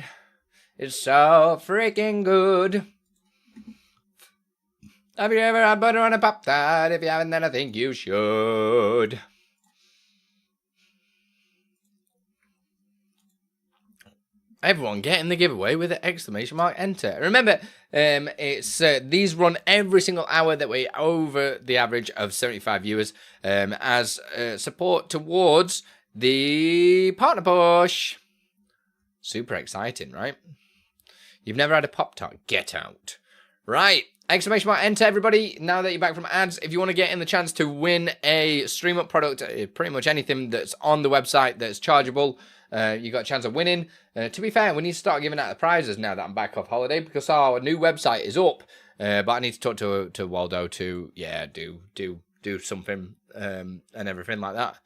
It's so freaking good. Have you ever had butter on a Pop-Tart? If you haven't, then I think you should. Everyone get in the giveaway with an !enter. Remember, it's these run every single hour that we're over the average of 75 viewers as support towards the partner push. Super exciting, right? You've never had a Pop-Tart? Get out. Right. !enter, everybody. Now that you're back from ads, if you want to get in the chance to win a StreamUp product, pretty much anything that's on the website that's chargeable, you got a chance of winning. To be fair, we need to start giving out the prizes now that I'm back off holiday because our new website is up. But I need to talk to Waldo to do something and everything like that.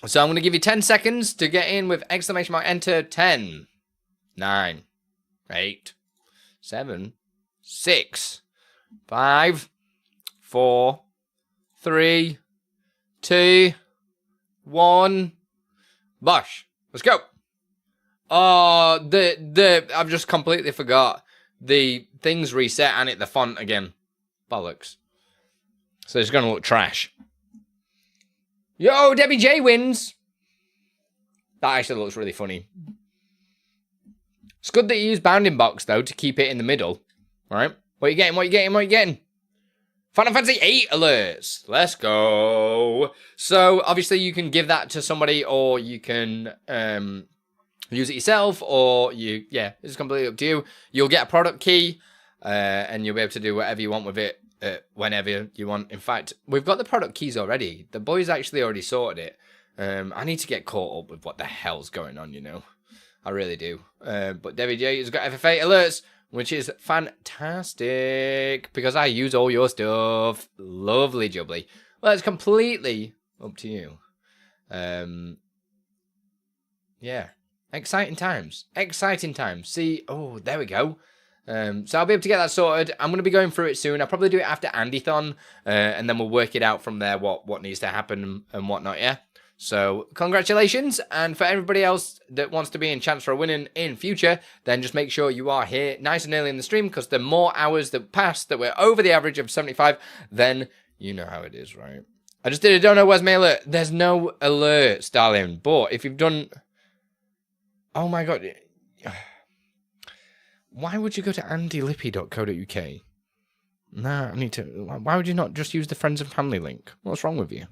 So I'm going to give you 10 seconds to get in with !enter. 10, 9, 8, 7, 6, 5, 4, 3, 2, 1. Bosh. Let's go. Oh, I've just completely forgot. The things reset and the font again. Bollocks. So it's going to look trash. Yo, Debbie J wins. That actually looks really funny. It's good that you use bounding box, though, to keep it in the middle. All right? What are you getting? What are you getting? What are you getting? Final Fantasy 8 alerts. Let's go. So, obviously, you can give that to somebody, or you can use it yourself, or it's completely up to you. You'll get a product key, and you'll be able to do whatever you want with it whenever you want. In fact, we've got the product keys already. The boys actually already sorted it. I need to get caught up with what the hell's going on, you know. I really do. But Debbie J has got FFA alerts, which is fantastic because I use all your stuff. Lovely jubbly. Well, it's completely up to you. Yeah. Exciting times. Exciting times. See, oh, there we go. So I'll be able to get that sorted. I'm going to be going through it soon. I'll probably do it after Andython, and then we'll work it out from there, what needs to happen and whatnot, yeah? So, congratulations, and for everybody else that wants to be in chance for a winning in future, then just make sure you are here nice and early in the stream, because the more hours that pass that we're over the average of 75, then you know how it is, right? I just did a don't know where's my alert. There's no alerts, darling, but if you've done... Oh my god. Why would you go to andylippy.co.uk? Nah, I need to... Why would you not just use the friends and family link? What's wrong with you?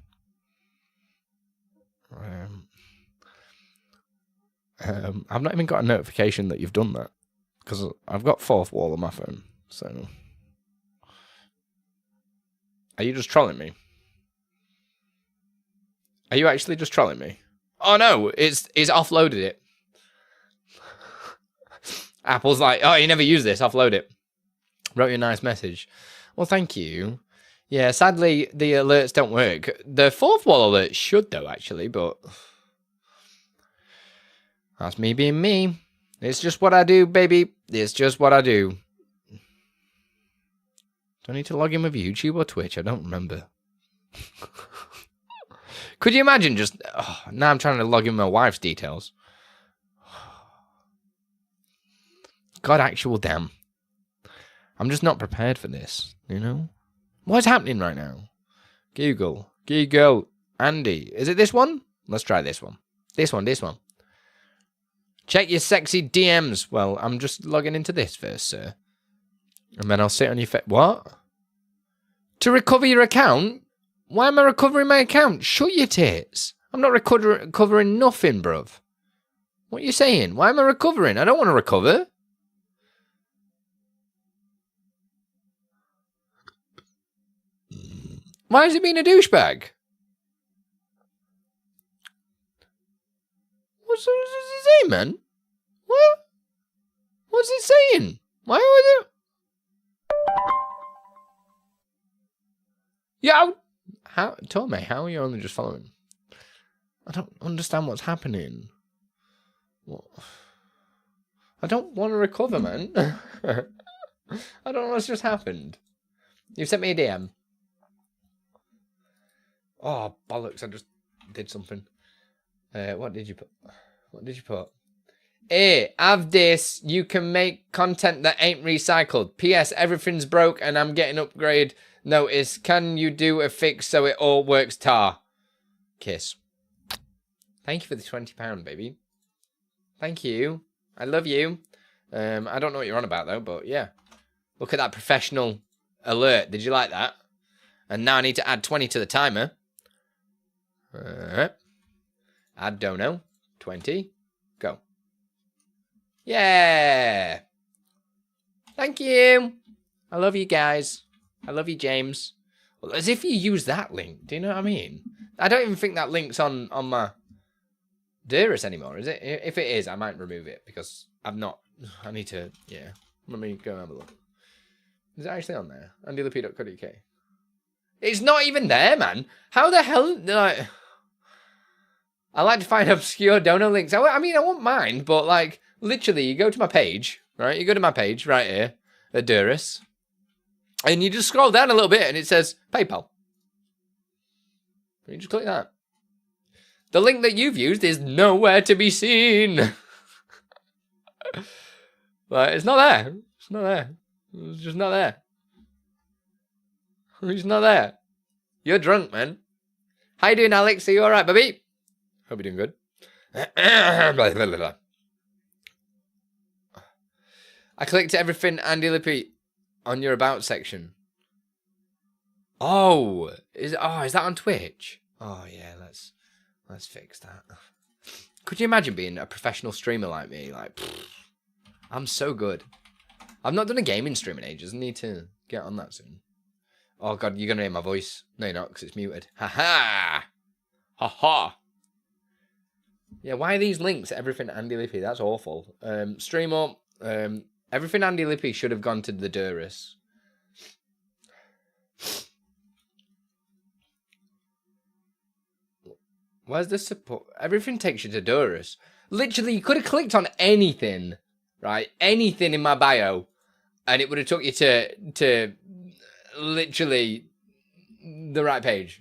I've not even got a notification that you've done that because I've got fourth wall on my phone. So, are you just trolling me? Are you actually just trolling me? Oh no, it's offloaded it. Apple's like, oh, you never use this. Offload it. Wrote you a nice message. Well, thank you. Yeah, sadly, the alerts don't work. The fourth wall alert should, though, actually, but... That's me being me. It's just what I do, baby. It's just what I do. Do I need to log in with YouTube or Twitch? I don't remember. Could you imagine just... Oh, now I'm trying to log in my wife's details. God, actual damn. I'm just not prepared for this, you know? What's happening right now? Google. Andy. Is it this one? Let's try this one. This one. Check your sexy DMs. Well, I'm just logging into this first, sir. And then I'll sit on your face. What? To recover your account? Why am I recovering my account? Shut your tits. I'm not recovering nothing, bruv. What are you saying? Why am I recovering? I don't want to recover. Why is it being a douchebag? What's it saying, man? What? What's it saying? Why was it? Yeah, Tommy, how are you only just following? I don't understand what's happening. What? I don't want to recover, man. I don't know what's just happened. You sent me a DM. Oh, bollocks, I just did something. What did you put? Hey, have this. You can make content that ain't recycled. P.S. Everything's broke and I'm getting upgrade notice. Can you do a fix so it all works, tar? Kiss. Thank you for the £20, baby. Thank you. I love you. I don't know what you're on about, though, but yeah. Look at that professional alert. Did you like that? And now I need to add 20 to the timer. Add dono. 20. Go. Yeah. Thank you. I love you guys. I love you, James. Well, as if you use that link. Do you know what I mean? I don't even think that link's on my Durus anymore, is it? If it is, I might remove it because I've not. I need to. Yeah. Let me go and have a look. Is it actually on there? Andython.co.uk. It's not even there, man. How the hell? Like, I like to find obscure donor links. I mean, I won't mind, but like, literally, you go to my page, right? You go to my page right here at Durus, and you just scroll down a little bit, and it says PayPal. You just click that. The link that you've used is nowhere to be seen. Like, it's not there. It's not there. It's just not there. It's not there. You're drunk, man. How you doing, Alex? Are you alright, baby? Hope you're doing good. I clicked everything Andy Lippy on your about section. Oh, is that on Twitch? Oh yeah, let's fix that. Could you imagine being a professional streamer like me? Like, I'm so good. I've not done a gaming stream in ages. I need to get on that soon. Oh god, you're gonna hear my voice. No, you're not, because it's muted. Ha ha! Ha ha! Yeah, why are these links? Everything Andy Lippy. That's awful. Streamer. Everything Andy Lippy should have gone to the Durus. Where's the support? Everything takes you to Durus. Literally, you could have clicked on anything, right? Anything in my bio, and it would have took you to literally the right page.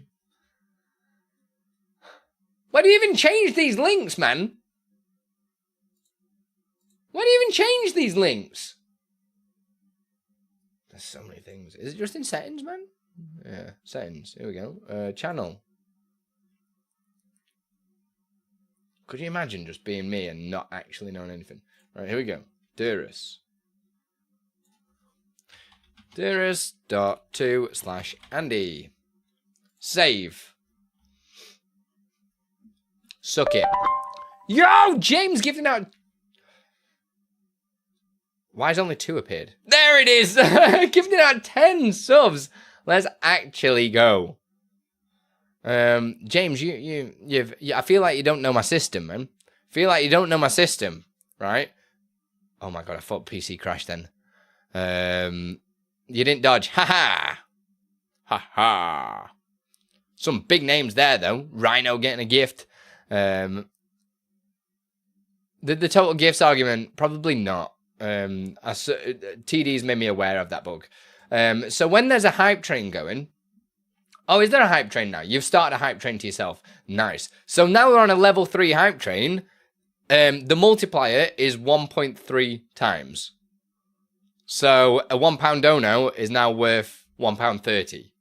Why do you even change these links, man? Why do you even change these links? There's so many things. Is it just in settings, man? Yeah, settings. Here we go. Channel. Could you imagine just being me and not actually knowing anything? Right, here we go. Durus. Durus.2/Andy. Save. Suck it. Yo, James gifting out. Why has only 2 appeared? There it is. Gifting out 10 subs. Let's actually go. James, I feel like you don't know my system, man. Feel like you don't know my system, right? Oh my god, I thought PC crashed then. You didn't dodge. Ha ha. Ha ha. Some big names there though. Rhino getting a gift. The total gifts argument, probably not. TD's made me aware of that bug. So when there's a hype train going. Oh, is there a hype train now? You've started a hype train to yourself. Nice. So now we're on a level 3 hype train. The multiplier is 1.3 times. So a £1 dono is now worth £1.30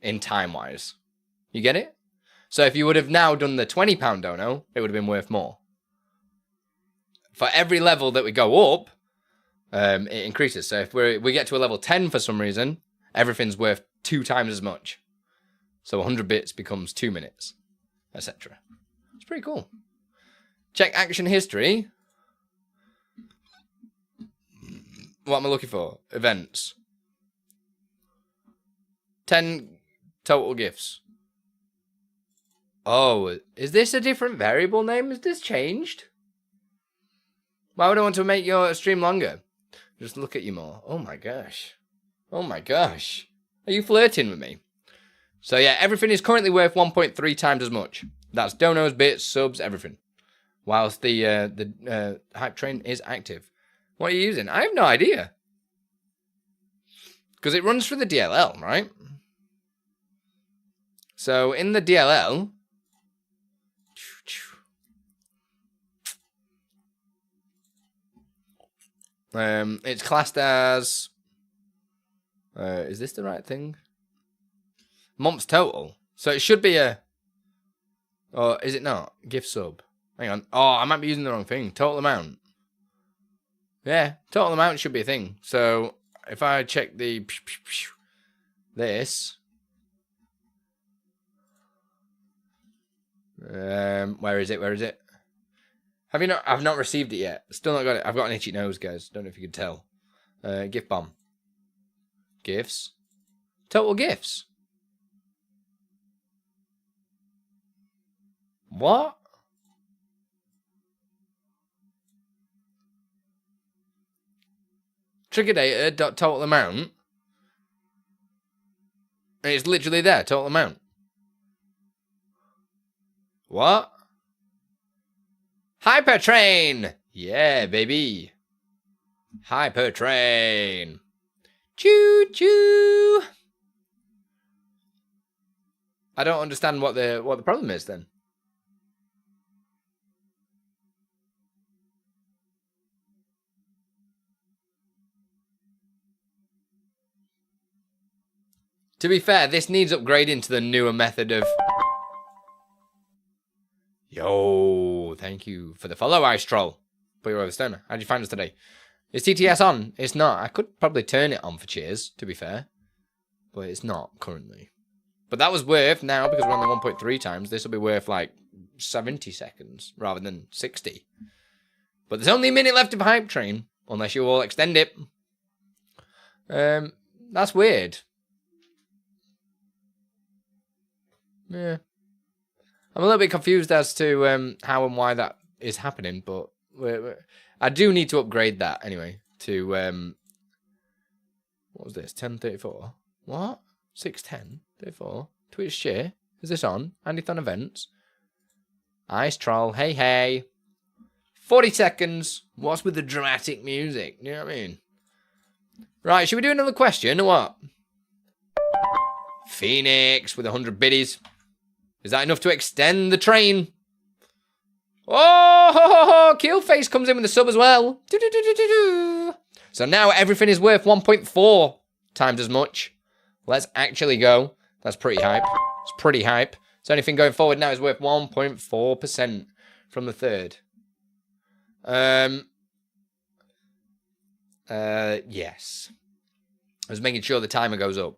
in time-wise. You get it? So if you would have now done the £20 dono, it would have been worth more. For every level that we go up, it increases. So if we get to a level 10 for some reason, everything's worth 2 times as much. So 100 bits becomes 2 minutes, etc. It's pretty cool. Check action history. What am I looking for? Events. 10 total gifts. Oh, is this a different variable name? Is this changed? Why would I want to make your stream longer? Just look at you more. Oh my gosh. Oh my gosh. Are you flirting with me? So yeah, everything is currently worth 1.3 times as much. That's donos, bits, subs, everything. Whilst the hype train is active. What are you using? I have no idea. Because it runs through the DLL, right? So in the DLL... it's classed as... is this the right thing? Months total. So it should be a... Or is it not? Gift sub. Hang on. Oh, I might be using the wrong thing. Total amount. Yeah, total amount should be a thing. So if I check the... This... where is it? Where is it? Have you not? I've not received it yet. Still not got it. I've got an itchy nose, guys. Don't know if you could tell. Gift bomb. Gifts. Total gifts. What? Trigger data dot total amount. And it's literally there. Total amount. What? Hypertrain! Yeah, baby. Hypertrain. Choo choo. I don't understand what the problem is then. To be fair, this needs upgrading to the newer method of... Yo, thank you for the follow, Ice Troll. Put your over stoner. How'd you find us today? Is TTS on? It's not. I could probably turn it on for cheers, to be fair. But it's not currently. But that was worth, now, because we're on the 1.3 times, this will be worth like 70 seconds rather than 60. But there's only a minute left of Hype Train, unless you all extend it. That's weird. Yeah. I'm a little bit confused as to how and why that is happening, but I do need to upgrade that anyway to what was this? 1034. What? 610 34. Twitch share. Is this on? Andython events. Ice troll. Hey hey. 40 seconds. What's with the dramatic music? You know what I mean? Right, should we do another question or what? Phoenix with 100 biddies. Is that enough to extend the train? Oh, Killface comes in with the sub as well. So now everything is worth 1.4 times as much. Let's actually go. That's pretty hype. It's pretty hype. So anything going forward now is worth 1.4% from the third. Yes. I was making sure the timer goes up.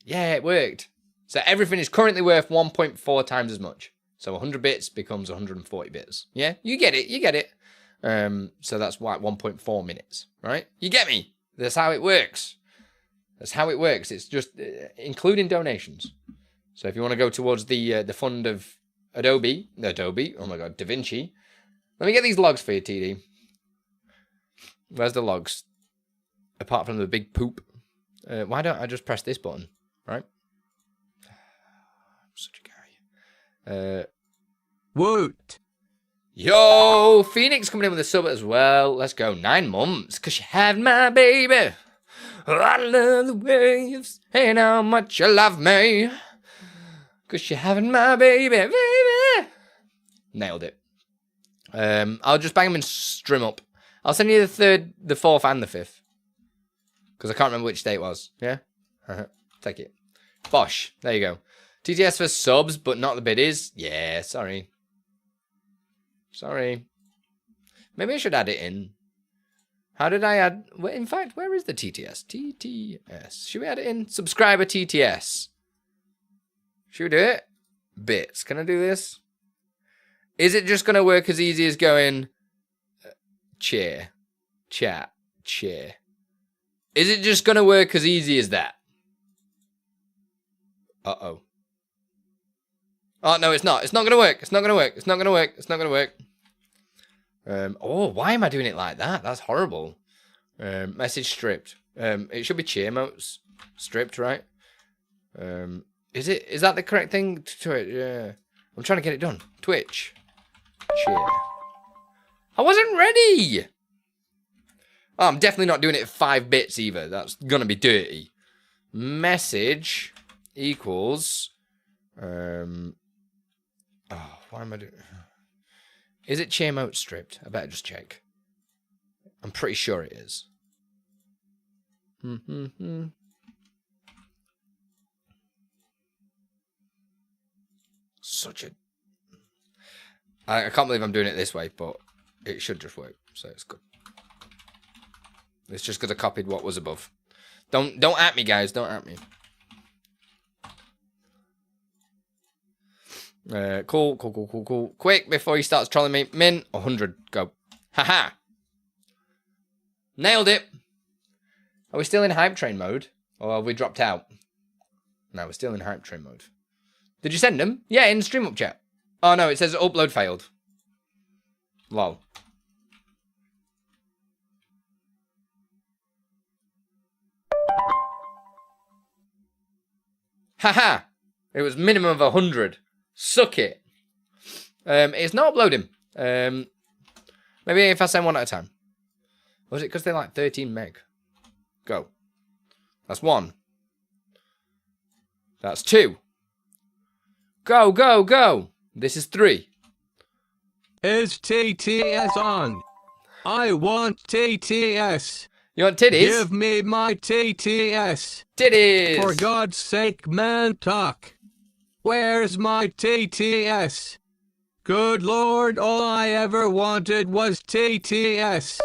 Yeah, it worked. So everything is currently worth 1.4 times as much. So 100 bits becomes 140 bits. Yeah, you get it. You get it. So that's why 1.4 minutes, right? You get me? That's how it works. That's how it works. It's just including donations. So if you want to go towards the fund of Adobe, oh my God, DaVinci. Let me get these logs for you, TD. Where's the logs? Apart from the big poop. Why don't I just press this button, right? I'm such a guy. Woot! Yo, Phoenix coming in with a sub as well. Let's go. 9 months. Cause you had my baby. I love the waves. And how much you love me. Cause you're having my baby. Baby. Nailed it. I'll just bang them and strim up. I'll send you the 3rd, the 4th, and the 5th. Because I can't remember which day it was. Yeah? Take it. Bosh. There you go. TTS for subs, but not the biddies. Yeah, sorry. Sorry. Maybe I should add it in. How did I add... In fact, where is the TTS? TTS. Should we add it in? Subscriber TTS. Should we do it? Bits. Can I do this? Is it just going to work as easy as going... cheer. Chat. Cheer. Is it just going to work as easy as that? Uh-oh. Oh, no, it's not. It's not going to work. It's not going to work. It's not going to work. It's not going to work. Oh, why am I doing it like that? That's horrible. Message stripped. It should be cheer motes stripped, right? Is that the correct thing? Yeah. I'm trying to get it done. Twitch. Cheer. I wasn't ready. Oh, I'm definitely not doing it at 5 bits either. That's going to be dirty. Message equals... Oh, why am I doing... Is it cheer mode stripped? I better just check. I'm pretty sure it is. Such a... I can't believe I'm doing it this way, but it should just work, so it's good. It's just because I copied what was above. Don't at me, guys. Don't at me. Cool. Quick, before he starts trolling me. Min, 100. Go. Haha. Nailed it. Are we still in hype train mode? Or have we dropped out? No, we're still in hype train mode. Did you send them? Yeah, in stream up chat. Oh no, it says upload failed. Lol. Haha. It was minimum of 100. Suck it. It's not uploading. Maybe if I send one at a time. Was it because they're like 13 meg? Go. That's 1. That's 2. Go. This is 3. Is TTS on? I want TTS. You want titties? Give me my TTS. Titties! For God's sake, man, talk. Where's my TTS? Good Lord, all I ever wanted was TTS.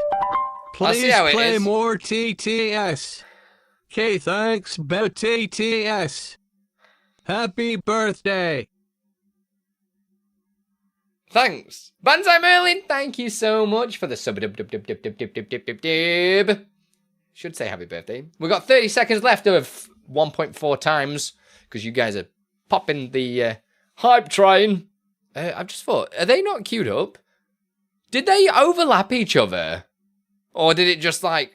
Please play more TTS. Okay, thanks, but TTS. Happy birthday. Thanks. Banzai Merlin, thank you so much for the sub. Should say happy birthday. We've got 30 seconds left of 1.4 times because you guys are popping the Hype train. I've just thought, are they not queued up? Did they overlap each other? Or did it just like,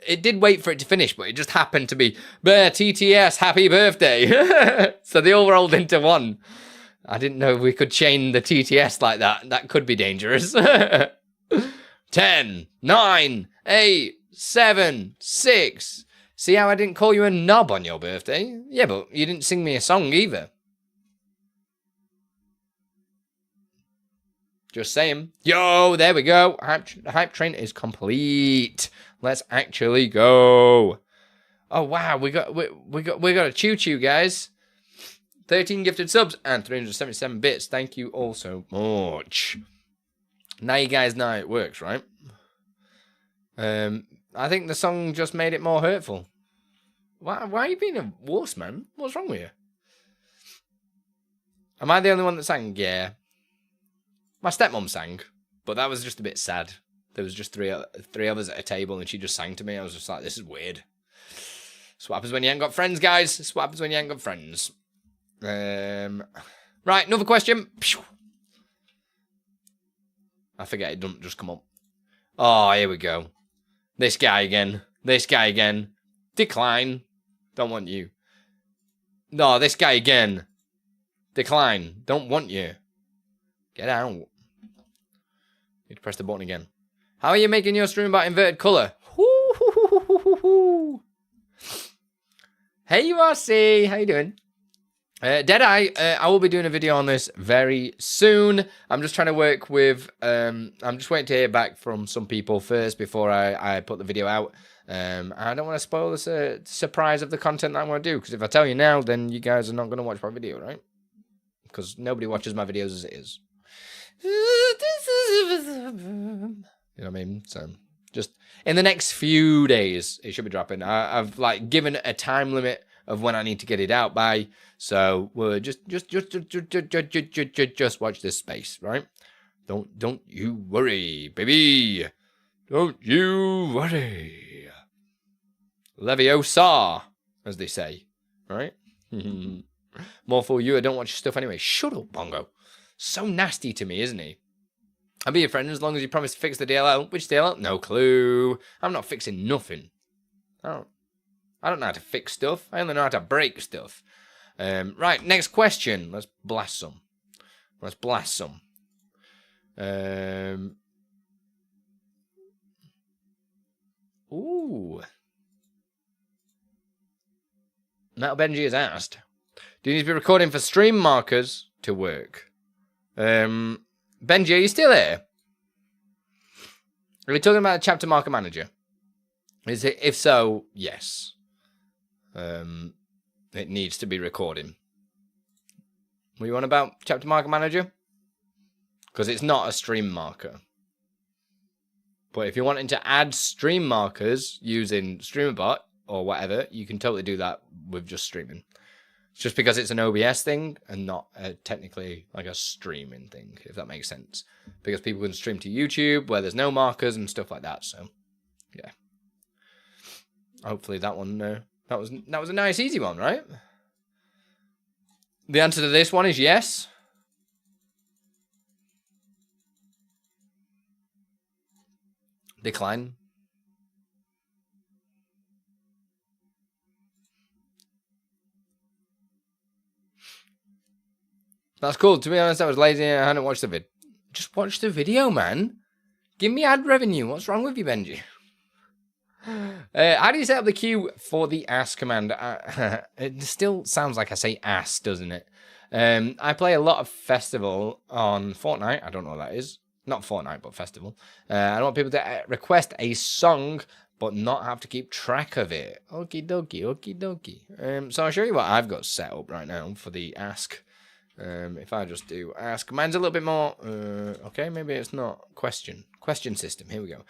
it did wait for it to finish, but it just happened to be, TTS, happy birthday. So they all rolled into one. I didn't know we could chain the TTS like that. That could be dangerous. 10, 9, 8, 7, 6. See how I didn't call you a knob on your birthday? Yeah, but you didn't sing me a song either. Just saying. Yo, there we go. Hype train is complete. Let's actually go. Oh wow, we got a choo-choo, guys. 13 gifted subs and 377 bits. Thank you all so much. Now you guys know it works, right? I think the song just made it more hurtful. Why are you being a wuss, man? What's wrong with you? Am I the only one that sang? Yeah. My stepmom sang, but that was just a bit sad. There was just three of us at a table, and she just sang to me. I was just like, this is weird. That's what happens when you ain't got friends, guys. That's what happens when you ain't got friends. Right, another question. I forget it doesn't just come up. Oh, here we go. This guy again. This guy again. Decline. Don't want you. No, this guy again. Decline. Don't want you. Get out. Need to press the button again. How are you making your Streamer.bot inverted colour? Hey, URC. How you doing? Deadeye, I will be doing a video on this very soon. I'm just trying to work with, I'm just waiting to hear back from some people first before I put the video out. I don't want to spoil the surprise of the content that I'm going to do, because if I tell you now, then you guys are not going to watch my video, right? Because nobody watches my videos as it is. You know what I mean? So, just in the next few days, it should be dropping. I've like given a time limit of when I need to get it out by. So we're just watch this space, right? Don't you worry, baby. Don't you worry. Leviosa, as they say, right? More for you. I don't watch your stuff anyway. Shut up, Bongo. So nasty to me, isn't he? I'll be your friend as long as you promise to fix the DLL. Which DLL? No clue. I'm not fixing nothing. I don't know how to fix stuff. I only know how to break stuff. Right, next question. Let's blast some. Let's blast some. Ooh. Metal Benji has asked, do you need to be recording for stream markers to work? Benji, are you still here? Are we talking about a chapter marker manager? Is it? If so, yes. It needs to be recording. Were you on about chapter marker manager? Because it's not a stream marker. But if you're wanting to add stream markers using Streamer.bot or whatever, you can totally do that with just streaming. It's just because it's an OBS thing and not technically like a streaming thing, if that makes sense. Because people can stream to YouTube where there's no markers and stuff like that. So, yeah. Hopefully that one, that was a nice, easy one, right? The answer to this one is yes. Decline. That's cool. To be honest, I was lazy and I hadn't watched the vid. Just watch the video, man. Give me ad revenue. What's wrong with you, Benji? How do you set up the queue for the ass command? It still sounds like I say ass, doesn't it? I play a lot of Festival on Fortnite. I don't know what that is. Not Fortnite, but Festival. I want people to request a song, but not have to keep track of it. Okie dokie, okie dokie. So I'll show you what I've got set up right now for the ask. If I just do ask, mine's a little bit more, okay, maybe it's not question system. Here we go.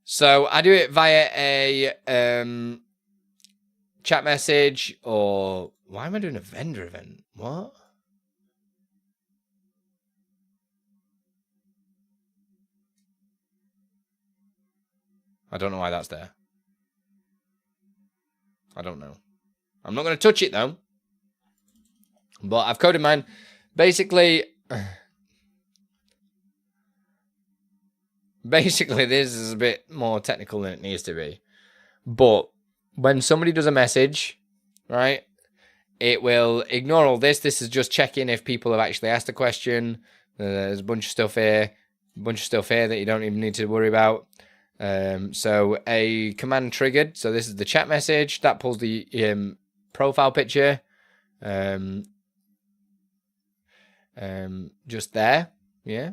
So I do it via a chat message, or why am I doing a vendor event? What? I don't know why that's there. I don't know. I'm not going to touch it though. But I've coded mine Basically, this is a bit more technical than it needs to be. But when somebody does a message, right, it will ignore all this. This is just checking if people have actually asked a question. There's a bunch of stuff here. That you don't even need to worry about. So a command triggered. So this is the chat message. That pulls the profile picture. Just there. Yeah.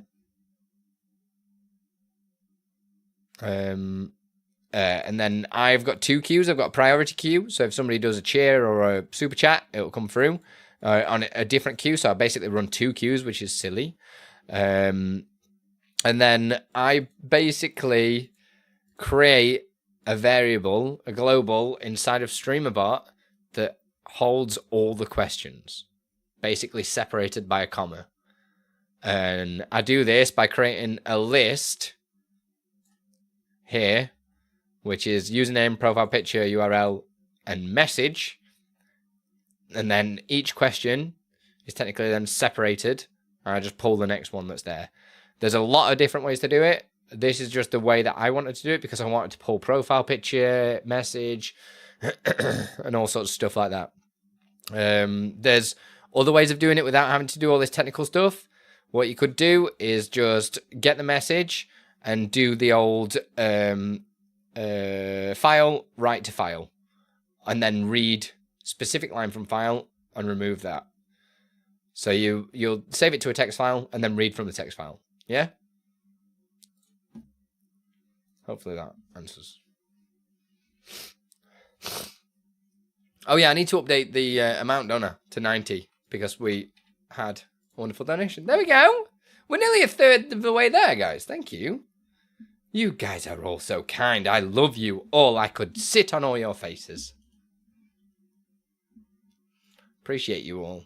And then I've got two queues. I've got a priority queue. So if somebody does a cheer or a super chat, it'll come through on a different queue. So I basically run two queues, which is silly. And then I basically create a variable, a global inside of Streamer.bot that holds all the questions, basically separated by a comma. And I do this by creating a list here, which is username, profile picture, URL, and message. And then each question is technically then separated. And I just pull the next one that's there. There's a lot of different ways to do it. This is just the way that I wanted to do it because I wanted to pull profile picture, message, and all sorts of stuff like that. There's other ways of doing it without having to do all this technical stuff. What you could do is just get the message and do the old file, write to file, and then read specific line from file and remove that. So you'll save it to a text file and then read from the text file. Yeah? Hopefully that answers. Oh yeah, I need to update the amount, don't I, to 90 because we had a wonderful donation. There we go. We're nearly a third of the way there, guys. Thank you. You guys are all so kind. I love you all. I could sit on all your faces. Appreciate you all.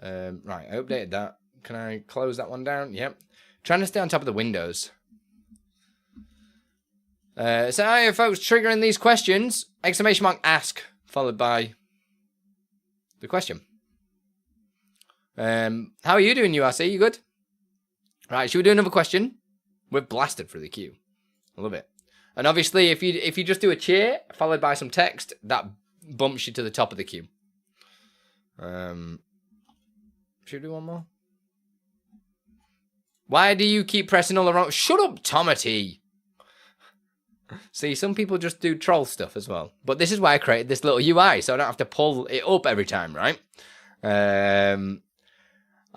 Right, I updated that. Can I close that one down? Yep. Trying to stay on top of the windows. So hi folks, triggering these questions. Exclamation mark ask, followed by the question. How are you doing, URC? You good? Right, should we do another question? We're blasted through the queue. I love it. And obviously, if you just do a cheer followed by some text, that bumps you to the top of the queue. Should we do one more? Why do you keep pressing all the wrong... Shut up, Tomati! See, some people just do troll stuff as well. But this is why I created this little UI, so I don't have to pull it up every time, right? I'm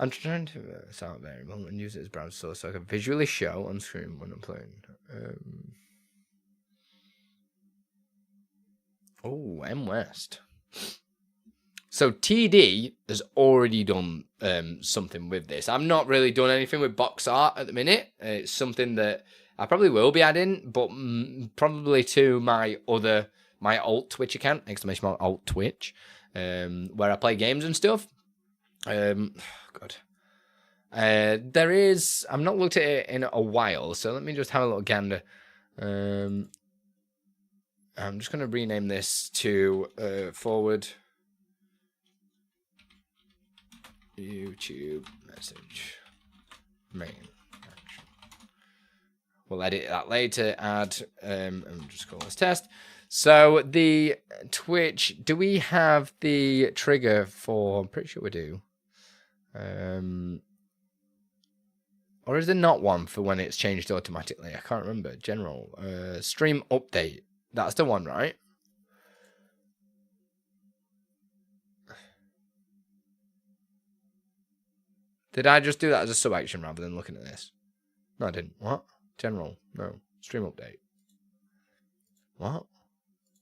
trying to start a variable and use it as browser source so I can visually show on screen when I'm playing. Oh, M West. So TD has already done something with this. I've not really done anything with box art at the minute. It's something that I probably will be adding, but probably to my alt Twitch account, exclamation mark alt Twitch, where I play games and stuff. God. There is, I've not looked at it in a while, so let me just have a little gander. I'm just going to rename this to forward YouTube message main action. We'll edit that later, add, and just call this test. So the Twitch, do we have the trigger for, I'm pretty sure we do. Or is there not one for when it's changed automatically? I can't remember. General, stream update. That's the one, right? Did I just do that as a sub action rather than looking at this? No, I didn't. What? General. No. Stream update. What?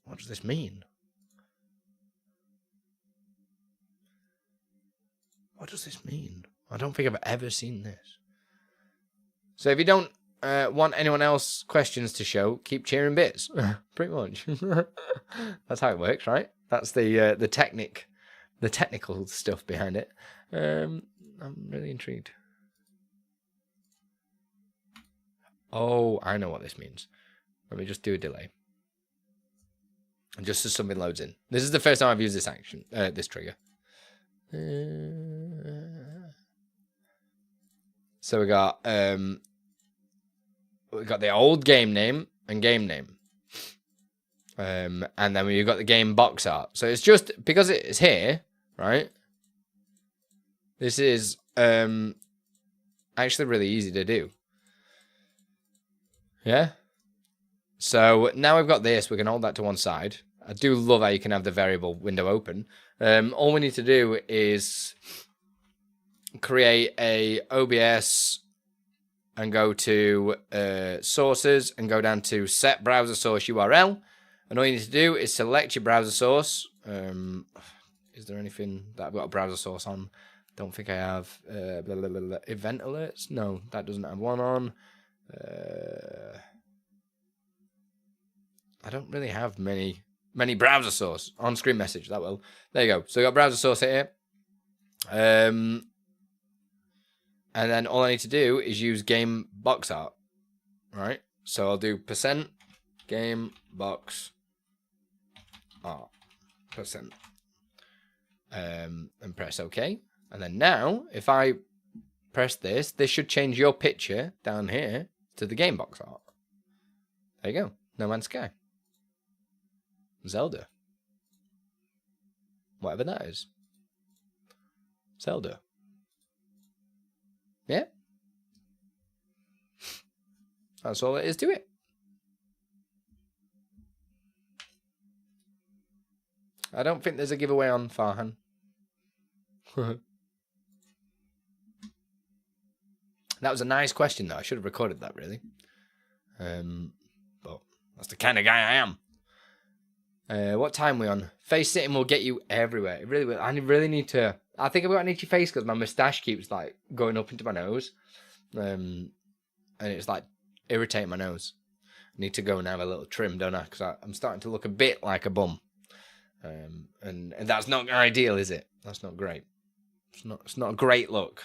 What does this mean? What does this mean? I don't think I've ever seen this. So if you don't want anyone else questions to show, keep cheering bits. Pretty much. That's how it works, right? That's the technical stuff behind it. I'm really intrigued. Oh, I know what this means. Let me just do a delay. Just as something loads in. This is the first time I've used this action, this trigger. So we got the old game name and game name. And then we've got the game box art. So it's just because it's here, right? This is actually really easy to do. Yeah. So now we've got this, we can hold that to one side. I do love how you can have the variable window open. All we need to do is create a OBS and go to sources and go down to set browser source URL. And all you need to do is select your browser source. Is there anything that I've got a browser source on? Don't think I have. Event alerts? No, that doesn't have one on. I don't really have many browser source on screen message. That will. There you go. So we got browser source here. And then all I need to do is use game box art. Right. So I'll do %game box art %. And press OK. And then now, if I press this, this should change your picture down here to the game box art. There you go. No Man's Sky. Zelda. Whatever that is. Zelda. Yeah. That's all it is to it. I don't think there's a giveaway on Farhan. That was a nice question, though. I should have recorded that, really. But that's the kind of guy I am. What time are we on? Face sitting will get you everywhere. It really will. I really need to... I think I've got an itchy face because my moustache keeps, like, going up into my nose. And it's, like, irritating my nose. I need to go and have a little trim, don't I? Because I'm starting to look a bit like a bum. And that's not ideal, is it? That's not great. It's not a great look.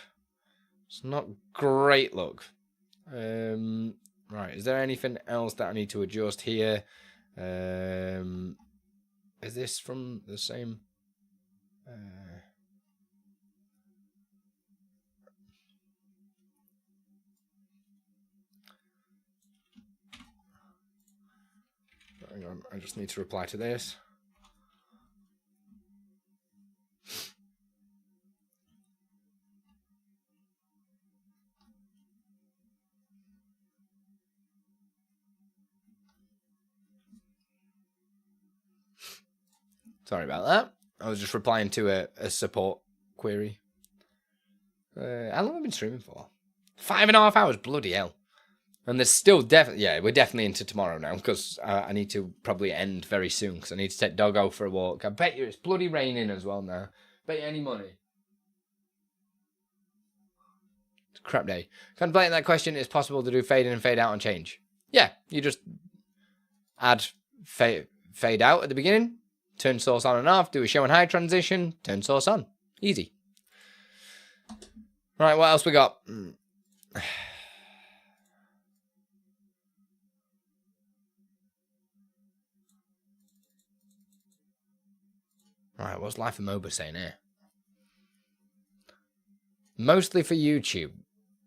It's not great look. Right, is there anything else that I need to adjust here? Is this from the same? Hang on, I just need to reply to this. Sorry about that. I was just replying to a support query. How long have I been streaming for? 5.5 hours, bloody hell. And there's still definitely, yeah, we're definitely into tomorrow now because I need to probably end very soon because I need to take Doggo for a walk. I bet you it's bloody raining as well now. Bet you any money. It's a crap day. Contemplating that question, it's possible to do fade in and fade out on change. Yeah, you just add fade out at the beginning. Turn source on and off, do a show and hide transition, turn source on. Easy. Right, what else we got? Right, what's Life of MOBA saying here? Mostly for YouTube.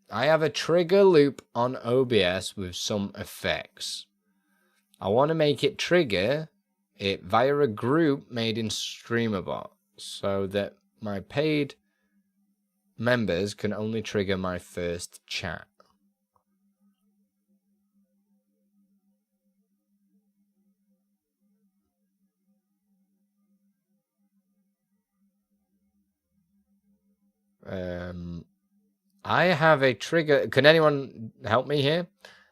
I have a trigger loop on OBS with some effects. I want to make it trigger it via a group made in Streamer.bot so that my paid members can only trigger my first chat. I have a trigger. Can anyone help me here?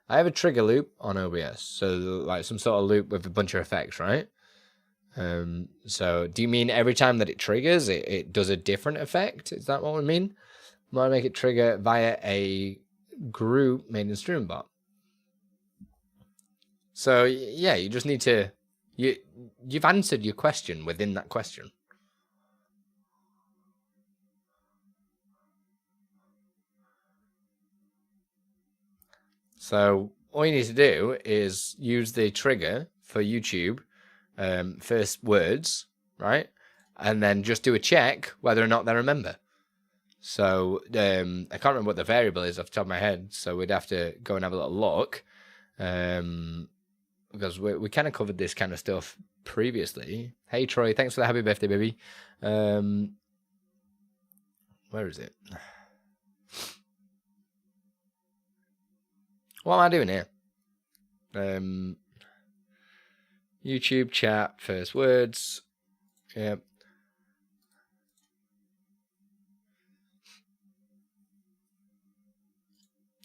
I have a trigger loop on OBS. So like some sort of loop with a bunch of effects, right? So do you mean every time that it triggers, it does a different effect? Is that what we mean? I want to make it trigger via a group made in Streamer.bot. So yeah, you just need to, you've answered your question within that question. So all you need to do is use the trigger for YouTube, first words, right? And then just do a check whether or not they remember. So I can't remember what the variable is off the top of my head. So we'd have to go and have a little look. Because we kind of covered this kind of stuff previously. Hey Troy, thanks for the happy birthday, baby. Where is it? What am I doing here? YouTube chat, first words. Yep.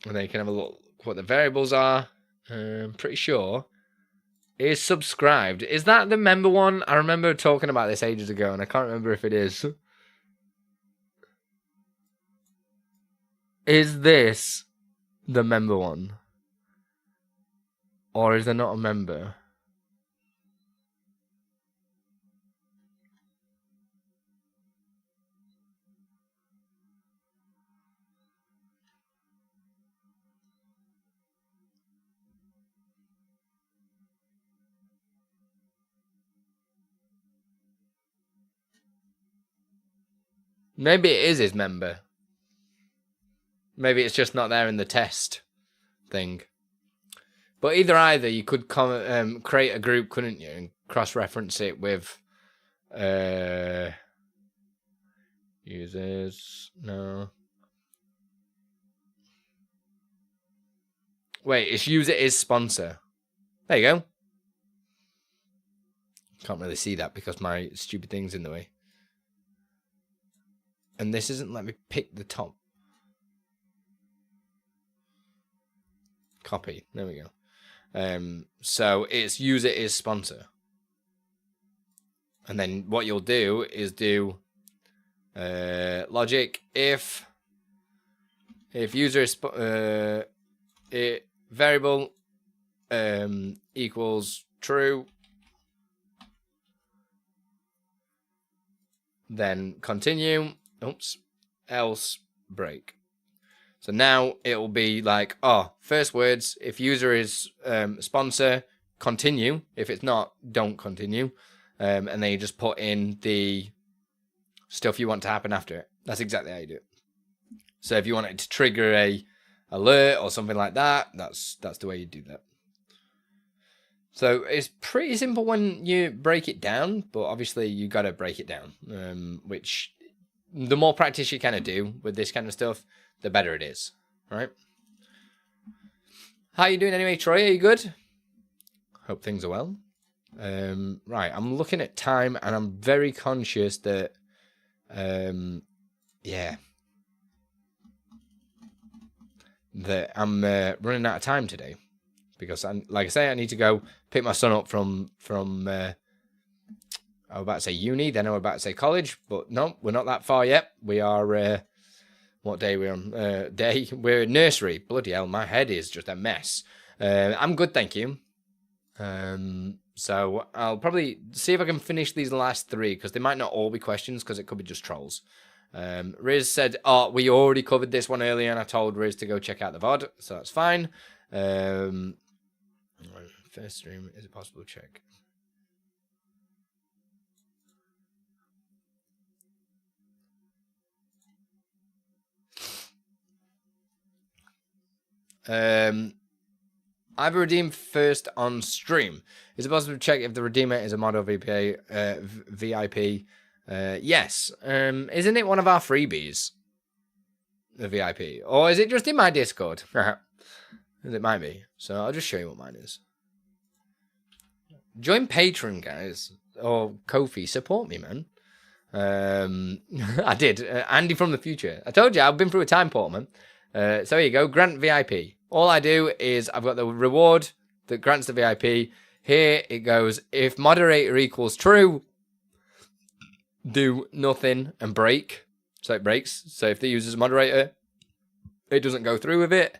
And then you can have a look what the variables are. Pretty sure. Is subscribed. Is that the member one? I remember talking about this ages ago and I can't remember if it is. Is this the member one? Or is there not a member? Maybe it is his member. Maybe it's just not there in the test thing. But either, you could create a group, couldn't you? And cross-reference it with users. No. Wait, it's user is sponsor. There you go. Can't really see that because my stupid thing's in the way. And this isn't let me pick the top. Copy. There we go. So it's user is sponsor. And then what you'll do is do logic if user is variable equals true, then continue. Oops. Else break. So now it will be like, first words, if user is sponsor, continue. If it's not, don't continue. And then you just put in the stuff you want to happen after it. That's exactly how you do it. So if you want it to trigger a alert or something like that, that's the way you do that. So it's pretty simple when you break it down, but obviously you got to break it down, which the more practice you kind of do with this kind of stuff, the better it is, right? How you doing anyway, Troy? Are you good? Hope things are well. Right, I'm looking at time and I'm very conscious that, that I'm running out of time today because, like I say, I need to go pick my son up from I was about to say uni, then I was about to say college, but no, we're not that far yet. We are, what day we're on? We're in nursery. Bloody hell, my head is just a mess. I'm good, thank you. So I'll probably see if I can finish these last three, because they might not all be questions, because it could be just trolls. Riz said, we already covered this one earlier, and I told Riz to go check out the VOD, so that's fine. First stream, is it possible to check? I've redeemed first on stream. Is it possible to check if the redeemer is a mod or VIP? Yes. Isn't it one of our freebies? The VIP. Or is it just in my Discord? It might be. So I'll just show you what mine is. Join Patreon, guys. Or Ko-fi. Support me, man. I did. Andy from the future. I told you, I've been through a time portal, man. So here you go, grant VIP. All I do is I've got the reward that grants the VIP. Here it goes, if moderator equals true, do nothing and break. So it breaks. So if the user's a moderator, it doesn't go through with it.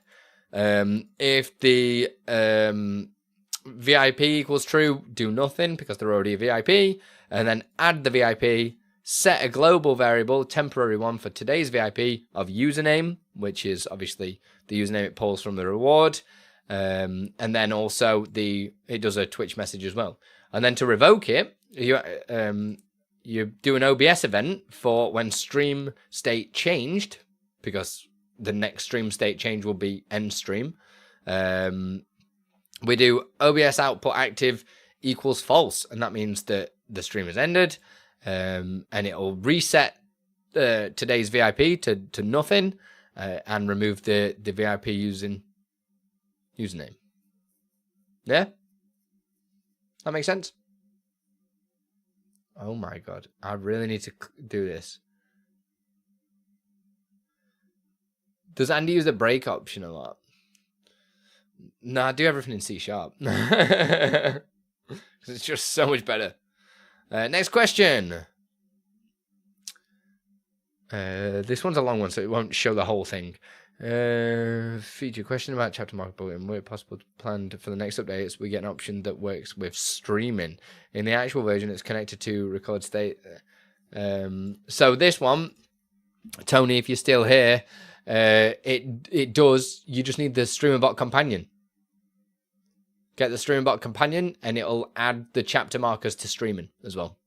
If the VIP equals true, do nothing because they're already a VIP. And then add the VIP. Set a global variable, temporary one, for today's VIP of username, which is obviously the username it pulls from the reward. And then also it does a Twitch message as well. And then to revoke it, you you do an OBS event for when stream state changed, because the next stream state change will be end stream. We do OBS output active equals false, and that means that the stream has ended, and it'll reset today's VIP to nothing, and remove the VIP username. Yeah? That makes sense? Oh my god, I really need to do this. Does Andy use the break option a lot? No, I do everything in C#. It's just so much better. Next question. This one's a long one, so it won't show the whole thing. Feature question about chapter mark bulletin. Were it possible to plan for the next updates, we get an option that works with streaming. In the actual version, it's connected to record state. So this one, Tony, if you're still here, it does. You just need the Streamer.bot companion. Get the Streamer.bot companion, and it'll add the chapter markers to streaming as well.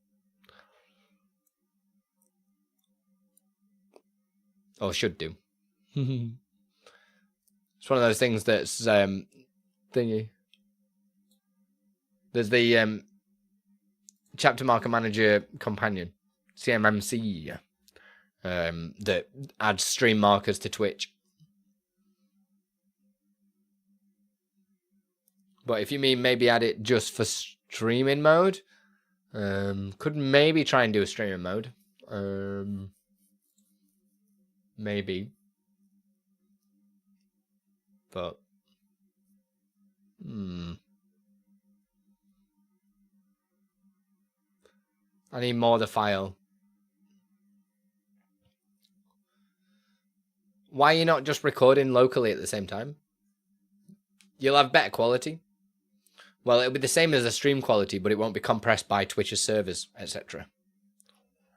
Or should do. It's one of those things that's thingy. There's the chapter marker manager companion, CMMC, that adds stream markers to Twitch. But if you mean maybe add it just for streaming mode, could maybe try and do a streaming mode. Maybe. But I need more of the file. Why are you not just recording locally at the same time? You'll have better quality. Well, it'll be the same as a stream quality, but it won't be compressed by Twitch's servers, etc.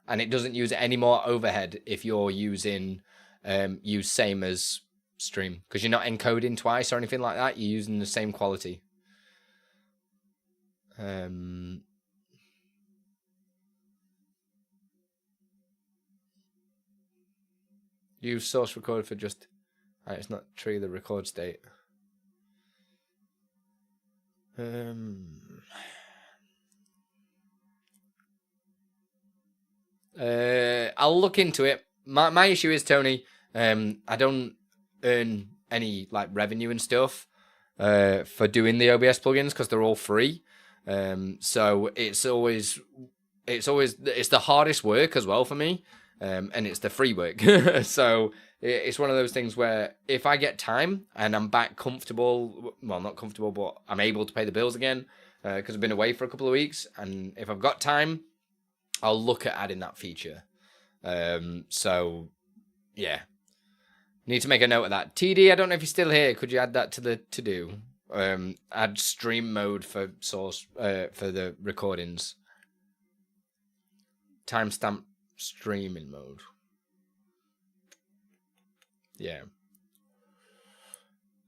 And it doesn't use any more overhead if you're using use same as stream, because you're not encoding twice or anything like that. You're using the same quality. Use source record for just... it's not true, the record state. I'll look into it. My issue is, Tony, I don't earn any like revenue and stuff for doing the OBS plugins because they're all free. So it's the hardest work as well for me, and it's the free work. So it's one of those things where if I get time and I'm back comfortable, well, not comfortable, but I'm able to pay the bills again because I've been away for a couple of weeks, and if I've got time, I'll look at adding that feature. So yeah, need to make a note of that. TD, I don't know if you're still here. Could you add that to the to-do? Add stream mode for source for the recordings. Timestamp streaming mode. Yeah.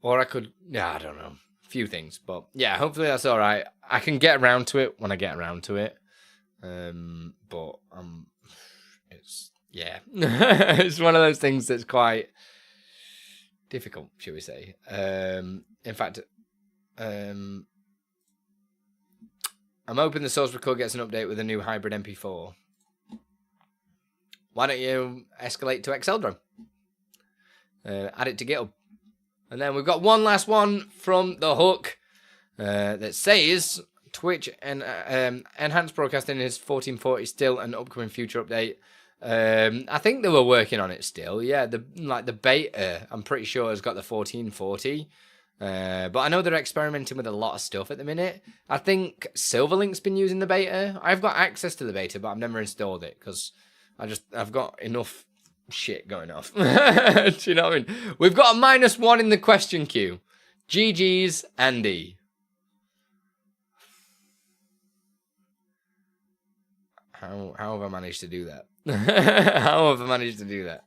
Or I could, I don't know. A few things, but yeah, hopefully that's all right. I can get around to it when I get around to it. But it's it's one of those things that's quite difficult, shall we say. In fact, I'm hoping the source record gets an update with a new hybrid MP4. Why don't you escalate to Exceldro? Add it to GitHub. And then we've got one last one from the Hook that says Twitch and enhanced broadcasting is 1440 still an upcoming future update. I think they were working on it still. Yeah, the beta, I'm pretty sure, has got the 1440. But I know they're experimenting with a lot of stuff at the minute. I think Silverlink's been using the beta. I've got access to the beta, but I've never installed it because I've got enough shit going off. Do you know what I mean? We've got a -1 in the question queue. GG's, Andy. How have I managed to do that? How have I managed to do that?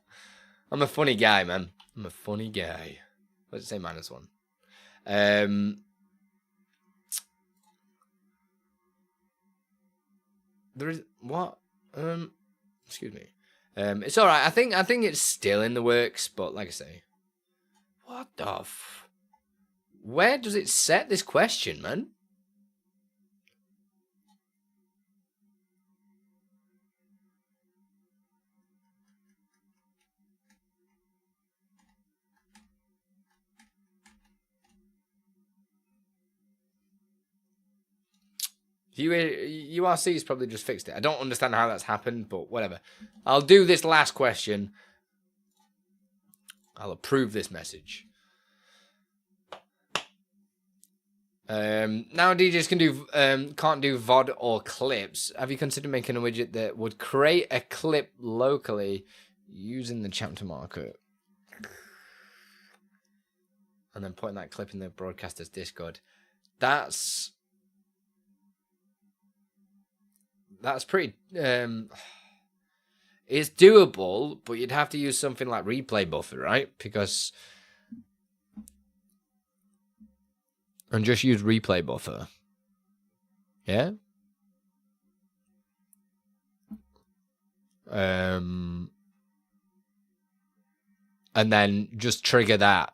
I'm a funny guy, man. I'm a funny guy. Let's say -1. There is what? Excuse me. It's all right. I think it's still in the works, but like I say, what the where does it set this question, man? URC's probably just fixed it. I don't understand how that's happened, but whatever. I'll do this last question. I'll approve this message. Now DJs can do can't do VOD or clips. Have you considered making a widget that would create a clip locally using the chapter marker and then putting that clip in the broadcaster's Discord? That's pretty it's doable, but you'd have to use something like replay buffer, right? Because and just use replay buffer. Yeah? And then just trigger that.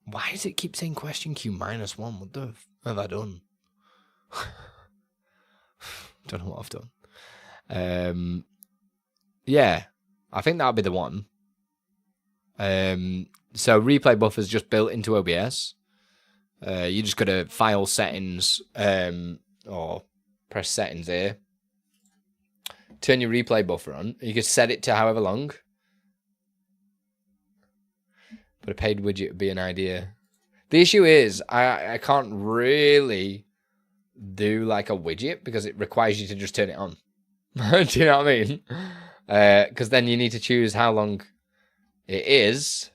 Why does it keep saying question queue -1? What the f have I done? Don't know what I've done. Yeah, I think that'll be the one. So replay buffer's just built into OBS. You just go to file settings, or press settings here. Turn your replay buffer on. You can set it to however long. But a paid widget would be an idea. The issue is I can't really do like a widget because it requires you to just turn it on. Do you know what I mean? Because then you need to choose how long it is,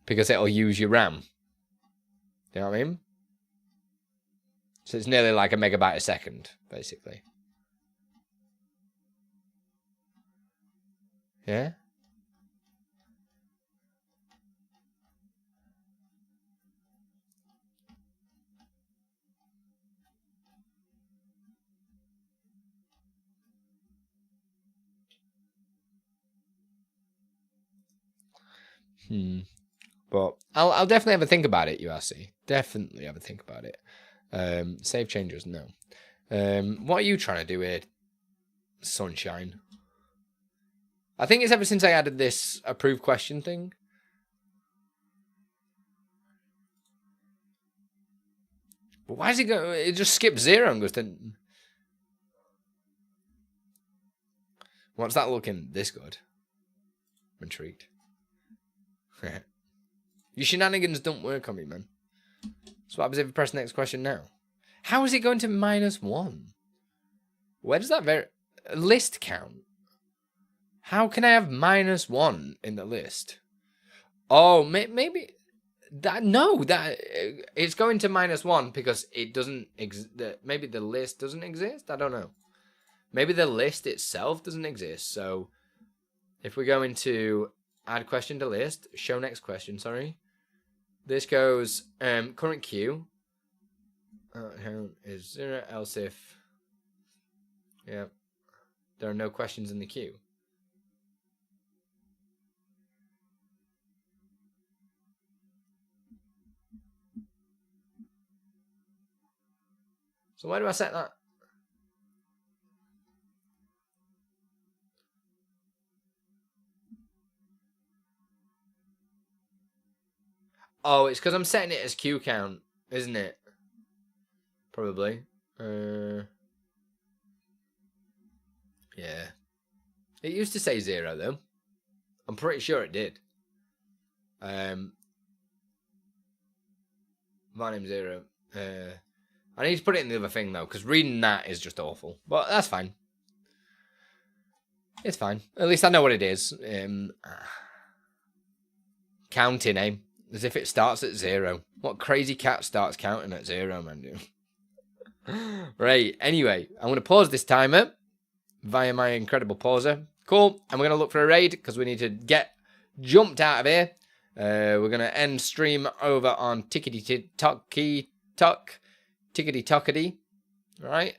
because it'll use your RAM. Do you know what I mean? So it's nearly like a megabyte a second, basically. Yeah? But I'll definitely have a think about it, URC. Definitely have a think about it. Save changes, no. What are you trying to do here, Sunshine? I think it's ever since I added this approved question thing. But why is it go? It just skips 0 and goes to. What's that looking this good? I'm intrigued. Your shenanigans don't work on me, man. So what happens if you press the next question now? How is it going to -1? Where does that list count? How can I have -1 in the list? Oh, maybe that it's going to -1 because it doesn't maybe the list doesn't exist. I don't know. Maybe the list itself doesn't exist. So if we go into add question to list, show next question, sorry. This goes current queue. Count is 0, else if. Yeah. There are no questions in the queue. So where do I set that? Oh, it's because I'm setting it as queue count, isn't it? Probably. Yeah. It used to say 0 though. I'm pretty sure it did. My name's 0. I need to put it in the other thing though, because reading that is just awful. But that's fine. It's fine. At least I know what it is. Counting, eh? As if it starts at 0. What crazy cat starts counting at 0, man? Right, anyway, I'm going to pause this timer via my incredible pauser. Cool. And we're going to look for a raid because we need to get jumped out of here. We're going to end stream over on Tickety Tockety. All right.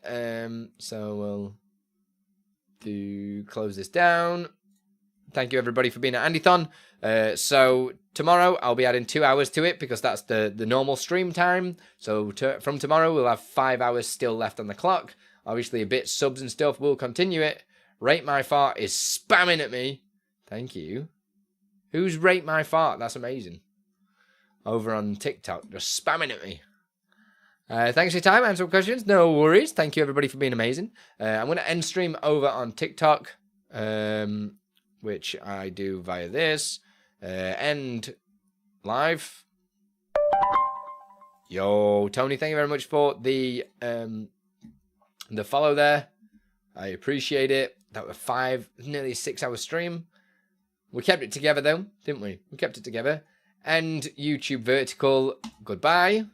So we'll close this down. Thank you everybody for being at Andython. So tomorrow I'll be adding 2 hours to it because that's the normal stream time. So from tomorrow we'll have 5 hours still left on the clock. Obviously a bit subs and stuff will continue it. Rate My Fart is spamming at me. Thank you. Who's Rate My Fart? That's amazing. Over on TikTok, just spamming at me. Thanks for your time. Answer questions. No worries. Thank you everybody for being amazing. I'm going to end stream over on TikTok, which I do via this. End live. Yo, Tony, thank you very much for the follow there. I appreciate it. That was nearly 6 hour stream. We kept it together though, didn't we? We kept it together. End YouTube vertical. Goodbye.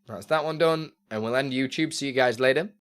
That's that one done. And we'll end YouTube. See you guys later.